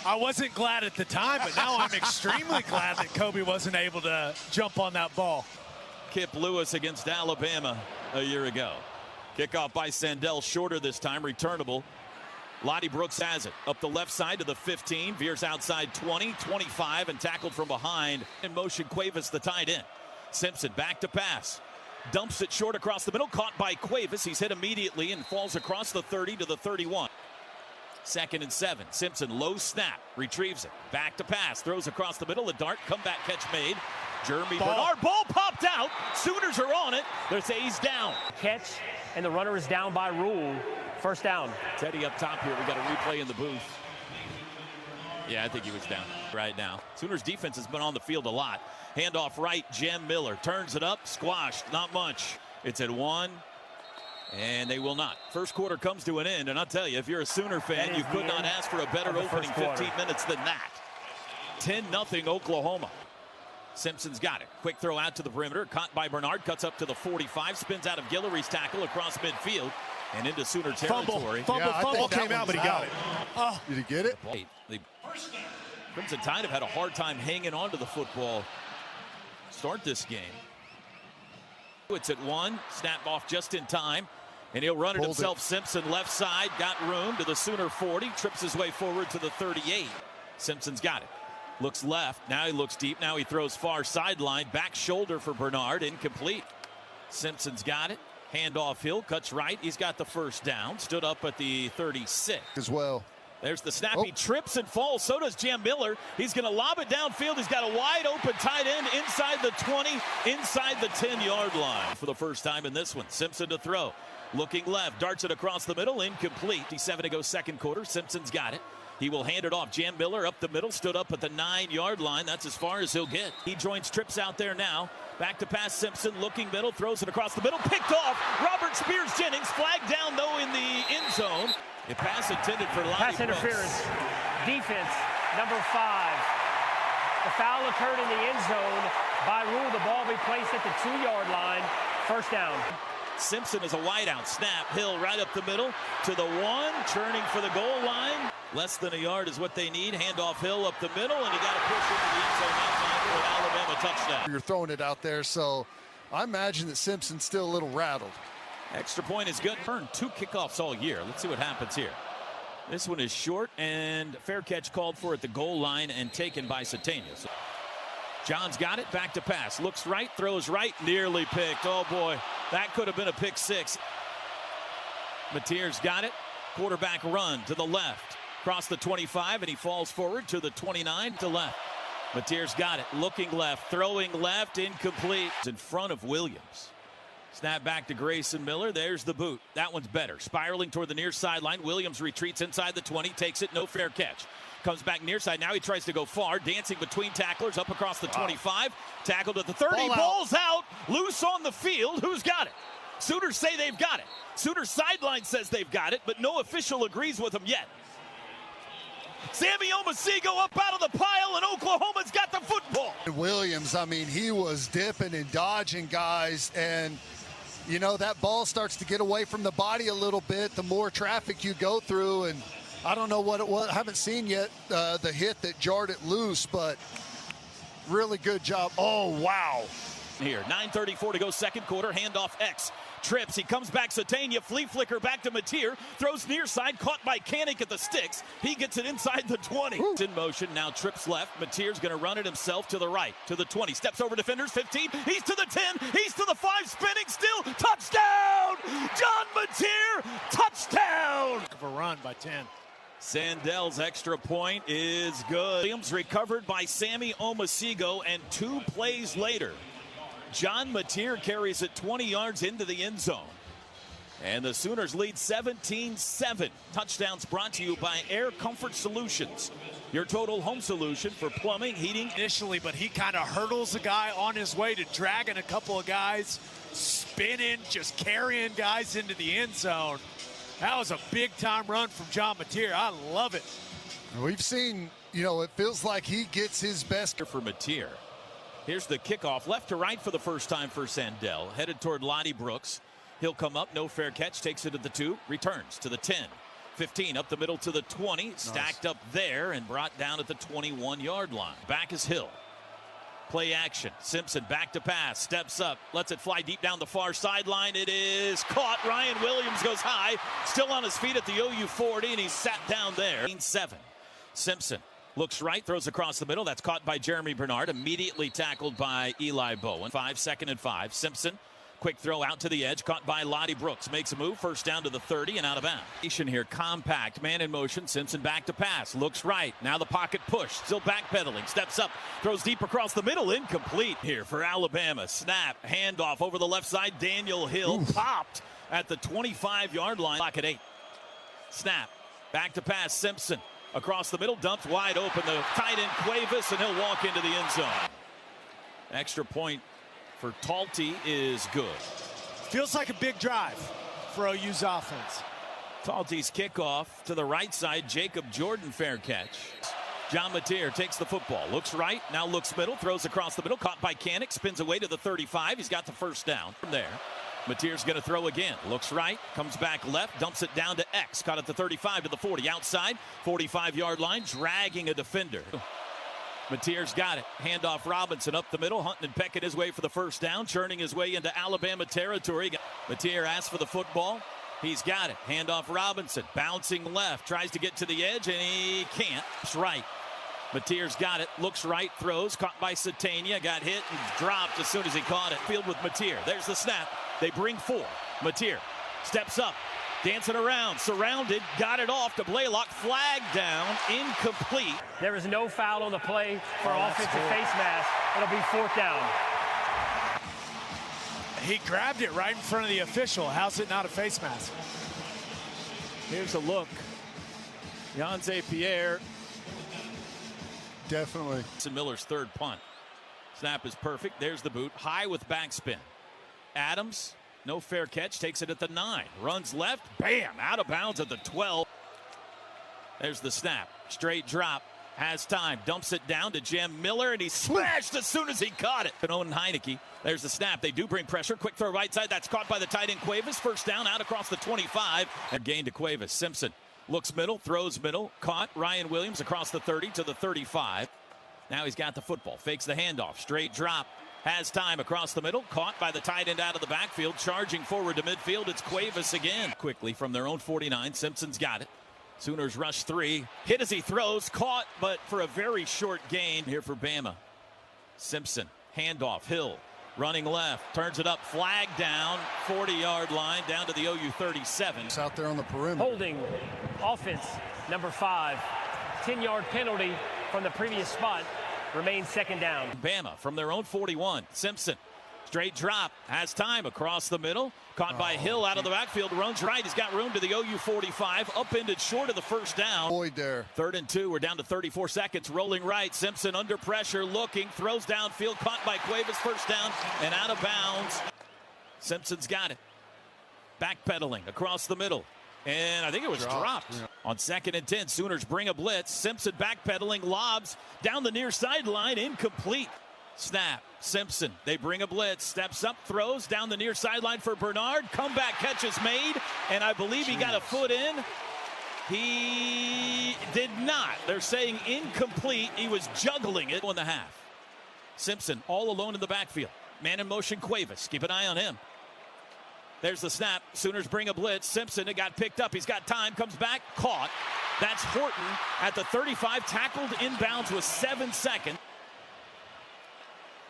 I wasn't glad at the time, but now I'm extremely glad that Kobe wasn't able to jump on that ball. Kip Lewis against Alabama a year ago. Kickoff by Sandell, shorter this time, returnable. Lottie Brooks has it. Up the left side to the 15. Veers outside 20, 25, and tackled from behind. In motion, Cuevas, the tight end. Simpson back to pass. Dumps it short across the middle. Caught by Cuevas. He's hit immediately and falls across the 30 to the 31. 2nd and 7. Simpson, low snap. Retrieves it. Back to pass. Throws across the middle. A dart. Comeback catch made. Jeremy Bernard. Ball popped out. Sooners are on it. Their A's down. Catch, and the runner is down by rule. First down. Teddy up top here. We got a replay in the booth. Yeah, I think he was down right now. Sooners defense has been on the field a lot. Handoff right, Jem Miller turns it up, squashed, not much. It's at 1, and they will not. First quarter comes to an end, and I'll tell you, if you're a Sooner fan, you could not ask for a better opening 15 minutes than that. 10-0 Oklahoma. Simpson's got it. Quick throw out to the perimeter, caught by Bernard, cuts up to the 45, spins out of Guillory's tackle across midfield and into Sooner territory. Fumble came out, but he got it. Did he get it? The Crimson Tide have had a hard time hanging on to the football. Start this game. It's at 1. Snap off just in time. And he'll run it himself. Simpson left side. Got room to the Sooner 40. Trips his way forward to the 38. Simpson's got it. Looks left. Now he looks deep. Now he throws far sideline. Back shoulder for Bernard. Incomplete. Simpson's got it. Handoff Hill. Cuts right. He's got the first down. Stood up at the 36. As well. There's the snap. He trips and falls. So does Jem Miller. He's going to lob it downfield. He's got a wide open tight end inside the 20, inside the 10-yard line. For the first time in this one, Simpson to throw. Looking left, darts it across the middle, incomplete. 57 to go second quarter. Simpson's got it. He will hand it off. Jem Miller up the middle, stood up at the 9-yard line. That's as far as he'll get. He joins trips out there now. Back to pass, Simpson looking middle, throws it across the middle, picked off. Robert Spears-Jennings flagged down though in the end zone. A pass intended for Lonnie Pass interference. Defense, number 5. The foul occurred in the end zone. By rule, the ball be placed at the 2-yard line. First down. Simpson is a wideout. Snap. Hill right up the middle to the 1. Churning for the goal line. Less than a yard is what they need. Handoff Hill up the middle, and he got to push into the end zone outside for an Alabama touchdown. You're throwing it out there, so I imagine that Simpson's still a little rattled. Extra point is good. Earned 2 kickoffs all year. Let's see what happens here. This one is short, and fair catch called for at the goal line and taken by Satania. So John's got it. Back to pass. Looks right, throws right, nearly picked. Oh, boy. That could have been a pick 6. Mateer's got it. Quarterback run to the left. Across the 25, and he falls forward to the 29 to left. Mateer's got it. Looking left, throwing left, incomplete. It's in front of Williams. Snap back to Grayson Miller. There's the boot. That one's better. Spiraling toward the near sideline. Williams retreats inside the 20. Takes it. No fair catch. Comes back near side. Now he tries to go far. Dancing between tacklers. Up across the 25. Tackled at the 30. Ball's out. Loose on the field. Who's got it? Sooners say they've got it. Sooners sideline says they've got it, but no official agrees with them yet. Sammy Omasego up out of the pile, and Oklahoma's got the football. Williams, I mean, he was dipping and dodging guys, and you know, that ball starts to get away from the body a little bit the more traffic you go through, and I don't know what it was. I haven't seen yet the hit that jarred it loose, but really good job. Oh, wow. Here, 9:34 to go second quarter. Handoff X. Trips. He comes back. Satania. Flea flicker back to Mateer. Throws near side. Caught by Kanik at the sticks. He gets it inside the 20. It's in motion. Now trips left. Mateer's going to run it himself to the right. To the 20. Steps over defenders. 15. He's to the 10. He's to the 5. Spinning still. Touchdown! John Mateer. Touchdown! Of a run by 10. Sandell's extra point is good. Williams recovered by Sammy Omasego, and 2 plays later, John Mateer carries it 20 yards into the end zone. And the Sooners lead 17-7. Touchdowns brought to you by Air Comfort Solutions, your total home solution for plumbing, heating. Initially, but he kind of hurdles a guy on his way to dragging a couple of guys, spinning, just carrying guys into the end zone. That was a big-time run from John Mateer. I love it. We've seen, you know, it feels like he gets his best. For Mateer. Here's the kickoff, left to right for the first time for Sandell. Headed toward Lottie Brooks. He'll come up, no fair catch, takes it to the 2, returns to the 10. 15 up the middle to the 20, stacked up there and brought down at the 21-yard line. Back is Hill. Play action. Simpson back to pass. Steps up. Lets it fly deep down the far sideline. It is caught. Ryan Williams goes high. Still on his feet at the OU 40, and he's sat down there. 7. Simpson looks right. Throws across the middle. That's caught by Jeremy Bernard. Immediately tackled by Eli Bowen. 2nd and 5. Simpson. Quick throw out to the edge, caught by Lottie Brooks. Makes a move, first down to the 30 and out of bounds. Here, compact, man in motion. Simpson back to pass, looks right. Now the pocket push, still backpedaling. Steps up, throws deep across the middle, incomplete here for Alabama. Snap, handoff over the left side. Daniel Hill popped at the 25-yard line. Clock at 8. Snap, back to pass. Simpson across the middle, dumped wide open. The tight end Cuevas, and he'll walk into the end zone. Extra point for Talty is good. Feels like a big drive for OU's offense. Talty's kickoff to the right side. Jacob Jordan, fair catch. John Mateer takes the football. Looks right, now looks middle. Throws across the middle. Caught by Canick. Spins away to the 35. He's got the first down from there. Mateer's going to throw again. Looks right, comes back left, dumps it down to X. Caught at the 35 to the 40. Outside, 45-yard line, dragging a defender. Mateer's got it. Handoff Robinson up the middle. Hunting and pecking his way for the first down. Churning his way into Alabama territory. Mateer asks for the football. He's got it. Handoff Robinson. Bouncing left. Tries to get to the edge, and he can't. It's right. Mateer's got it. Looks right. Throws. Caught by Satania. Got hit and dropped as soon as he caught it. Field with Mateer. There's the snap. They bring 4. Mateer steps up. Dancing around, surrounded, got it off to Blaylock, flag down, incomplete. There is no foul on the play for offensive face mask. It'll be 4th down. He grabbed it right in front of the official. How's it not a face mask? Here's a look. Yanze Pierre. Definitely. Miller's 3rd punt. Snap is perfect. There's the boot. High with backspin. Adams. No fair catch, takes it at the 9. Runs left, bam, out of bounds at the 12. There's the snap, straight drop, has time, dumps it down to Jam Miller, and he smashed as soon as he caught it. And Owen Heineke, there's the snap. They do bring pressure, quick throw right side, that's caught by the tight end Cuevas. First down, out across the 25, and gain to Cuevas. Simpson looks middle, throws middle, caught. Ryan Williams across the 30 to the 35. Now he's got the football, fakes the handoff, straight drop. Has time across the middle, caught by the tight end out of the backfield, charging forward to midfield. It's Cuevas again. Quickly from their own 49, Simpson's got it. Sooners rush 3, hit as he throws, caught, but for a very short gain here for Bama. Simpson, handoff, Hill, running left, turns it up, flag down, 40-yard line, down to the OU 37. It's out there on the perimeter. Holding, offense, number 5. 10-yard penalty from the previous spot. Remains 2nd down. Bama from their own 41. Simpson, straight drop, has time across the middle. Caught by Hill out of the backfield, runs right. He's got room to the OU 45. Upended short of the first down. Boyd there. 3rd and 2. We're down to 34 seconds. Rolling right. Simpson under pressure, looking, throws downfield. Caught by Cuevas. First down and out of bounds. Simpson's got it. Backpedaling across the middle. And I think it was dropped. Yeah. On 2nd and 10, Sooners bring a blitz. Simpson backpedaling, lobs down the near sideline, incomplete. Snap, Simpson, they bring a blitz, steps up, throws down the near sideline for Bernard. Comeback catch is made, and I believe he got a foot in. He did not. They're saying incomplete. He was juggling it. 1.5. Simpson all alone in the backfield. Man in motion, Cuevas. Keep an eye on him. There's the snap. Sooners bring a blitz. Simpson, it got picked up. He's got time. Comes back. Caught. That's Horton at the 35. Tackled inbounds with 7 seconds.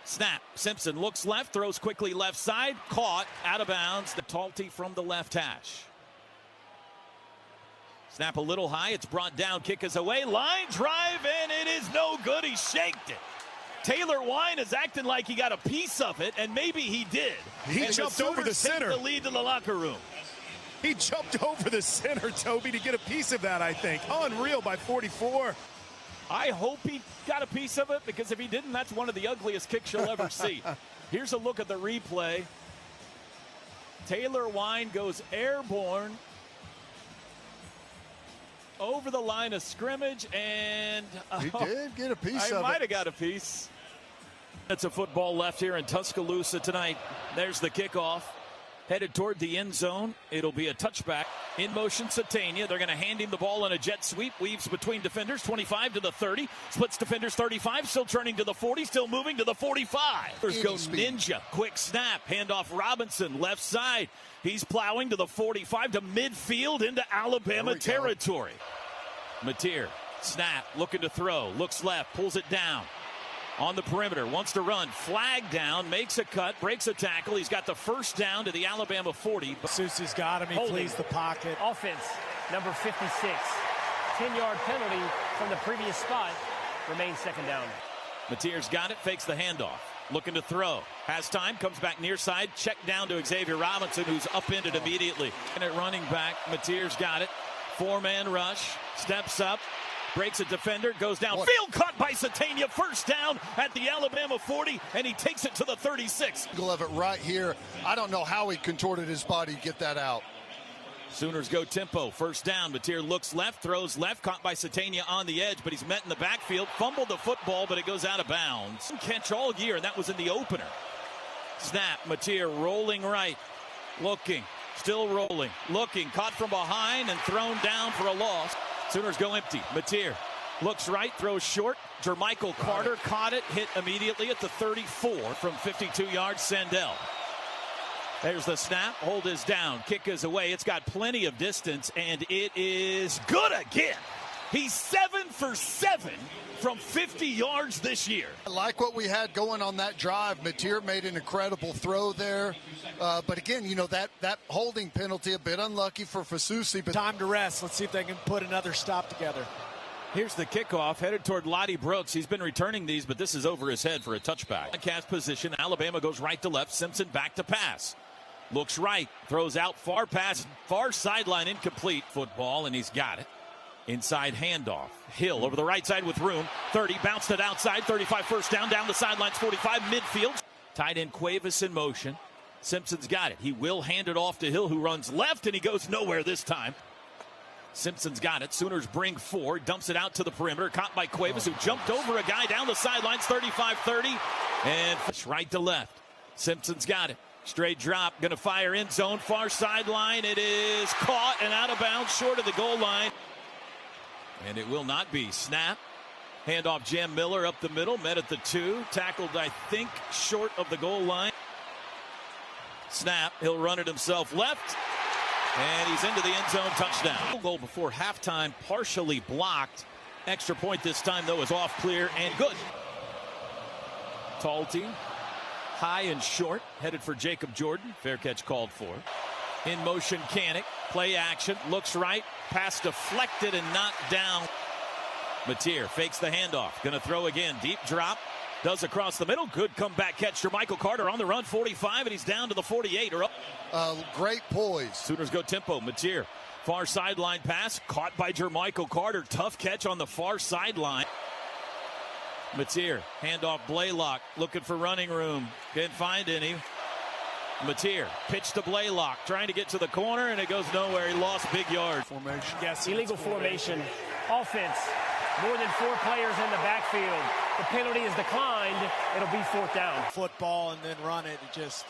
Snap. Simpson looks left. Throws quickly left side. Caught. Out of bounds. The Talty from the left hash. Snap a little high. It's brought down. Kick is away. Line drive, and it is no good. He shanked it. Taylor Wine is acting like he got a piece of it, and maybe he did. He jumped over the center. The lead to the locker room. He jumped over the center, Toby, to get a piece of that, I think. Unreal by 44. I hope he got a piece of it, because if he didn't, that's one of the ugliest kicks you'll ever see. Here's a look at the replay. Taylor Wine goes airborne over the line of scrimmage, and he did get a piece of it. I might have got a piece. It's a football left here in Tuscaloosa tonight. There's the kickoff. headed toward the end zone. It'll be a touchback. In motion, Satania. They're going to hand him the ball on a jet sweep. Weaves between defenders, 25 to the 30. Splits defenders, 35. Still turning to the 40. Still moving to the 45. There's go Ninja. Quick snap. Handoff Robinson, left side. He's plowing to the 45 to midfield into Alabama territory. Mateer, snap, looking to throw. Looks left, pulls it down. On the perimeter, wants to run, flag down, makes a cut, breaks a tackle. He's got the first down to the Alabama 40. Susi's got him, he flees the pocket. Offense, number 56. 10-yard penalty from the previous spot. Remains second down. Mateer's got it, fakes the handoff. Looking to throw. Has time, comes back near side. Check down to Xavier Robinson, who's upended immediately. And at running back, Mateer's got it. Four-man rush, steps up. Breaks a defender, goes down. Field caught by Satania. First down at the Alabama 40, and he takes it to the 36. Angle of it right here. I don't know how he contorted his body to get that out. Sooners go tempo. First down. Mateer looks left, throws left, caught by Satania on the edge, but he's met in the backfield. Fumbled the football, but it goes out of bounds. Catch all year, and that was in the opener. Snap. Mateer rolling right. Looking. Still rolling. Looking. Caught from behind and thrown down for a loss. Sooners go empty. Mateer looks right, throws short. Jermichael Carter caught it, hit immediately at the 34 from 52 yards. Sandell. There's the snap. Hold is down. Kick is away. It's got plenty of distance, and it is good again. He's 7 for 7 from 50 yards this year. I like what we had going on that drive. Mateer made an incredible throw there. But again, you know, that holding penalty, a bit unlucky for Fasusi. But time to rest. Let's see if they can put another stop together. Here's the kickoff, headed toward Lottie Brooks. He's been returning these, but this is over his head for a touchback. Cast position, Alabama goes right to left. Simpson back to pass. Looks right, throws out, far pass, far sideline, incomplete. Football, and he's got it. Inside handoff. Hill over the right side with room. 30, bounced it outside. 35, first down. Down the sidelines, 45, midfield. Tight end Cuevas in motion. Simpson's got it. He will hand it off to Hill, who runs left, and he goes nowhere this time. Simpson's got it. Sooners bring 4. Dumps it out to the perimeter. Caught by Cuevas, who jumped over a guy down the sidelines. 35-30. And right to left. Simpson's got it. Straight drop. Going to fire end zone. Far sideline. It is caught and out of bounds short of the goal line. And it will not be. Snap. Handoff Jam Miller up the middle. Met at the 2. Tackled, I think, short of the goal line. Snap. He'll run it himself left. And he's into the end zone. Touchdown. Goal before halftime. Partially blocked. Extra point this time, though, is off clear and good. Tall team. High and short. Headed for Jacob Jordan. Fair catch called for. In motion, Canick. Play action. Looks right. Pass deflected and knocked down. Mateer fakes the handoff. Going to throw again. Deep drop. Does across the middle. Good comeback catch. Jermichael Carter on the run. 45, and he's down to the 48. Great poise. Sooners go tempo. Mateer. Far sideline pass. Caught by Jermichael Carter. Tough catch on the far sideline. Mateer. Handoff Blaylock. Looking for running room. Can't find any. Mateer, pitch to Blaylock, trying to get to the corner, and it goes nowhere. He lost big yard. Formation. Yes, illegal formation. Offense, more than 4 players in the backfield. The penalty is declined. It'll be 4th down. Football and then run it. It just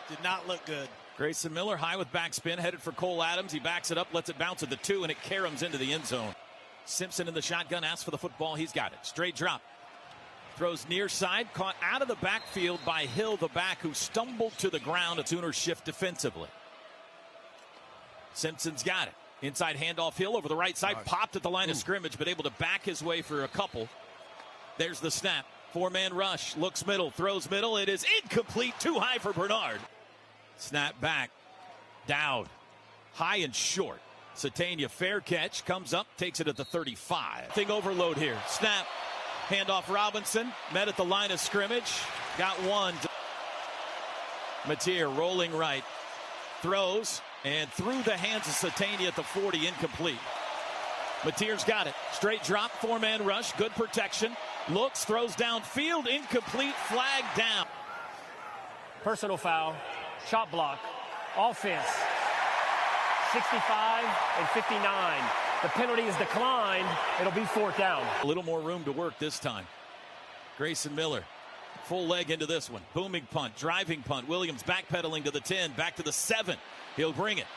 did not look good. Grayson Miller high with backspin, headed for Cole Adams. He backs it up, lets it bounce at the 2, and it caroms into the end zone. Simpson in the shotgun, asks for the football. He's got it. Straight drop. Throws near side, caught out of the backfield by Hill, the back, who stumbled to the ground. A Sooners shift defensively. Simpson's got it. Inside handoff, Hill over the right side, popped at the line of scrimmage, but able to back his way for a couple. There's the snap. 4-man rush, looks middle, throws middle. It is incomplete, too high for Bernard. Snap back. Dowd. High and short. Satania, fair catch, comes up, takes it at the 35. Thing overload here. Snap. Handoff Robinson, met at the line of scrimmage, got one. Mateer rolling right, throws, and through the hands of Satania at the 40, incomplete. Mateer's got it, straight drop, 4-man rush, good protection, looks, throws downfield, incomplete, flag down. Personal foul, shot block, offense, 65 and 59. The penalty is declined. It'll be 4th down. A little more room to work this time. Grayson Miller Full leg into this one. Booming punt, driving punt. Williams backpedaling to the 10, back to the 7. He'll bring it.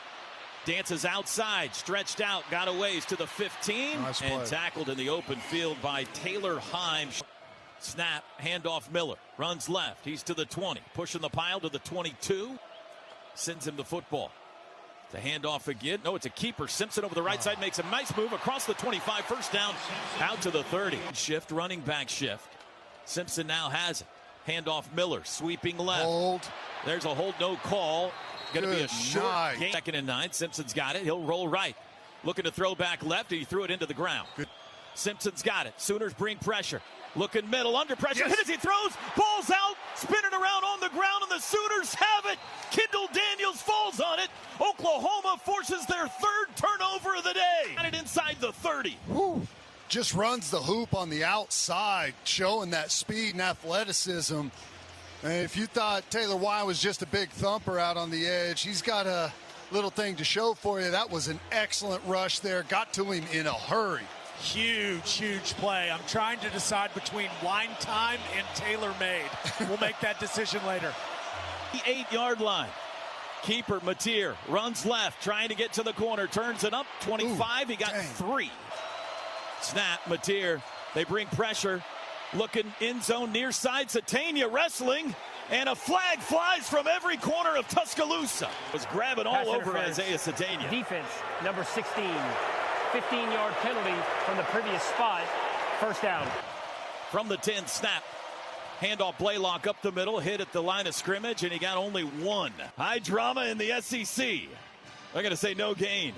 Dances outside, stretched out, got a ways to the 15, and tackled in the open field by Taylor Himes. Snap, handoff Miller, runs left. He's to the 20, pushing the pile to the 22. Sends him the football. The handoff again. No, it's a keeper. Simpson over the right side makes a nice move across the 25. First down, out to the 30. Shift, running back shift. Simpson now has it. Handoff Miller, sweeping left. Hold. There's a hold, no call. Going to be a short game. 2nd and 9. Simpson's got it. He'll roll right. Looking to throw back left, and he threw it into the ground. Good. Simpson's got it. Sooners bring pressure. Looking middle, under pressure. Hit as he throws. Ball's out. Spinning around on the ground, and the Sooners have it. Kendall Daniels falls on it. Oklahoma forces their 3rd turnover of the day. Got it inside the 30. Woo. Just runs the hoop on the outside, showing that speed and athleticism. And if you thought Taylor Y was just a big thumper out on the edge, he's got a little thing to show for you. That was an excellent rush there. Got to him in a hurry. Huge play. I'm trying to decide between Wine Time and Taylor Made. We'll make that decision later. The 8-yard line. Keeper Mateer runs left, trying to get to the corner. Turns it up. 25. He got 3. Snap, Mateer. They bring pressure. Looking end zone near side. Satania wrestling. And a flag flies from every corner of Tuscaloosa. Was grabbing all over Isaiah Satania. Defense, number 16. 15-yard penalty from the previous spot. First down. From the 10, snap. Handoff Blaylock up the middle. Hit at the line of scrimmage, and he got only 1. High drama in the SEC. They're going to say no gain.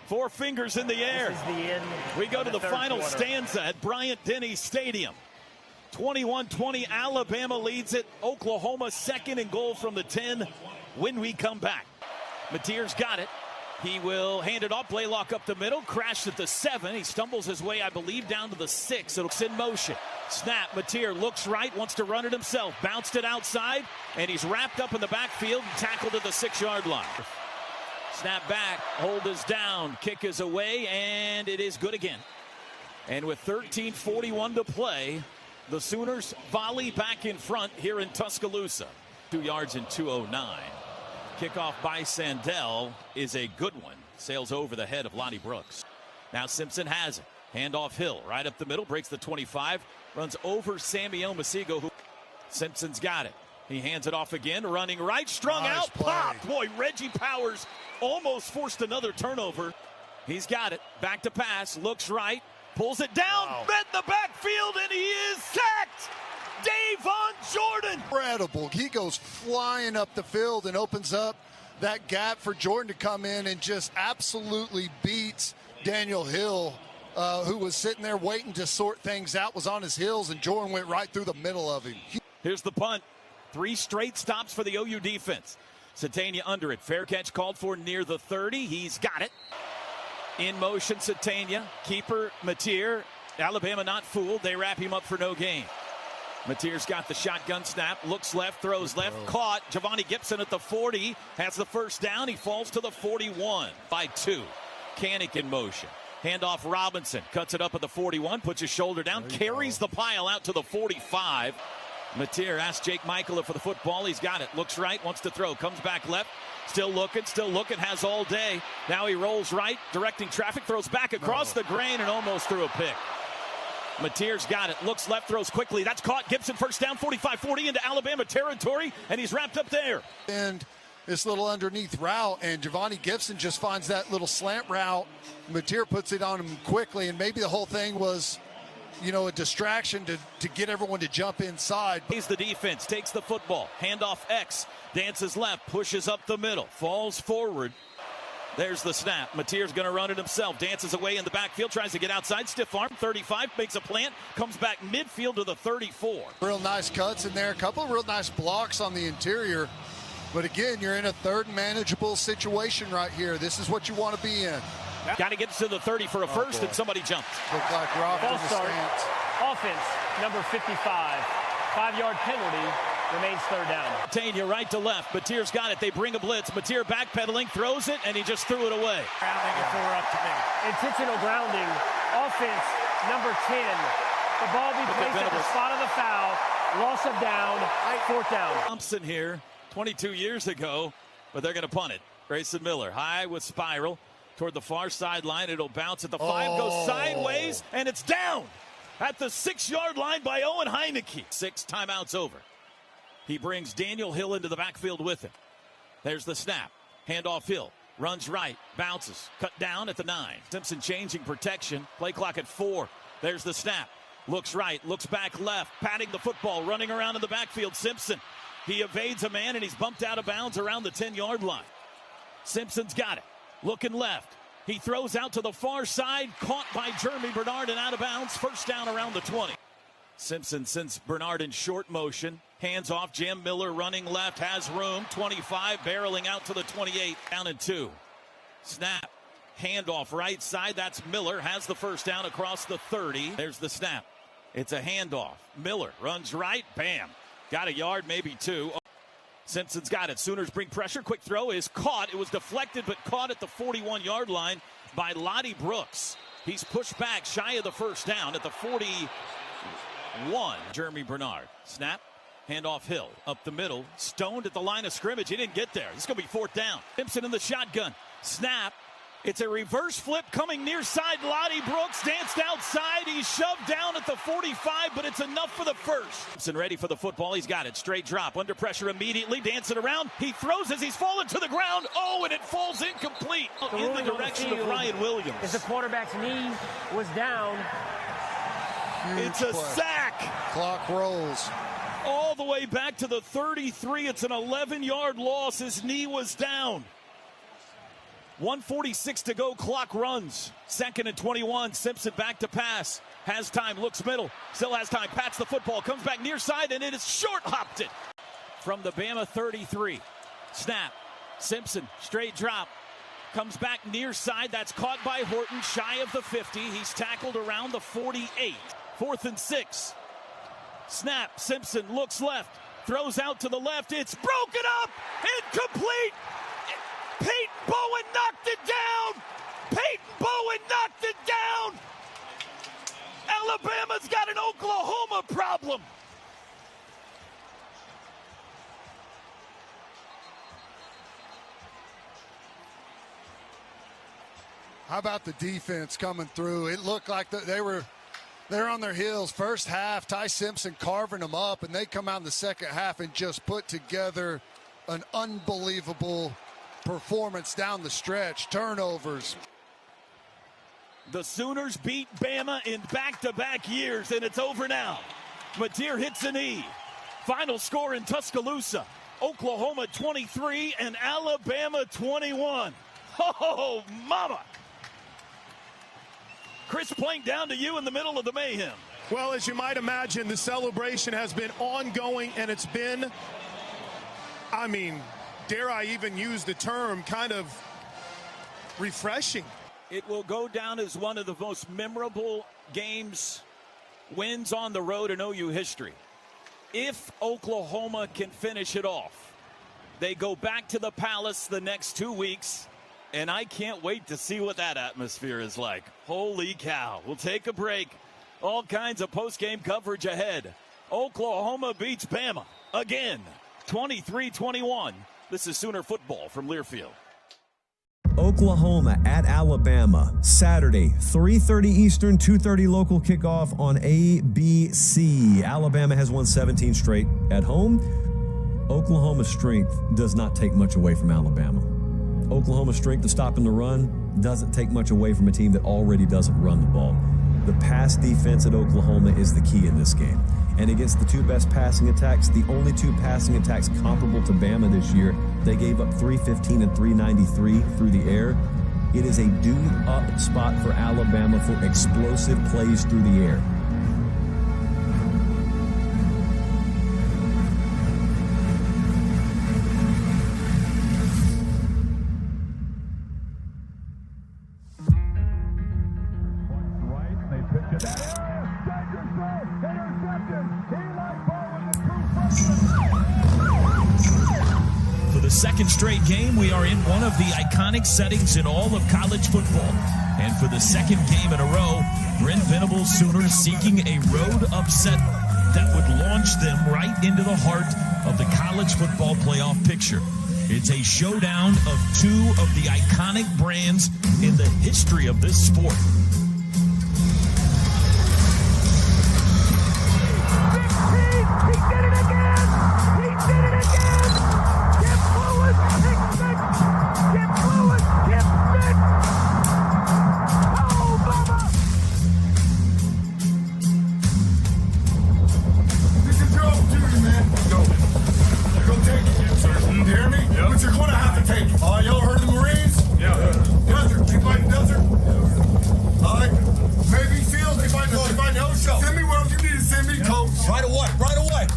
4 fingers in the air. This is the end. We go to the final quarter. stanza at Bryant-Denny Stadium. 21-20, Alabama leads it. Oklahoma 2nd and goal from the 10 when we come back. Mateer's got it. He will hand it off. Blaylock up the middle. Crashed at the 7. He stumbles his way, I believe, down to the 6. It's in motion. Snap. Mateer looks right. Wants to run it himself. Bounced it outside. And he's wrapped up in the backfield and tackled at the 6-yard line. Snap back. Hold is down. Kick is away. And it is good again. And with 13:41 to play, the Sooners volley back in front here in Tuscaloosa. 2 yards and 2:09. Kickoff by Sandell is a good one. Sails over the head of Lonnie Brooks. Now Simpson has it. Handoff Hill right up the middle. Breaks the 25. Runs over Samuel Masigo. Simpson's got it. He hands it off again. Running right. Strung out. Pop. Boy, Reggie Powers almost forced another turnover. He's got it. Back to pass. Looks right. Pulls it down. Met in the backfield, and he is sacked. Davon Jordan. Incredible. He goes flying up the field and opens up that gap for Jordan to come in and just absolutely beats Daniel Hill, who was sitting there waiting to sort things out, was on his heels, and Jordan went right through the middle of him. Here's the punt. 3 straight stops for the OU defense. Satania under it. Fair catch called for near the 30. He's got it. In motion, Satania. Keeper, Mateer. Alabama not fooled. They wrap him up for no gain. Mateer's got the shotgun snap. Looks left, throws left. Caught. Giovanni Gibson at the 40. Has the first down. He falls to the 41 by 2. Canick in motion. Handoff Robinson. Cuts it up at the 41. Puts his shoulder down. Carries the pile out to the 45. Mateer asks Jake Michael for the football. He's got it. Looks right. Wants to throw. Comes back left. Still looking. Has all day. Now he rolls right. Directing traffic. Throws back across the grain and almost threw a pick. Mateer's got it. Looks left. Throws quickly. That's caught. Gibson first down. 45-40 into Alabama territory. And he's wrapped up there. And this little underneath route. And Giovanni Gibson just finds that little slant route. Mateer puts it on him quickly. And maybe the whole thing was, you know, a distraction to get everyone to jump inside. He's the defense, takes the football, handoff X, dances left, pushes up the middle, falls forward. There's the snap. Mateer's going to run it himself, dances away in the backfield, tries to get outside, stiff arm, 35, makes a plant, comes back midfield to the 34. Real nice cuts in there, a couple of real nice blocks on the interior. But again, you're in a third manageable situation right here. This is what you want to be in. Got to get to the 30 for a first, and somebody jumped. Looked like Rob in the stance. Offense, number 55. 5-yard penalty. Remains third down. Tanya right to left. Mateer's got it. They bring a blitz. Mateer backpedaling, throws it, and he just threw it away. Grounding if it were up to me. Intentional grounding. Offense, number 10. The ball be placed at the spot of the foul. Loss of down, 4th down. Thompson here 22 years ago, but they're going to punt it. Grayson Miller high with spiral toward the far sideline. It'll bounce at the 5, goes sideways, and it's down at the 6-yard line by Owen Heineke. 6 timeouts over. He brings Daniel Hill into the backfield with him. There's the snap. Handoff Hill. Runs right. Bounces. Cut down at the 9. Simpson changing protection. Play clock at 4. There's the snap. Looks right. Looks back left. Patting the football. Running around in the backfield. Simpson. He evades a man and he's bumped out of bounds around the 10-yard line. Simpson's got it. Looking left. He throws out to the far side. Caught by Jeremy Bernard and out of bounds. First down around the 20. Simpson sends Bernard in short motion. Hands off. Jam Miller running left. Has room. 25. Barreling out to the 28. Down and 2. Snap. Handoff right side. That's Miller. Has the first down across the 30. There's the snap. It's a handoff. Miller runs right. Bam. Got a yard, maybe 2. Simpson's got it. Sooners bring pressure. Quick throw is caught. It was deflected, but caught at the 41-yard line by Lottie Brooks. He's pushed back shy of the first down at the 41. Jeremy Bernard. Snap. Handoff Hill. Up the middle. Stoned at the line of scrimmage. He didn't get there. It's going to be 4th down. Simpson in the shotgun. Snap. It's a reverse flip coming near side. Lottie Brooks danced outside. He's shoved down at the 45, but it's enough for the first. Simpson ready for the football. He's got it. Straight drop. Under pressure immediately. Dancing around. He throws as he's fallen to the ground. Oh, and it falls incomplete. In the direction of Ryan Williams. As the quarterback's knee was down. It's a sack. Clock rolls. All the way back to the 33. It's an 11-yard loss. His knee was down. 1:46 to go. Clock runs. 2nd and 21. Simpson back to pass. Has time. Looks middle. Still has time. Pats the football. Comes back near side, and it is short-hopped it. From the Bama 33. Snap. Simpson. Straight drop. Comes back near side. That's caught by Horton. Shy of the 50. He's tackled around the 48. 4th and 6. Snap. Simpson looks left. Throws out to the left. It's broken up. Incomplete. Peyton Bowen knocked it down. Peyton Bowen knocked it down. Alabama's got an Oklahoma problem. How about the defense coming through? It looked like they're on their heels. First half, Ty Simpson carving them up, and they come out in the second half and just put together an unbelievable performance down the stretch. Turnovers. The Sooners beat Bama in back-to-back years, and it's over now. Mateer hits a knee. Final score in Tuscaloosa. Oklahoma 23 and Alabama 21. Oh, mama. Chris Plank, down to you in the middle of the mayhem. Well, as you might imagine, the celebration has been ongoing, and it's been, I mean, dare I even use the term, kind of refreshing. It will go down as one of the most memorable games, wins on the road in OU history. If Oklahoma can finish it off, they go back to the Palace the next 2 weeks, and I can't wait to see what that atmosphere is like. Holy cow. We'll take a break. All kinds of post-game coverage ahead. Oklahoma beats Bama again, 23-21. This is Sooner football from Learfield. Oklahoma at Alabama, Saturday, 3:30 Eastern, 2:30 local kickoff on ABC. Alabama has won 17 straight at home. Oklahoma's strength does not take much away from Alabama. Oklahoma's strength of stopping the run doesn't take much away from a team that already doesn't run the ball. The pass defense at Oklahoma is the key in this game. And against the 2 best passing attacks, the only 2 passing attacks comparable to Bama this year, they gave up 315 and 393 through the air. It is a dude-up spot for Alabama for explosive plays through the air. Second straight game, we are in one of the iconic settings in all of college football. And for the second game in a row, Brent Venables Sooners seeking a road upset that would launch them right into the heart of the college football playoff picture. It's a showdown of two of the iconic brands in the history of this sport. He did it again! He did it again! Kip Lewis, pick six! Kip Lewis, Kip six! Oh, Bubba! This is your opportunity, man. Go. Go take it. Yes, sir. You hear me? Yep. But you're going to have to take it. Y'all heard the Marines? Yeah. Desert. You fight desert? All right. Maybe field. They fight no show. Send me where you need to send me, coach. Right away. Right away.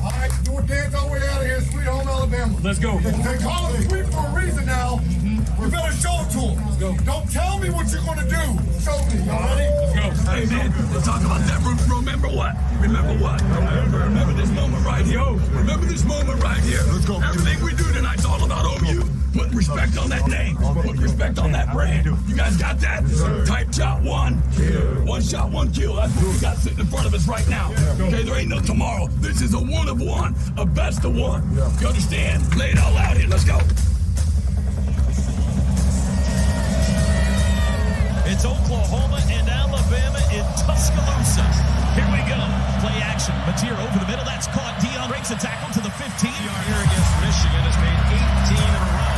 All right. Do a dance all the way out of here. Sweet home Alabama. Let's go. They call it sweet for a reason now. You better show it to them. Let's go. Don't tell me what you're going to do. Show me. All right? Let's go. Hey, man, let's talk about that. Remember what? Remember what? Remember this moment right here. Remember this moment right here. Let's go. Everything we do tonight's all about OU. Put respect on that name. Put respect on that brand. You guys got that? Type shot one. One shot, one kill. That's what we got sitting in front of us right now. Okay, there ain't no tomorrow. This is a one of one. A best of one. You understand? Lay it all out here. Let's go. It's Oklahoma and Alabama in Tuscaloosa. Here we go. Play action. Mateer over the middle. That's caught. Dion breaks a tackle to the 15. Here against Michigan has made 18 in a row.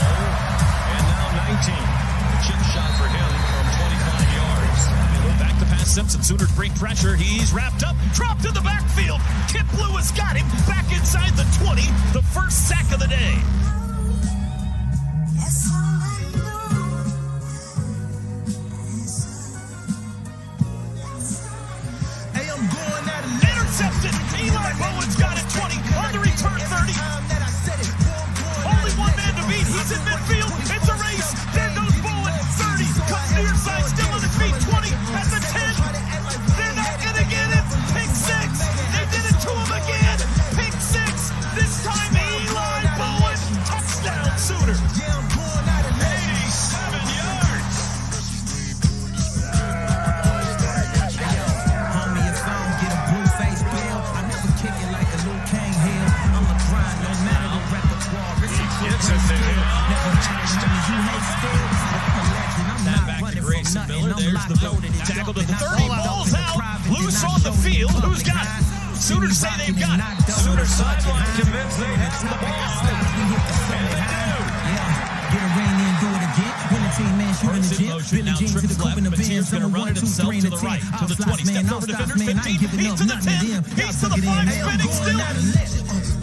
And now 19. A chip shot for him from 25 yards. Back to pass Simpson. Sooners bring pressure. He's wrapped up. Dropped in the backfield. Kip Lewis got him. Back inside the 20. The first sack of the day. Intercepted. Eli Bowen's got it 20. On the return 30. Only one man to beat. He's in midfield. It's a race. There goes Bowen. 30. Comes near side. Still on his feet. 20. At the 10. They're not going to get it. Pick six. They did it to him again. Pick six. This time Eli Bowen. Touchdown Sooner. 87 yards. Back to Grayson Miller. There's the tackle to the 30. Ball's out. Loose on the field. Who's got it? Sooners say they've got it. Sooners sideline convinced they have the ball. And they do. Get a rain in, do it again. When the team man shooting the gym. Billy Jean to the coop in the Mateer's going to run it himself to the right. To the 20. Steps over defenders. 15. He's to the 10. He's to the 5. Spinning still.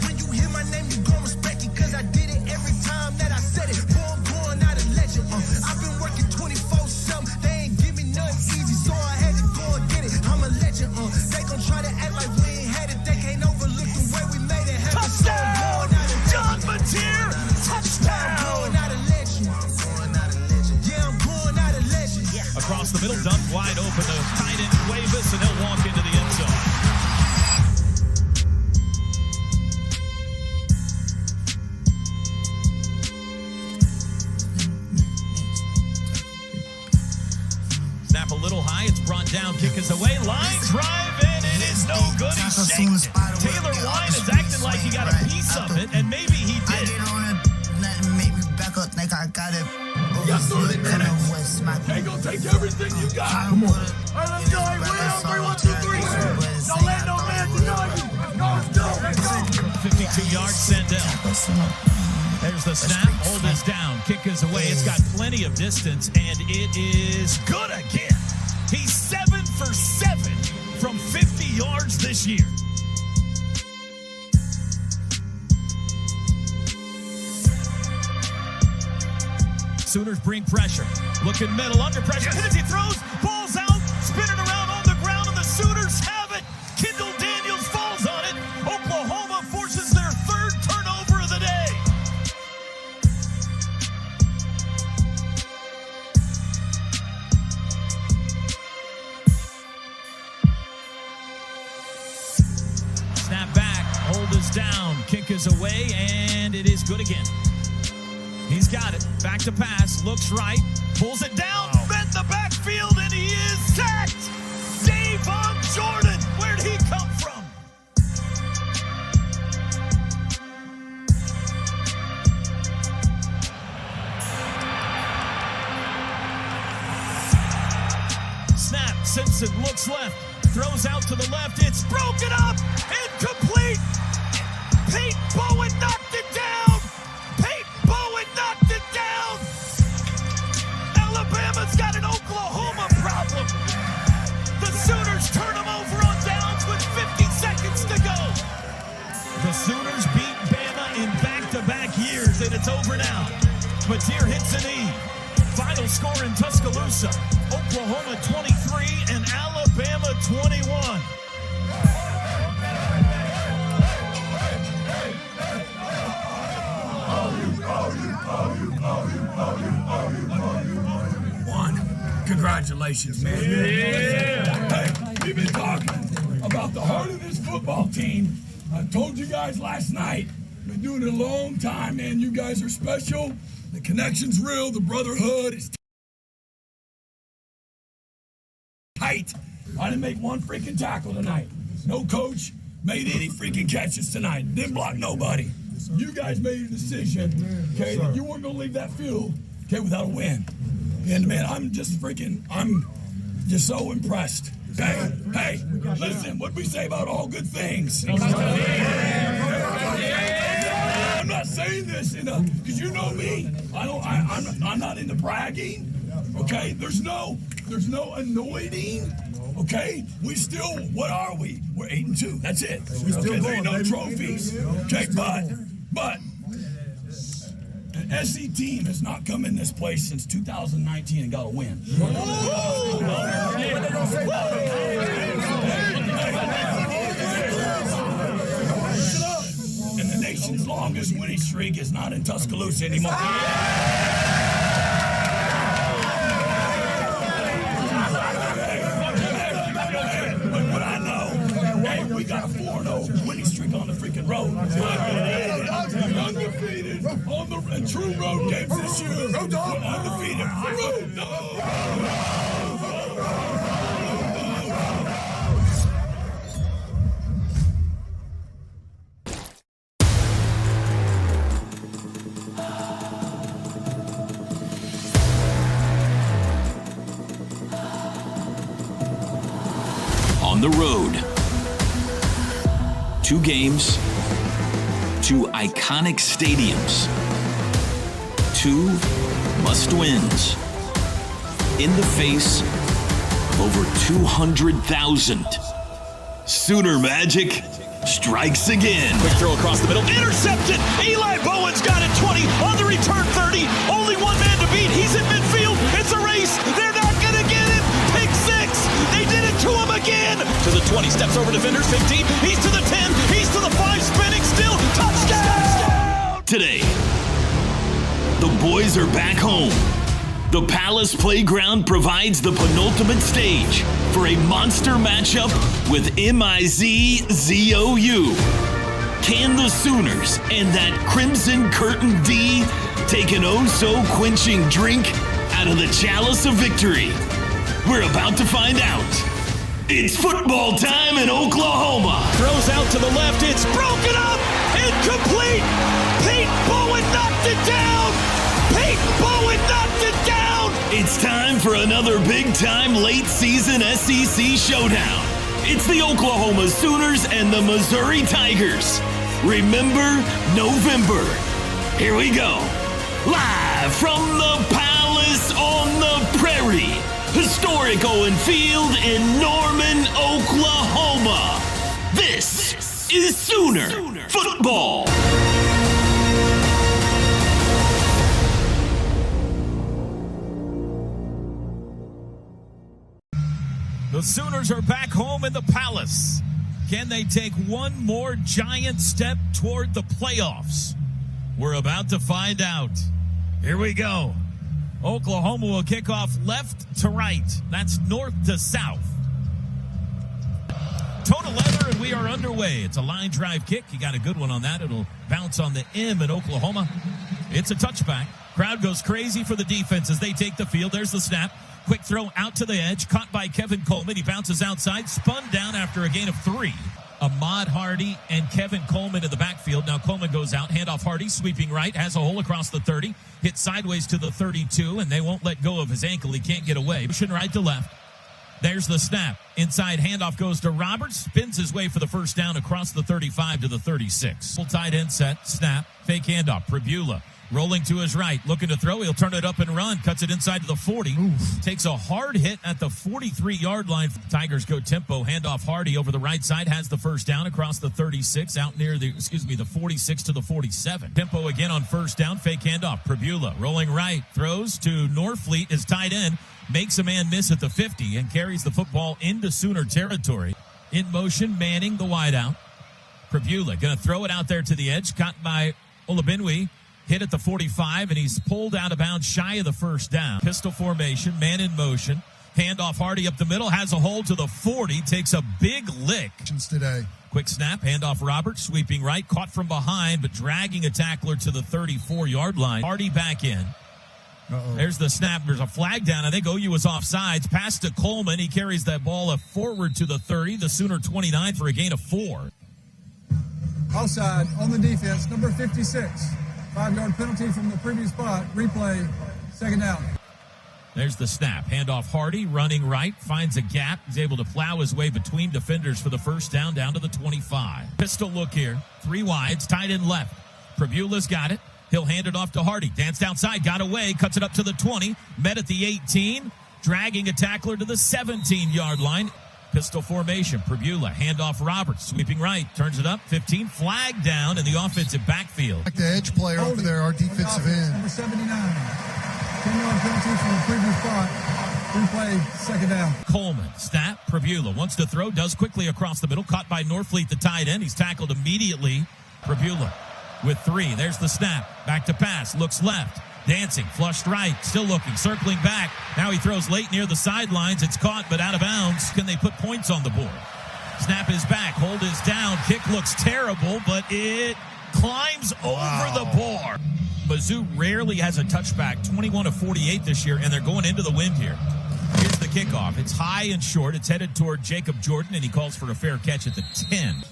When you hear my name, you gon' respect it, cause I did it every time that I said it. Boy, I'm going out a legend. I've been working 24/7. They ain't give me nothing easy, so I had to go and get it. I'm a legend. They gon' try to act like we ain't had it. They can't overlook the way we made it happen. Touchdown! John Mateer! Touchdown! I'm going out a legend. Yeah, I'm going out a legend. Across the middle, dumped wide open to tight end Cuevas, and he'll walk into the end zone. Snap a little high, it's brought down, kick is away, line drive, and it is no good. He shaked it. Taylor Wine is acting like he got a piece of it, and maybe he did. Yes, sir, they did it. They gonna take everything you got. Come on. All right, let's go. Hey, way out. 3, 1, 2, 3. Don't let no man deny you. Let's go. 52-yard Sendell. There's the snap. Hold is down. Kick is away. It's got plenty of distance, and it is good again. He's 7 for 7 from 50 yards this year. Sooners bring pressure. Looking middle, under pressure. Kennedy throws. Ball's out. Spinning around on the ground, and the Sooners have it. Kendall Daniels falls on it. Oklahoma forces their third turnover of the day. Snap back. Hold is down. Kick is away, and it is good again. He's got it. Back to pass. Looks right. Pulls it down. Bent the backfield, and he is sacked. Davon Jordan. Where'd he come from? Simpson looks left, throws out to the left. It's broken up, incomplete. Peyton Bowen knocked it down. Peyton Bowen knocked it down. Alabama's got an Oklahoma problem. The Sooners turn them over on downs with 50 seconds to go. The Sooners beat Bama in back-to-back years, and it's over now. Mateer hits a knee. Final score in Tuscaloosa, Oklahoma 23 and Alabama 21. Congratulations, man. Yeah. Hey, we've been talking about the heart of this football team. I told you guys last night, been doing it a long time, man. You guys are special. The connection's real. The brotherhood is tight. I didn't make one freaking tackle tonight. No coach made any freaking catches tonight. Didn't block nobody. You guys made a decision, okay, that you weren't going to leave that field, okay, without a win. And, man, I'm just so impressed. Hey, listen, what we say about all good things. I'm not saying this because you know me. I'm not into bragging. Okay, there's no anointing. Okay, we still, what are we? We're 8-2. That's it. Okay, there ain't no trophies. Okay, but an SC team has not come in this place since 2019 and got a win. And the nation's longest winning streak is not in Tuscaloosa anymore. But I know, hey, we got a 4-0 winning streak on the freaking road. Undefeated on the true road games this year. Undefeated. On the road, 2 games, 2 iconic stadiums, 2 must-wins, in the face of over 200,000. Sooner Magic strikes again. Quick throw across the middle, intercepted. Eli Bowen's got it 20, on the return 30. Only one man to beat, he's in midfield. It's a race, they're not gonna get him. Pick 6, they did it to him again. To the 20, steps over defenders, 15, he's to the 10, he's to the 5, spinning still, touchdown! Today, the boys are back home. The Palace Playground provides the penultimate stage for a monster matchup with MIZZOU. Can the Sooners and that Crimson Curtain D take an oh-so-quenching drink out of the chalice of victory? We're about to find out. It's football time in Oklahoma. Throws out to the left, it's broken up, incomplete. Peyton Bowen knocked it down. Peyton Bowen knocked it down. It's time for another big-time late-season SEC showdown. It's the Oklahoma Sooners and the Missouri Tigers. Remember November. Here we go. Live from the Palace on the Prairie. Historic Owen Field in Norman, Oklahoma. This is Sooner Football. The Sooners are back home in the Palace. Can they take one more giant step toward the playoffs? We're about to find out. Here we go. Oklahoma will kick off left to right. That's north to south. Total leather, and we are underway. It's a line drive kick. You got a good one on that. It'll bounce on the M in Oklahoma. It's a touchback. Crowd goes crazy for the defense as they take the field. There's the snap. Quick throw out to the edge. Caught by Kevin Coleman. He bounces outside. Spun down after a gain of 3. Ahmad Hardy and Kevin Coleman in the backfield. Now Coleman goes out. Handoff Hardy. Sweeping right. Has a hole across the 30. Hit sideways to the 32. And they won't let go of his ankle. He can't get away. Pushing right to left. There's the snap. Inside handoff goes to Roberts. Spins his way for the first down across the 35 to the 36. Full tight end set. Snap. Fake handoff. Pribula rolling to his right. Looking to throw. He'll turn it up and run. Cuts it inside to the 40. Oof. Takes a hard hit at the 43-yard line. Tigers go tempo. Handoff Hardy over the right side. Has the first down across the 36. Out near the 46 to the 47. Tempo again on first down. Fake handoff. Pribula rolling right. Throws to Norfleet. His tight end. Makes a man miss at the 50 and carries the football into Sooner territory. In motion, Manning, the wideout. Pribula going to throw it out there to the edge. Caught by Olabinwi. Hit at the 45, and he's pulled out of bounds shy of the first down. Pistol formation, man in motion. Handoff Hardy up the middle. Has a hold to the 40. Takes a big lick. Today. Quick snap. Handoff Roberts. Sweeping right. Caught from behind, but dragging a tackler to the 34-yard line. Hardy back in. Uh-oh. There's the snap. There's a flag down. I think OU was offsides. Pass to Coleman. He carries that ball forward to the 30. The Sooner 29 for a gain of 4. Offside on the defense, number 56. 5-yard penalty from the previous spot. Replay, second down. There's the snap. Handoff Hardy, running right, finds a gap. He's able to plow his way between defenders for the first down to the 25. Pistol look here. 3 wides, tight end left. Pribula's got it. He'll hand it off to Hardy. Danced outside, got away, cuts it up to the 20. Met at the 18, dragging a tackler to the 17-yard line. Pistol formation. Pribula, handoff Roberts, sweeping right, turns it up, 15, flag down in the offensive backfield. Like the edge player over there, our defensive end. Number 79. 10-yard penalty from the previous spot. Replay, second down. Coleman, snap, Pribula wants to throw, does quickly across the middle, caught by Norfleet, the tight end. He's tackled immediately. Pribula with 3. There's the snap. Back to pass. Looks left. Dancing. Flushed right. Still looking. Circling back. Now he throws late near the sidelines. It's caught, but out of bounds. Can they put points on the board? Snap is back. Hold is down. Kick looks terrible, but it climbs over the bar. Mizzou rarely has a touchback. 21 of 48 this year, and they're going into the wind here. Here's the kickoff. It's high and short. It's headed toward Jacob Jordan, and he calls for a fair catch at the 10.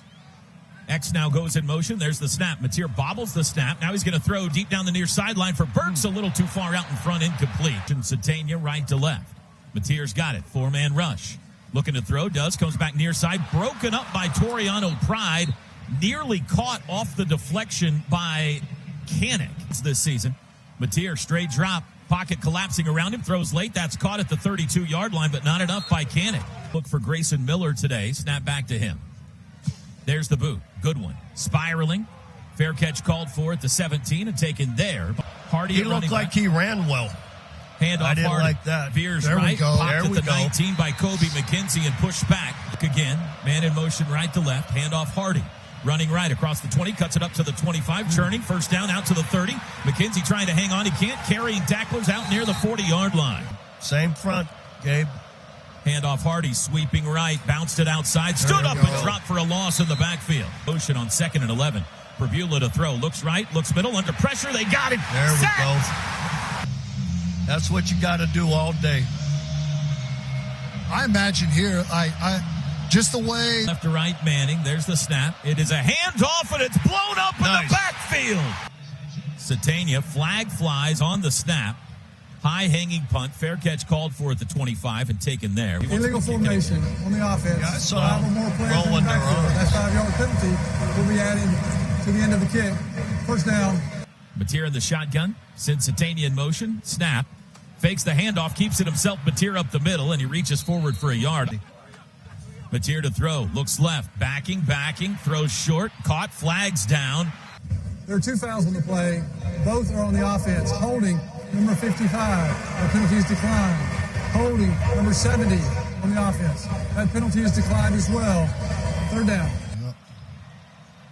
X now goes in motion. There's the snap. Mateer bobbles the snap. Now he's going to throw deep down the near sideline for Burks. A little too far out in front, incomplete. And Satania right to left. Mateer's got it. 4-man rush. Looking to throw. Comes back near side. Broken up by Toriano Pride. Nearly caught off the deflection by Canick this season. Mateer straight drop. Pocket collapsing around him. Throws late. That's caught at the 32-yard line, but not enough by Canick. Look for Grayson Miller today. Snap back to him. There's the boot. Good one. Spiraling. Fair catch called for at the 17 and taken there. Hardy. He looked like he ran well. Handoff I didn't Hardy. like that. Veers there right. We go. Popped There at we the go. 19 by Kobe McKenzie and pushed back. Again. Man in motion right to left. Handoff Hardy. Running right across the 20. Cuts it up to the 25. Churning. First down out to the 30. McKenzie trying to hang on. He can't. Carrying tacklers out near the 40-yard line. Same front, Gabe. Handoff Hardy, sweeping right, bounced it outside, stood up and dropped for a loss in the backfield. Motion on 2nd and 11. Pribula to throw, looks right, looks middle, under pressure, they got him. There we go. That's what you got to do all day. I imagine here, I just the way. Left to right, Manning, there's the snap. It is a handoff, and it's blown up in the backfield. Satania, flag flies on the snap. High-hanging punt, fair catch called for at the 25 and taken there. Illegal formation on the offense. Yeah, I saw 5 or more players in the backfield. That 5-yard penalty will be added to the end of the kick. First down. Mateer in the shotgun, sends Satania in motion, snap, fakes the handoff, keeps it himself, Mateer up the middle, and he reaches forward for a yard. Mateer to throw, looks left, backing, throws short, caught, flags down. There are 2 fouls on the play. Both are on the offense. Holding, number 55. Our penalty is declined. Holding, number 70 on the offense. That penalty is declined as well. Third down.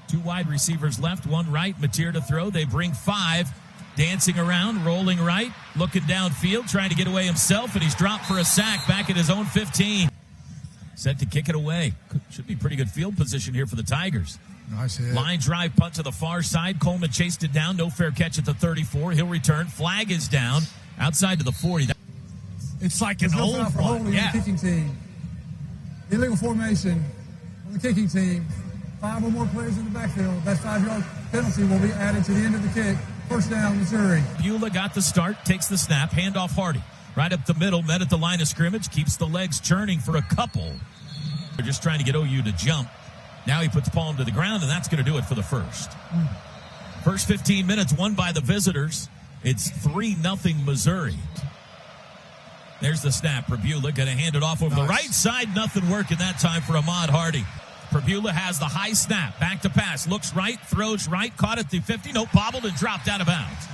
2 wide receivers left, 1 right. Mateer to throw. They bring 5. Dancing around, rolling right, looking downfield, trying to get away himself, and he's dropped for a sack back at his own 15. Set to kick it away. Should be pretty good field position here for the Tigers. Nice hit. Line drive punt to the far side. Coleman chased it down. No fair catch at the 34. He'll return. Flag is down. Outside to the 40. It's like an old one. Yeah. The kicking team. Illegal formation on the kicking team. 5 or more players in the backfield. That 5-yard penalty will be added to the end of the kick. First down, Missouri. Beulah got the start. Takes the snap. Handoff Hardy. Right up the middle, met at the line of scrimmage, keeps the legs churning for a couple. They're just trying to get OU to jump. Now he puts palm to the ground, and that's going to do it for the first. First 15 minutes won by the visitors. It's 3-0 Missouri. There's the snap. Prabula going to hand it off over the right side. Nothing working that time for Ahmad Hardy. Prabula has the high snap. Back to pass. Looks right, throws right, caught at the 50. Nope, bobbled and dropped out of bounds.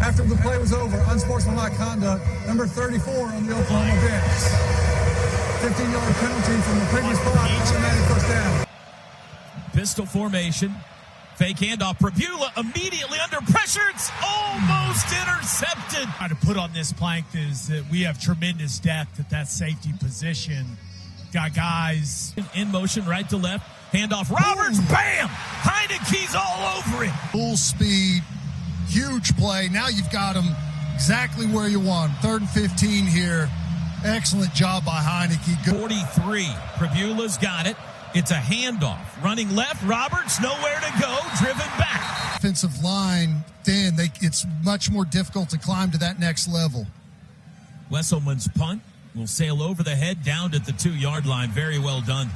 After the play was over, unsportsmanlike conduct, number 34 on the Oklahoma bench. 15-yard penalty from the previous block, automatic first down. Pistol formation. Fake handoff. Prabula immediately under pressure. It's almost intercepted. Trying to put on this plank is that we have tremendous depth at that safety position. Got guys in motion, right to left. Handoff. Roberts. Bam! Heineke's all over it. Full speed. Huge play. Now you've got him exactly where you want him. 3rd and 15 here. Excellent job by Heineke. Good. 43. Prabula's got it. It's a handoff. Running left. Roberts nowhere to go. Driven back. Offensive line thin. It's much more difficult to climb to that next level. Wesselman's punt will sail over the head down at the 2-yard line. Very well done.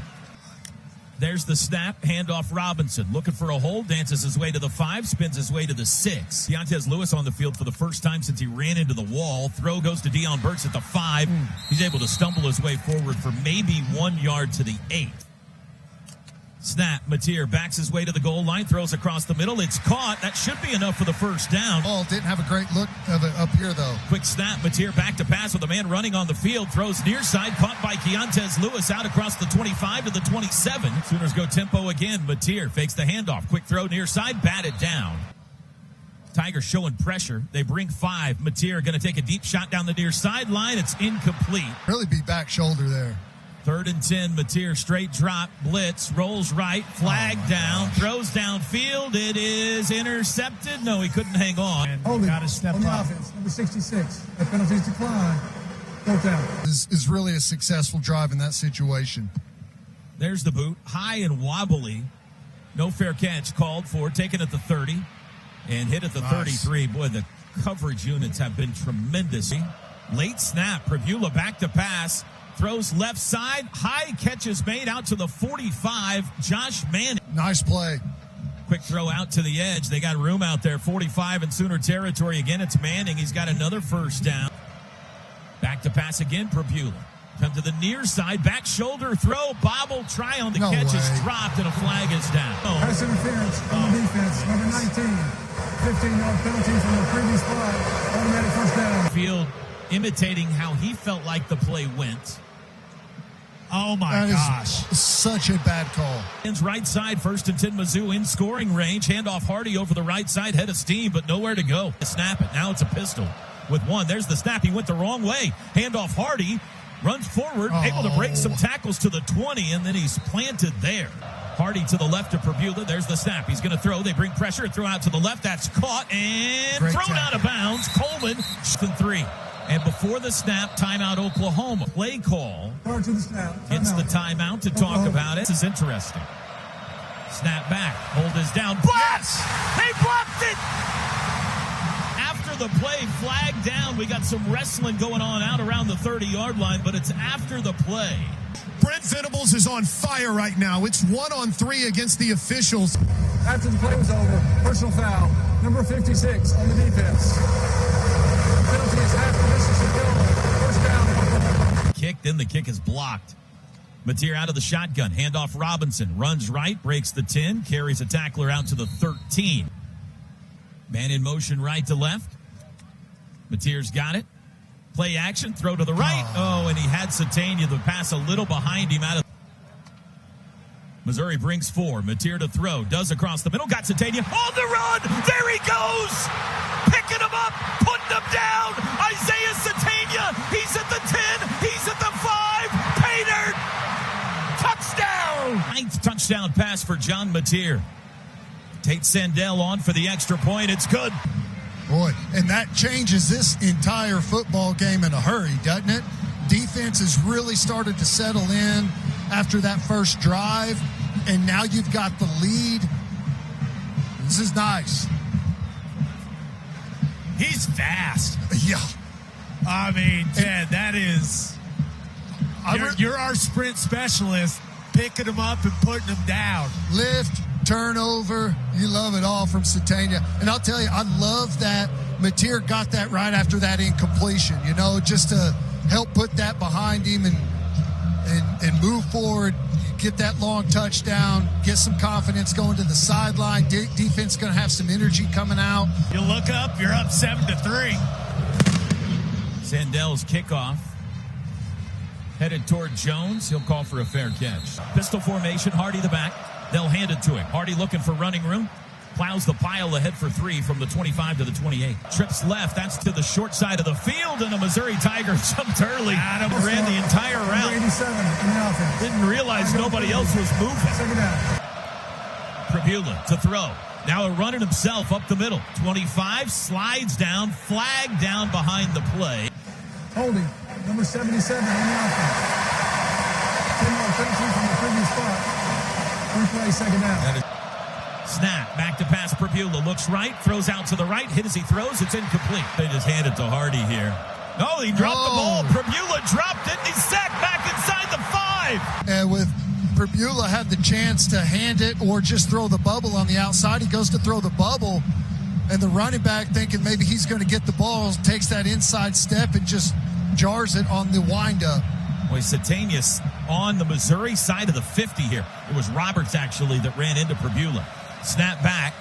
There's the snap, handoff Robinson. Looking for a hole, dances his way to the 5, spins his way to the 6. Deontez Lewis on the field for the first time since he ran into the wall. Throw goes to Deion Burks at the 5. He's able to stumble his way forward for maybe 1 yard to the 8. Snap, Mateer backs his way to the goal line, throws across the middle. It's caught. That should be enough for the first down. Ball didn't have a great look of it up here, though. Quick snap, Mateer back to pass with a man running on the field. Throws near side, caught by Keontez Lewis out across the 25 to the 27. Sooners go tempo again. Mateer fakes the handoff. Quick throw near side, batted down. Tigers showing pressure. They bring 5. Mateer going to take a deep shot down the near sideline. It's incomplete. Really be back shoulder there. 3rd and 10, Mateer straight drop, blitz, rolls right, flag down, throws downfield. It is intercepted. No, he couldn't hang on. Got to step on the offense, number 66. That penalty's declined. 4th down. Is really a successful drive in that situation. There's the boot, high and wobbly. No fair catch called for, taken at the 30 and hit at the 33. Boy, the coverage units have been tremendous. Late snap, Prabula back to pass. Throws left side. High catch is made out to the 45. Josh Manning. Nice play. Quick throw out to the edge. They got room out there. 45 in Sooner territory. Again, it's Manning. He's got another first down. Back to pass again, Prabula. Come to the near side. Back shoulder throw. Bobble. Try on the catch is dropped and a flag is down. Pass interference on the defense. Number 19. 15-yard penalty from the previous play. Automatic first down. Field imitating how he felt like the play went. Oh, my gosh. Such a bad call. Right side, 1st and 10, Mizzou in scoring range. Handoff Hardy over the right side, head of steam, but nowhere to go. Snap it. Now it's a pistol with 1. There's the snap. He went the wrong way. Handoff Hardy runs forward, able to break some tackles to the 20, and then he's planted there. Hardy to the left of Prabula. There's the snap. He's going to throw. They bring pressure. Throw out to the left. That's caught and thrown out of bounds. Coleman, 3. And before the snap, timeout Oklahoma. Play call. To the snap. It's the timeout to talk about it. This is interesting. Snap back. Hold is down. Blocked! They blocked it! After the play, flag down. We got some wrestling going on out around the 30-yard line, but it's after the play. Brent Venables is on fire right now. It's 1-on-3 against the officials. After the play was over, personal foul. Number 56 on the defense. Penalty is half the distance to go. First down. Kick, then the kick is blocked. Mateer out of the shotgun. Handoff Robinson. Runs right, breaks the 10, carries a tackler out to the 13. Man in motion right to left. Mateer's got it. Play action, throw to the right. Oh, and he had Satania, the pass a little behind him out of. Missouri brings 4. Mateer to throw. Does across the middle. Got Satania on the run. There he goes. Picking him up. Putting him down. Isaiah Satania. He's at the 10. He's at the 5. Painter. Touchdown. 9th touchdown pass for John Mateer. Tate Sandell on for the extra point. It's good. Boy, and that changes this entire football game in a hurry, doesn't it? Defense has really started to settle in after that first drive, and now you've got the lead. This is nice. He's fast. Yeah. I mean, Ted, that is... You're our sprint specialist, picking them up and putting them down. Lift, turnover, you love it all from Satania. And I'll tell you, I love that Mateer got that right after that incompletion, you know, just to help put that behind him and move forward, get that long touchdown, get some confidence going to the sideline. Defense going to have some energy coming out. You look up, you're up 7-3. Sandell's kickoff. Headed toward Jones. He'll call for a fair catch. Pistol formation, Hardy the back. They'll hand it to him. Hardy looking for running room. Plows the pile ahead for 3 from the 25 to the 28. Trips left. That's to the short side of the field, and a Missouri Tiger jumped early. Adam ran the entire route. 87 in the offense. Didn't realize nobody else was moving. Second down. Prabula to throw. Now a running himself up the middle. 25 slides down, flag down behind the play. Holding. Number 77 in the offense. 10-yard penalty from the previous spot. 3-play, second down. Snap, back to pass. Prabula looks right, throws out to the right. Hit as he throws, it's incomplete. They just hand it to Hardy here. No, he dropped the ball. Prabula dropped it, and he's sacked back inside the 5. And with Prabula had the chance to hand it or just throw the bubble on the outside, he goes to throw the bubble, and the running back, thinking maybe he's going to get the ball, takes that inside step and just jars it on the windup. Boy, Satanius on the Missouri side of the 50 here. It was Roberts, actually, that ran into Prabula. Snap back.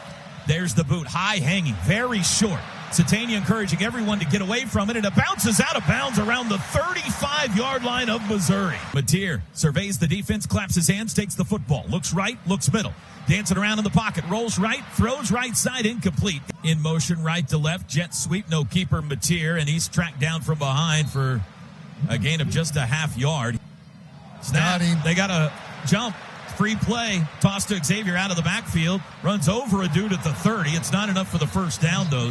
There's the boot. High hanging. Very short. Satania encouraging everyone to get away from it, and it bounces out of bounds around the 35-yard line of Missouri. Mateer surveys the defense, claps his hands, takes the football. Looks right, looks middle. Dancing around in the pocket. Rolls right, throws right side, incomplete. In motion, right to left. Jet sweep, no keeper, Mateer, and he's tracked down from behind for a gain of just a half yard. Snap. They got a jump. Free play. Toss to Xavier out of the backfield. Runs over a dude at the 30. It's not enough for the first down, though.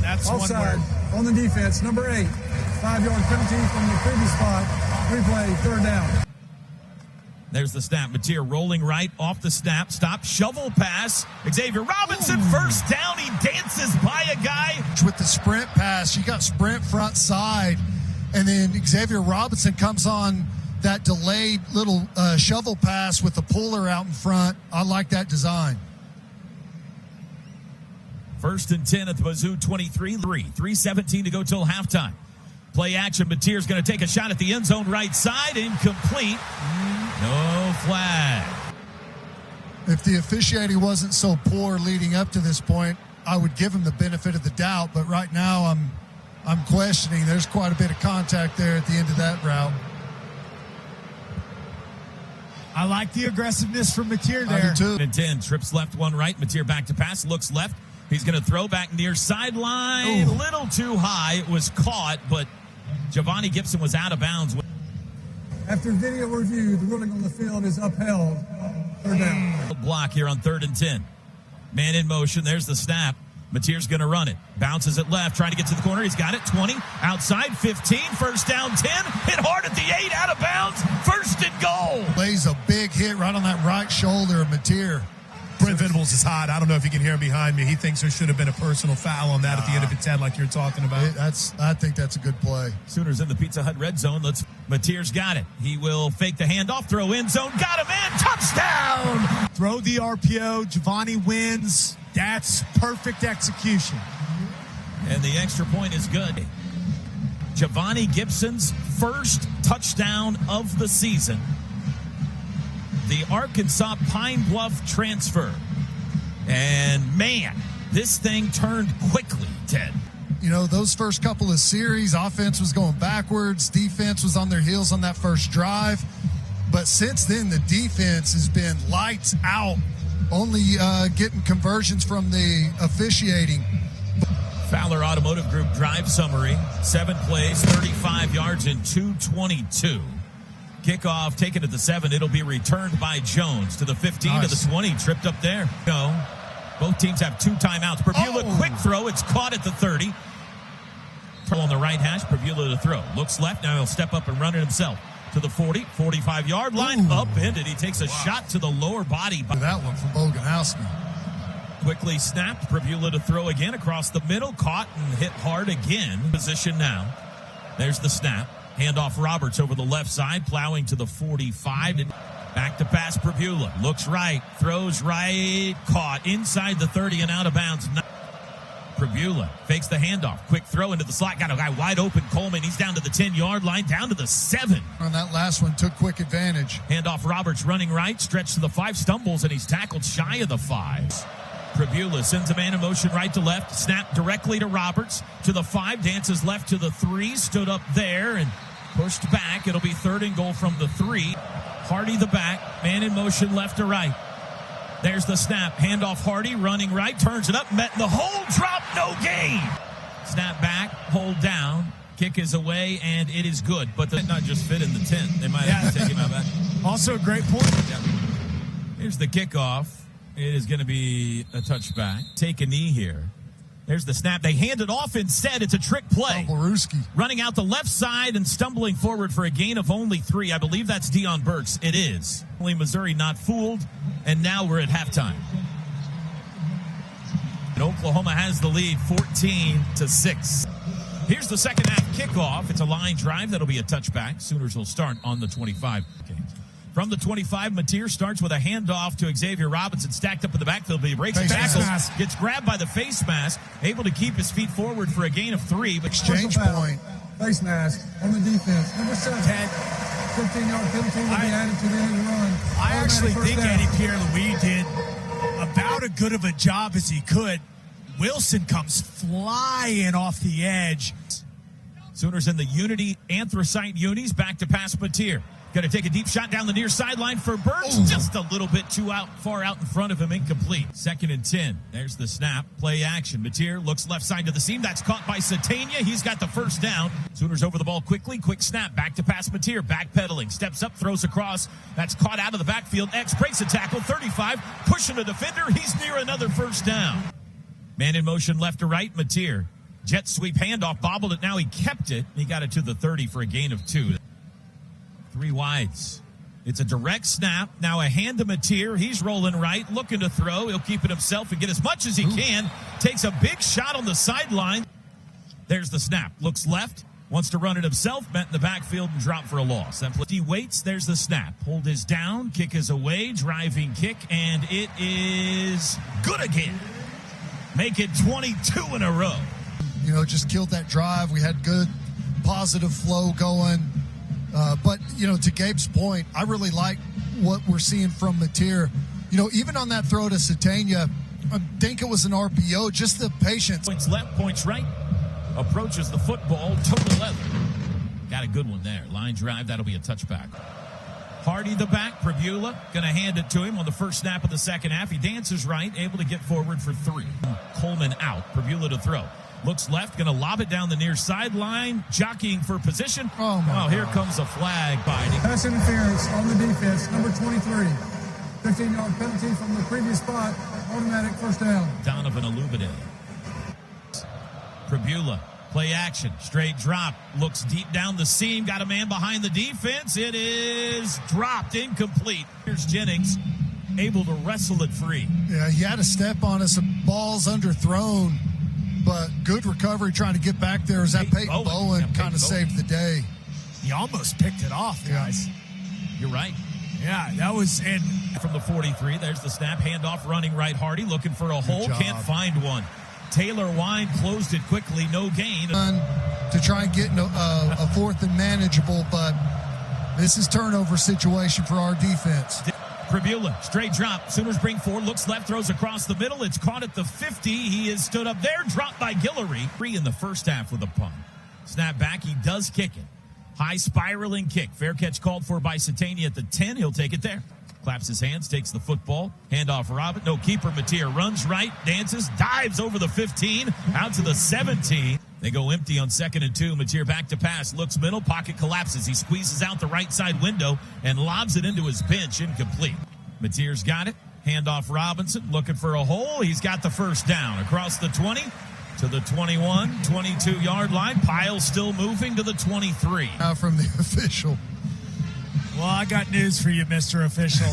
That's offside on the defense. Number 8. 5-yard penalty from the previous spot. 3-play, third down. There's the snap. Mateer rolling right off the snap. Stop. Shovel pass. Xavier Robinson, first down. He dances by a guy. With the sprint pass, you got sprint front side. And then Xavier Robinson comes on that delayed little shovel pass with the puller out in front. I like that design. 1st and 10 at the Mizzou 23. 3:17 to go till halftime. Play action. Mateer's going to take a shot at the end zone right side. Incomplete. No flag. If the officiating wasn't so poor leading up to this point, I would give him the benefit of the doubt. But right now, I'm questioning. There's quite a bit of contact there at the end of that route. I like the aggressiveness from Mateer there. I do too. And 10 trips left, one right. Mateer back to pass. Looks left. He's going to throw back near sideline. A little too high. It was caught, but Giovanni Gibson was out of bounds. After video review, the ruling on the field is upheld. Third down. Block here on 3rd and 10. Man in motion. There's the snap. Mateer's going to run it. Bounces it left. Trying to get to the corner. He's got it. 20. Outside. 15. First down. 10. Hit hard at the 8. Out of bounds. First and goal. Lays a big hit right on that right shoulder of Mateer. Brent Venables is hot. I don't know if you can hear him behind me. He thinks there should have been a personal foul on that at the end of its head, like you're talking about. I think that's a good play. Sooners in the Pizza Hut red zone. Mateer's got it. He will fake the handoff, throw in zone, got him in, touchdown! Throw the RPO. Giovanni wins. That's perfect execution. And the extra point is good. Giovanni Gibson's first touchdown of the season. The Arkansas Pine Bluff transfer. And, man, this thing turned quickly, Ted. You know, those first couple of series, offense was going backwards. Defense was on their heels on that first drive. But since then, the defense has been lights out, only getting conversions from the officiating. Fowler Automotive Group drive summary. 7 plays, 35 yards, and 222. Kickoff taken at the 7. It'll be returned by Jones to the 15, to the 20. Tripped up there. No. Both teams have 2 timeouts. Prabula, quick throw. It's caught at the 30. On the right hash, Prabula to throw. Looks left. Now he'll step up and run it himself. To the 40, 45-yard line. Upended. He takes a shot to the lower body. That one from Boganowski. Quickly snapped. Prabula to throw again across the middle. Caught and hit hard again. Position now. There's the snap. Handoff Roberts over the left side, plowing to the 45. Back to pass Prabula. Looks right, throws right, caught inside the 30 and out of bounds. Prabula fakes the handoff. Quick throw into the slot. Got a guy wide open, Coleman. He's down to the 10-yard line, down to the 7. On that last one, took quick advantage. Handoff Roberts running right, stretched to the 5, stumbles, and he's tackled shy of the 5. Prabula sends a man in motion right to left. Snap directly to Roberts. To the 5, dances left to the 3. Stood up there and pushed back. It'll be 3rd and goal from the 3. Hardy the back. Man in motion left to right. There's the snap. Handoff Hardy running right. Turns it up. Met in the hole. Drop. No gain. Snap back. Hold down. Kick is away, and it is good. But they not just fit in the tent. They might have to take him out back. Also a great point. Yeah. Here's the kickoff. It is going to be a touchback. Take a knee here. There's the snap. They hand it off instead. It's a trick play. Running out the left side and stumbling forward for a gain of only 3. I believe that's Deion Burks. It is. Only Missouri not fooled, and now we're at halftime. And Oklahoma has the lead 14-6. Here's the second half kickoff. It's a line drive. That'll be a touchback. Sooners will start on the 25. Okay. From the 25, Mateer starts with a handoff to Xavier Robinson, stacked up in the backfield, but he breaks the tackle, gets grabbed by the face mask, able to keep his feet forward for a gain of 3. But exchange point. Face mask on the defense. Number 7. 15-yard penalty will be added to the end of the run. I actually think Eddie Pierre-Louis did about as good of a job as he could. Wilson comes flying off the edge. Sooners in the Unity anthracite unis, back to pass Mateer. Going to take a deep shot down the near sideline for Burks. Just a little bit too far out in front of him, incomplete. 2nd and 10. There's the snap. Play action. Mateer looks left side to the seam. That's caught by Satania. He's got the first down. Sooners over the ball quickly. Quick snap. Back to pass Mateer. Backpedaling. Steps up, throws across. That's caught out of the backfield. X breaks a tackle. 35. Pushing a defender. He's near another first down. Man in motion left to right. Mateer. Jet sweep handoff. Bobbled it. Now he kept it. He got it to the 30 for a gain of 2. 3 wides. It's a direct snap. Now a hand to Mateer. He's rolling right, looking to throw. He'll keep it himself and get as much as he can. Takes a big shot on the sideline. There's the snap. Looks left. Wants to run it himself. Met in the backfield and dropped for a loss. He waits. There's the snap. Hold is down. Kick is away. Driving kick. And it is good again. Make it 22 in a row. You know, just killed that drive. We had good, positive flow going. But, you know, to Gabe's point, I really like what we're seeing from Mateer. You know, even on that throw to Satania, I think it was an RPO, just the patience. Points left, points right. Approaches the football, total 11. Got a good one there. Line drive, that'll be a touchback. Hardy the back, Prabula going to hand it to him on the first snap of the second half. He dances right, able to get forward for 3. Coleman out, Prabula to throw. Looks left, going to lob it down the near sideline, jockeying for position. Oh, here comes a flag biting. Pass interference on the defense, number 23. 15-yard penalty from the previous spot, automatic first down. Donovan Alubade. Prabula, play action, straight drop, looks deep down the seam, got a man behind the defense. It is dropped, incomplete. Here's Jennings, able to wrestle it free. Yeah, he had a step on us, some balls underthrown. But good recovery trying to get back there as that Peyton Bowen kind of saved the day. He almost picked it off, guys. You're right. Yeah, that was in. From the 43, there's the snap. Handoff running right. Hardy looking for a hole. Can't find one. Taylor Wine closed it quickly. No gain. To try and get a 4th and manageable, but this is turnover situation for our defense. Prabula, straight drop. Sooners bring 4, looks left, throws across the middle. It's caught at the 50. He is stood up there, dropped by Guillory. 3 in the first half with a punt. Snap back, he does kick it. High spiraling kick. Fair catch called for by Satania at the 10. He'll take it there. Claps his hands, takes the football. Handoff Robin. No keeper. Mateer runs right, dances, dives over the 15, out to the 17. They go empty on 2nd and 2. Mateer back to pass. Looks middle. Pocket collapses. He squeezes out the right side window and lobs it into his bench. Incomplete. Mateer's got it. Handoff Robinson looking for a hole. He's got the first down across the 20 to the 21, 22-yard line. Pile still moving to the 23. Now from the official. Well, I got news for you, Mr. Official.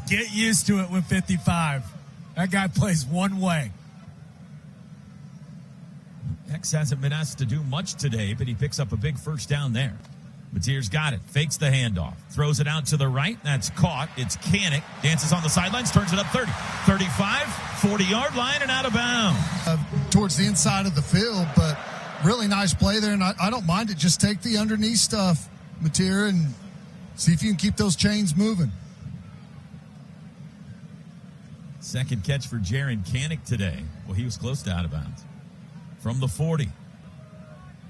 Get used to it with 55. That guy plays one way. X hasn't been asked to do much today, but he picks up a big first down there. Mateer's got it, fakes the handoff, throws it out to the right. That's caught. It's Kanik, dances on the sidelines, turns it up 30, 35, 40-yard line, and out of bounds. Towards the inside of the field, but really nice play there, and I don't mind it. Just take the underneath stuff, Mateer, and see if you can keep those chains moving. Second catch for Jaron Kanik today. Well, he was close to out of bounds. From the 40.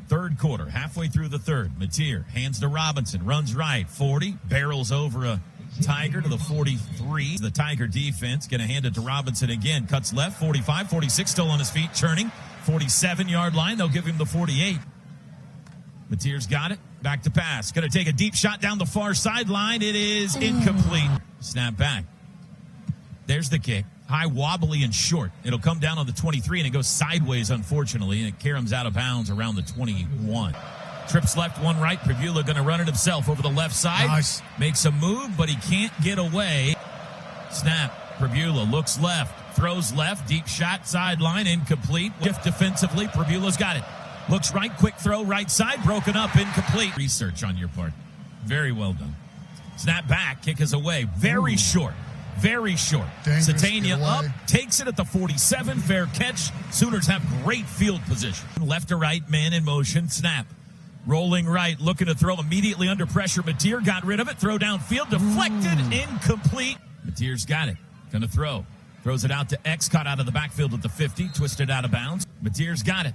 Third quarter, halfway through the third. Mateer hands to Robinson, runs right, 40, barrels over a Tiger to the 43. The Tiger defense going to hand it to Robinson again. Cuts left, 45, 46, still on his feet, churning. 47-yard line, they'll give him the 48. Mateer's got it, back to pass. Going to take a deep shot down the far sideline. It is incomplete. Snap back. There's the kick. High, wobbly, and short. It'll come down on the 23, and it goes sideways, unfortunately, and it caroms out of bounds around the 21. Trips left, one right. Pribula going to run it himself over the left side. Nice. Makes a move, but he can't get away. Snap. Pribula looks left, throws left, deep shot, sideline, incomplete. Shift defensively. Pribula's got it. Looks right, quick throw, right side, broken up, incomplete. Research on your part. Very well done. Snap back, kick is away. Very short. Very short. Satania up, takes it at the 47. Fair catch. Sooners have great field position. Left to right, man in motion. Snap. Rolling right, looking to throw immediately under pressure. Mateer got rid of it. Throw downfield, deflected, incomplete. Mateer's got it. Gonna throw. Throws it out to X, caught out of the backfield at the 50. Twisted out of bounds. Mateer's got it.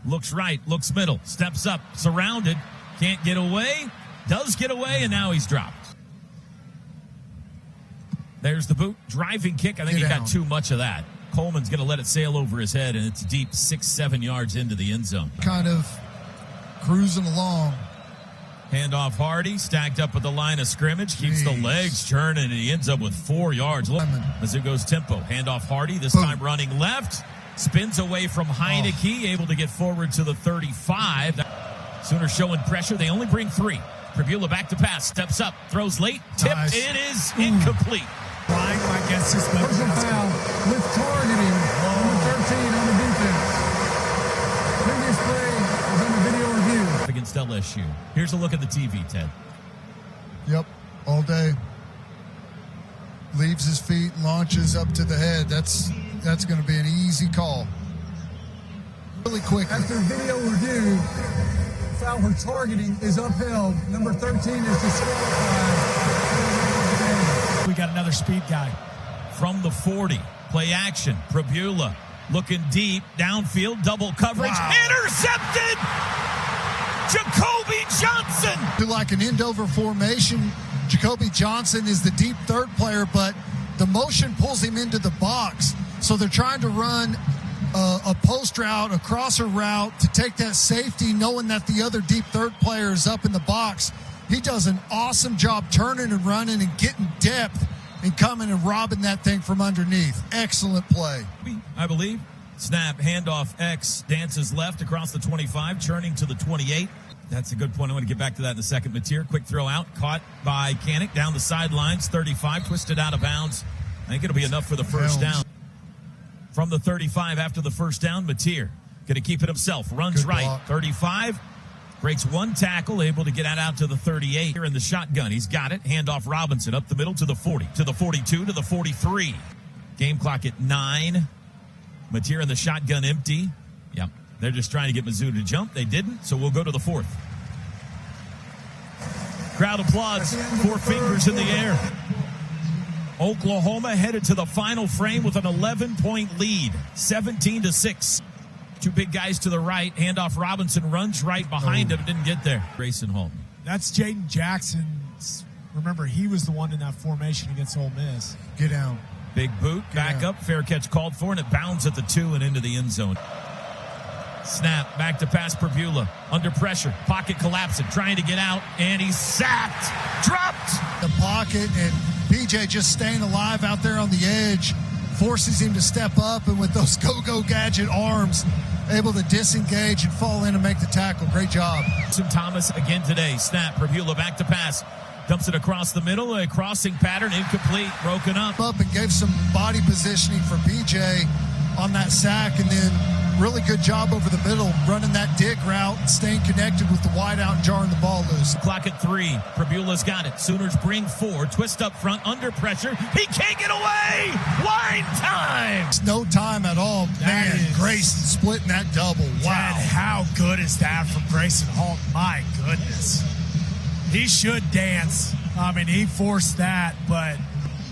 Looks right, looks middle. Steps up, surrounded. Can't get away. Does get away, and now he's dropped. There's the boot. Driving kick. I think he got too much of that. Coleman's going to let it sail over his head, and it's deep 6-7 yards into the end zone. Kind of cruising along. Handoff Hardy, stacked up at the line of scrimmage, keeps the legs churning, and he ends up with 4 yards. Look, Mizugo's tempo. Handoff Hardy, this time running left. Spins away from Heineke, able to get forward to the 35. Sooners showing pressure. They only bring 3. Pribula back to pass, steps up, throws late, tipped. Nice. It is incomplete. I guess it's personal foul with targeting. Number 13 on the defense. Previous play was under video review. Against LSU. Here's a look at the TV, Ted. Yep, all day. Leaves his feet, launches up to the head. That's going to be an easy call. Really quick. After video review, foul for targeting is upheld. Number 13 is disqualified. We got another speed guy. From the 40, play action. Pribula looking deep, downfield, double coverage. Wow. Intercepted! Jacoby Johnson! Like an end-over formation, Jacoby Johnson is the deep third player, but the motion pulls him into the box. So they're trying to run a post route, a crosser route to take that safety, knowing that the other deep third player is up in the box. He does an awesome job turning and running and getting depth and coming and robbing that thing from underneath. Excellent play. I believe. Snap, handoff, X, dances left across the 25, churning to the 28. That's a good point. I want to get back to that in a second. Mateer, quick throw out, caught by Kanik down the sidelines, 35, twisted out of bounds. I think it'll be enough for the first down. From the 35 after the first down, Mateer going to keep it himself. Runs right, 35, breaks one tackle, able to get out to the 38. Here in the shotgun, he's got it. Handoff Robinson up the middle to the 40, to the 42, to the 43. Game clock at 9. Mateer in the shotgun empty. Yep, they're just trying to get Mizzou to jump. They didn't, so we'll go to the 4th. Crowd applauds, 4 fingers in the air. Oklahoma headed to the final frame with an 11-point lead, 17-6. 2 big guys to the right. Handoff Robinson runs right behind him. Didn't get there. Grayson Holton. That's Jaden Jackson. Remember, he was the one in that formation against Ole Miss. Get down. Big boot, back up, fair catch called for, and it bounds at the 2 and into the end zone. Snap, back to pass Pribula. Under pressure, pocket collapsing, trying to get out, and he's sacked. Dropped. The pocket, and PJ just staying alive out there on the edge, forces him to step up, and with those go-go gadget arms, able to disengage and fall in and make the tackle. Great job. Thomas again today. Snap, Pribula back to pass. Dumps it across the middle, a crossing pattern, incomplete, broken up. Up and gave some body positioning for PJ on that sack, and then really good job over the middle, running that dig route and staying connected with the wide out and jarring the ball loose. Clock at 3. Prabula's got it. Sooners bring 4. Twist up front, under pressure. He can't get away. Line time. It's no time at all. Man, Grayson splitting that double. Wow. Dad, how good is that from Grayson Hall? My goodness. He should dance. I mean, he forced that, but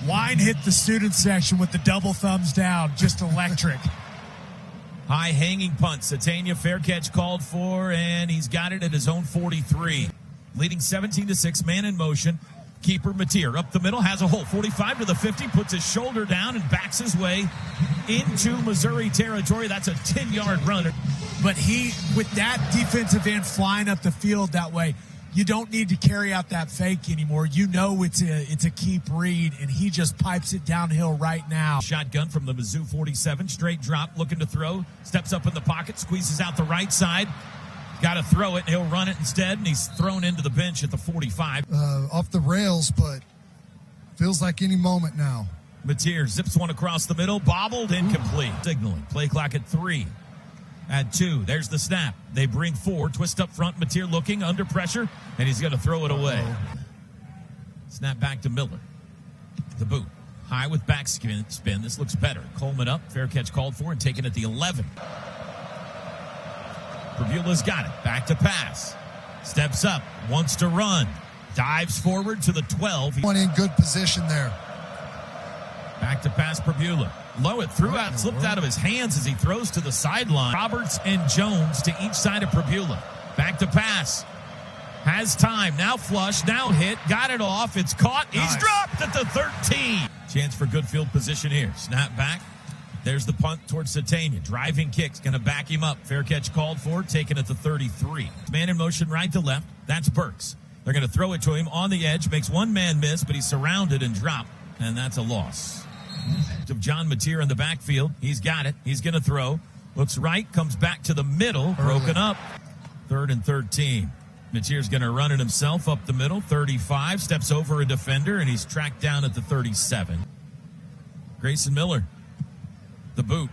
Wine hit the student section with the double thumbs down. Just electric. High hanging punt. Satania, fair catch called for, and he's got it at his own 43. Leading 17-6, man in motion. Keeper Mateer up the middle, has a hole. 45 to the 50, puts his shoulder down and backs his way into Missouri territory. That's a 10-yard run. But he, with that defensive end flying up the field that way, you don't need to carry out that fake anymore. You know it's a keep read, and he just pipes it downhill right now. Shotgun from the Mizzou 47, straight drop, looking to throw. Steps up in the pocket, squeezes out the right side. Got to throw it. He'll run it instead, and he's thrown into the bench at the 45. Off the rails, but feels like any moment now. Mateer zips one across the middle, bobbled, incomplete. Signaling. Play clock at 3. At 2, there's the snap. They bring 4, twist up front. Mateer looking, under pressure, and he's going to throw it away. Snap back to Miller. The boot. High with back spin. This looks better. Coleman up, fair catch called for, and taken at the 11. Prabula's got it. Back to pass. Steps up, wants to run. Dives forward to the 12. One in good position there. Back to pass Prabula. Low it threw out, slipped out of his hands as he throws to the sideline. Roberts and Jones to each side of Prabula. Back to pass. Has time. Now flush. Now hit. Got it off. It's caught. He's dropped at the 13. Chance for good field position here. Snap back. There's the punt towards Satania. Driving kicks. Going to back him up. Fair catch called for. Taken at the 33. Man in motion right to left. That's Burks. They're going to throw it to him on the edge. Makes one man miss, but he's surrounded and dropped. And that's a loss. Of John Mateer in the backfield. He's got it. He's going to throw. Looks right. Comes back to the middle. Broken up. 3rd and 13. Mateer's going to run it himself up the middle. 35. Steps over a defender, and he's tracked down at the 37. Grayson Miller. The boot.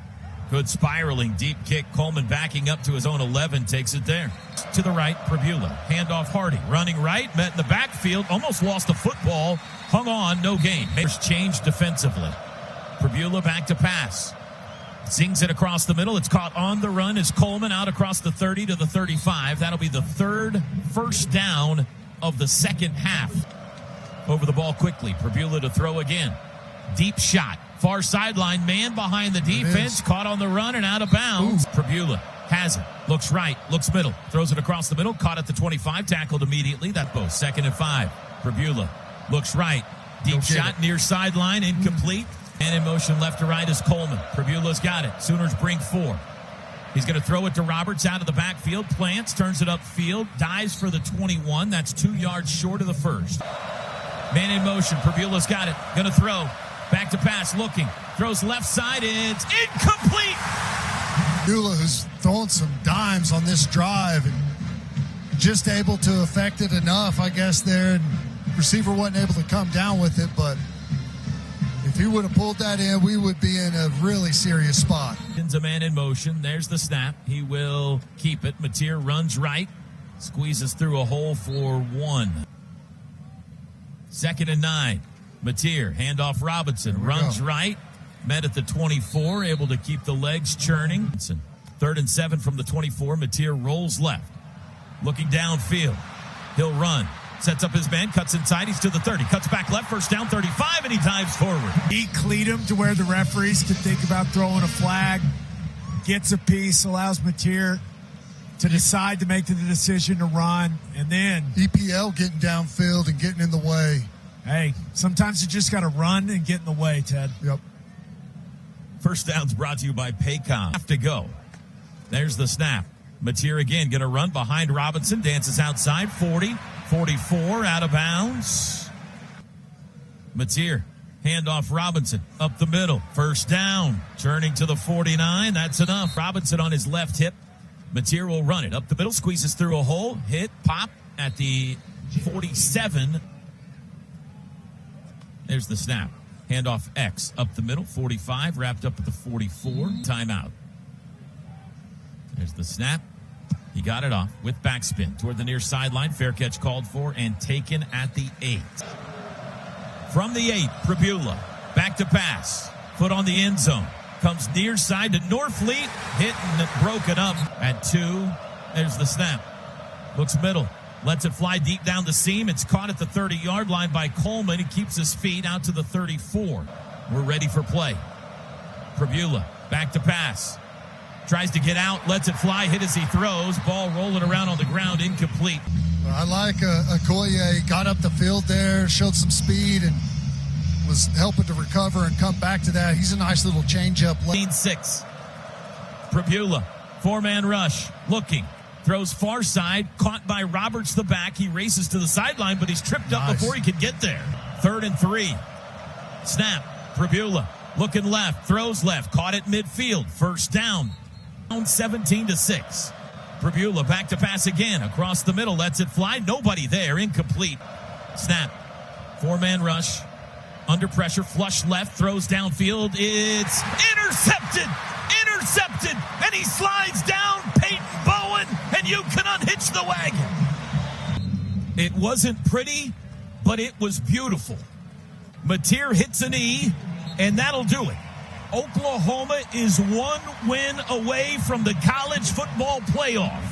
Good spiraling. Deep kick. Coleman backing up to his own 11. Takes it there. To the right. Prabula. Handoff Hardy. Running right. Met in the backfield. Almost lost the football. Hung on. No gain. Mayor's changed defensively. Prabula back to pass. Zings it across the middle. It's caught on the run as Coleman out across the 30 to the 35. That'll be the 3rd first down of the second half. Over the ball quickly. Prabula to throw again. Deep shot. Far sideline. Man behind the defense. Caught on the run and out of bounds. Prabula has it. Looks right. Looks middle. Throws it across the middle. Caught at the 25. Tackled immediately. That both. 2nd and 5. Prabula looks right. Deep shot near sideline. Incomplete. And in motion left to right is Coleman. Prabula's got it. Sooners bring 4. He's going to throw it to Roberts out of the backfield. Plants, turns it upfield. Dives for the 21. That's 2 yards short of the first. Man in motion. Prabula's got it. Going to throw. Back to pass. Looking. Throws left side. It's incomplete. Prabula who's throwing some dimes on this drive and just able to affect it enough, I guess, there. And receiver wasn't able to come down with it, but if he would have pulled that in, we would be in a really serious spot. A man in motion. There's the snap. He will keep it. Mateer runs right. Squeezes through a hole for 1. 2nd and 9. Mateer, handoff Robinson. Runs right. Met at the 24. Able to keep the legs churning. 3rd and 7 from the 24. Mateer rolls left. Looking downfield. He'll run. Sets up his man, cuts inside, he's to the 30, cuts back left, first down, 35, and he dives forward. He cleat him to where the referees can think about throwing a flag, gets a piece, allows Mateer to decide to make the decision to run, and then EPL getting downfield and getting in the way. Hey, sometimes you just got to run and get in the way, Ted. Yep. First down's brought to you by Paycom. Have to go. There's the snap. Mateer again, going to run behind Robinson, dances outside, 40. 44 out of bounds. Mateer, handoff Robinson, up the middle, first down, turning to the 49, that's enough. Robinson on his left hip. Mateer will run it up the middle, squeezes through a hole, hit, pop at the 47. There's the snap. Handoff X up the middle, 45, wrapped up at the 44. Timeout. There's the snap. He got it off with backspin toward the near sideline. Fair catch called for and taken at the 8. From the 8, Prabula. Back to pass. Foot on the end zone. Comes near side to Norfleet. Hit and broken up at 2. There's the snap. Looks middle. Lets it fly deep down the seam. It's caught at the 30-yard line by Coleman. He keeps his feet out to the 34. We're ready for play. Prabula. Back to pass. Tries to get out, lets it fly, hit as he throws. Ball rolling around on the ground, incomplete. I like Okoye. Got up the field there, showed some speed, and was helping to recover and come back to that. He's a nice little change-up. 6. Prabula, 4-man rush, looking. Throws far side, caught by Roberts the back. He races to the sideline, but he's tripped up before he could get there. 3rd and 3. Snap, Prabula, looking left, throws left, caught at midfield. First down. 17-6. Prabula back to pass again. Across the middle, lets it fly. Nobody there. Incomplete. Snap. 4-man rush. Under pressure. Flush left. Throws downfield. It's intercepted. Intercepted. And he slides down. Peyton Bowen. And you can unhitch the wagon. It wasn't pretty, but it was beautiful. Mateer hits a knee, and that'll do it. Oklahoma is 1 win away from the college football playoff.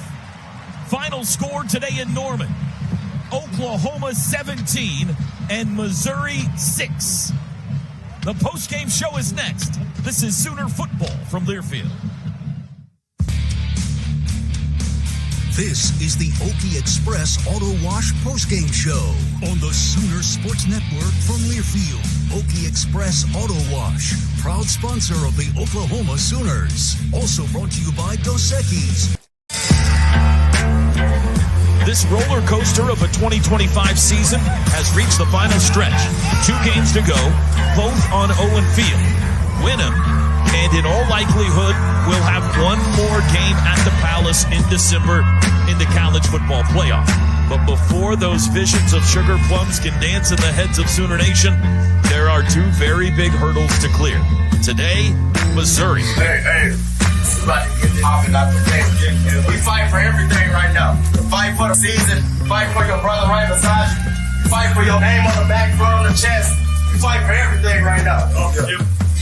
Final score today in Norman. Oklahoma 17 and Missouri 6. The postgame show is next. This is Sooner football from Learfield. This is the Okie Express Auto Wash postgame show on the Sooner Sports Network from Learfield. Okie Express Auto Wash, proud sponsor of the Oklahoma Sooners. Also brought to you by Dos Equis. This roller coaster of a 2025 season has reached the final stretch. 2 games to go, both on Owen Field. Win them, and in all likelihood, we'll have one more game at the Palace in December in the college football playoff. But before those visions of sugar plums can dance in the heads of Sooner Nation, there are 2 very big hurdles to clear. Today, Missouri. Hey, this is about to get popping out the game. We fight for everything right now. Fight for the season. Fight for your brother right beside you. Fight for your name on the back, front, on the chest. We fight for everything right now.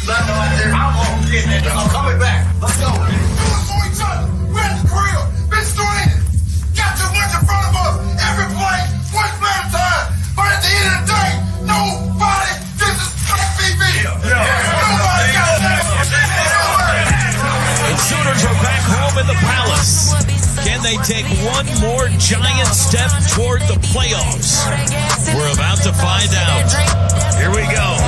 Let know out there, I'm gonna get it. I'm coming back. Let's go. Do it for each other. We're at the crib. Been straining. Got too much in front of us. Every play, one play at a time. But at the end of the day, nobody disrespect BB. Nobody got that. The Sooners are back home in the Palace. Can they take one more giant step toward the playoffs? We're about to find out. Here we go.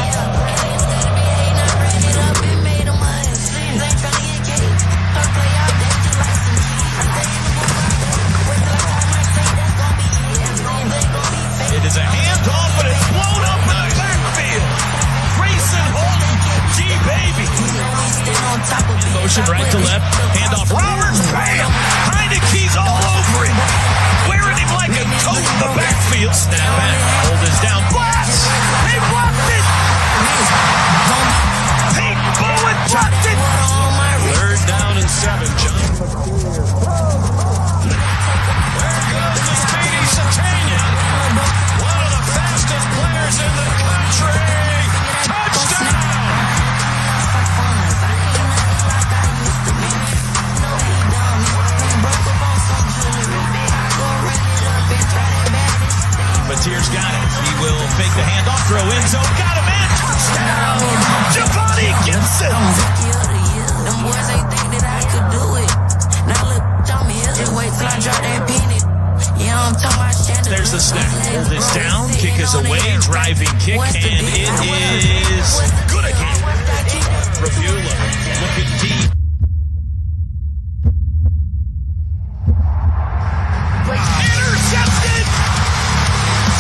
It is a handoff, but it's blown up in the backfield. Grayson Holton, G-Baby. In motion right to left. Handoff. Roberts, bam! Heineke's all over him. Wearing him like a coat in the backfield. Snap back. Hold this down. Blast! They blocked it! Peyton Bowen blocked it! 3rd down and 7, John. There goes the speedy Satania. One of the fastest players in the country. Touchdown! Mateer's got it. He will fake the handoff, throw end zone. Got him in. Touchdown! Giovanni Gibson! Them boys ain't think that I could do it. Now look, tell me, just wait till I drop that penny. Yeah, I'm talking about shit. There's the snap. Hold this down. Kick is away. Driving kick, and it is good again. Prabula looking deep. Intercepted!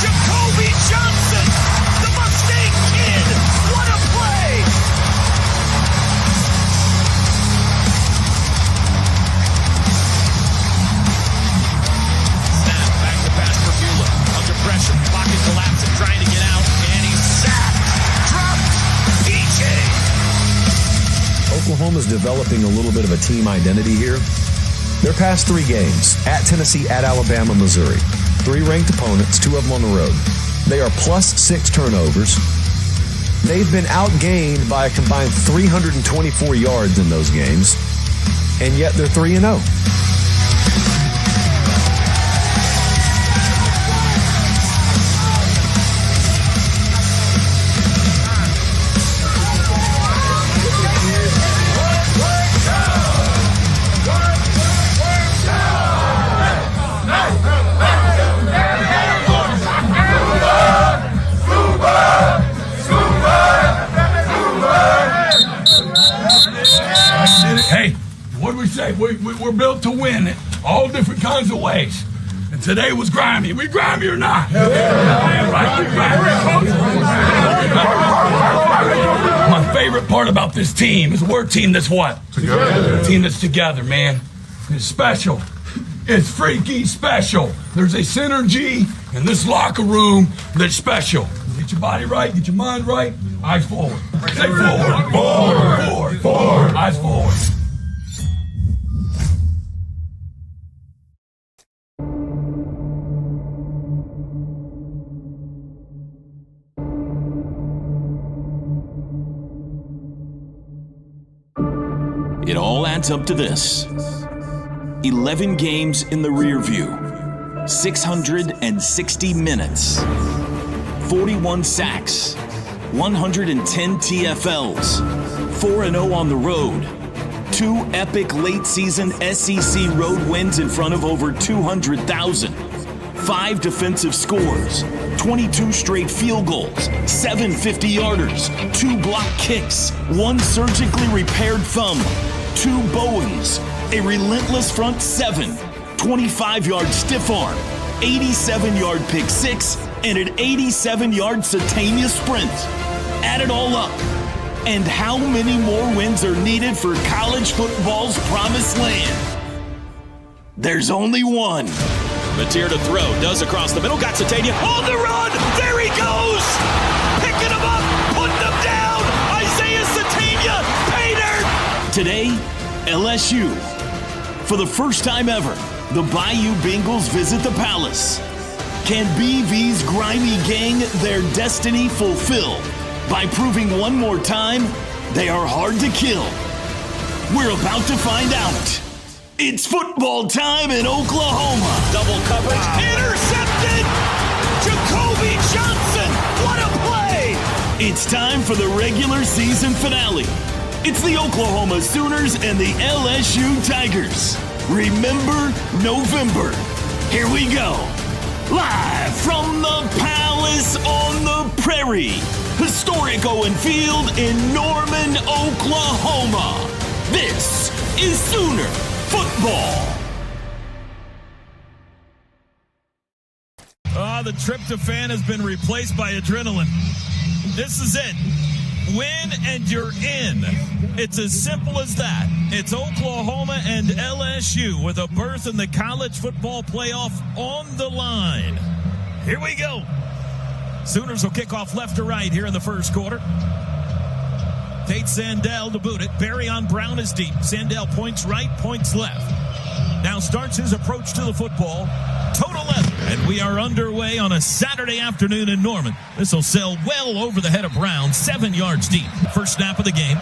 Jacoby Johnson, the Mustang Kid. What a play! Snap, back to pass Prabula. Under pressure, pocket collapsing, trying to get out, and he's sacked. Dropped. PJ. Oklahoma's developing a little bit of a team identity here. Their past 3 games, at Tennessee, at Alabama, Missouri. 3 ranked opponents, 2 of them on the road. They are plus 6 turnovers. They've been outgained by a combined 324 yards in those games, and yet they're 3-0. Hey, what do we say? We're built to win in all different kinds of ways. And today was grimy. We grimy or not? Yeah, right, we grimy. My favorite part about this team is we're a team that's what? Together. A team that's together, man. It's special. It's freaky special. There's a synergy in this locker room that's special. Get your body right, get your mind right. Eyes forward. Say forward. Forward. Forward. Eyes forward. It all adds up to this. 11 games in the rear view, 660 minutes, 41 sacks, 110 TFLs, 4-0 on the road, 2 epic late-season SEC road wins in front of over 200,000, 5 defensive scores, 22 straight field goals, 7 50-yarders, 2 block kicks, 1 surgically repaired thumb, 2 Bowens, a relentless front 7, 25-yard stiff arm, 87-yard pick 6, and an 87-yard Satania sprint. Add it all up. And how many more wins are needed for college football's promised land? There's only one. Mateer to throw, does across the middle, got Satania on the run. There he goes, picking him up, putting him down. Isaiah Satania, Pater. Today, LSU. For the first time ever, the Bayou Bengals visit the Palace. Can BV's grimy gang their destiny fulfill by proving one more time they are hard to kill? We're about to find out. It's football time in Oklahoma. Double coverage, intercepted. Jacoby Johnson, what a play. It's time for the regular season finale. It's the Oklahoma Sooners and the LSU Tigers. Remember November. Here we go. Live from the Palace on the Prairie. Historic Owen Field in Norman, Oklahoma. This is Sooner Football. The tryptophan has been replaced by adrenaline. This is it. Win and you're in. It's as simple as that. It's Oklahoma and LSU with a berth in the college football playoff on the line. Here we go. Sooners will kick off left to right here in the first quarter. Tate Sandell to boot it. Barryon Brown is deep. Sandell points right, points left. Now starts his approach to the football. Total 11. And we are underway on a Saturday afternoon in Norman. This will sail well over the head of Brown, 7 yards deep. First snap of the game.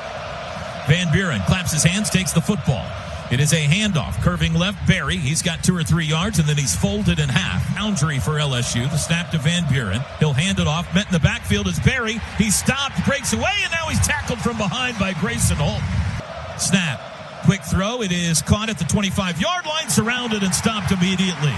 Van Buren claps his hands, takes the football. It is a handoff, curving left, Barry. He's got 2 or 3 yards, and then he's folded in half. Boundary for LSU. The snap to Van Buren. He'll hand it off. Met in the backfield is Barry. He's stopped, breaks away, and now he's tackled from behind by Grayson Holt. Snap. Quick throw. It is caught at the 25-yard line, surrounded and stopped immediately.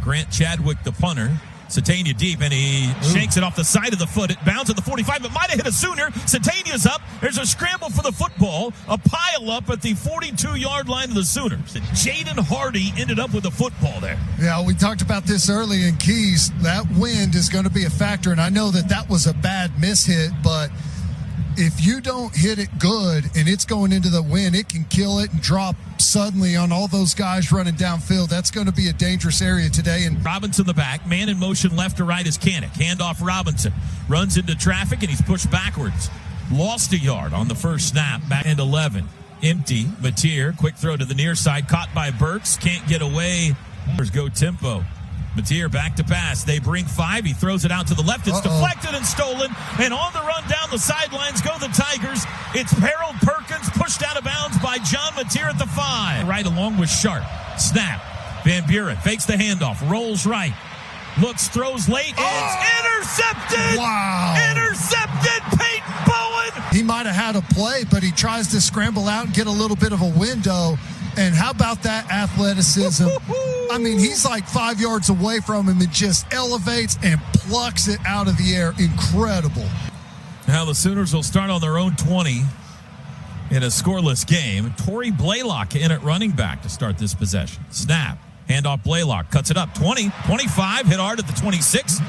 Grant Chadwick, the punter. Satania deep, and he shakes it off the side of the foot. It bounds at the 45, but might have hit a Sooner. Satania's up. There's a scramble for the football. A pile up at the 42-yard line of the Sooners. And Jaden Hardy ended up with the football there. Yeah, we talked about this early in Keys. That wind is going to be a factor, and I know that was a bad mishit, but if you don't hit it good and it's going into the wind, it can kill it and drop suddenly on all those guys running downfield. That's going to be a dangerous area today. And Robinson the back, man in motion left to right is Kanik. Handoff Robinson, runs into traffic and he's pushed backwards. Lost a yard on the first snap, back and 11. Empty. Mateer, quick throw to the near side, caught by Burks, can't get away. Go tempo. Mateer back to pass. They bring 5. He throws it out to the left. It's deflected and stolen. And on the run down the sidelines go the Tigers. It's Harold Perkins pushed out of bounds by John Mateer at the 5. Right along with Sharp. Snap. Van Buren fakes the handoff. Rolls right. Looks, throws late. It's intercepted. Wow. Intercepted. Peyton Bowen. He might have had a play, but he tries to scramble out and get a little bit of a window. And how about that athleticism? I mean, he's like 5 yards away from him and just elevates and plucks it out of the air. Incredible. Now the Sooners will start on their own 20 in a scoreless game. Torrey Blaylock in at running back to start this possession. Snap. Handoff Blaylock. Cuts it up. 20, 25. Hit hard at the 26.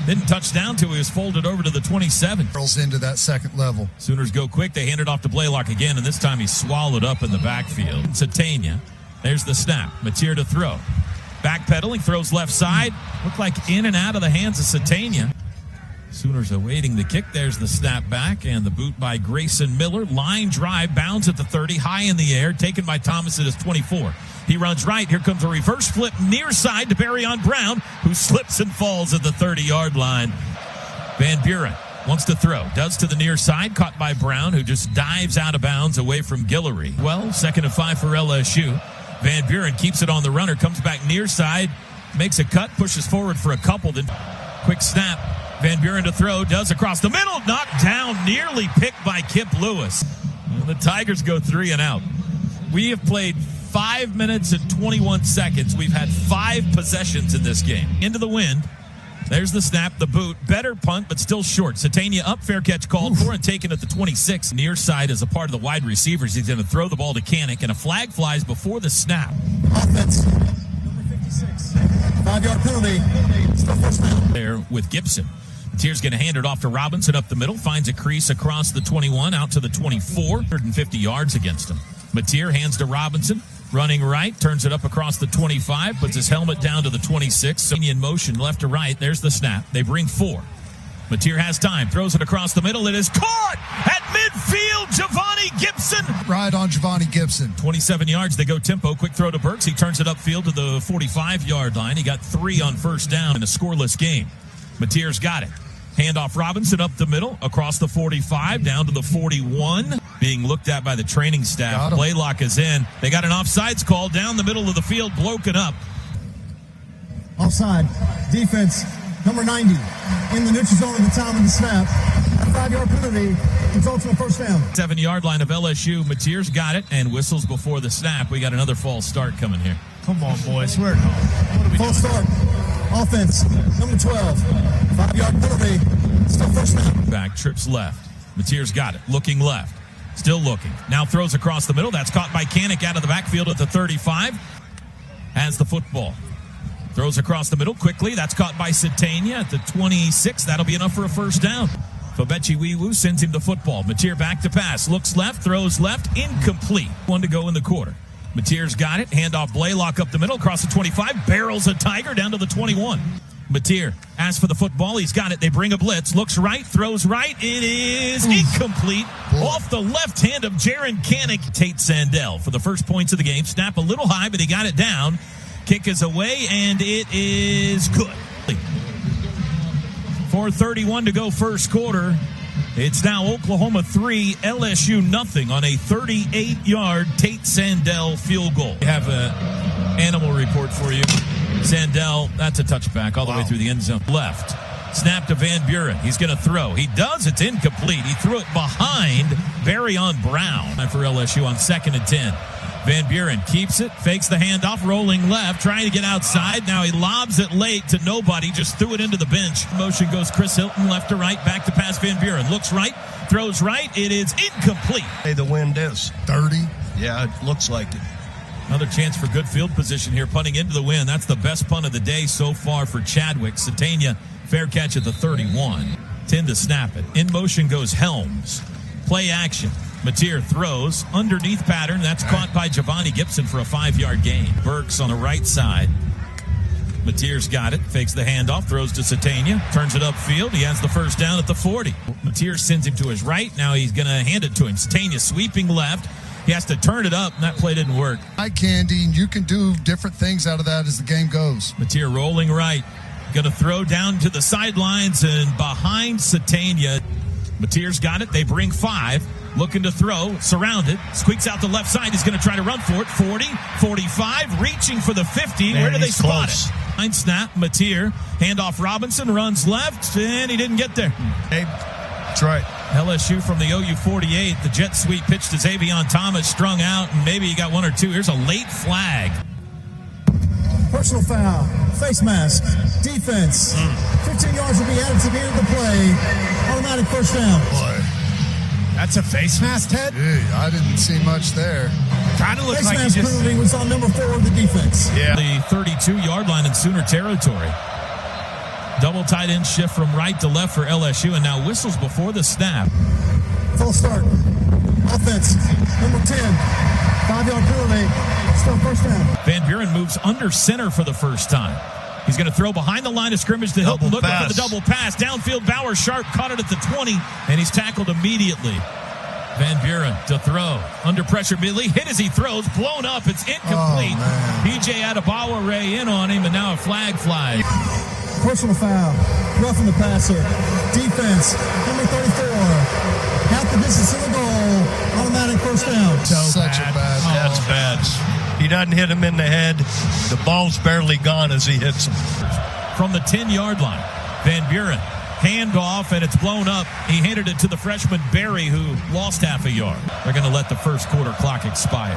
Didn't touch down till he was folded over to the 27. Rolls into that second level. Sooners go quick. They hand it off to Blaylock again, and this time he's swallowed up in the backfield. Satania. There's the snap. Mateer to throw. Backpedaling. Throws left side. Looked like in and out of the hands of Satania. Sooners awaiting the kick. There's the snap back and the boot by Grayson Miller. Line drive, bounds at the 30, high in the air, taken by Thomas at his 24. He runs right. Here comes a reverse flip near side to Barryon Brown, who slips and falls at the 30-yard line. Van Buren wants to throw. Does to the near side, caught by Brown, who just dives out of bounds away from Guillory. Well, 2nd and 5 for LSU. Van Buren keeps it on the runner, comes back near side, makes a cut, pushes forward for a couple, then quick snap. Van Buren to throw, does across the middle, knocked down, nearly picked by Kip Lewis. Well, the Tigers go 3 and out. We have played 5 minutes and 21 seconds. We've had 5 possessions in this game. Into the wind. There's the snap, the boot. Better punt, but still short. Satania up, fair catch called for and taken at the 26. Near side as a part of the wide receivers. He's going to throw the ball to Kanik, and a flag flies before the snap. Offense, number 56. 5-yard penalty. Still first down. There with Gibson. Mateer's going to hand it off to Robinson up the middle. Finds a crease across the 21 out to the 24. 150 yards against him. Mateer hands to Robinson. Running right, turns it up across the 25, puts his helmet down to the 26. In motion left to right. There's the snap. They bring 4. Mateer has time, throws it across the middle. It is caught at midfield. Giovanni Gibson. Right on Giovanni Gibson. 27 yards. They go tempo. Quick throw to Burks. He turns it upfield to the 45-yard line. He got 3 on first down in a scoreless game. Mateer's got it. Handoff Robinson up the middle, across the 45, down to the 41. Being looked at by the training staff. Blaylock is in. They got an offsides call down the middle of the field, broken up. Offside. Defense, number 90, in the neutral zone at the time of the snap. A 5-yard penalty results in a first down. 7-yard line of LSU. Mateer's got it and whistles before the snap. We got another false start coming here. Come on, boys. We're at home. What are we doing? False start. Offense, number 12. 5-yard penalty. Still first down. Back, trips left. Mateer's got it. Looking left. Still looking. Now throws across the middle. That's caught by Kanik out of the backfield at the 35. Has the football. Throws across the middle quickly. That's caught by Satania at the 26. That'll be enough for a first down. Fabechi Wiwu sends him the football. Mateer back to pass. Looks left. Throws left. Incomplete. 1 to go in the quarter. Mateer's got it. Handoff Blaylock up the middle. Across the 25. Barrels a Tiger down to the 21. Mateer asks for the football. He's got it. They bring a blitz. Looks right. Throws right. It is incomplete. Off the left hand of Jaron Kanik. Tate Sandell for the first points of the game. Snap a little high, but he got it down. Kick is away, and it is good. 4:31 to go first quarter. It's now Oklahoma 3, LSU nothing on a 38-yard Tate Sandell field goal. We have an animal report for you. Sandell, that's a touchback all the way through the end zone. Left. Snap to Van Buren. He's going to throw. He does. It's incomplete. He threw it behind Barryon Brown for LSU on 2nd and 10. Van Buren keeps it, fakes the handoff, rolling left, trying to get outside. Now he lobs it late to nobody, just threw it into the bench. Motion goes Chris Hilton, left to right, back to pass Van Buren. Looks right, throws right. It is incomplete. Hey, the wind is 30. Yeah, it looks like it. Another chance for good field position here, punting into the wind. That's the best punt of the day so far for Chadwick. Satania, fair catch at the 31. 10 to snap it. In motion goes Helms. Play action. Mateer throws underneath pattern. That's caught by Giovanni Gibson for a 5-yard gain. Burks on the right side. Mateer's got it. Fakes the handoff. Throws to Satania. Turns it upfield. He has the first down at the 40. Mateer sends him to his right. Now he's going to hand it to him. Satania sweeping left. He has to turn it up, and that play didn't work. Eye candy, and you can do different things out of that as the game goes. Matier rolling right. Going to throw down to the sidelines and behind Satania. Matier's got it. They bring 5. Looking to throw. Surrounded. Squeaks out the left side. He's going to try to run for it. 40, 45. Reaching for the 50. Where do they spot it? Line snap. Matier. Handoff Robinson. Runs left. And he didn't get there. Hey, that's right. LSU from the OU 48. The jet sweep pitch to Xavier Thomas. Strung out. And maybe he got 1 or 2. Here's a late flag. Personal foul, face mask, defense. 15 yards will be added to the end of the play. Automatic first down. Boy. That's a face mask, Ted? I didn't see much there. Kind of looks face like mask penalty was on number 4 of the defense. Yeah. The 32-yard line in Sooner territory. Double tight end shift from right to left for LSU, and now whistles before the snap. Full start. Offense, number 10. 5-yard penalty. Still first down. Van Buren moves under center for the first time. He's going to throw behind the line of scrimmage to Hilton. Looking for the double pass. Downfield, Bauer Sharp caught it at the 20, and he's tackled immediately. Van Buren to throw. Under pressure immediately. Hit as he throws. Blown up. It's incomplete. PJ Adebawa Ray in on him, and now a flag flies. Personal foul. Roughing the passer. Defense, number 34. Half the distance to the goal. Automatic first down. Such a bad. That's bad. He doesn't hit him in the head. The ball's barely gone as he hits him. From the 10-yard line, Van Buren. Handoff, and it's blown up. He handed it to the freshman Barry, who lost half a yard. They're going to let the first quarter clock expire.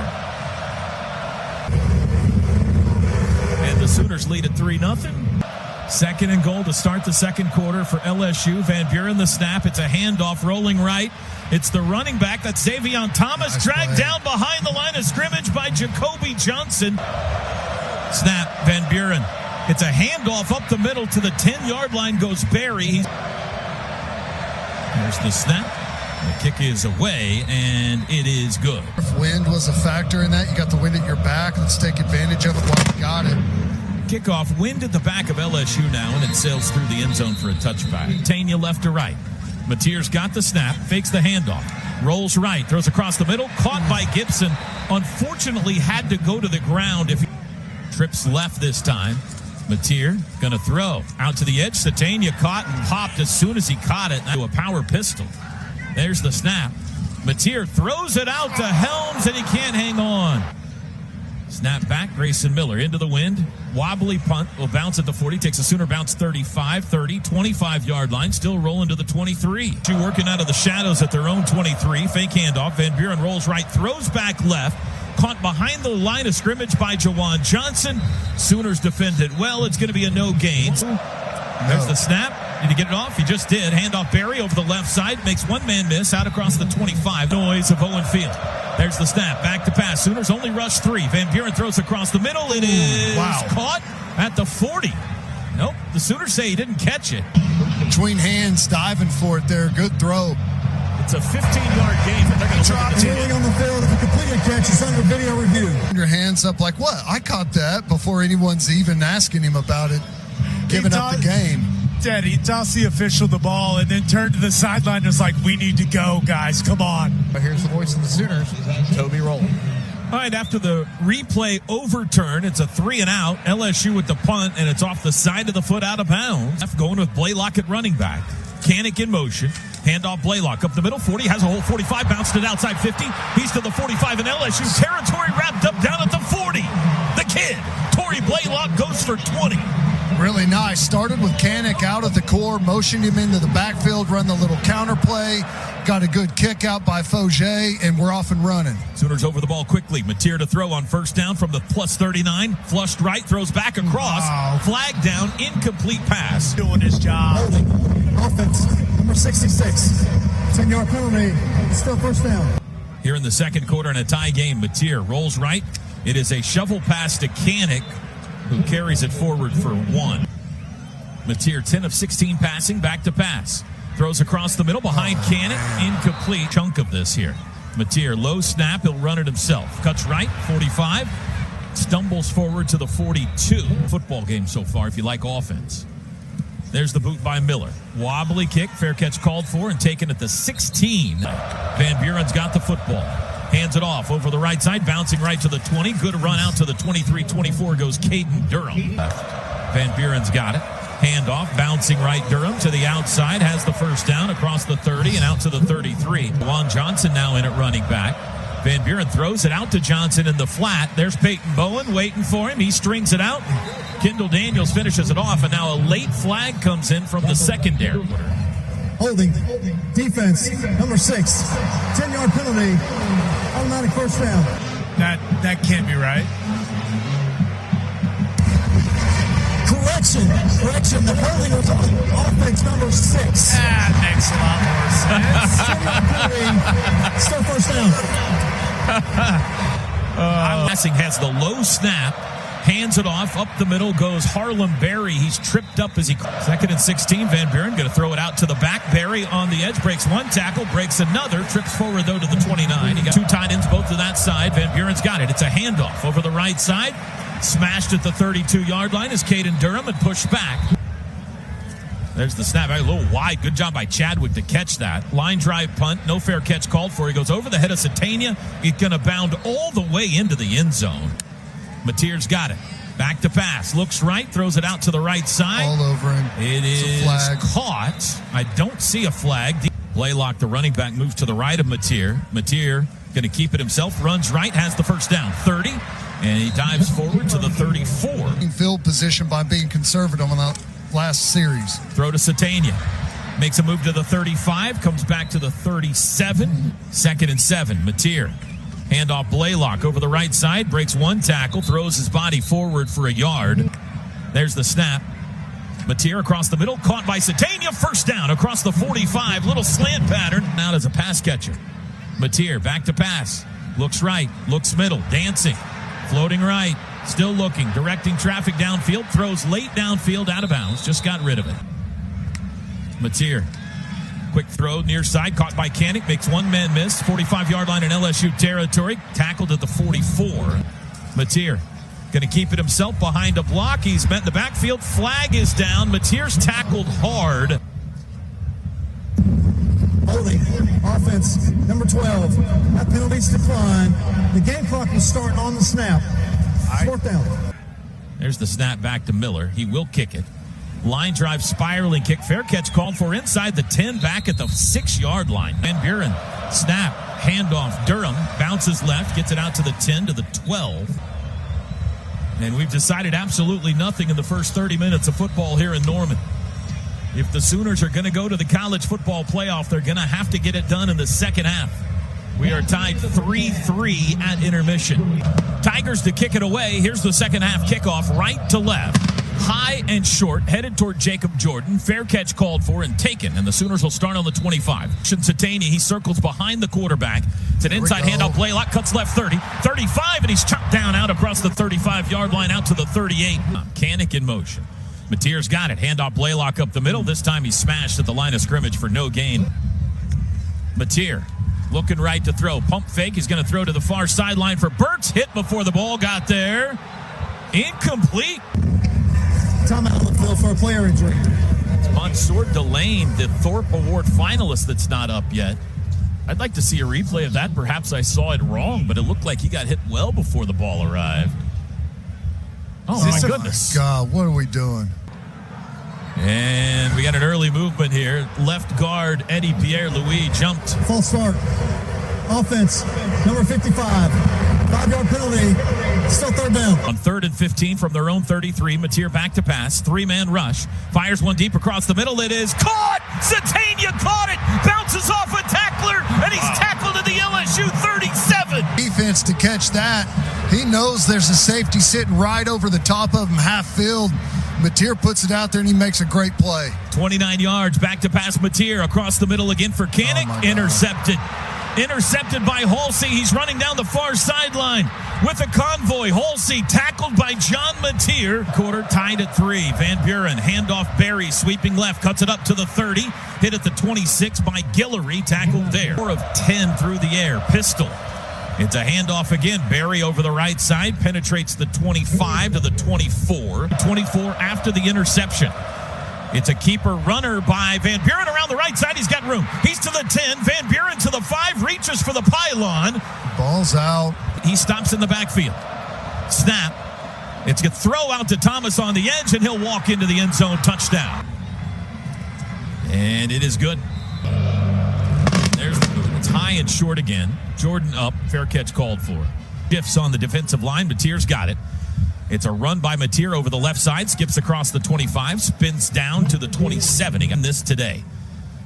And the Sooners lead at 3-0. Second and goal to start the second quarter for LSU. Van Buren the snap. It's a handoff rolling right. It's the running back. That's Xavier Thomas. Nice dragged play. Down behind the line of scrimmage by Jacoby Johnson. Snap, Van Buren. It's a handoff up the middle to the 10-yard line goes Barry. There's the snap. The kick is away, and it is good. If wind was a factor in that, you got the wind at your back. Let's take advantage of it while you got it. Kickoff, wind at the back of LSU now, and it sails through the end zone for a touchback. Tanya left to right. Matier's got the snap, fakes the handoff, rolls right, throws across the middle, caught by Gibson. Unfortunately, had to go to the ground. If he trips left this time, Matier gonna throw out to the edge. Satania caught and popped as soon as he caught it to a power pistol. There's the snap. Matier throws it out to Helms, and he can't hang on. Snap back, Grayson Miller into the wind. Wobbly punt, will bounce at the 40, takes a Sooner bounce 35, 30, 25-yard line, still rolling to the 23. Two working out of the shadows at their own 23. Fake handoff, Van Buren rolls right, throws back left. Caught behind the line of scrimmage by Jawan Johnson. Sooners defend it well. It's going to be a no gain. There's the snap. Did he get it off? He just did. Handoff Barry over the left side. Makes one man miss out across the 25. Noise of Owen Field. There's the snap. Back to pass. Sooners only rush 3. Van Buren throws across the middle. It is caught at the 40. Nope. The Sooners say he didn't catch it. Between hands, diving for it there. Good throw. It's a 15-yard game, but they're going to drop it on the field. If you complete a catch, it's under video review. Your hands up like, what? I caught that before anyone's even asking him about it. Giving up the game. Ted, he tossed the official the ball and then turned to the sideline and was like, we need to go, guys. Come on. Here's the voice of the Sooners, Toby Rowland. All right, after the replay overturn, it's a 3-and-out. LSU with the punt, and it's off the side of the foot out of bounds. Going with Blaylock at running back. Kanik in motion. Handoff Blaylock up the middle. 40 has a hole. 45 bounced it outside 50. He's to the 45 in LSU territory, wrapped up down at the 40. The kid, Torrey Blaylock, goes for 20. Really nice. Started with Kanik out of the core, motioned him into the backfield, run the little counter play. Got a good kick out by Fogier, and we're off and running. Sooners over the ball quickly. Matier to throw on first down from the plus 39. Flushed right, throws back across. Wow. Flag down, incomplete pass. Doing his job. Holding. Offense, number 66. 10-yard penalty. Still first down. Here in the second quarter in a tie game, Matier rolls right. It is a shovel pass to Kanik, who carries it forward for 1. Matier 10 of 16 passing, back to pass. Throws across the middle behind Kanik. Incomplete chunk of this here. Matier, low snap. He'll run it himself. Cuts right, 45. Stumbles forward to the 42. Football game so far if you like offense. There's the boot by Miller. Wobbly kick. Fair catch called for and taken at the 16. Van Buren's got the football. Hands it off over the right side, bouncing right to the 20. Good run out to the 23-24 goes Caden Durham. Van Buren's got it. Handoff, bouncing right. Durham to the outside, has the first down across the 30 and out to the 33. Juan Johnson now in at running back. Van Buren throws it out to Johnson in the flat. There's Peyton Bowen waiting for him. He strings it out. Kendall Daniels finishes it off, and now a late flag comes in from the secondary. Holding. Defense. Number 6. 10-yard penalty. Automatic first down. That can't be right. Correction. The holding was on offense number 6. That makes a lot more sense. 10-yard penalty. Still first down. Passing has the low snap. Hands it off. Up the middle goes Harlem Berry. He's tripped up as he... 2nd and 16. Van Buren going to throw it out to the back. Berry on the edge. Breaks one tackle. Breaks another. Trips forward, though, to the 29. He got 2 tight ends, both to that side. Van Buren's got it. It's a handoff over the right side. Smashed at the 32-yard line as Caden Durham and pushed back. There's the snap. A little wide. Good job by Chadwick to catch that. Line drive punt. No fair catch called for. He goes over the head of Satania. He's going to bound all the way into the end zone. Mateer's got it. Back to pass. Looks right. Throws it out to the right side. All over him. It is caught. I don't see a flag. Blaylock, the running back, moves to the right of Mateer. Mateer going to keep it himself. Runs right. Has the first down. 30. And he dives forward to the 34. Field position by being conservative on that last series. Throw to Satania. Makes a move to the 35. Comes back to the 37. 2nd and 7. Mateer. Handoff Blaylock over the right side. Breaks one tackle. Throws his body forward for a yard. There's the snap. Mateer across the middle. Caught by Satania. First down across the 45. Little slant pattern. Out as a pass catcher. Mateer back to pass. Looks right. Looks middle. Dancing. Floating right. Still looking. Directing traffic downfield. Throws late downfield out of bounds. Just got rid of it. Mateer. Quick throw near side. Caught by Canick. Makes one man miss. 45-yard line in LSU territory. Tackled at the 44. Mateer going to keep it himself behind a block. He's met in the backfield. Flag is down. Mateer's tackled hard. Holding. Offense, number 12. That penalty's declined. The game clock will start on the snap. 4th down. There's the snap back to Miller. He will kick it. Line drive, spiraling kick. Fair catch called for inside the 10, back at the 6-yard line. Van Buren, snap, handoff. Durham bounces left, gets it out to the 10, to the 12. And we've decided absolutely nothing in the first 30 minutes of football here in Norman. If the Sooners are going to go to the college football playoff, they're going to have to get it done in the second half. We are tied 3-3 at intermission. Tigers to kick it away. Here's the second half kickoff, right to left. High and short, headed toward Jacob Jordan. Fair catch called for and taken, and the Sooners will start on the 25. Satania, he circles behind the quarterback. It's an inside handoff. Blaylock cuts left 30, 35, and he's chopped down out across the 35-yard line out to the 38. Canick in motion. Mateer's got it. Handoff Blaylock up the middle. This time he's smashed at the line of scrimmage for no gain. Mateer looking right to throw. Pump fake. He's going to throw to the far sideline for Burks. Hit before the ball got there. Incomplete. Timeout on the field for a player injury. It's Mansour Delane, the Thorpe Award finalist that's not up yet. I'd like to see a replay of that. Perhaps I saw it wrong, but it looked like he got hit well before the ball arrived. Oh, my goodness. God, what are we doing? And we got an early movement here. Left guard Eddie Pierre-Louis jumped. False start. Offense, number 55. 5-yard penalty. Still 3rd down. On 3rd and 15 from their own 33, Mateer back to pass. 3-man rush. Fires one deep across the middle. It is caught! Satania caught it! Bounces off a tackler, and he's tackled at the LSU 37. Defense to catch that. He knows there's a safety sitting right over the top of him, half field. Mateer puts it out there, and he makes a great play. 29 yards. Back to pass Mateer. Across the middle again for Canick. Intercepted. Intercepted by Halsey. He's running down the far sideline with a convoy. Halsey tackled by John Mateer. Quarter tied at 3. Van Buren, handoff Berry, sweeping left, cuts it up to the 30. Hit at the 26 by Guillory, tackled there. 4 of 10 through the air. Pistol. It's a handoff again. Berry over the right side, penetrates the 25 to the 24. 24 after the interception. It's a keeper runner by Van Buren around the right side. He's got room. He's to the 10. Van Buren to the 5. Reaches for the pylon. Ball's out. He stops in the backfield. Snap. It's a throw out to Thomas on the edge, and he'll walk into the end zone. Touchdown. And it is good. There's the move. It's high and short again. Jordan up. Fair catch called for. Shifts on the defensive line. Mateer's got it. It's a run by Mateer over the left side. Skips across the 25. Spins down to the 27. He got this today.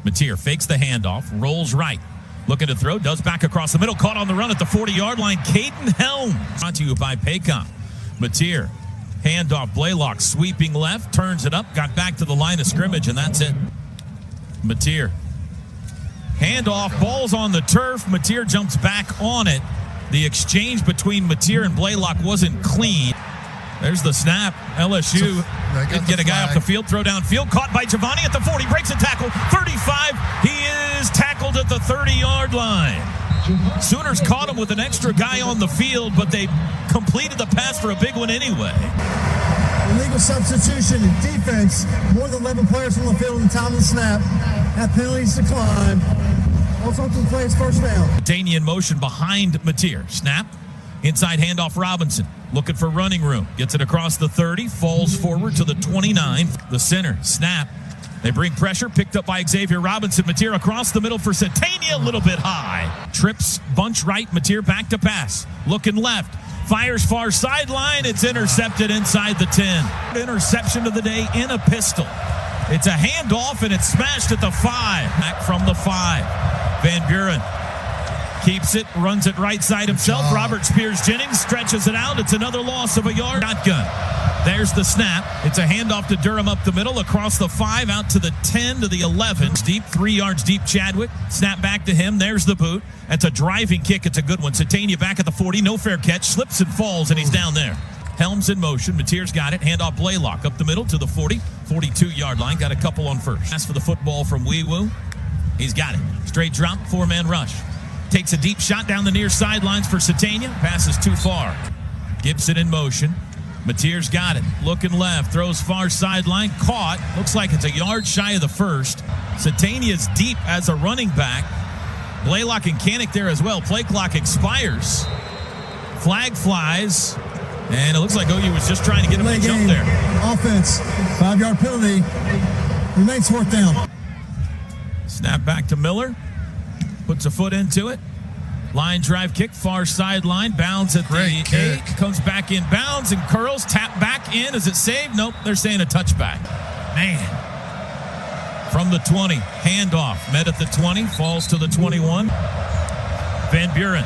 Mateer fakes the handoff. Rolls right. Looking to throw. Does back across the middle. Caught on the run at the 40-yard line. Caden Helms. Brought to you by Paycom. Mateer. Handoff. Blaylock sweeping left. Turns it up. Got back to the line of scrimmage, and that's it. Mateer. Handoff. Ball's on the turf. Mateer jumps back on it. The exchange between Mateer and Blaylock wasn't clean. There's the snap. LSU didn't get a guy off the field. Throw downfield. Caught by Giovanni at the 40. Breaks a tackle. 35. He is tackled at the 30-yard line. Sooners caught him with an extra guy on the field, but they completed the pass for a big one anyway. Illegal substitution in defense. More than 11 players on the field at the time of the snap. That penalties decline. Also plays first down. Daney in motion behind Mateer. Snap. Inside handoff Robinson. Looking for running room. Gets it across the 30. Falls forward to the 29. The center. Snap. They bring pressure. Picked up by Xavier Robinson. Mateer across the middle for Satania. A little bit high. Trips. Bunch right. Mateer back to pass. Looking left. Fires far sideline. It's intercepted inside the 10. Interception of the day in a pistol. It's a handoff, and it's smashed at the 5. Back from the 5. Van Buren keeps it, runs it right side himself. Robert Spears-Jennings stretches it out. It's another loss of a yard. Shotgun. There's the snap. It's a handoff to Durham up the middle, across the 5, out to the 10, to the 11. Deep, 3 yards deep, Chadwick. Snap back to him. There's the boot. That's a driving kick. It's a good one. Satania back at the 40. No fair catch. Slips and falls, and he's down there. Helms in motion. Mateer's got it. Handoff Blaylock up the middle to the 40. 42-yard line. Got a couple on first. Pass for the football from Wee-Woo. He's got it. Straight drop. 4-man rush. Takes a deep shot down the near sidelines for Satania. Passes too far. Gibson in motion. Mateer's got it. Looking left. Throws far sideline. Caught. Looks like it's a yard shy of the first. Satania's deep as a running back. Blaylock and Canick there as well. Play clock expires. Flag flies. And it looks like OU was just trying to get him to jump there. Offense. 5-yard penalty. Remains 4th down. Snap back to Miller. Puts a foot into it. Line drive kick, far sideline. Bounds at the 8. Comes back in bounds and curls. Tap back in. Is it saved? Nope. They're saying a touchback. Man. From the 20. Handoff. Met at the 20. Falls to the 21. Van Buren.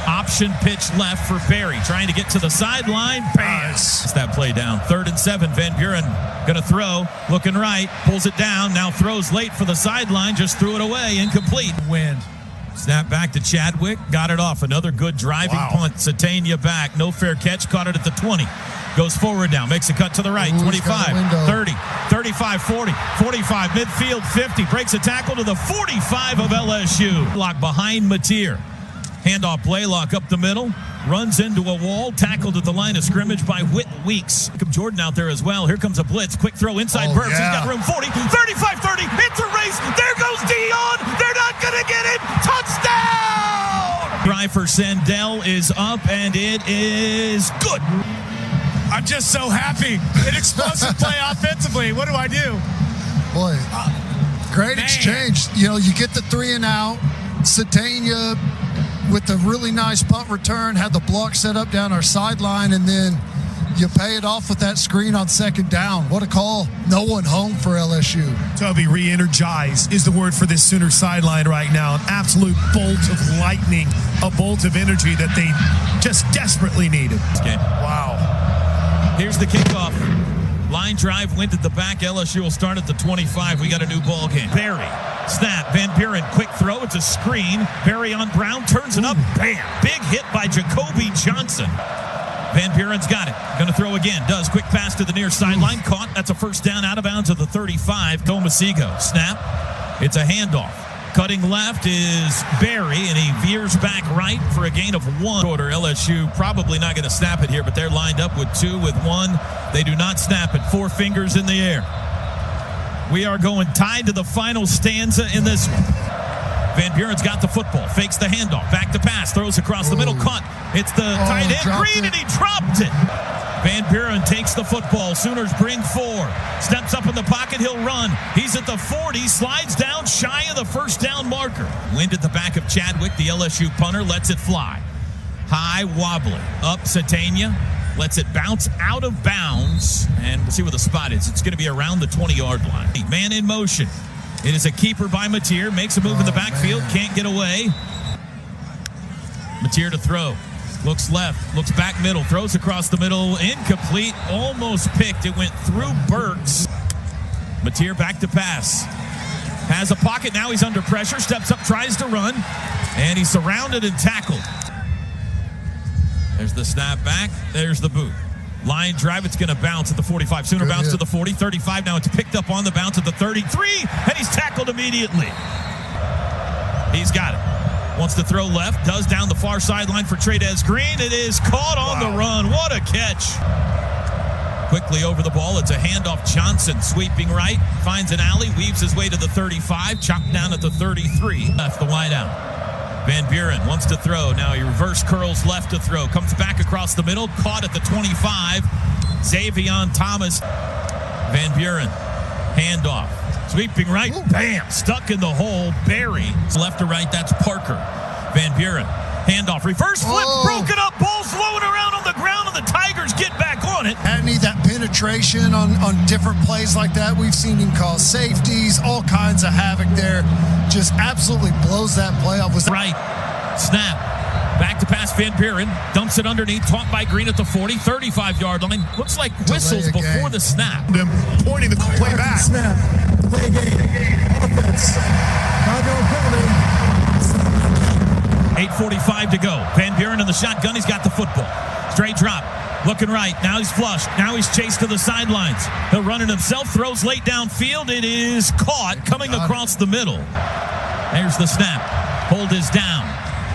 Option pitch left for Barry. Trying to get to the sideline. Bam. That's that play down. 3rd and 7. Van Buren going to throw. Looking right. Pulls it down. Now throws late for the sideline. Just threw it away. Incomplete. Wind. Snap back to Chadwick. Got it off. Another good driving punt. Satania back. No fair catch. Caught it at the 20. Goes forward now. Makes a cut to the right. 25, 30, 35, 40, 45. Midfield 50. Breaks a tackle to the 45 of LSU. Lock behind Mateer. Handoff Blaylock up the middle. Runs into a wall. Tackled at the line of scrimmage by Whit Weeks. Jordan out there as well. Here comes a blitz. Quick throw inside Burks. He's got room. 40, 35, 30. It's a race. There goes Dion. They're not going to get him. Touchdown! Drive for Sandell is up, and it is good. I'm just so happy. An explosive play offensively. What do I do? Boy, great exchange. You know, you get the 3 and out. Satania with the really nice punt return, had the block set up down our sideline, and then you pay it off with that screen on 2nd down. What a call. No one home for LSU. Toby, re-energized is the word for this Sooner sideline right now. An absolute bolt of lightning, a bolt of energy that they just desperately needed. Wow. Here's the kickoff. Line drive, wind at the back. LSU will start at the 25. We got a new ball game. Barry, snap, Van Buren, quick throw. It's a screen. Barry on Brown, turns it up. Bam! Big hit by Jacoby Johnson. Van Buren's got it. Going to throw again. Does. Quick pass to the near sideline. Caught. That's a first down out of bounds at the 35. Gomesigo. Snap. It's a handoff. Cutting left is Barry, and he veers back right for a gain of 1. Quarter. LSU probably not going to snap it here, but they're lined up with 2, with 1. They do not snap it. 4 fingers in the air. We are going tied to the final stanza in this one. Van Buren's got the football, fakes the handoff, back to pass, throws across the middle, caught. It's the tight end, Green, and he dropped it. Van Buren takes the football. Sooners bring 4. Steps up in the pocket, he'll run. He's at the 40, slides down shy of the first down marker. Wind at the back of Chadwick, the LSU punter, lets it fly. High, wobbly, up Satania. Lets it bounce out of bounds, and we'll see where the spot is. It's going to be around the 20-yard line. Man in motion. It is a keeper by Mateer. Makes a move in the backfield. Can't get away. Mateer to throw. Looks left. Looks back middle. Throws across the middle. Incomplete. Almost picked. It went through Burks. Mateer back to pass. Has a pocket. Now he's under pressure. Steps up. Tries to run. And he's surrounded and tackled. There's the snap back. There's the boot. Line drive. It's going to bounce at the 45. Sooner bounce to the 40. 35. Now it's picked up on the bounce at the 33. And he's tackled immediately. He's got it. Wants to throw left. Does down the far sideline for Tradez Green. It is caught on the run. What a catch. Quickly over the ball. It's a handoff. Johnson sweeping right. Finds an alley. Weaves his way to the 35. Chopped down at the 33. Left the wide out. Van Buren wants to throw. Now he reverse curls left to throw. Comes back across the middle. Caught at the 25. Xavion Thomas. Van Buren. Handoff. Sweeping right. Bam. Stuck in the hole. Barry. Left to right. That's Parker. Van Buren. Handoff. Reverse flip. Broken up. Ball flowing around on the ground, and the Tigers get back on it. And need that penetration on different plays like that. We've seen him cause safeties, all kinds of havoc there. Just absolutely blows that play off. Right. Snap. Back to pass Van Buren. Dumps it underneath. Caught by Green at the 40. 35-yard line. Looks like whistles before the snap. Pointing the play back. Snap. Play game. Offense. 5-yard penalty. 8:45 to go. Van Buren in the shotgun. He's got the football. Straight drop. Looking right. Now he's flushed. Now he's chased to the sidelines. He'll run it himself. Throws late downfield. It is caught coming across the middle. There's the snap. Hold is down.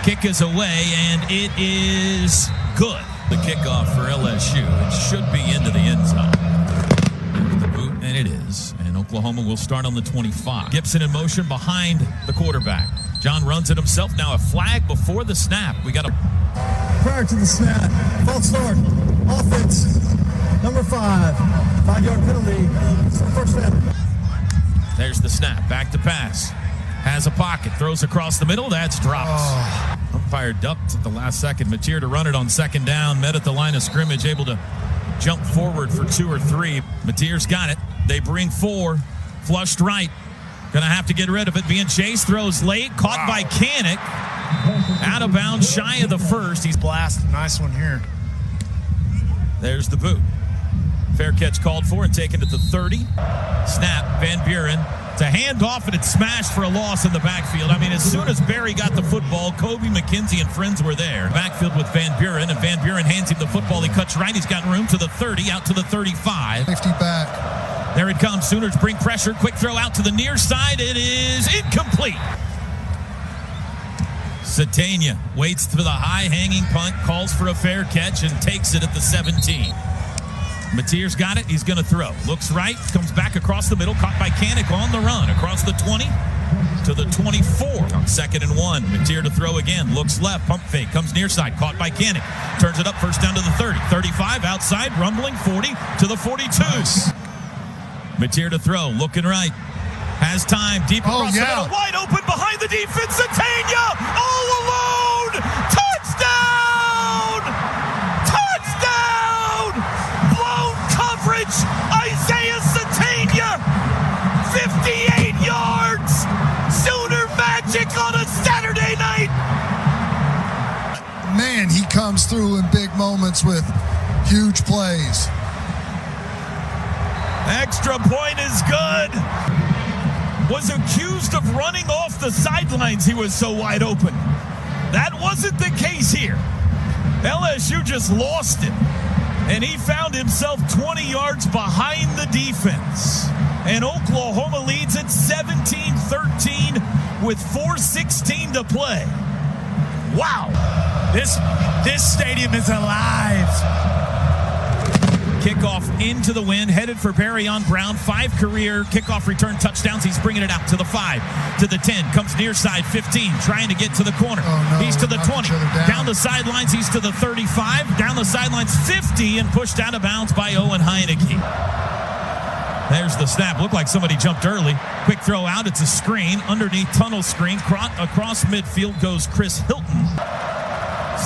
Kick is away, and it is good. The kickoff for LSU. It should be into the end zone. There's the boot, and it is. And Oklahoma will start on the 25. Gibson in motion behind the quarterback. John runs it himself. Now a flag before the snap. We got a... Prior to the snap, false start, offense, number 5, 5-yard penalty, first down. There's the snap, back to pass. Has a pocket, throws across the middle, that's dropped. Umpire ducked at the last second. Mateer to run it on second down, met at the line of scrimmage, able to jump forward for 2 or 3. Mateer's got it. They bring 4, flushed right. Gonna have to get rid of it. Being chased, throws late, caught by Kanik. Out of bounds, shy of the first. He's blasted. Nice one here. There's the boot. Fair catch called for and taken at the 30. Snap, Van Buren. It's a handoff, and it's smashed for a loss in the backfield. I mean, as soon as Barry got the football, Kobe, McKenzie, and friends were there. Backfield with Van Buren, and Van Buren hands him the football. He cuts right. He's got room to the 30, out to the 35. 50 back. There it comes. Sooners bring pressure. Quick throw out to the near side. It is incomplete. Satania waits for the high-hanging punt, calls for a fair catch, and takes it at the 17. Mateer's got it. He's going to throw. Looks right. Comes back across the middle. Caught by Kanik on the run. Across the 20 to the 24. On 2nd and 1. Mateer to throw again. Looks left. Pump fake. Comes near side. Caught by Kanik. Turns it up. First down to the 30. 35 outside. Rumbling 40 to the 42. Nice. Mateer to throw. Looking right. Has time. Deep across the middle. Wide open behind the defense. Satania all alone. Touchdown! Touchdown! Blown coverage. Isaiah Satania. 58 yards. Sooner magic on a Saturday night. Man, he comes through in big moments with huge plays. Extra point is good. Was accused of running off the sidelines. He was so wide open. That wasn't the case here. LSU just lost it. And he found himself 20 yards behind the defense. And Oklahoma leads at 17-13 with 4:16 to play. Wow. This stadium is alive. Kickoff into the wind, headed for Barryon Brown. 5 career kickoff return touchdowns. He's bringing it out to the 5, to the 10, comes near side 15, trying to get to the corner. Oh, no, he's to the 20, down the sidelines. He's to the 35, down the sidelines 50, and pushed out of bounds by Owen Heineke. There's the snap. Looked like somebody jumped early. Quick throw out. It's a screen. Underneath tunnel screen. Across midfield goes Chris Hilton.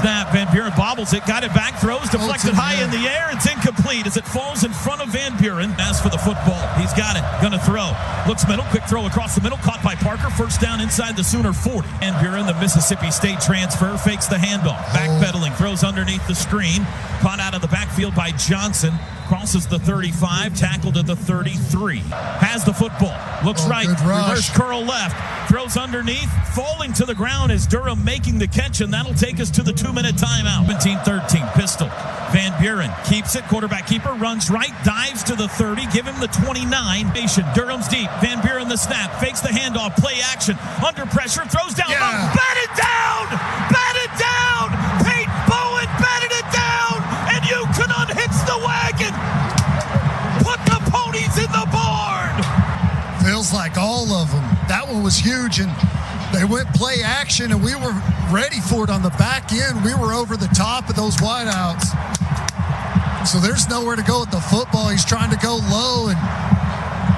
Snap. Van Buren bobbles it. Got it back. Throws. Deflected high in the air. It's incomplete as it falls in front of Van Buren. As for the football, he's got it. Gonna throw. Looks middle. Quick throw across the middle. Caught by Parker. First down inside the Sooner 40. Van Buren, the Mississippi State transfer, fakes the handoff. Backpedaling. Throws underneath the screen. Caught out of the backfield by Johnson. Crosses the 35, tackled at the 33. Has the football. Looks right. Reverse curl left. Throws underneath. Falling to the ground is Durham making the catch, and that'll take us to the 2-minute timeout. 17-13. Pistol. Van Buren keeps it. Quarterback keeper runs right. Dives to the 30. Give him the 29. Durham's deep. Van Buren the snap. Fakes the handoff. Play action. Under pressure. Throws down. Yeah. Batted down. Batted down. Peyton Bowen batted it down. And you can unhitch the wagon. Put the ponies in the barn. Feels like all of them. That one was huge, and they went play action, and we were ready for it on the back end. We were over the top of those wideouts. So there's nowhere to go with the football. He's trying to go low, and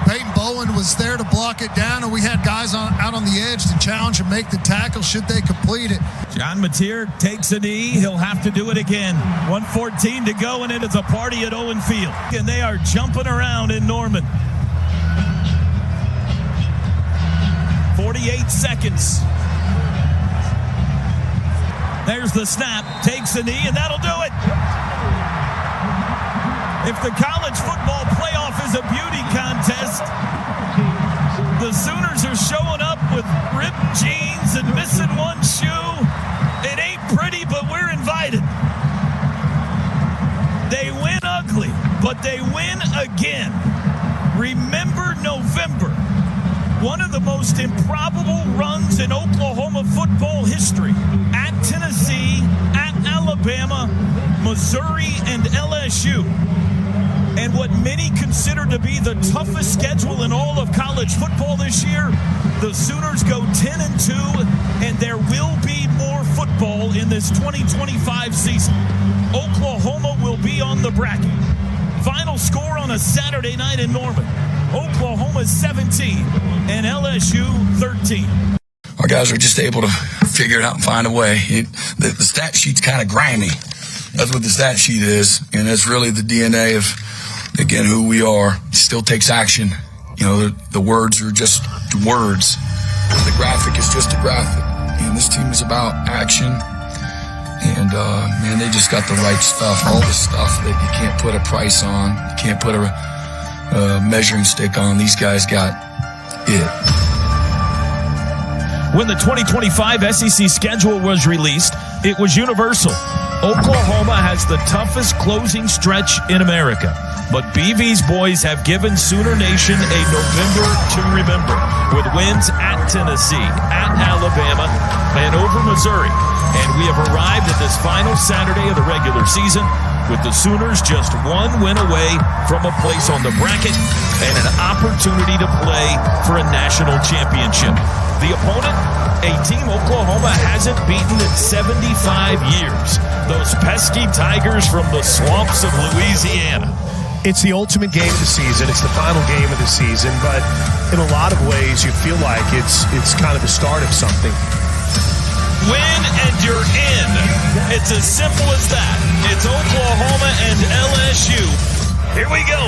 Peyton Bowen was there to block it down, and we had guys out on the edge to challenge and make the tackle should they complete it. John Mateer takes a knee. He'll have to do it again. 1:14 to go, and it is a party at Owen Field. And they are jumping around in Norman. 48 seconds. There's the snap. Takes a knee, and that'll do it. If the college football playoff is a beauty contest, the Sooners are showing up with ripped jeans and missing one shoe. It ain't pretty, but we're invited. They win ugly, but they win again. Remember November. One of the most improbable runs in Oklahoma football history. At Tennessee, at Alabama, Missouri, and LSU. And what many consider to be the toughest schedule in all of college football this year, the Sooners go 10-2, and there will be more football in this 2025 season. Oklahoma will be on the bracket. Final score on a Saturday night in Norman. Oklahoma 17 and LSU 13. Our guys are just able to figure it out and find a way. The stat sheet's kind of grimy. That's what the stat sheet is, and that's really the DNA of, again, who we are. It still takes action. You know, the words are just words. The graphic is just a graphic. And this team is about action. And, man, they just got the right stuff. All the stuff that you can't put a price on. You can't put a measuring stick on. These guys got it. When the 2025 SEC schedule was released, it was universal. Oklahoma has the toughest closing stretch in America. But BV's boys have given Sooner Nation a November to remember with wins at Tennessee, at Alabama, and over Missouri. And we have arrived at this final Saturday of the regular season with the Sooners just one win away from a place on the bracket and an opportunity to play for a national championship. The opponent, a team Oklahoma hasn't beaten in 75 years. Those pesky Tigers from the swamps of Louisiana. It's the ultimate game of the season. It's the final game of the season, but in a lot of ways, you feel like it's kind of the start of something. Win and you're in. It's as simple as that. It's Oklahoma and LSU. Here we go.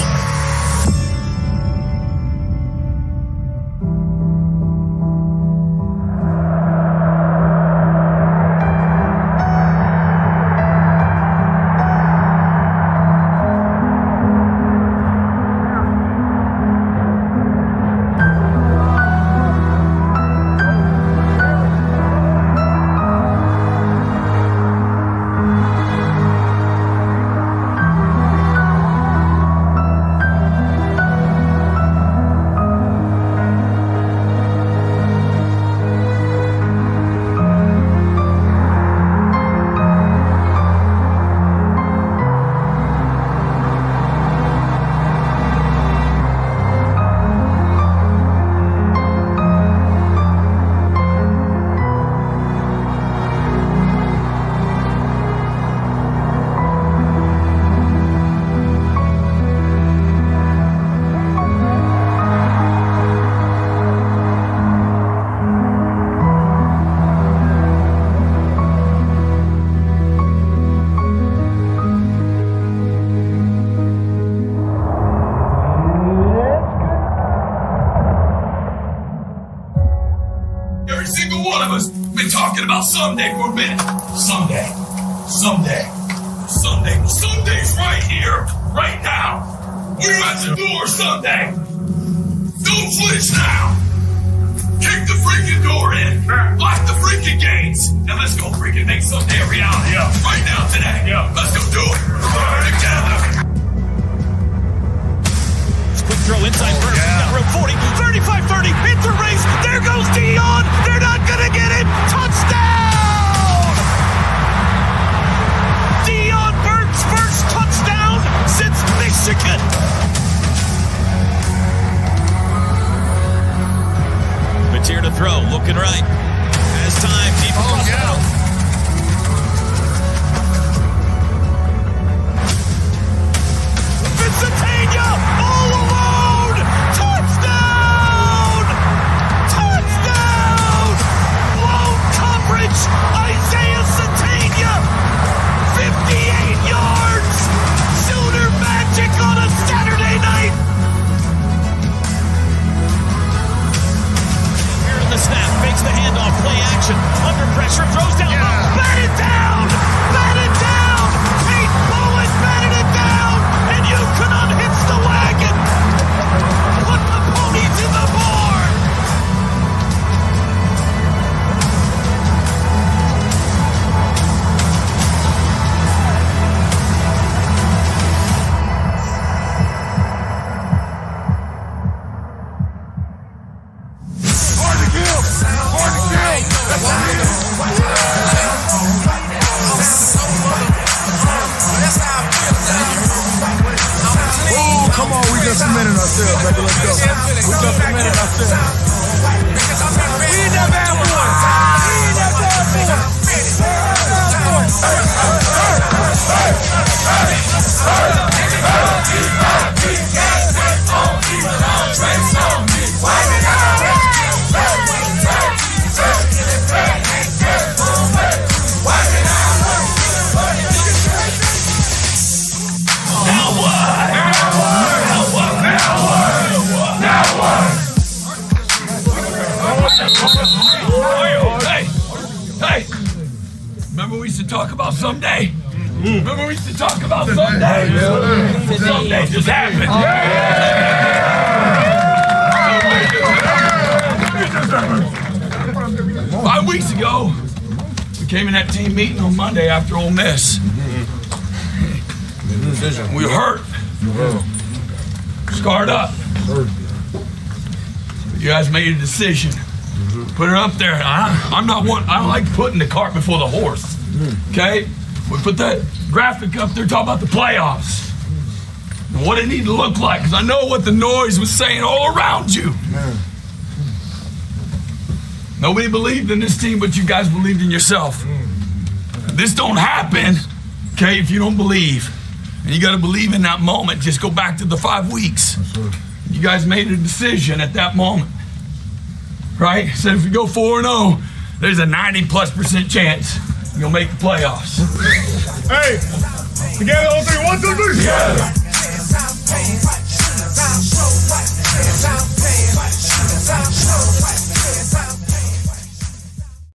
talking about Sunday for a minute. Sunday. Well, Sunday's right here, right now. We're at the door Sunday. Don't flinch now. Kick the freaking door in. Lock the freaking gates. And let's go freaking make Sunday a reality. Right now today. Let's go do it. Together. Quick throw inside first. He's got room 40, 35-30. It's a race. There goes Dion. They're not going to get it. Touchdown! Dion Burke's first touchdown since Michigan. Here to throw, looking right. Has time, deep across the middle. Vincentania, all alone! Touchdown! Touchdown! Blown coverage, Isaiah Satania, 58 yards! Sooner magic on a Saturday night! The snap, makes the handoff, play action, under pressure, throws down, batted down, Tate Bowen batted it down, and you can unhitch the wagon, put the ponies in the barn. Oh, come on, we just cemented ourselves, baby. Let's go. We just cemented ourselves. We ain't that bad boy. We ain't that bad Hey, remember we used to talk about someday? Remember we used to talk about someday? Someday just happened. 5 weeks ago, we came in that team meeting on Monday after Ole Miss. We were hurt. Scarred up. You guys made a decision. Put it up there. I'm not one. I don't like putting the cart before the horse. Okay? We put that graphic up there talking about the playoffs and what it needed to look like, because I know what the noise was saying all around you. Nobody believed in this team, but you guys believed in yourself. This don't happen, okay, if you don't believe. And you got to believe in that moment. Just go back to the 5 weeks. You guys made a decision at that moment. Right? Said if you go 4-0, there's a 90+% chance you'll make the playoffs. Hey, together, all three, 1, 2, 3. Yeah.